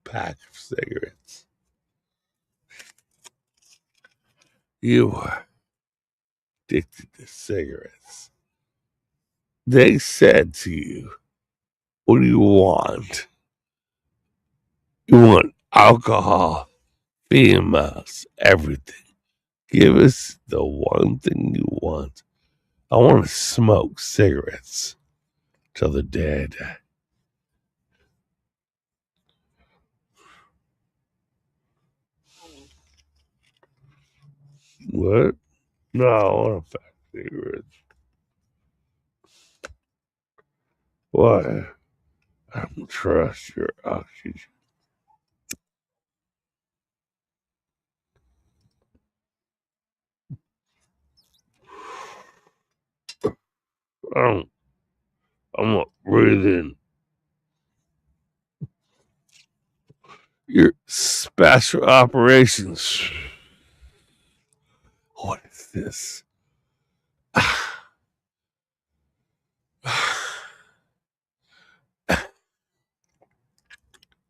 pack of cigarettes. You are addicted to cigarettes. They said to you, what do you want? You want alcohol, females, everything. Give us the one thing you want. I want to smoke cigarettes till the day I die. What? No, I want to pack cigarettes. Why? I don't trust your oxygen. I'm not breathing. Your special operations. What is this?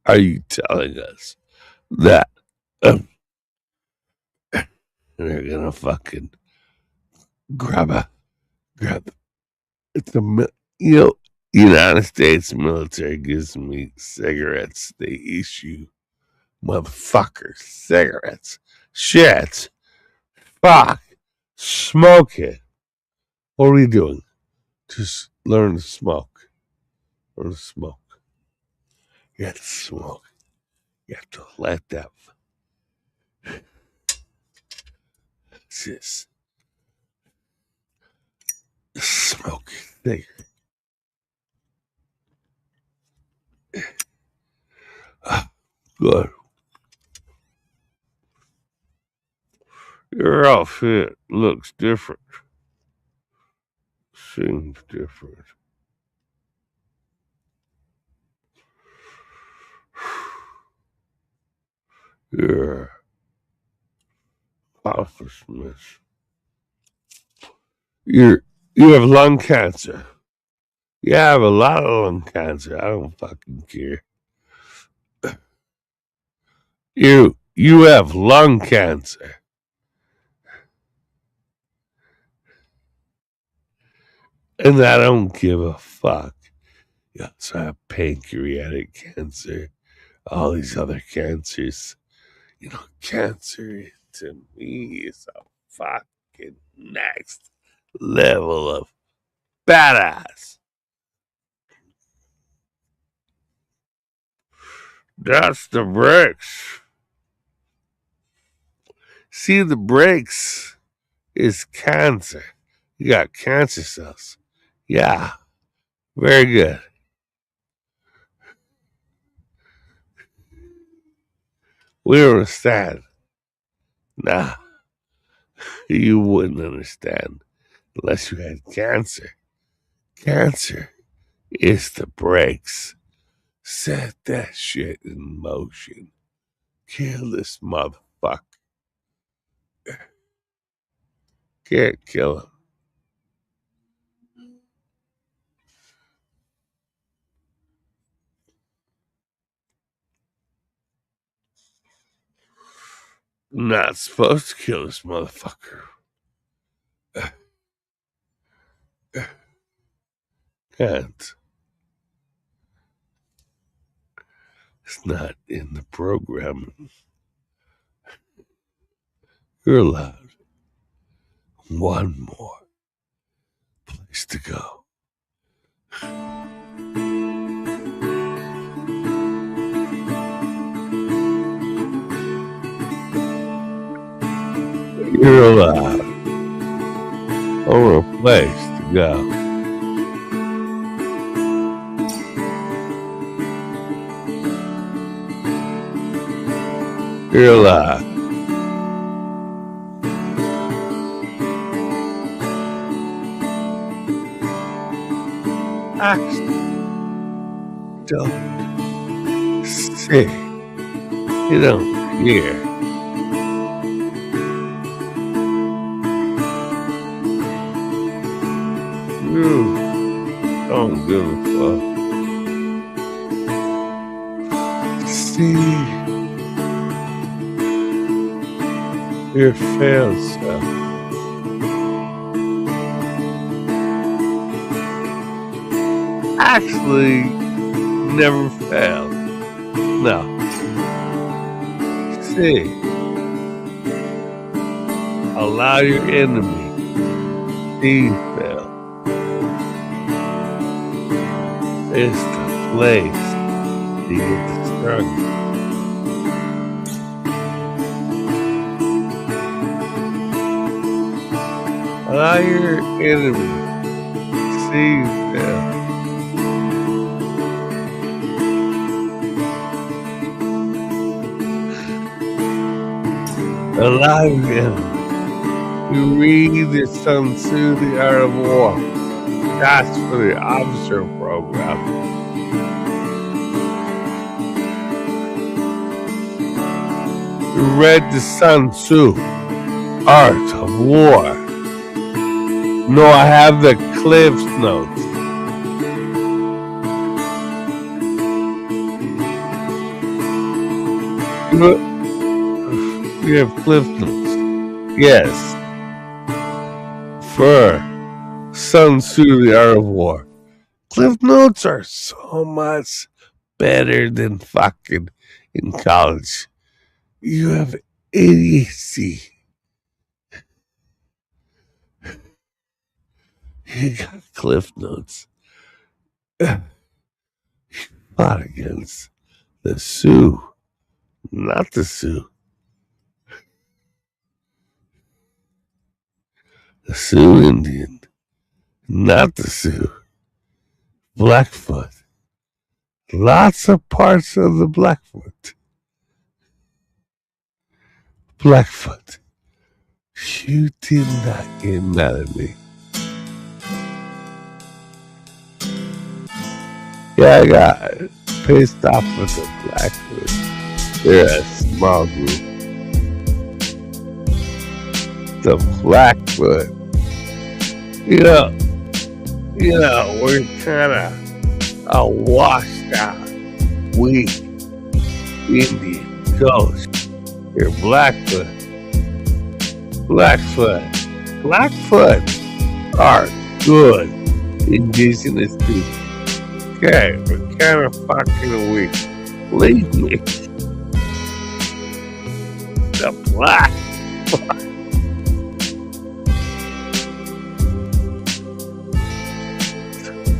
Are you telling us that they're gonna fucking grab it's United States military gives me cigarettes. They issue motherfuckers cigarettes. Shit. Fuck. Smoke it. What are we doing? Just learn to smoke. Learn to smoke. You have to smoke. You have to let that just smoke cigarette. Good. Your outfit looks different. Seems different. Your accomplishments. You have lung cancer. You have a lot of lung cancer. I don't fucking care. You have lung cancer. And I don't give a fuck. You also have pancreatic cancer, all these other cancers. Cancer to me is a fucking next level of badass. That's the bricks. See, the bricks is cancer. You got cancer cells. Yeah, very good. We don't understand. Nah, you wouldn't understand unless you had cancer. Cancer is the brakes. Set that shit in motion. Kill this motherfucker. Can't kill him. Not supposed to kill this motherfucker. Can't. It's not in the program. You're allowed one more place to go. You're allowed one more place to go. You're alive. Actually, don't say you don't hear. You don't give a fuck. See. Your failed self. Actually, never failed. No. See, allow your enemy to fail. It's the place to get destructed. Allow your enemy to see you fail. Allow your enemy. You read the Sun Tzu, The Art of War. That's for the officer program. You read the Sun Tzu, Art of War. No, I have the Cliff's Notes. You have Cliff Notes. Yes. For Sun Tzu, The Art of War. Cliff Notes are so much better than fucking in college. You have idiocy. You got Cliff Notes. You fought against the Sioux, not the Sioux. The Sioux Indian, not the Sioux. Blackfoot. Lots of parts of the Blackfoot. Blackfoot. You did not get mad at me. Yeah, I got pissed off with the Blackfoot. They're a small group. The Blackfoot. You know, we're kind of a washed out, weak Indian ghost. You're Blackfoot. Blackfoot are good indigenous people. Okay, we're kind of fucking weak. Leave me. The Blackfoot.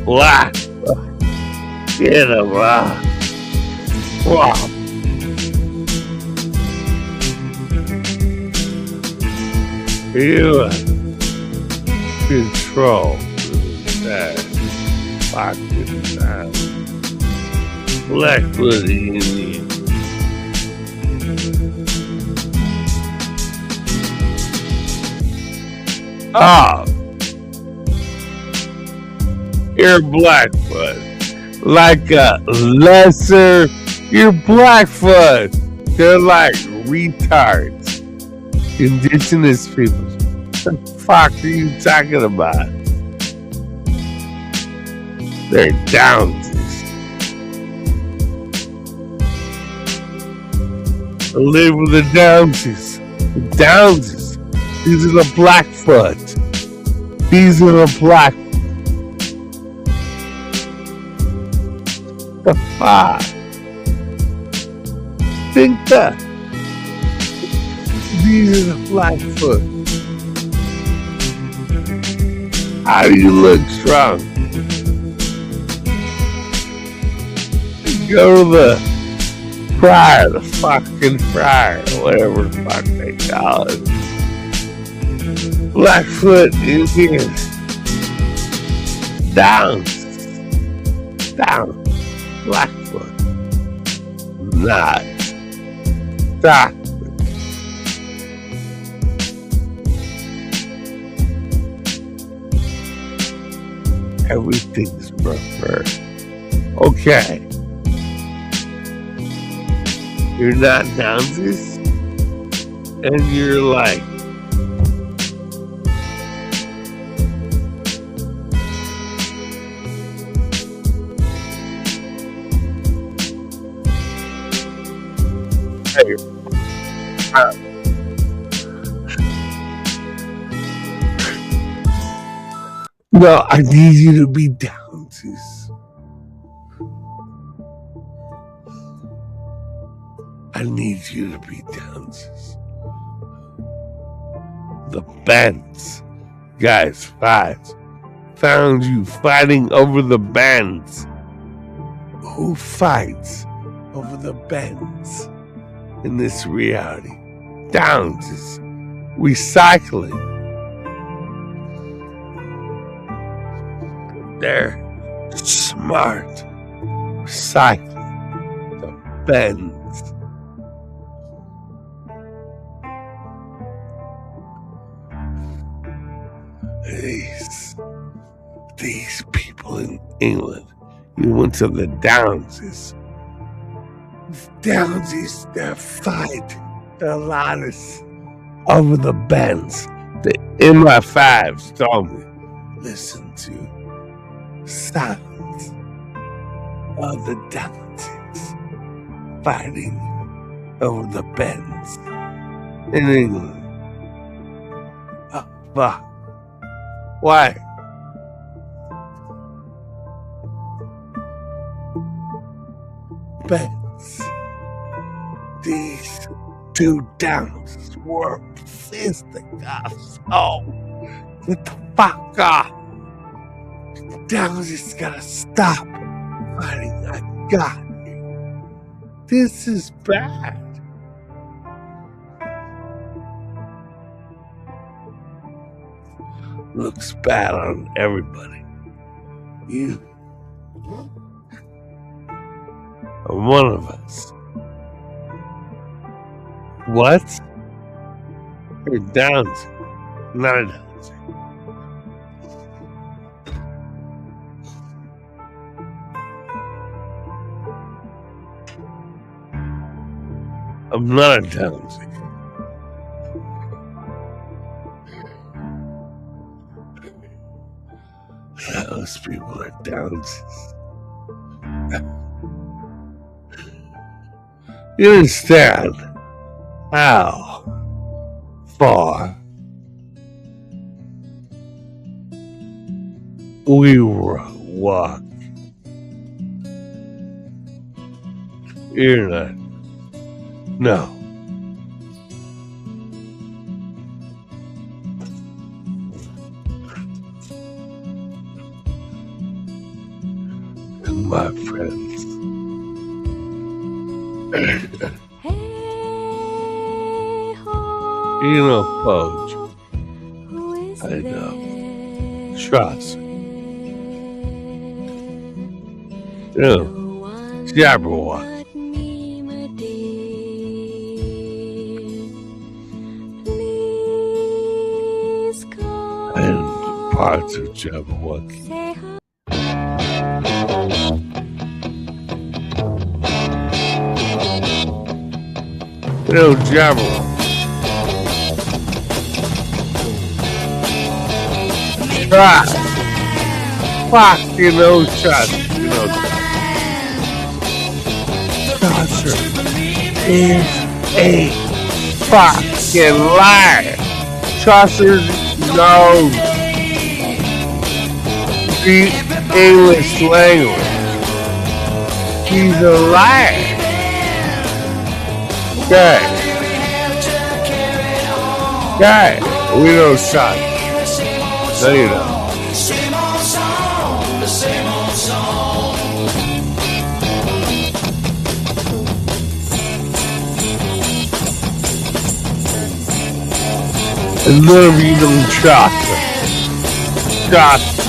Blackfoot. Get him out. Wow. You control that fucking time. Blackwood Indian. Oh, you're Blackfoot. Like a lesser, you're Blackfoot. They're like retards. Indigenous people. What the fuck are you talking about? They're Downsies. I live with the Downsies. The Downsies. These are the Blackfoot. These are the Blackfoot. The fuck? Think that. These are the Blackfoot. How do you look strong? Go to the friar, the fucking friar, or whatever the fuck they call it. Blackfoot Indians. Down. Down. Blackfoot. Not. Stop. Everything's preferred. Okay. You're not Downsies? And you're like, hey, no, I need you to be Downsies. I need you to be Downsies. The bands. Guys, fights. Found you fighting over the bands. Who fights over the bands in this reality? Downsies. Recycling. They're smart. Recycling. The bands. These people in England, you went to the Downsies. Downsies, they're fighting. They're loudest over the bends. The MI5s told me, listen to sounds of the Downsies fighting over the bends in England. Oh, fuck. Why? Bends. These two Downs were fisticuffs. Oh, get the fuck off. The Downs just gotta stop fighting. I got you. This is bad. Looks bad on everybody. You are one of us. What? You're Downs. Not a Downs. I'm not a Downs. Those people are Downs. You understand how far we walk? You're not. No. My friends, You know, Poach. Who is I know. there? Trust. You No know, one Jabberwock. but me, my dear. Please come. And parts of Jabberwock. Say hi. You know, Jabberwock. Trust. Fuck, you know, trust. You know, Trust is a fucking liar. Chaucer knows the English language. He's a liar. Okay. Okay. We know Chaucer. No, you don't. And none of you know Chaucer. Chaucer.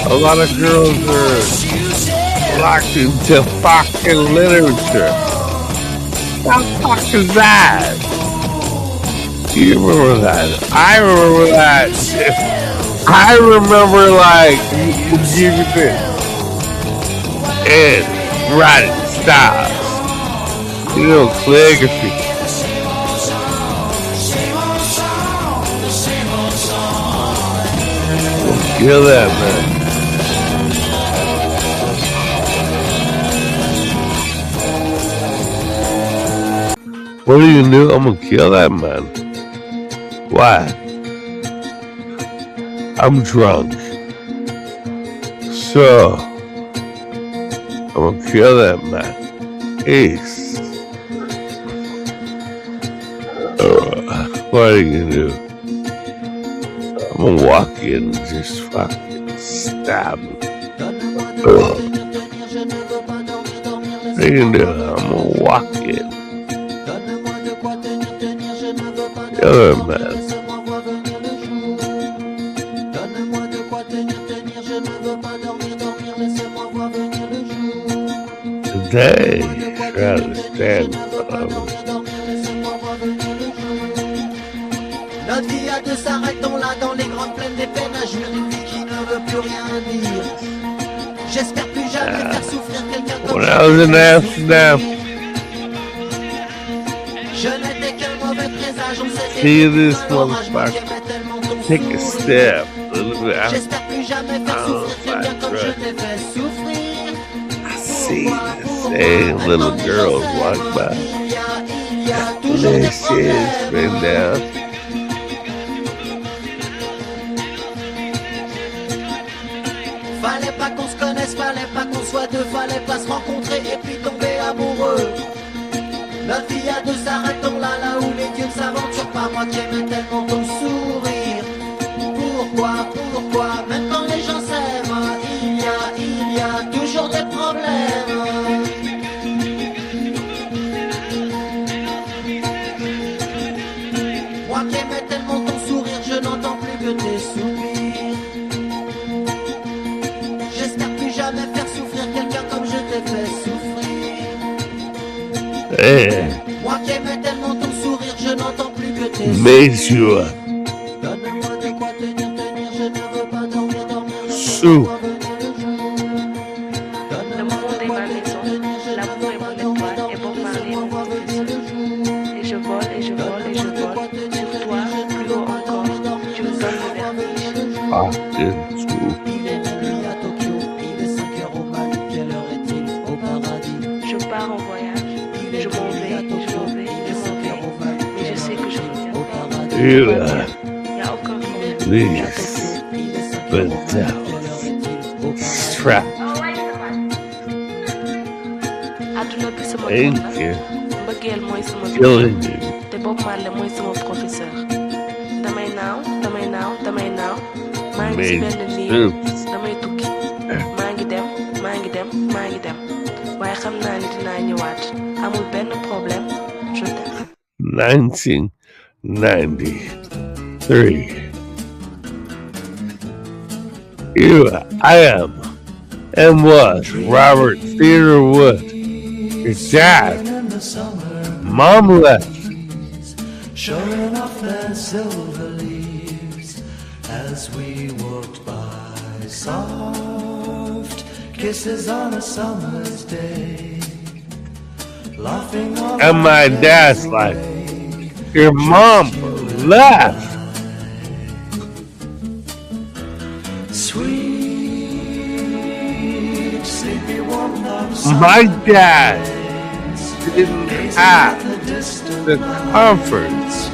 A lot of girls are locked into fucking literature. What the fuck is that? You remember that? I remember that. I remember, like, give you this. And writing styles. You know, calligraphy. Kill that, man. What are you gonna do? I'm gonna kill that man. Why? I'm drunk. So, I'm gonna kill that man. Ace. What are you gonna do? I'm gonna walk in and just fucking stab him. What are you gonna do? I'm gonna walk in. The other man. Today, try to stand Notre vie à deux, s'arrêtons là dans les grandes plaines des peines à jouir d'une vie qui ne veut plus rien dire. J'espère plus jamais faire souffrir quelqu'un comme when I was in Amsterdam, je n'étais qu'un mauvais présage, on s'était see this dit l'orage motherfucker m'aimait tellement ton take a sourire. step a little bit out. J'espère plus jamais faire souffrir quelqu'un comme je t'ai fait souffrir. I see the same little girls walk by. Il y a toujours Their des shit's problèmes. been down. Fallait pas qu'on se connaisse, fallait pas qu'on soit deux, fallait pas se rencontrer et puis tomber amoureux. Notre vie à deux, s'arrêtons là, là où les dieux ne s'aventurent pas. Moi qui aimais tellement ton sourire. Pourquoi, même quand les gens s'aiment, il y a toujours des problèmes. Moi qui aimais tellement ton sourire, je n'entends plus que tes soupirs. J'espère plus jamais faire souffrir quelqu'un comme je t'ai fait souffrir. Hey, Moi qui aimais tellement ton sourire, je n'entends plus que tes made sure. Donne-moi de quoi tenir, je ne veux pas dormir, Soup. Le monde est ma maison, l'amour est mon étoile, et Bob Marley est mon professeur. Et je vole, et je vole, et je vole, sur toi, plus haut encore, tu me donnes le vertige. Fucking soup. Il est minuit à Tokyo, il est 5 heures au Mali, quelle heure est-il au paradis? Je pars en voyage, je m'en vais, je m'en vais, je m'en vais, mais je sais que je reviens. Yeah, Il n'y a aucun problème. please. But strap. Adduna bi sama Thank doom la, you. mbëggeel mooy sama Killing doom you. te Bob Marley mooy sama professeur. Damay naaw, damay naaw, damay naaw, maa ngi ci Made benn niir, soup. damay tukki, maa ngi dem, maa ngi dem, maa ngi dem. waaye xam naa ni dinaa ñëwaat amul benn problème je t'aime. 1993. I am and was Robert Theodore Wood. Your dad. Mom left. Showing off their silver leaves as we walked by. Soft kisses on a summer's day. Laughing all And my dad's like, your mom left. Sweet, sleepy, warm love. My dad didn't have the comforts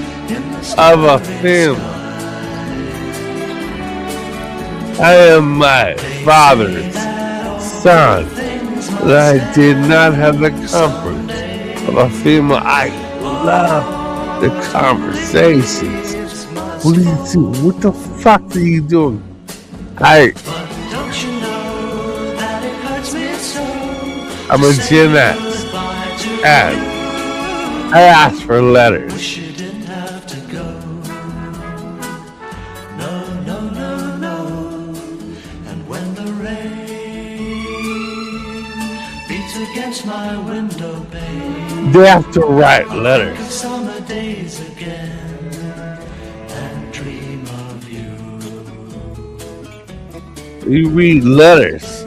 of a family. I am my father's son. That I did not have the comfort of a family. I love the conversations. What are you doing? What the fuck are you doing? I'm a Gen X, and I asked for letters. My window pane. They have to write letters. Summer days again and dream of you. You read letters.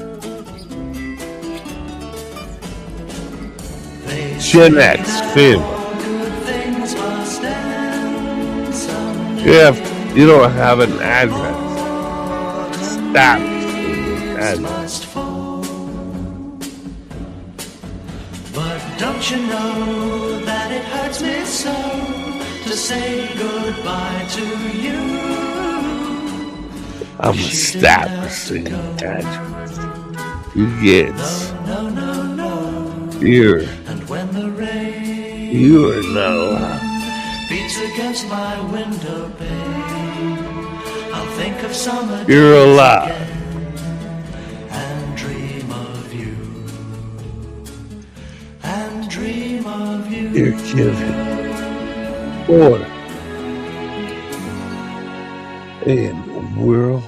Gen X family. You don't have an address. Stop address. Don't you know that it hurts me so to say goodbye to you? I'm establishing address. You kids. You're not allowed. Beats against my window pane. I'll think of summer. You're allowed. You're given order in World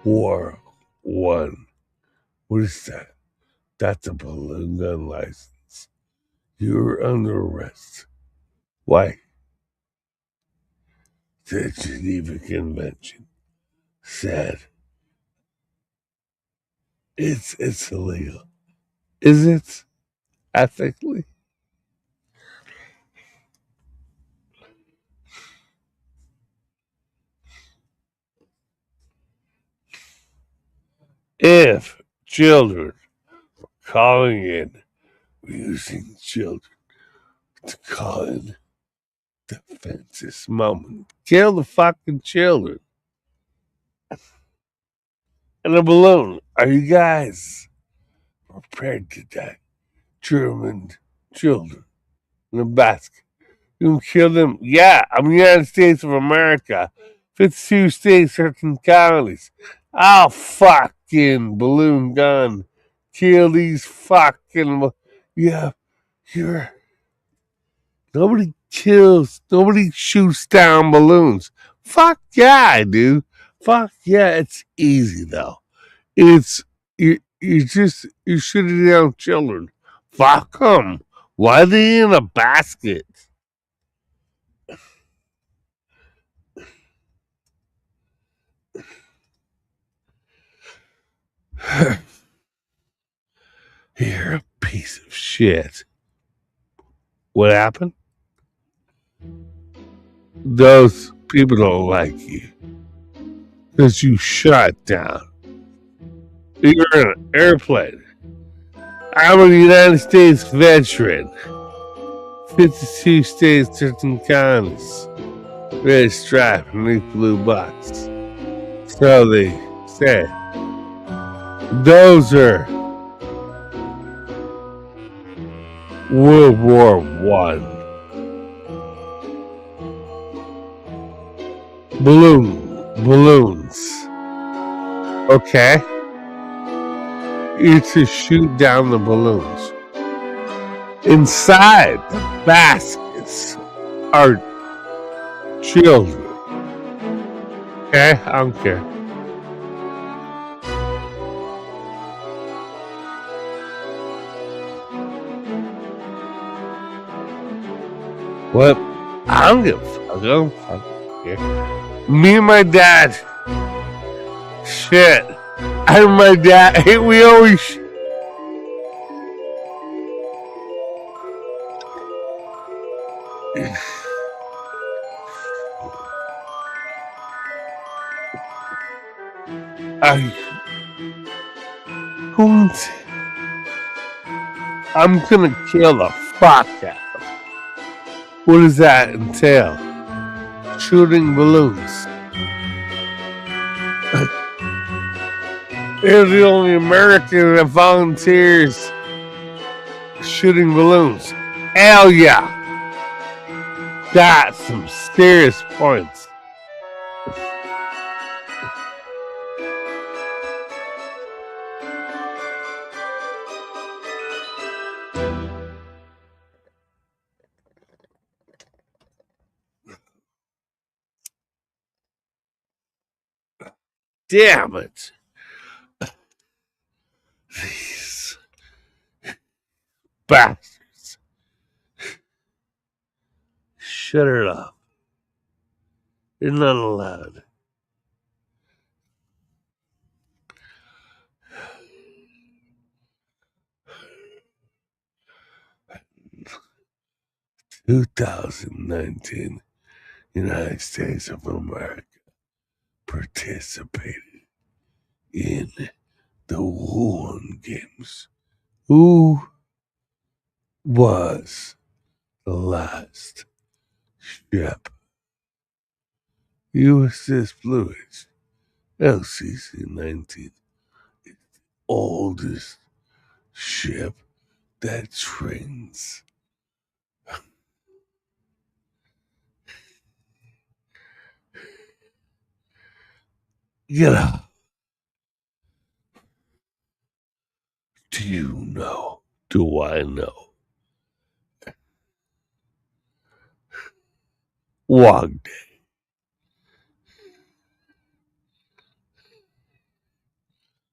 War I. What is that? That's a balloon gun license. You're under arrest. Why? The Geneva Convention said it's illegal. Is it ethically? If children were calling in, using children to call in defenses moment, kill the fucking children. And a balloon. Are you guys prepared to die? German children in a basket. You can kill them. Yeah, I'm the United States of America. 52 states, 13 colonies. I'll fucking balloon gun. Kill these fucking. Yeah, you're. Nobody shoots down balloons. Fuck yeah, I do. Fuck yeah, it's easy though. It's. You're shooting down children. Fuck them. Why are they in a basket? You're a piece of shit. What happened? Those people don't like you because you shot down. You're in an airplane. I'm a United States veteran. 52 states, 13 colonies. Red stripe and a blue box. So they say. Those are World War I. Balloons. Okay. You're to shoot down the balloons. Inside the baskets are children. Okay? I don't care. What? I don't give a fuck. I don't fucking care. Me and my dad. Shit. And my dad. We always. I'm gonna kill the fuck out of him. What does that entail? Shooting balloons. They're the only American that volunteers shooting balloons. Hell yeah. That's some serious points. Damn it. These bastards. Shut it up. You're not allowed. "2019 United States of America participated in the Wuhan Games. Who was the last ship? USS Blue Ridge, LCC-19, is the oldest ship that trains. Get up. Do you know? Do I know? Wog Day.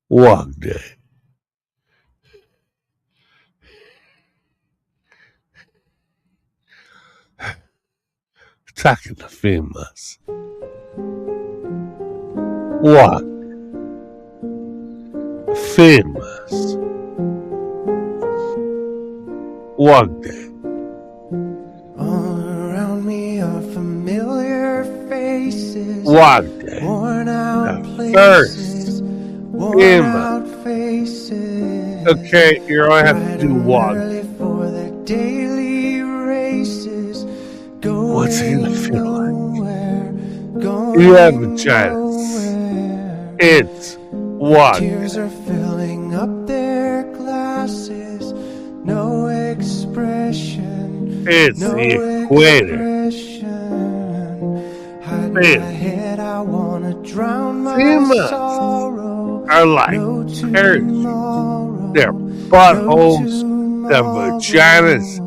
Wog Day. Talking to famous. What? Famous. Wog Day. All around me are familiar faces. Wog Day. Worn out First. worn out faces. Okay, you're gonna have to do Wog Day. For the daily races. What's it gonna feel like? You have vaginas. It's Wog Day. Tears are filling up their glasses. No expression. It's no the equator. Hide my head, I wanna drown my Females sorrow. are like parachutes. Their buttholes, their vaginas.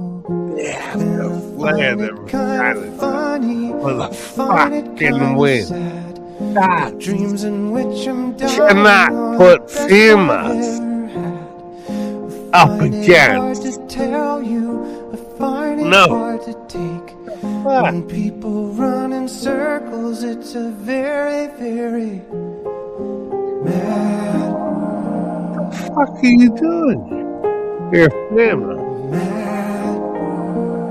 They have to flare their vaginas for the fucking wind. God, Dreams in which I'm cannot put females up against. No. When people run in circles, it's a very, very mad world. What the fuck are you doing? You're a female. Mad world.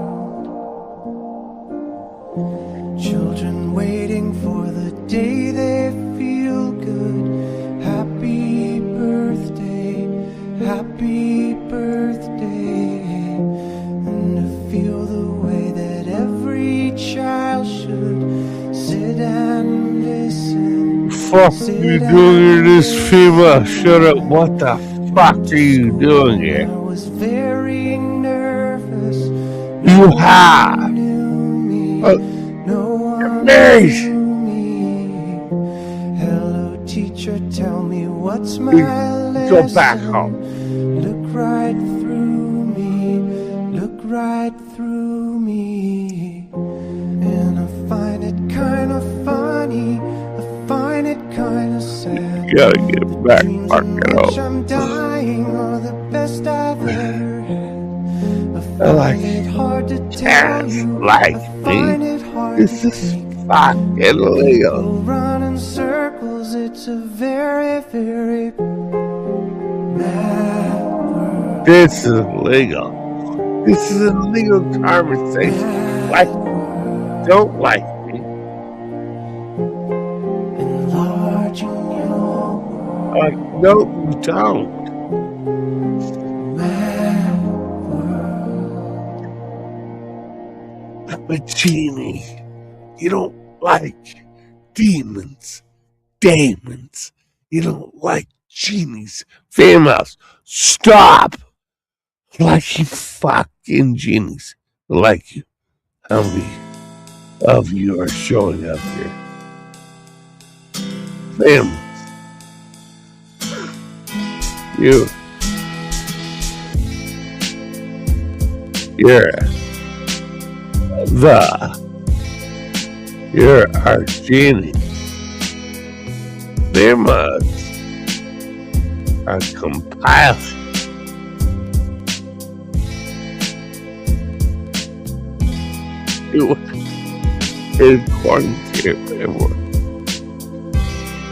Children waiting for the day they feel good. Happy birthday, happy birthday. And to feel the way that every child should sit and listen. Fuck you doing here, this female? Shut up. What the fuck are you doing here? I was very nervous. You have. No one Married. knew me. Hello, teacher, tell me what's my lesson. Go back home. Look right through me. Look Gotta get back fucking home. I'm dying or the best I've ever had. I I like find it hard to tell cats you. like I find me. it hard This to is think. fucking illegal. Go run in circles. It's a very, very mad world. This is illegal. This is a legal conversation. Like, don't like me. Enlarging your world. Like, no, you don't. Mad I'm a genie. You don't like demons, daemons. You don't like genies, females. Stop! Like you fucking genies. Like you. How many of you are showing up here? Families. You're our genie. Famous are compiled. In quarantine framework.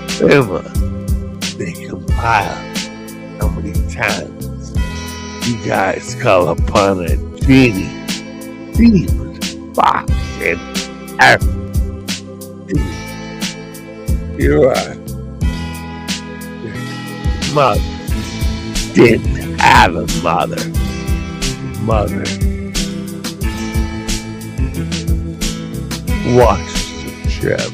Famous, they compile how many times you guys call upon a genie. Demon, fucking everything. You are. Mother didn't have a mother. Mother watched the trip.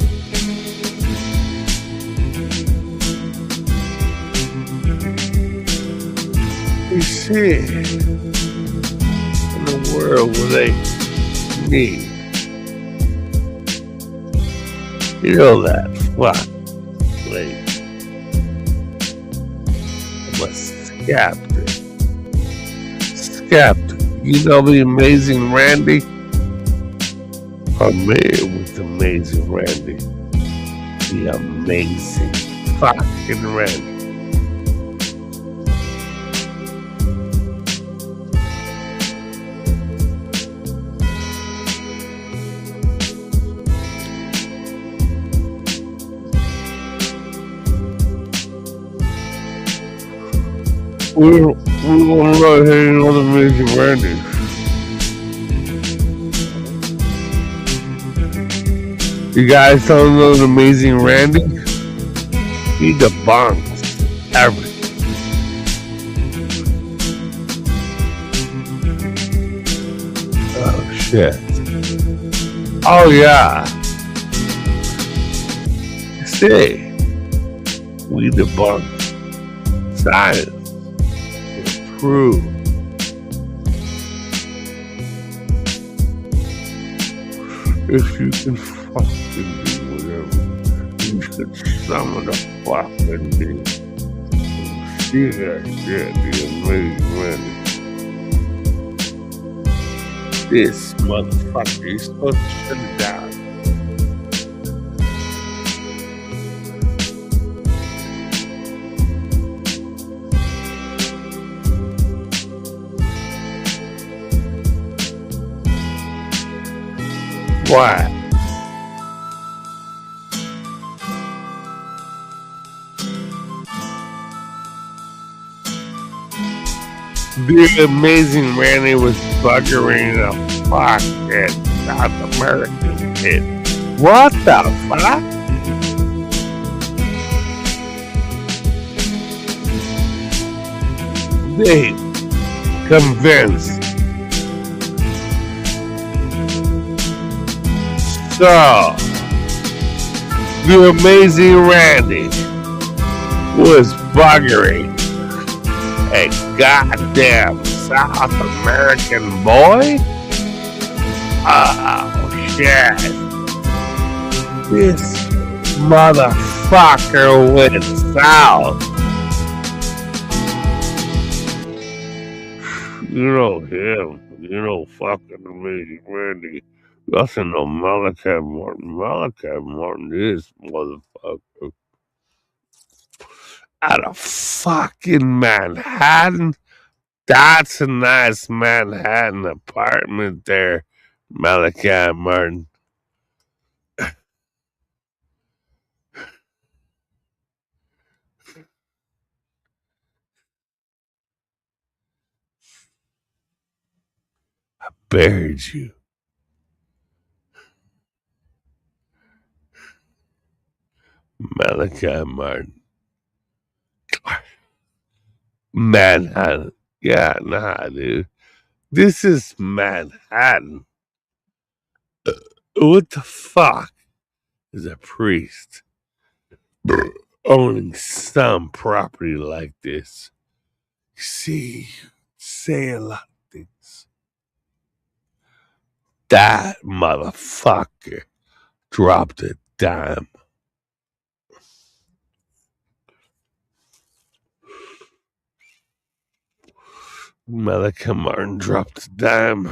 You see, in the world where they need, you know that fuck place. I'm a skeptic. Skeptic. You know the Amazing Randy? Familiar with Amazing Randy. The Amazing fucking Randy. We want to go ahead and know the Amazing Randy. You guys don't know the Amazing Randy? He debunks everything. Oh shit. Oh yeah. See, we debunk science. Prove. If you can fucking do whatever, you should summon a fucking demon. See that shit, the Amazing Randy. This motherfucker, he's supposed to shut it down. Why? The Amazing Randy was buggering a fucking South American kid. What the fuck? They convinced. So, the Amazing Randy was buggering a goddamn South American boy? Oh, shit. This motherfucker went south. You know him. You know fucking Amazing Randy. Nothing no Malachi Martin. Malachi Martin is motherfucker. out of fucking Manhattan. That's a nice Manhattan apartment there, Malachi Martin. I buried you. Malachi Martin. Manhattan. Yeah, nah, dude. This is Manhattan. What the fuck is a priest owning some property like this? See, say a lot of things. That motherfucker dropped a dime. Malachi Martin dropped a dime.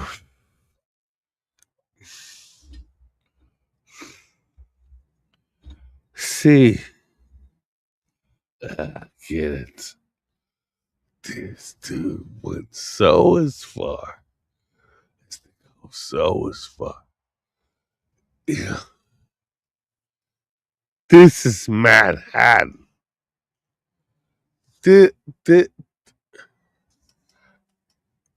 See, I get it. This dude went so as far as to go so as far. Yeah. This is Manhattan.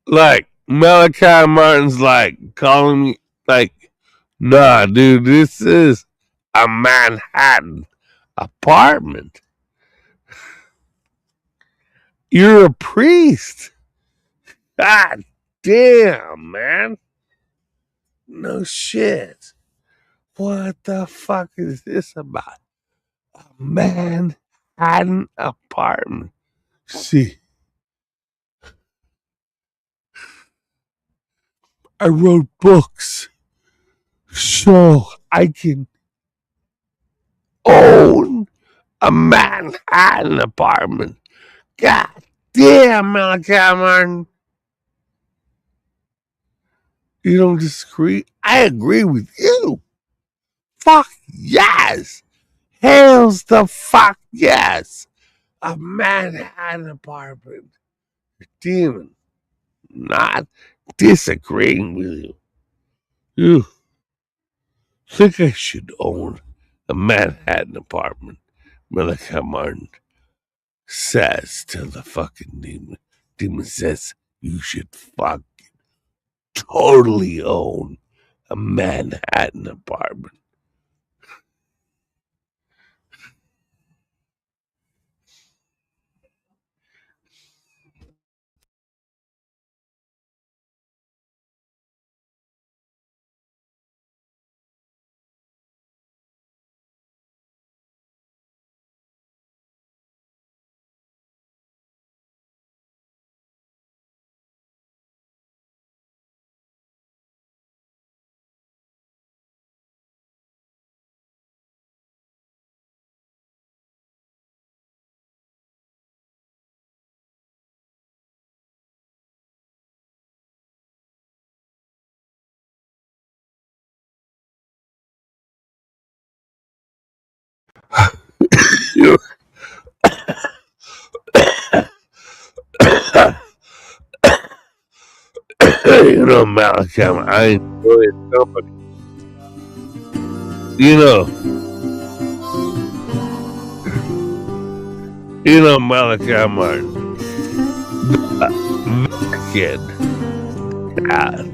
Like, Malachi Martin's like calling me, like, nah, dude, this is a Manhattan apartment. You're a priest. God damn, man. No shit. What the fuck is this about? A Manhattan apartment. See, I wrote books so I can own a Manhattan apartment. God damn, Malachi Martin. You don't disagree? I agree with you. Fuck yes. Hells the fuck yes. A Manhattan apartment. Demon. Not disagreeing with you. You think I should own a Manhattan apartment? Malachi Martin says to the fucking demon. Demon says you should fucking totally own a Manhattan apartment. You you know, Malachi, I enjoy his company. You know, Malachi Martin, that kid. God.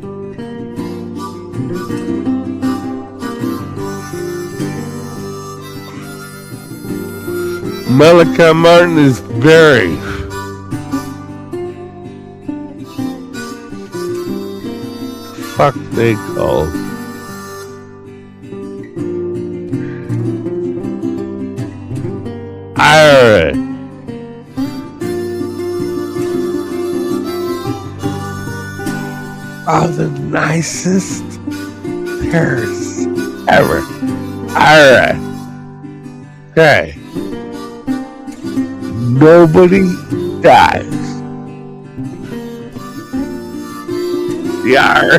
Malachi Martin is very fuck they call IRA. Are the nicest terrorists ever. IRA. Okay. Nobody dies. The IRA.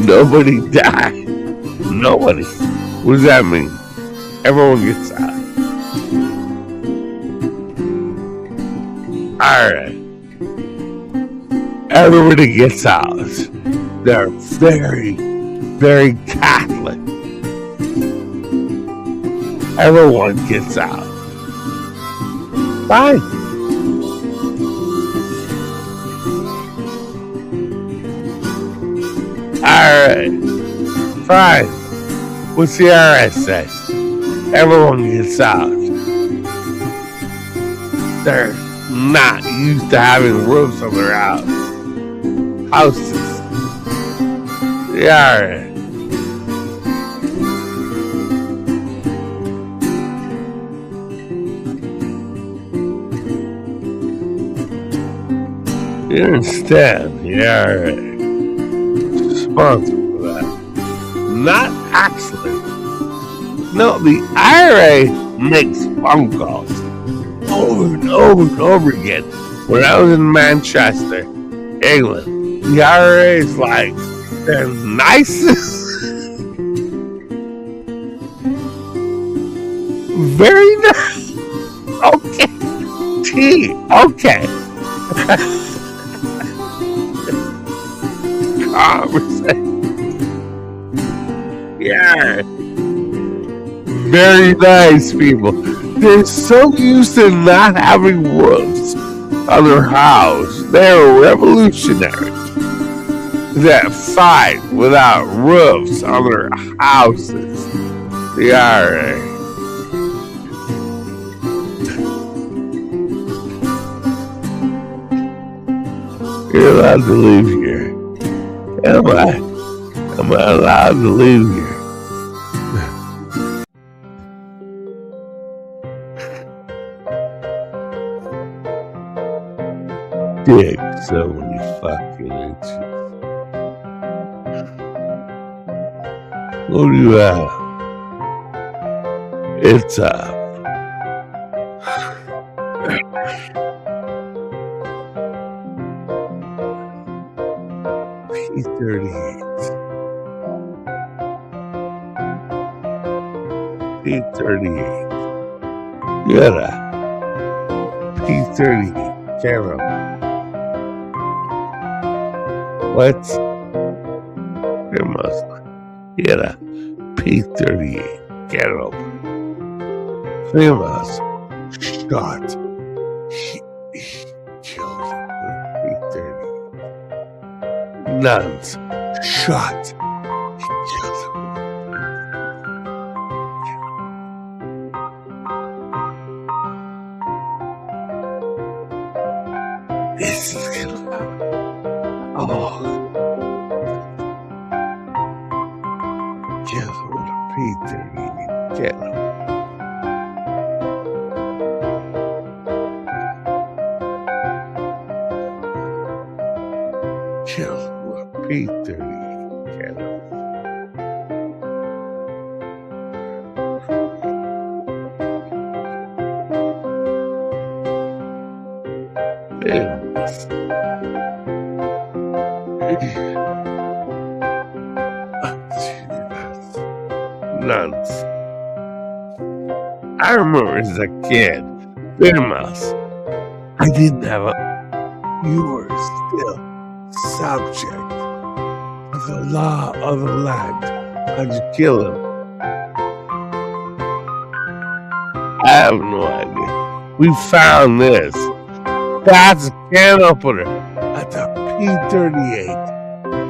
Nobody died. Nobody. What does that mean? Everyone gets out. Alright. Everybody gets out. They're very, very Catholic. Everyone gets out. Fine. Alright. Fine. What's the IRS say? Everyone gets out. They're not used to having roofs on their houses. Yeah. You understand? Yeah. Responsible for that. Not accident. No, the IRA makes phone calls over and over and over again. When I was in Manchester, England, the IRA is like the nicest, very nice. Okay, tea. Okay. Conversation. Yeah. Very nice people. They're so used to not having roofs on their house. They're revolutionary. That fight without roofs on their houses. The IRA. You're allowed to leave here. Am I? Am I allowed to leave here? Dig so many fucking inches. What do you have? It's up. P38. P38. Get a P38. Camera. What? There must get a P38. Get over. Famous shot. He killed him with P38. Nuns shot. He killed him with P38. This is gonna happen. Oh. Kill him with a P38. Get him. Kill him with a P38. Get him. Nuns. I remember as a kid, famous. I didn't have a. You were still subject of the law of the land. How'd you kill him? I have no idea. We found this. That's a can opener at the P38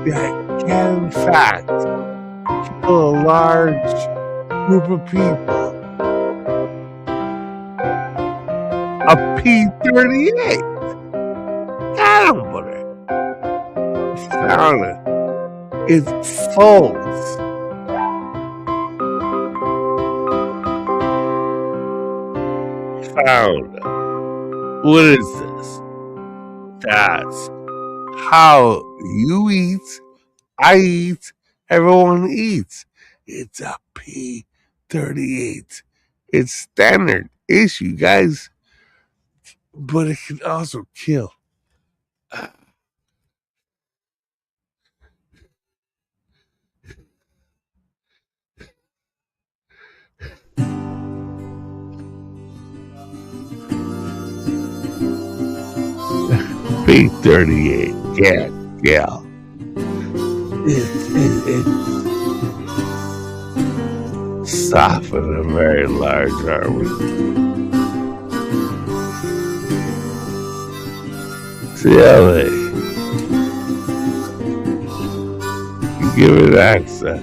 that can, in fact, kill a large group of people. A P38 can opener. We found it. It folds. Found it. What is this? That's how you eat, I eat, everyone eats. It's a P38. It's standard issue, guys. But it can also kill. B-38. Yeah. It's soft and a very large army. See how they give it access.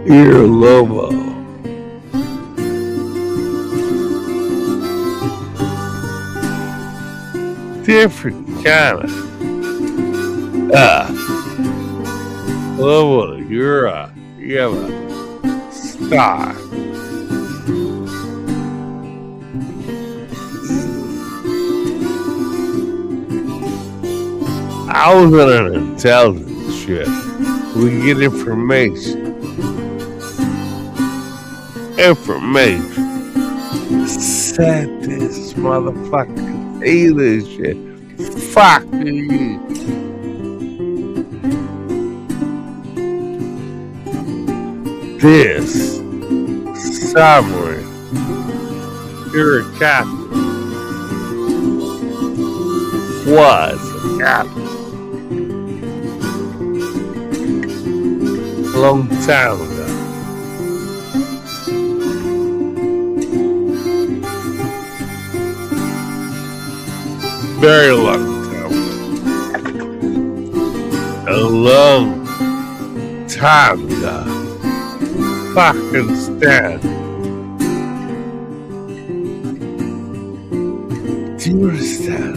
Here, Lobo. Different kind of. Lobo, you have a star. I was on an intelligence ship. We get information. Said this motherfucker. Say this shit. Fuck you. This sovereign. You're a captain. Was a captain. A long time ago. Very long time. A long time ago. Fucking stand. Do you understand?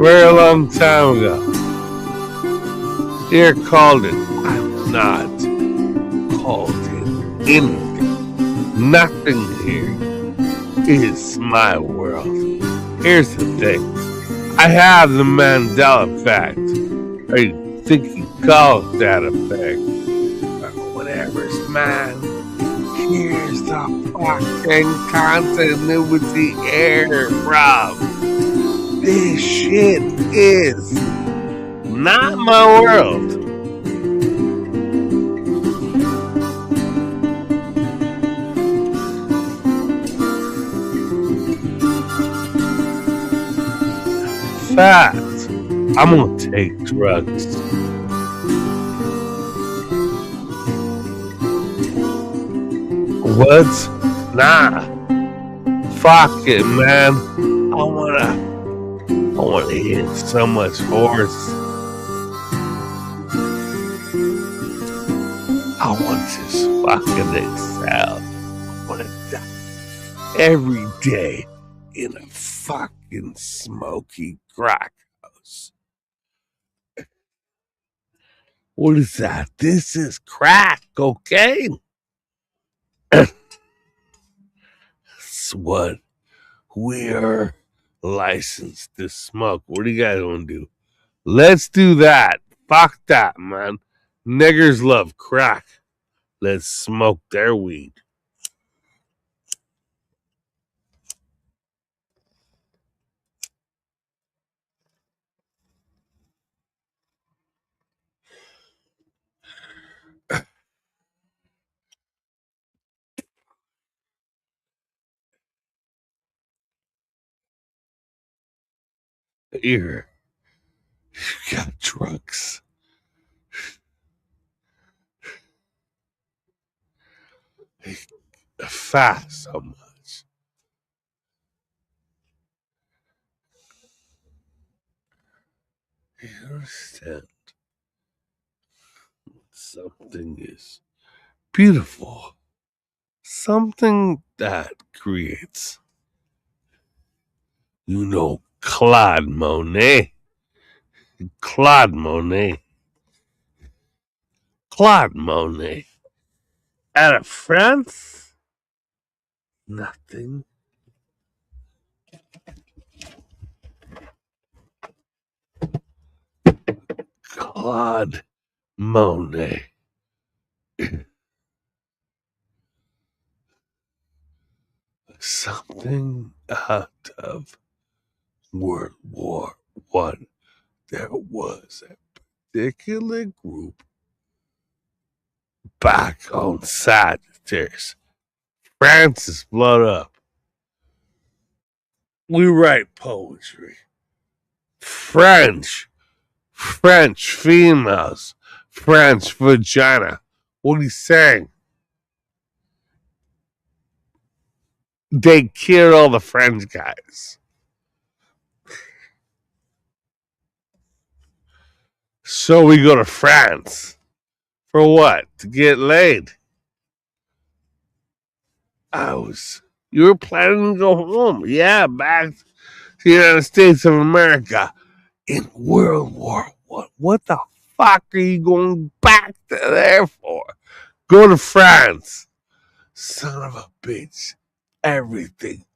Very long time ago. Here called it. I'm not called it anything. Nothing here is my world. Here's the thing. I have the Mandela effect. I think you call it that effect. Or whatever's mine. Here's the fucking continuity error, bro. This shit is not my world. Fact, I'm gonna take drugs. What? Nah. Fuck it, man. I wanna hit so much horse. I want this fucking excel. I wanna die every day in a fucking smoky crack house. What is that? This is crack cocaine. That's what we're licensed to smoke. What do you guys want to do? Let's do that. Fuck that, man. Niggers love crack. Let's smoke their weed. Here, you got drugs. Fast so much. You understand? Something is beautiful. Something that creates, Claude Monet. Claude Monet. Claude Monet. Out of France? Nothing. Claude Monet. Something out of World War I there was a particular group back on Sagittarius. Francis, blood up. We write poetry. French females, French vagina. What are you saying? They killed all the French guys. So we go to France. For what? To get laid. You were planning to go home. Yeah, back to the United States of America in World War One. What the fuck are you going back to there for? Go to France. Son of a bitch. Everything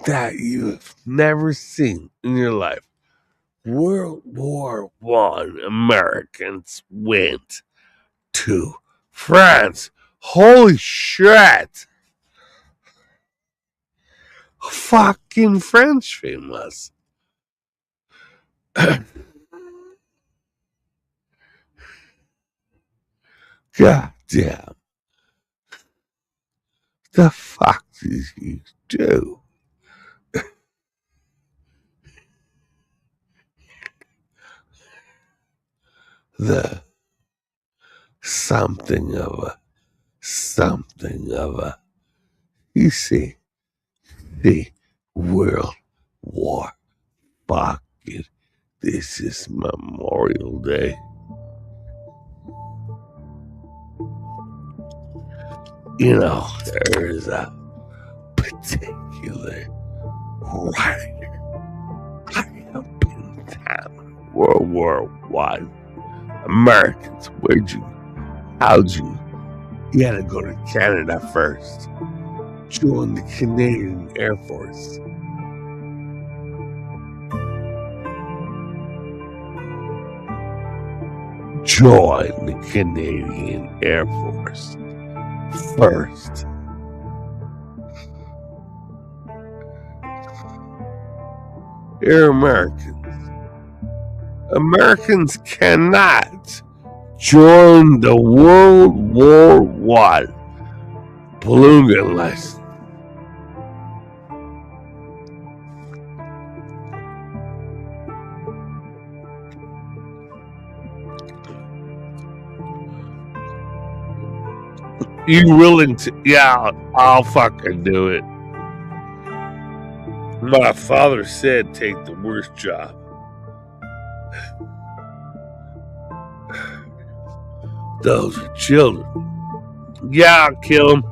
that you've never seen in your life. World War One. Americans went to France. Holy shit. Fucking French famous. God damn. The fuck did you do? The something of a, you see, the World War. Fuck it. This is Memorial Day. You know, there's a particular writer high up in town. World War One. Americans, you had to go to Canada first. Join the Canadian Air Force. Join the Canadian Air Force first. You're Americans. Americans cannot join the World War One balloon lesson. You willing to? Yeah, I'll fucking do it. My father said take the worst job. Those are children. Yeah, I'll kill them.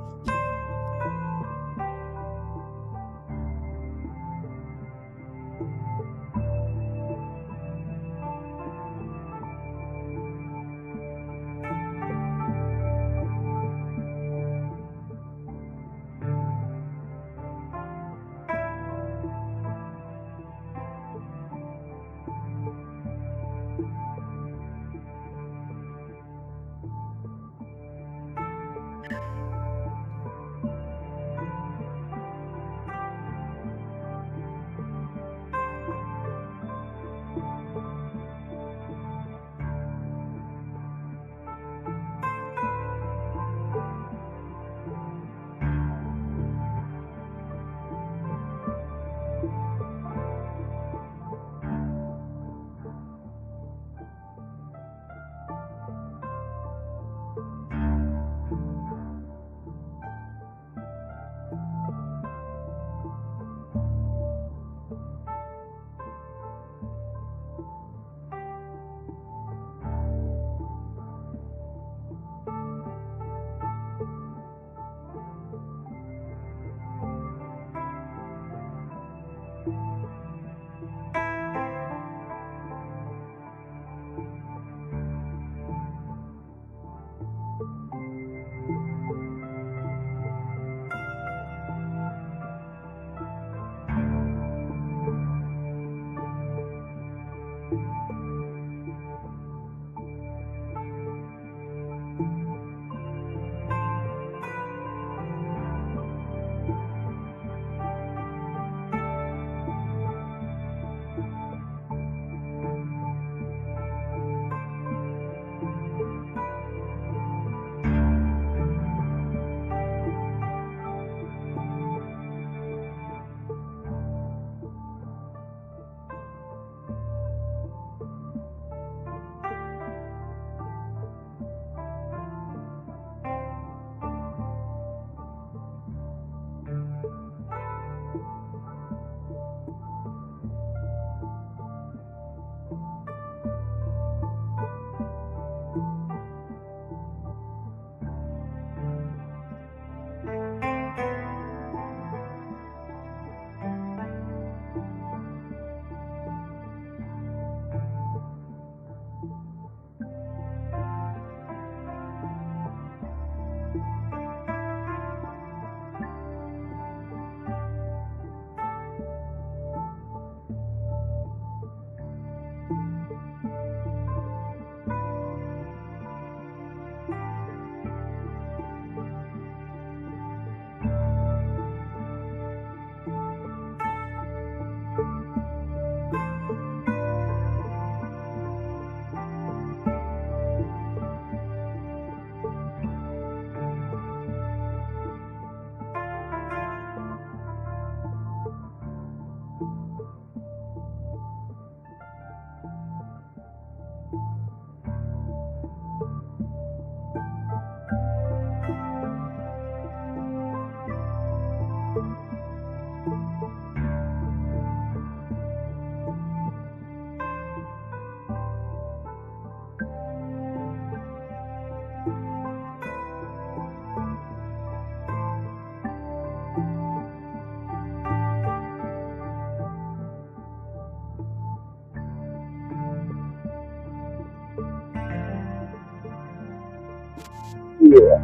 Yeah.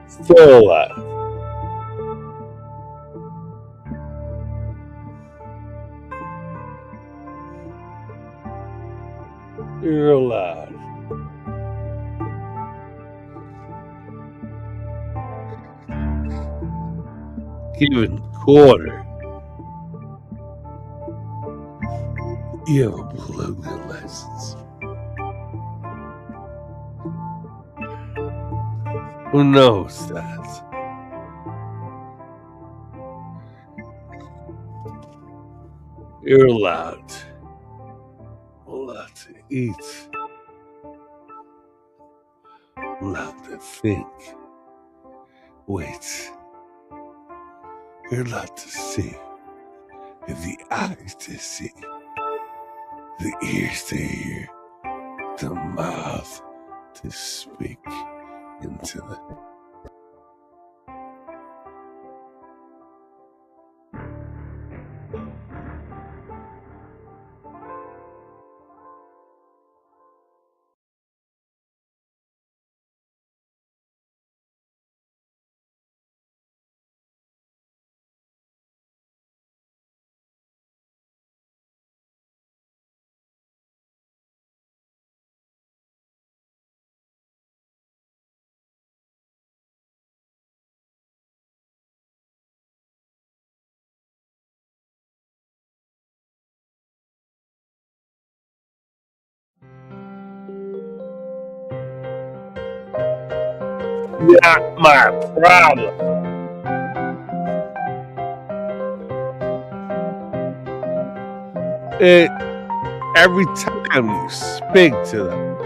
Still alive. You're alive. Given quarter. You have a political license. Who knows that? You're allowed to eat, allowed to think. Wait, you're allowed to see, and the eyes to see, the ears to hear, the mouth to speak into the. Not my problem. Every time you speak to them,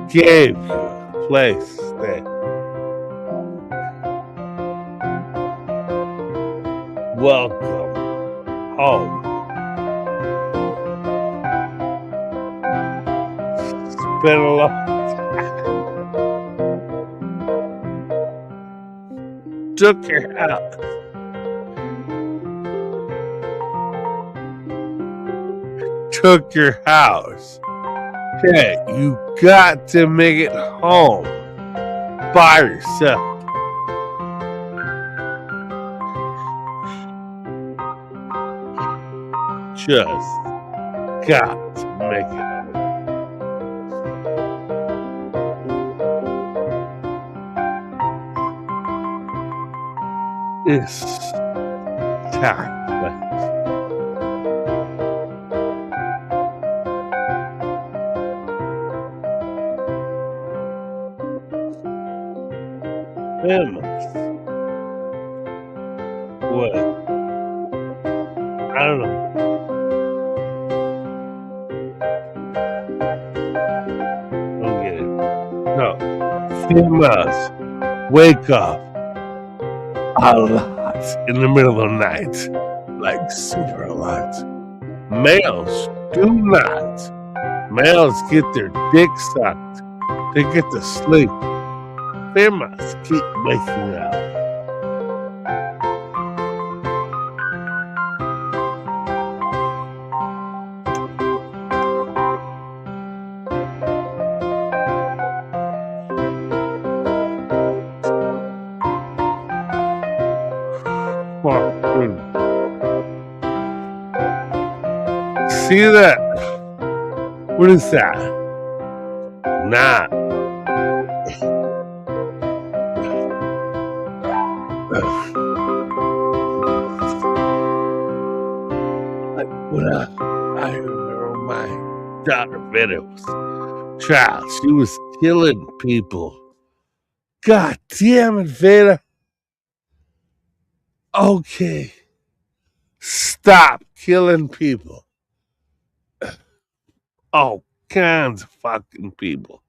gave you a place to stay. Welcome home. It's been a long time. Took your house. Took your house. Okay, you got to make it home by yourself. Just got to make it home. It's time. Famous. What? I don't know. Don't get it. No. Females wake up a lot in the middle of the night. Like super a lot. Males do not. Males get their dick sucked. They get to sleep. Females keep waking up. See that? What is that? Nah. When I remember my daughter Veda was child, she was killing people. God damn it, Veda. Okay. Stop killing people. All kinds of fucking people.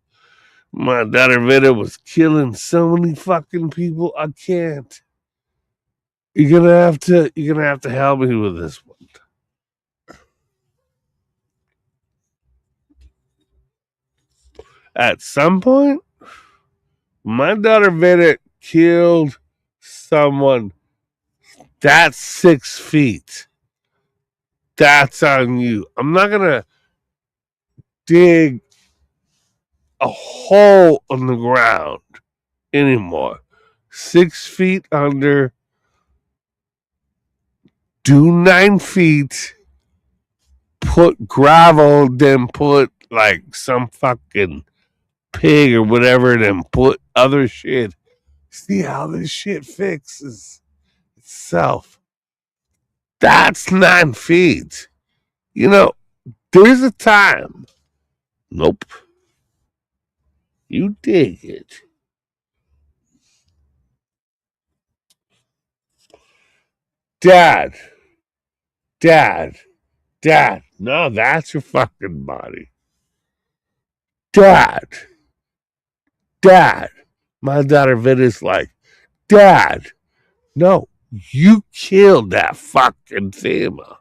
My daughter Veda was killing so many fucking people. I can't. You're gonna have to help me with this one. At some point, my daughter Veda killed someone that's 6 feet. That's on you. I'm not gonna dig a hole in the ground anymore. 6 feet under, do 9 feet, put gravel, then put like some fucking pig or whatever, then put other shit. See how this shit fixes itself. That's 9 feet. You know, there's a time. Nope. You dig it. Dad. Dad. Dad. No, that's your fucking body. Dad. Dad. My daughter Vida's like, Dad. No, you killed that fucking FEMA.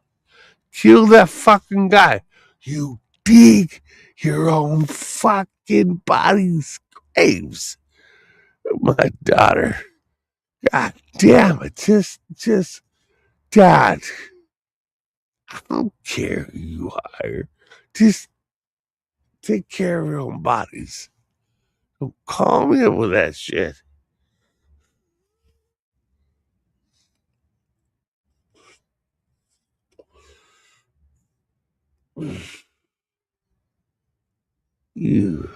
Kill that fucking guy. You dig your own fucking body's graves. My daughter. God damn it. Just, Dad. I don't care who you hire. Just take care of your own bodies. Don't call me up with that shit. You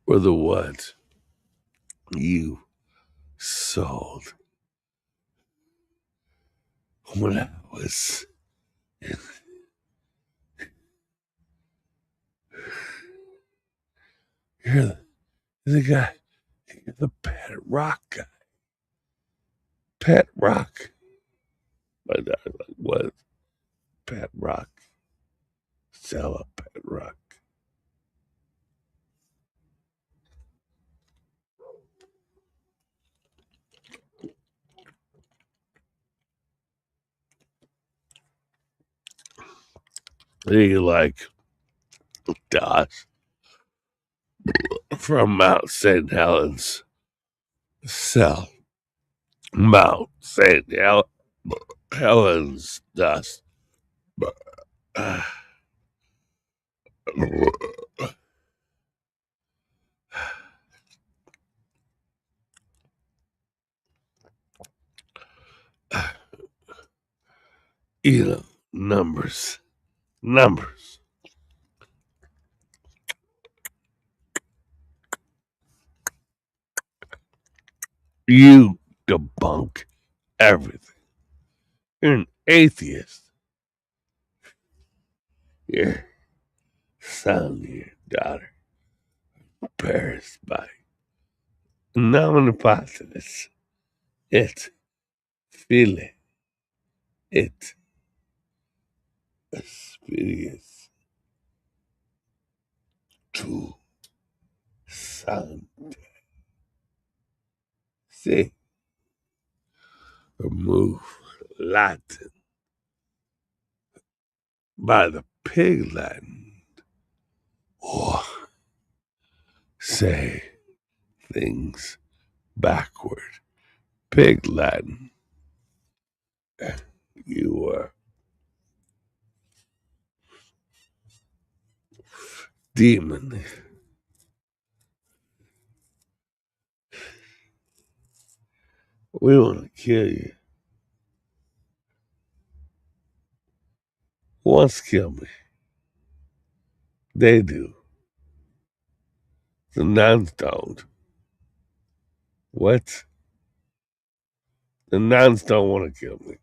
were the ones you sold when I was in. You're the guy, you're the pet rock guy. Pet rock. My daughter's like, what? Pet rock. Sell a pet rock. You like Doss from Mount St. Helens. Sell Mount St. Helens dust. You know, numbers. You debunk everything. You're an atheist. Your son, your daughter, embarrassed by nominopathinus. It, file, it, experience, tu, sante. See, remove Latin by the pig Latin, or say things backward. Pig Latin. You are demon. We want to kill you. Who wants to kill me? They do. The nuns don't. What? The nuns don't want to kill me.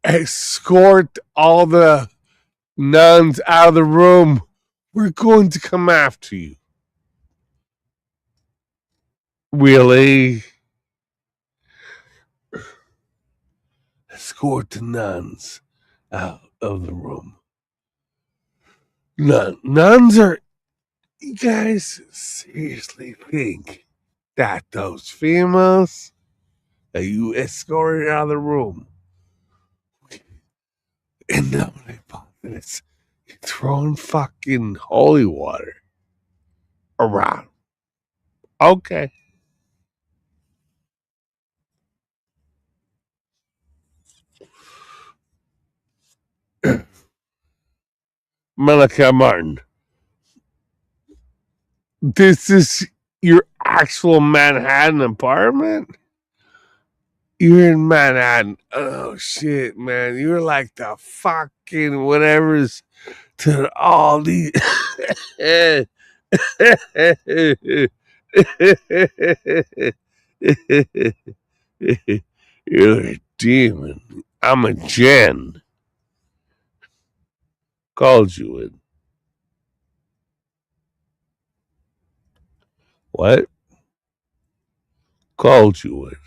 Escort all the nuns out of the room. We're going to come after you. Really? Escort the nuns out of the room. Nuns are. You guys seriously think that those females that you escorted out of the room and now you're throwing fucking holy water around? Okay. Malachi Martin, this is your actual Manhattan apartment? You're in Manhattan. Oh shit, man. You're like the fucking whatever's to all these. You're a demon. I'm a Jen. Called you it. What? Called you it.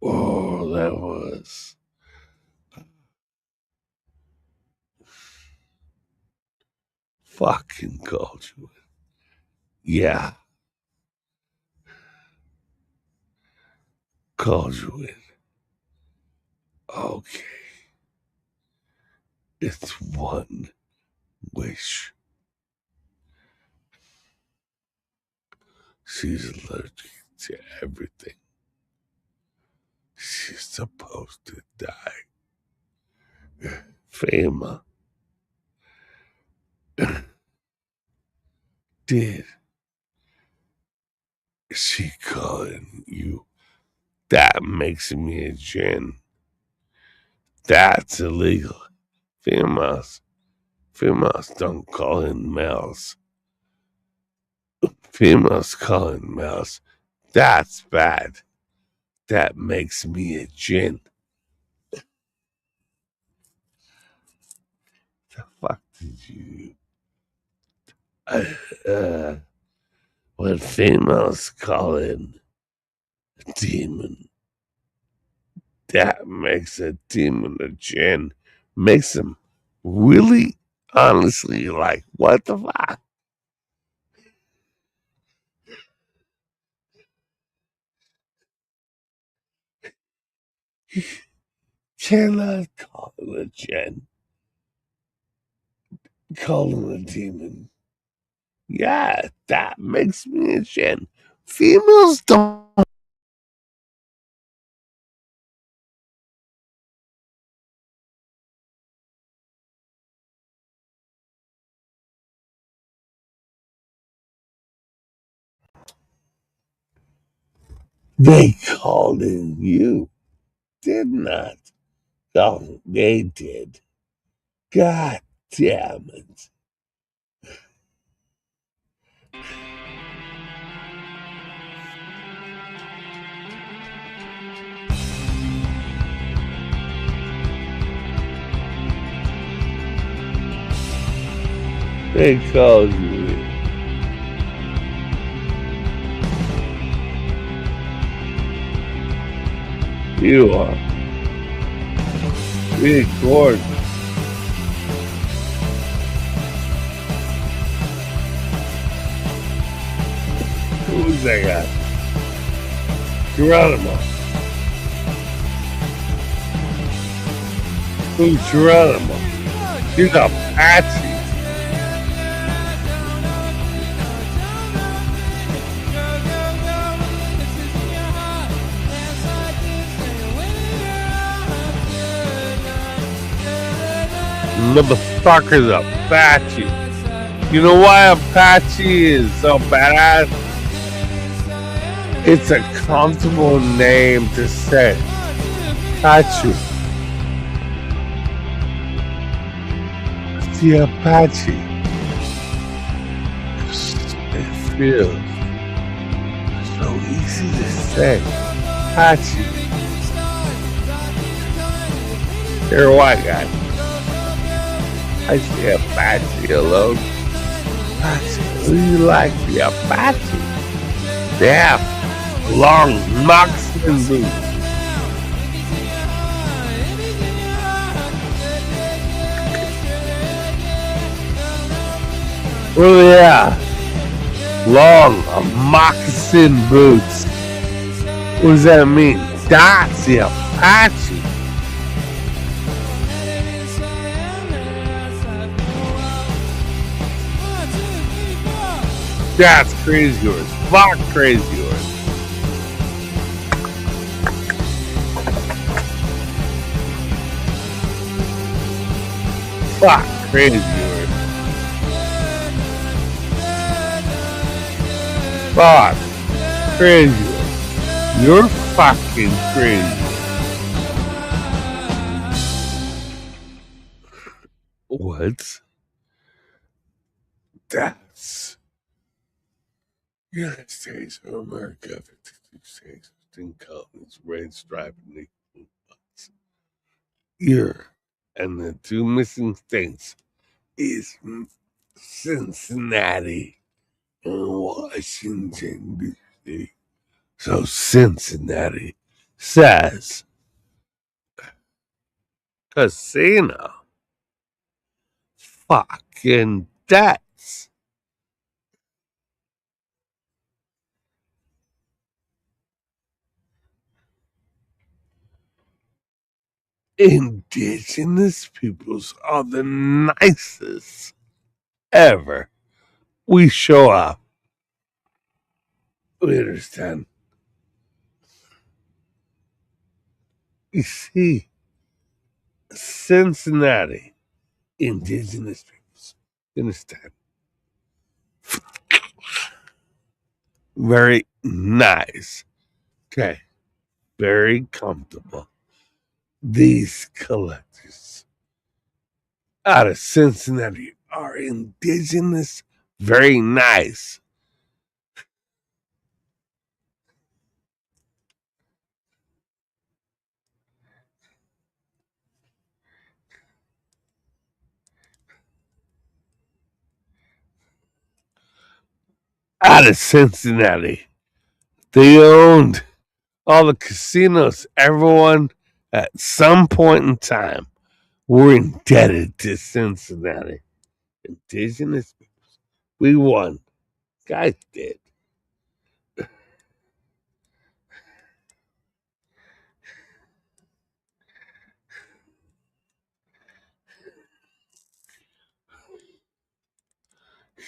Oh, that was. Fucking called you it. Yeah. Called you it. Okay. It's one wish. She's allergic to everything. She's supposed to die. Fama. Did she calling you? That makes me a Jen. That's illegal. Females don't call in males. Females call in males. That's bad. That makes me a Jen. The fuck did you? When females call in a demon, that makes a demon a Jen. Makes them really, honestly, like, what the fuck? Cannot call it a Jen. Call him a demon. Yeah, that makes me a Jen. Females don't. They called in you. Did not. Oh, they did. God damn it. They called you in. You are. Big Gordon. Who's that guy? Geronimo. Who's Geronimo? He's a Apache. Motherfucker's Apache. You know why Apache is so badass? It's a comfortable name to say. Apache. The Apache. It feels so easy to say. Apache. You're a white guy. I see Apache alone. Apache, who do you like? The Apache. They have long moccasin boots. Oh yeah, long moccasin boots. What does that mean? That's the Apache. That's crazy yours. Fuck crazy yours. fuck crazy. Fuck crazy. You're fucking crazy. What? That's United States of America, 52 states, 15 colonies, red stripe and equal butts. Here, and the two missing states is Cincinnati and Washington, D.C. So Cincinnati says casino fucking debts. Indigenous peoples are the nicest ever. We show up. We understand. You see, Cincinnati, indigenous peoples, you understand? Very nice. Okay. Very comfortable. These collectors out of Cincinnati are indigenous, very nice. Out of Cincinnati. They owned all the casinos. Everyone at some point in time were indebted to Cincinnati. Indigenous peoples. We won. Guys did.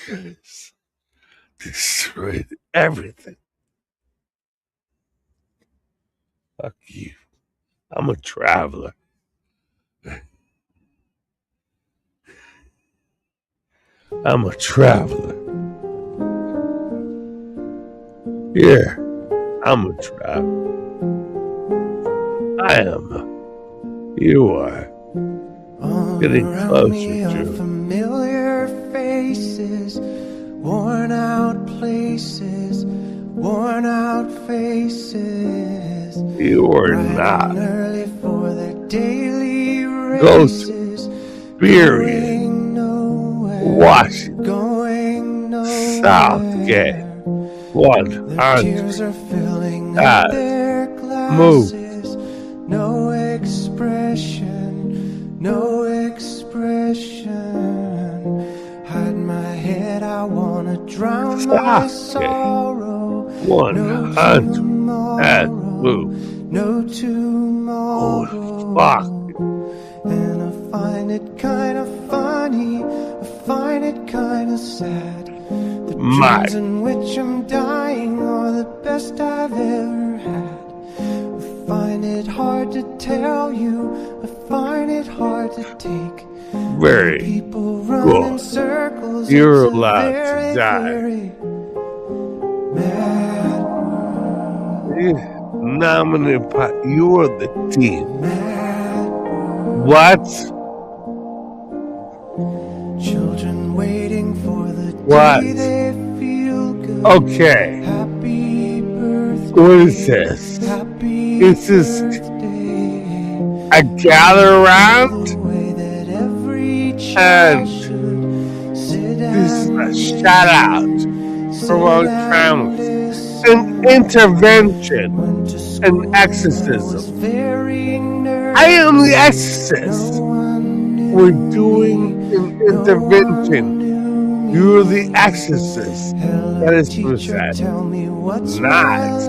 Guys destroyed everything. Fuck you. I'm a traveler. I'm a traveler. Yeah, I'm a traveler. I am. You are. Getting closer to familiar faces, worn out places, worn out faces. You are not. Early for their daily Ghost races, Period. Washington. going nowhere. Southgate. 100. Tears are filling up their glasses. No expression, no expression. Hide my head, I wanna drown my sorrow. 100. At blue. No tomorrow. Oh, fuck. And I find it kinda funny, I find it kinda sad. The dreams in which I'm dying are the best I've ever had. I find it hard to tell you, I find it hard to take. Very People run in circles. You're it's a allowed very, to die. very mad Nominated by you are the team. mad What? Children waiting for the What? day they feel good. Okay. Happy birthday. What is this? Happy Is this birthday. a gather around? The way that every And child should sit this is and a shout out from our family. An intervention. An exorcism. I am the exorcist. We're doing an intervention. You're the exorcist that is possessed. Not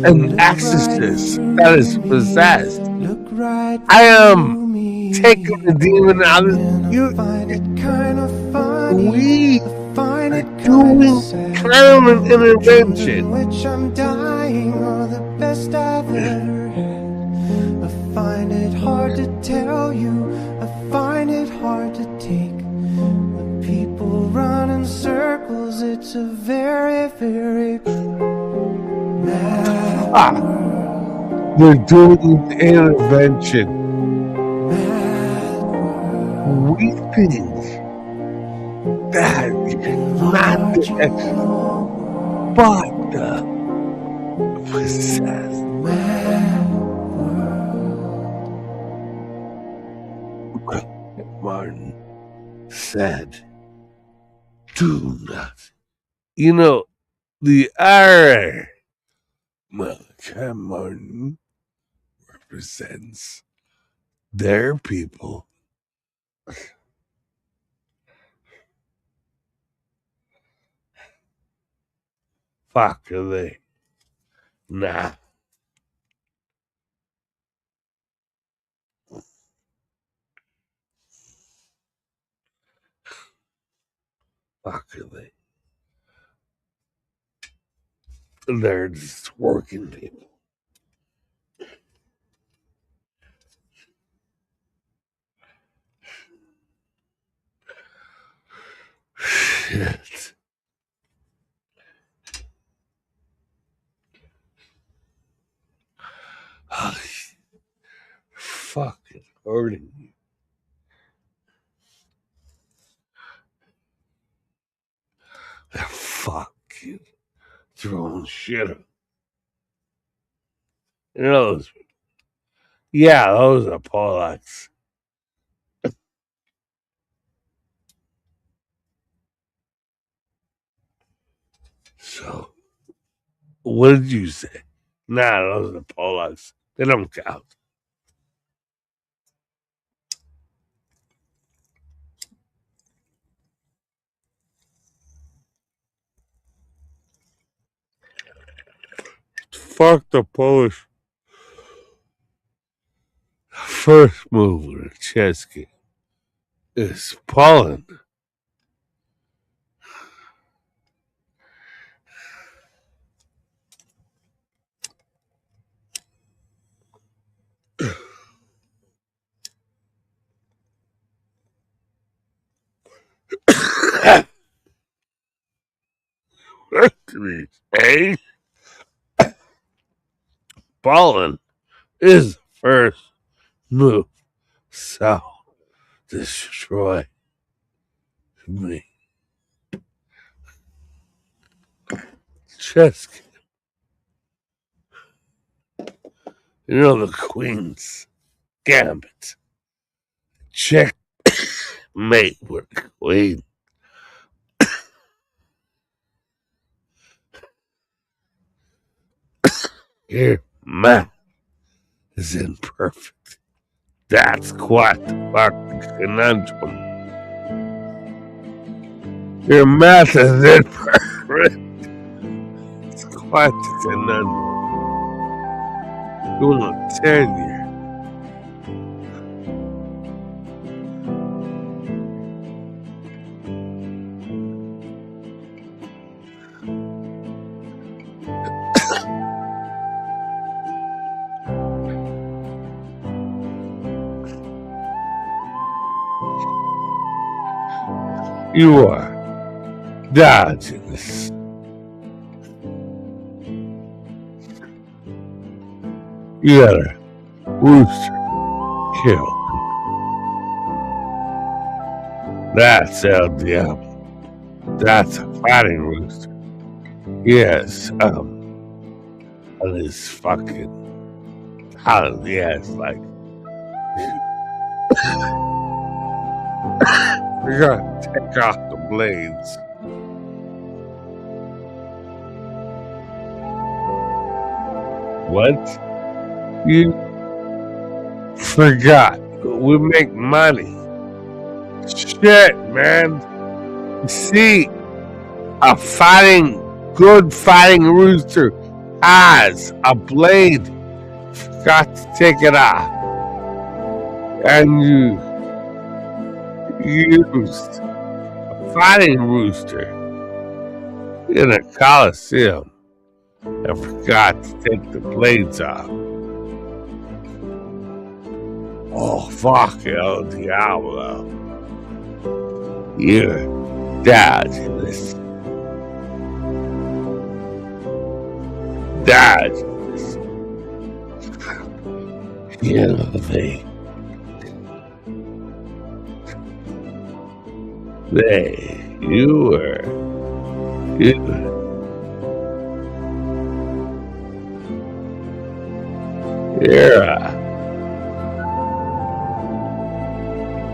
an exorcist that is possessed. I am taking the demon out of you. We are doing kind of an intervention. Which I'm dying are the best I've ever had. I find it hard to tell you. I find it hard to take. When people run in circles, it's a very, very mad world. They're doing an intervention. We think that not the but the possessed. Martin said, do nothing. You know, the R. Malachi Martin represents their people. Fuck are they? Nah. Fuck are they? They're just working people. Shit. Fucking hurting me. They're fucking throwing shit up. You know those? Yeah, those are Polacks. So, what did you say? Nah, those are Polacks. They don't count. Fuck the Polish. First move in a chess game is Poland. Hey, Poland is first move. So destroy me. Chess game. You know the Queen's Gambit. Check mate with Queen. Your math is imperfect. That's quite the fucking conundrum. Your math is imperfect. It's quite the conundrum. You want tenure. You are dodging this. You got a rooster killed. That's El Diablo. That's a fighting rooster. Yes, on his fucking house. Yes, like we're gonna take off the blades. What? You forgot. We make money. Shit, man. You see, a good fighting rooster has a blade. Forgot to take it off. And you used a fighting rooster in a coliseum and forgot to take the blades off. Oh, fuck El Diablo. You're dodging this. Dodging this. You know, you're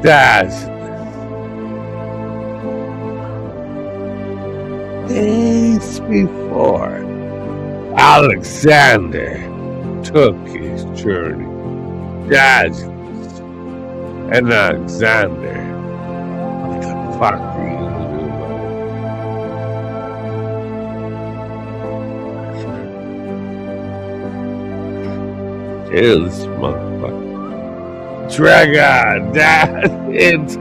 dodging. Days before Alexander took his journey, dodging. And Alexander, what the fuck are you doing? Kill this motherfucker. Drag on that into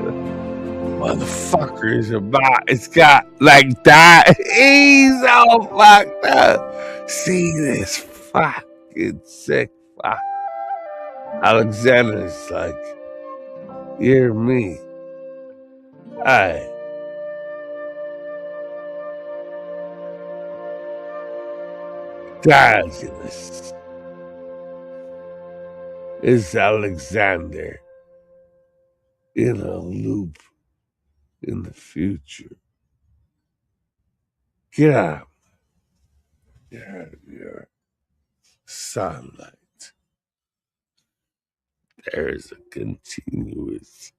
motherfuckers about. It's got like that. He's all fucked up. See this fucking sick fuck. Alexander's like, you're me. Dodges is Alexander in a loop in the future. Get out. Get out of your sunlight. There is a continuous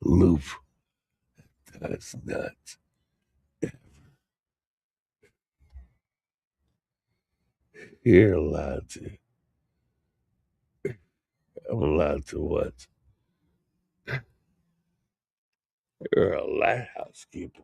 loop that does not ever. You're allowed to. I'm allowed to what? You're a lighthouse keeper.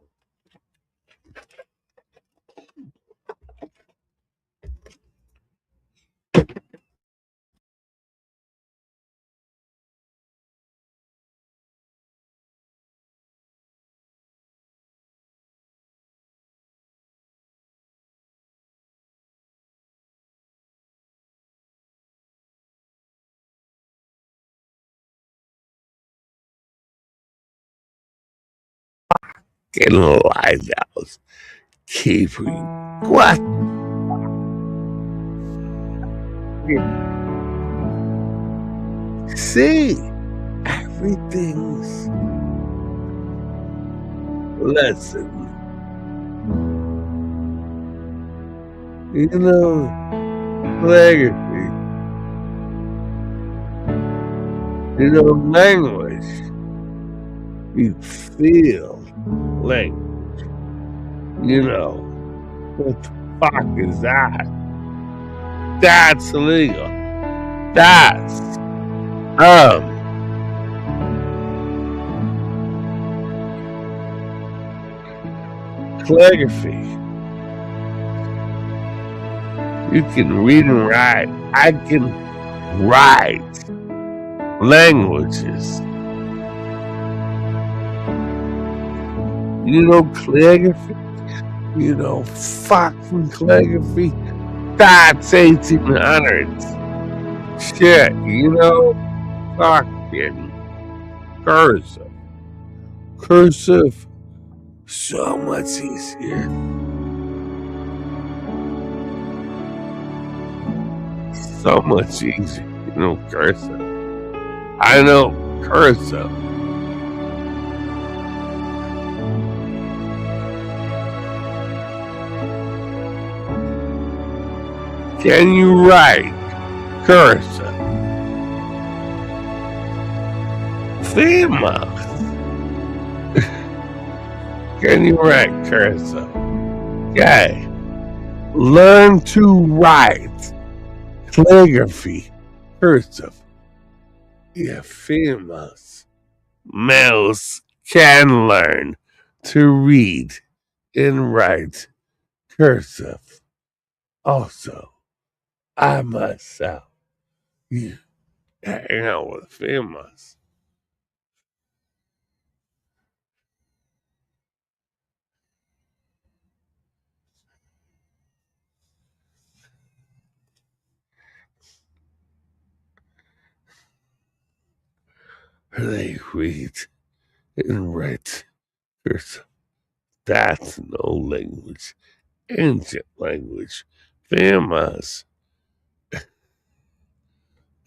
In a lighthouse keeping. What? See, everything's lesson. You know, calligraphy. You know, language. You feel language. You know, what the fuck is that? That's illegal. That's calligraphy. You can read and write. I can write languages. You know calligraphy? You know fucking calligraphy? That's 1800s. Shit, you know? Fucking cursive. Cursive, so much easier. So much easier. You know cursive. I know cursive. Can you write cursive? Famous. Can you write cursive? Okay. Learn to write calligraphy cursive. Yeah, famous. Males can learn to read and write cursive. Also, I myself, you hang out with famous. They read and write. That's no language. Ancient language. Famous.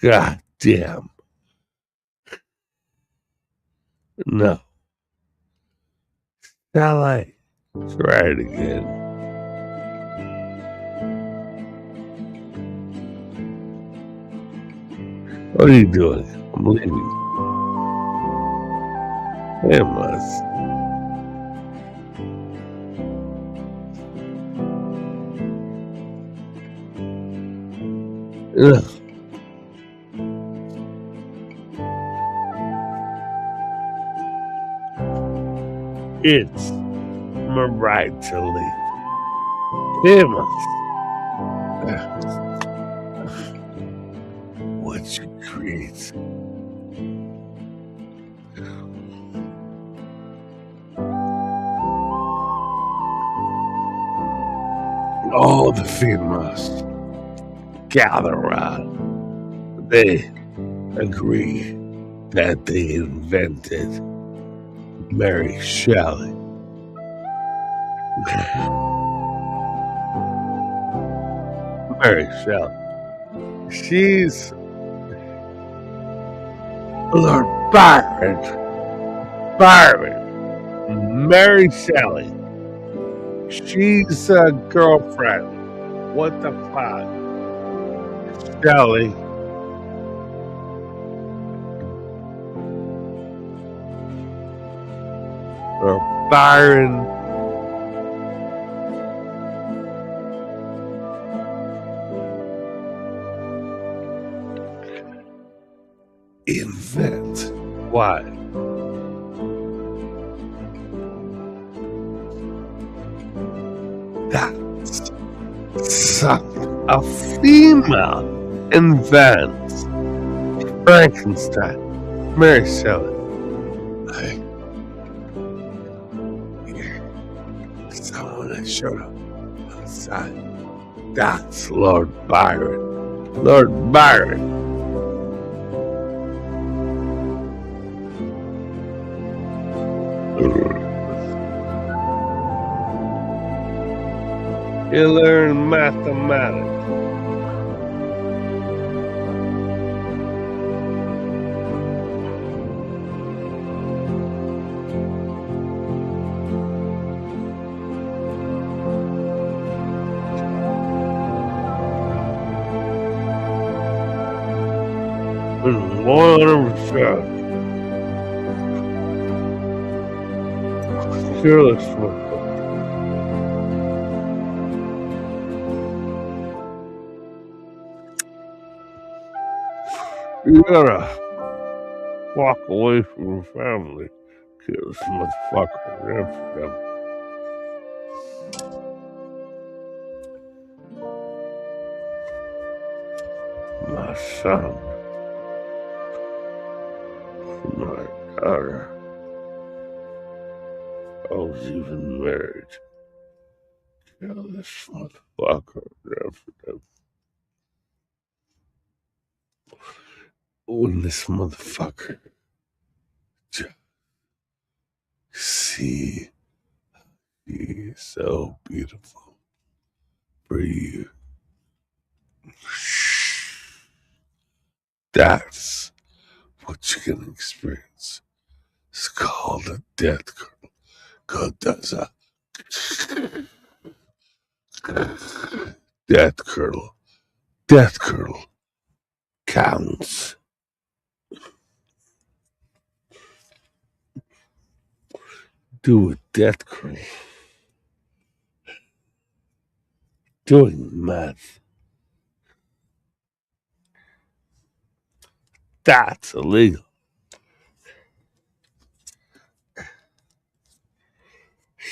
God damn. No. Shall I try it again? What are you doing? I'm leaving. Famous. Ugh. It's my right to leave. Famous. What you create. All the famous gather around. They agree that they invented Mary Shelley. Mary Shelley. She's Lord Byron. Mary Shelley. She's a girlfriend. What the fuck? Shelley. Or Byron. Invent. Why? That's such a female invents Frankenstein. Mary Shelley. Someone that showed up outside. That's Lord Byron. Lord Byron. You learn mathematics. And 100%. Careless one. You gotta walk away from your family. Kill this motherfucker. My son. My daughter. I was even married. Kill this motherfucker. When this motherfucker just see he's so beautiful for you. That's what you can experience. It's called a death curdle. God does a death curdle. Death curdle counts. Do a death curdle. Doing math. That's illegal.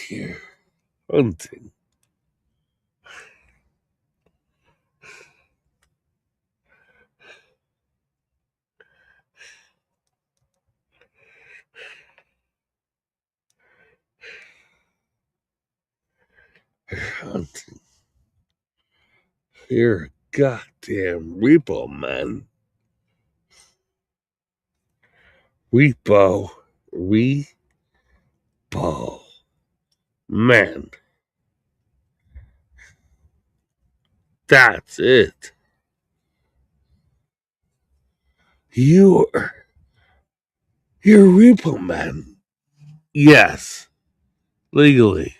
Here, hunting. Hunting. You're a goddamn repo, man. Repo. Man. That's it. You're a repo man. Yes. Legally.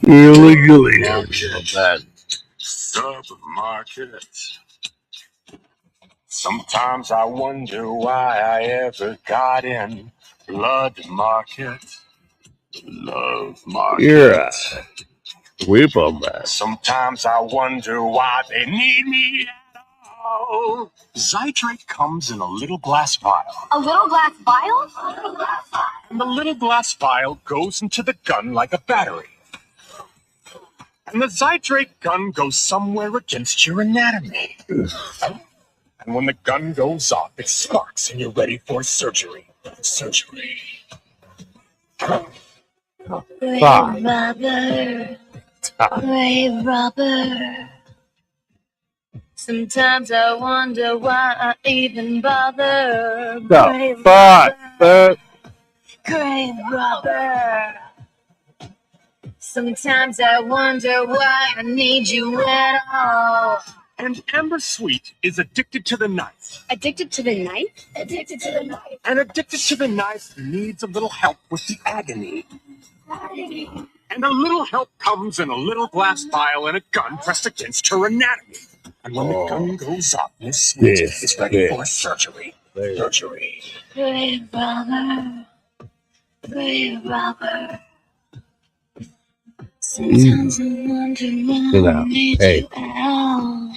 You're legally a repo man. Supermarket. Sometimes I wonder why I ever got in. Blood market, love market. You're a repo man. Sometimes I wonder why they need me at all. Zydrate comes in a little glass vial. A little glass vial? And the little glass vial goes into the gun like a battery. And the Zydrate gun goes somewhere against your anatomy. And when the gun goes off, it sparks and you're ready for surgery. Surgery. Ray rubber. Ray rubber. Sometimes I wonder why I even bother. Gray rubber. Gray rubber. Sometimes I wonder why I need you at all. And Amber Sweet is addicted to the knife. Addicted to the knife? Addicted to the knife. And addicted to the knife needs a little help with the agony. And a little help comes in a little glass vial and a gun pressed against her anatomy. And when the gun goes off, Miss Sweet is ready for surgery. Surgery. Gray rubber. Gray rubber. Sometimes I wonder why I need you at all.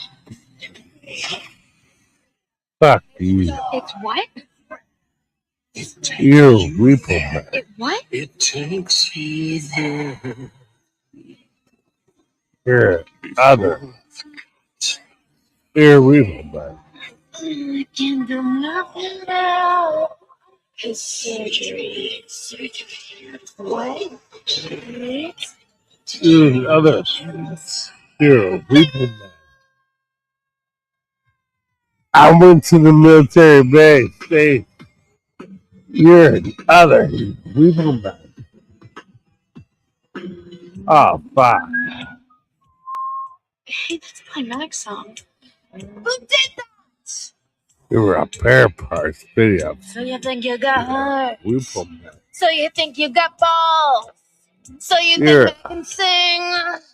Fuck you. It's what? You're a repo man. It what? It takes you there. You're other. You're a repo man. I can do nothing now. It's surgery. Surgery. What? You're other. You're a repo man. I went to the military base. You're other. Repo man. Oh, fuck. Hey, that's my Mac song. Who did that? You're a pair parts video. So you think you got heart? Repo man. So you think you got balls? So you You're think I can sing?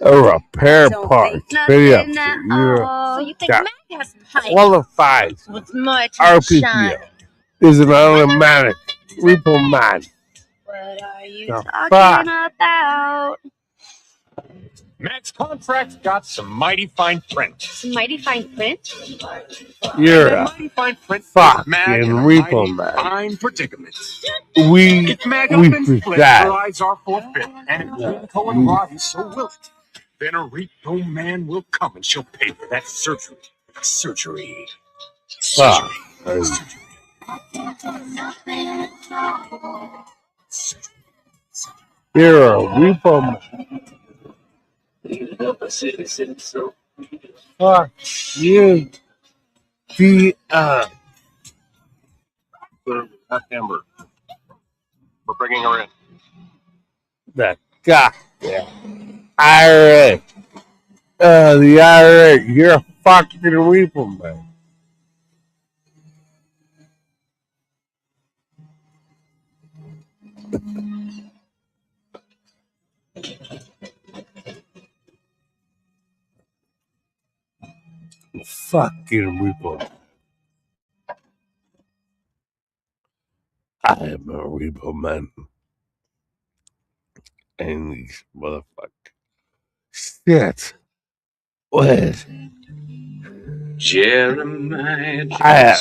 You're a pair parts video. So you think got Mac has pipes? qualified With much RPPO shine. is an automatic repo man. What are you The talking fuck? about? Mac's contract got some mighty fine print. Some mighty fine print? You're And a mighty fine print fucking puts Mag in a repo mighty man. fine predicament. We If Mag opens push split, that. her eyes are forfeit. And if Twinkle and Roddy so will it, then a repo man will come and she'll pay for that surgery. Surgery. Fuck. You're a repo man. Fuck you. The That's Amber. We're bringing her in. the goddamn IRA. The IRA. You're a fucking repo man. Fucking repo man. I am a repo man. And these motherfuckers. Shit. What? Jeremiah I had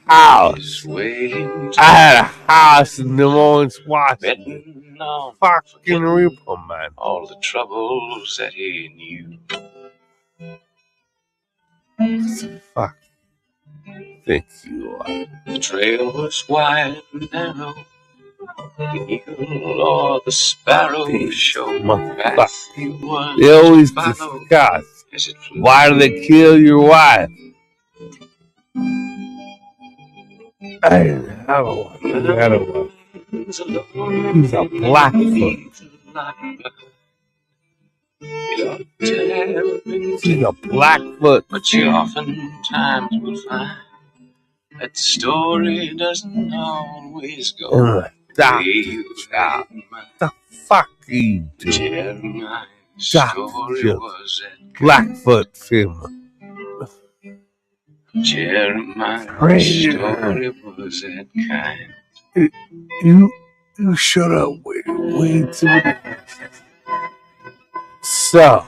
a house. I had a house in New Orleans, Washington. Fucking repo, man. All the troubles that he knew. Fuck. Think you are. The trail was wide and narrow. The eagle or the sparrow showed the path he was they always to follow discuss as it flew. why do they kill your wife? I didn't have a wife. I had a wife. He's a Blackfoot. She's a Blackfoot. But you oftentimes will find that the story doesn't always go the way you had in mind. The fuck you do? Jeremiah's story was that Blackfoot female. Jeremiah's story was that kind. You shut up way too many. So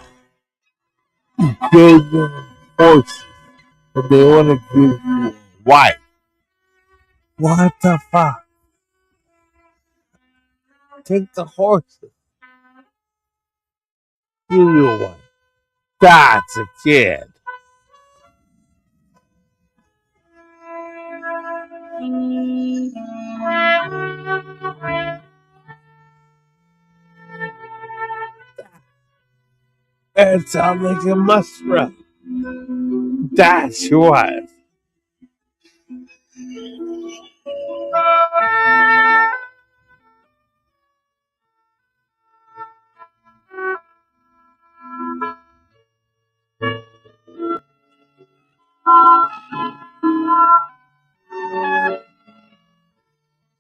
you gave them horses and they want to give you a wife. What the fuck? Take the horses. Give you a wife. That's a kid. That sounds like a muskrat. That's your wife.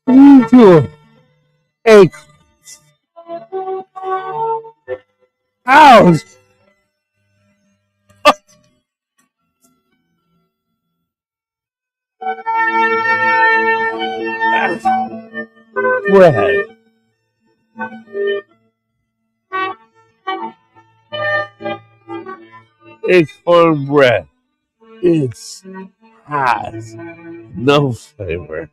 What are you doing? Acorns. Owls. Bread. Acorn bread. It has no flavor.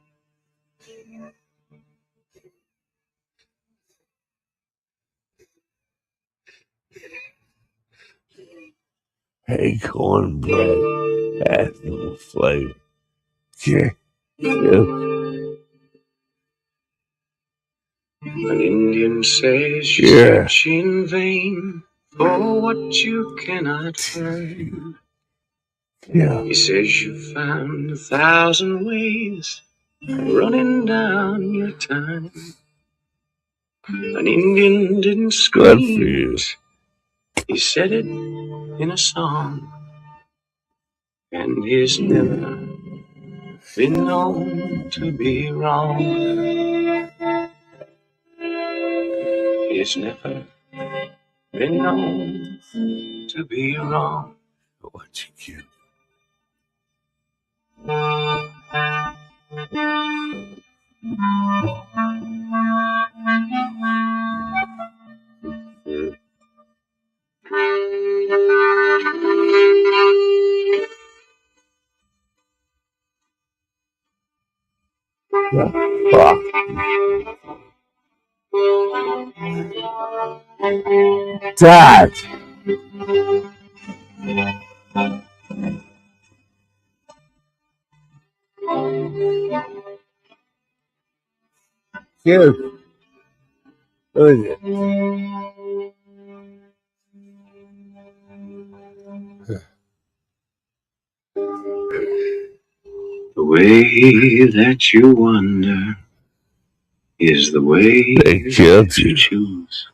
Acorn bread has no flavor. Yeah. An Indian says you search in vain for what you cannot find. Yeah. He says you found 1,000 ways of running down your time. An Indian didn't scream it. He said it in a song. And he's never been known to be wrong. He's never been known to be wrong. What you cute. Dad. Cute. Who is it? The way that you wonder is the way they killed you choose.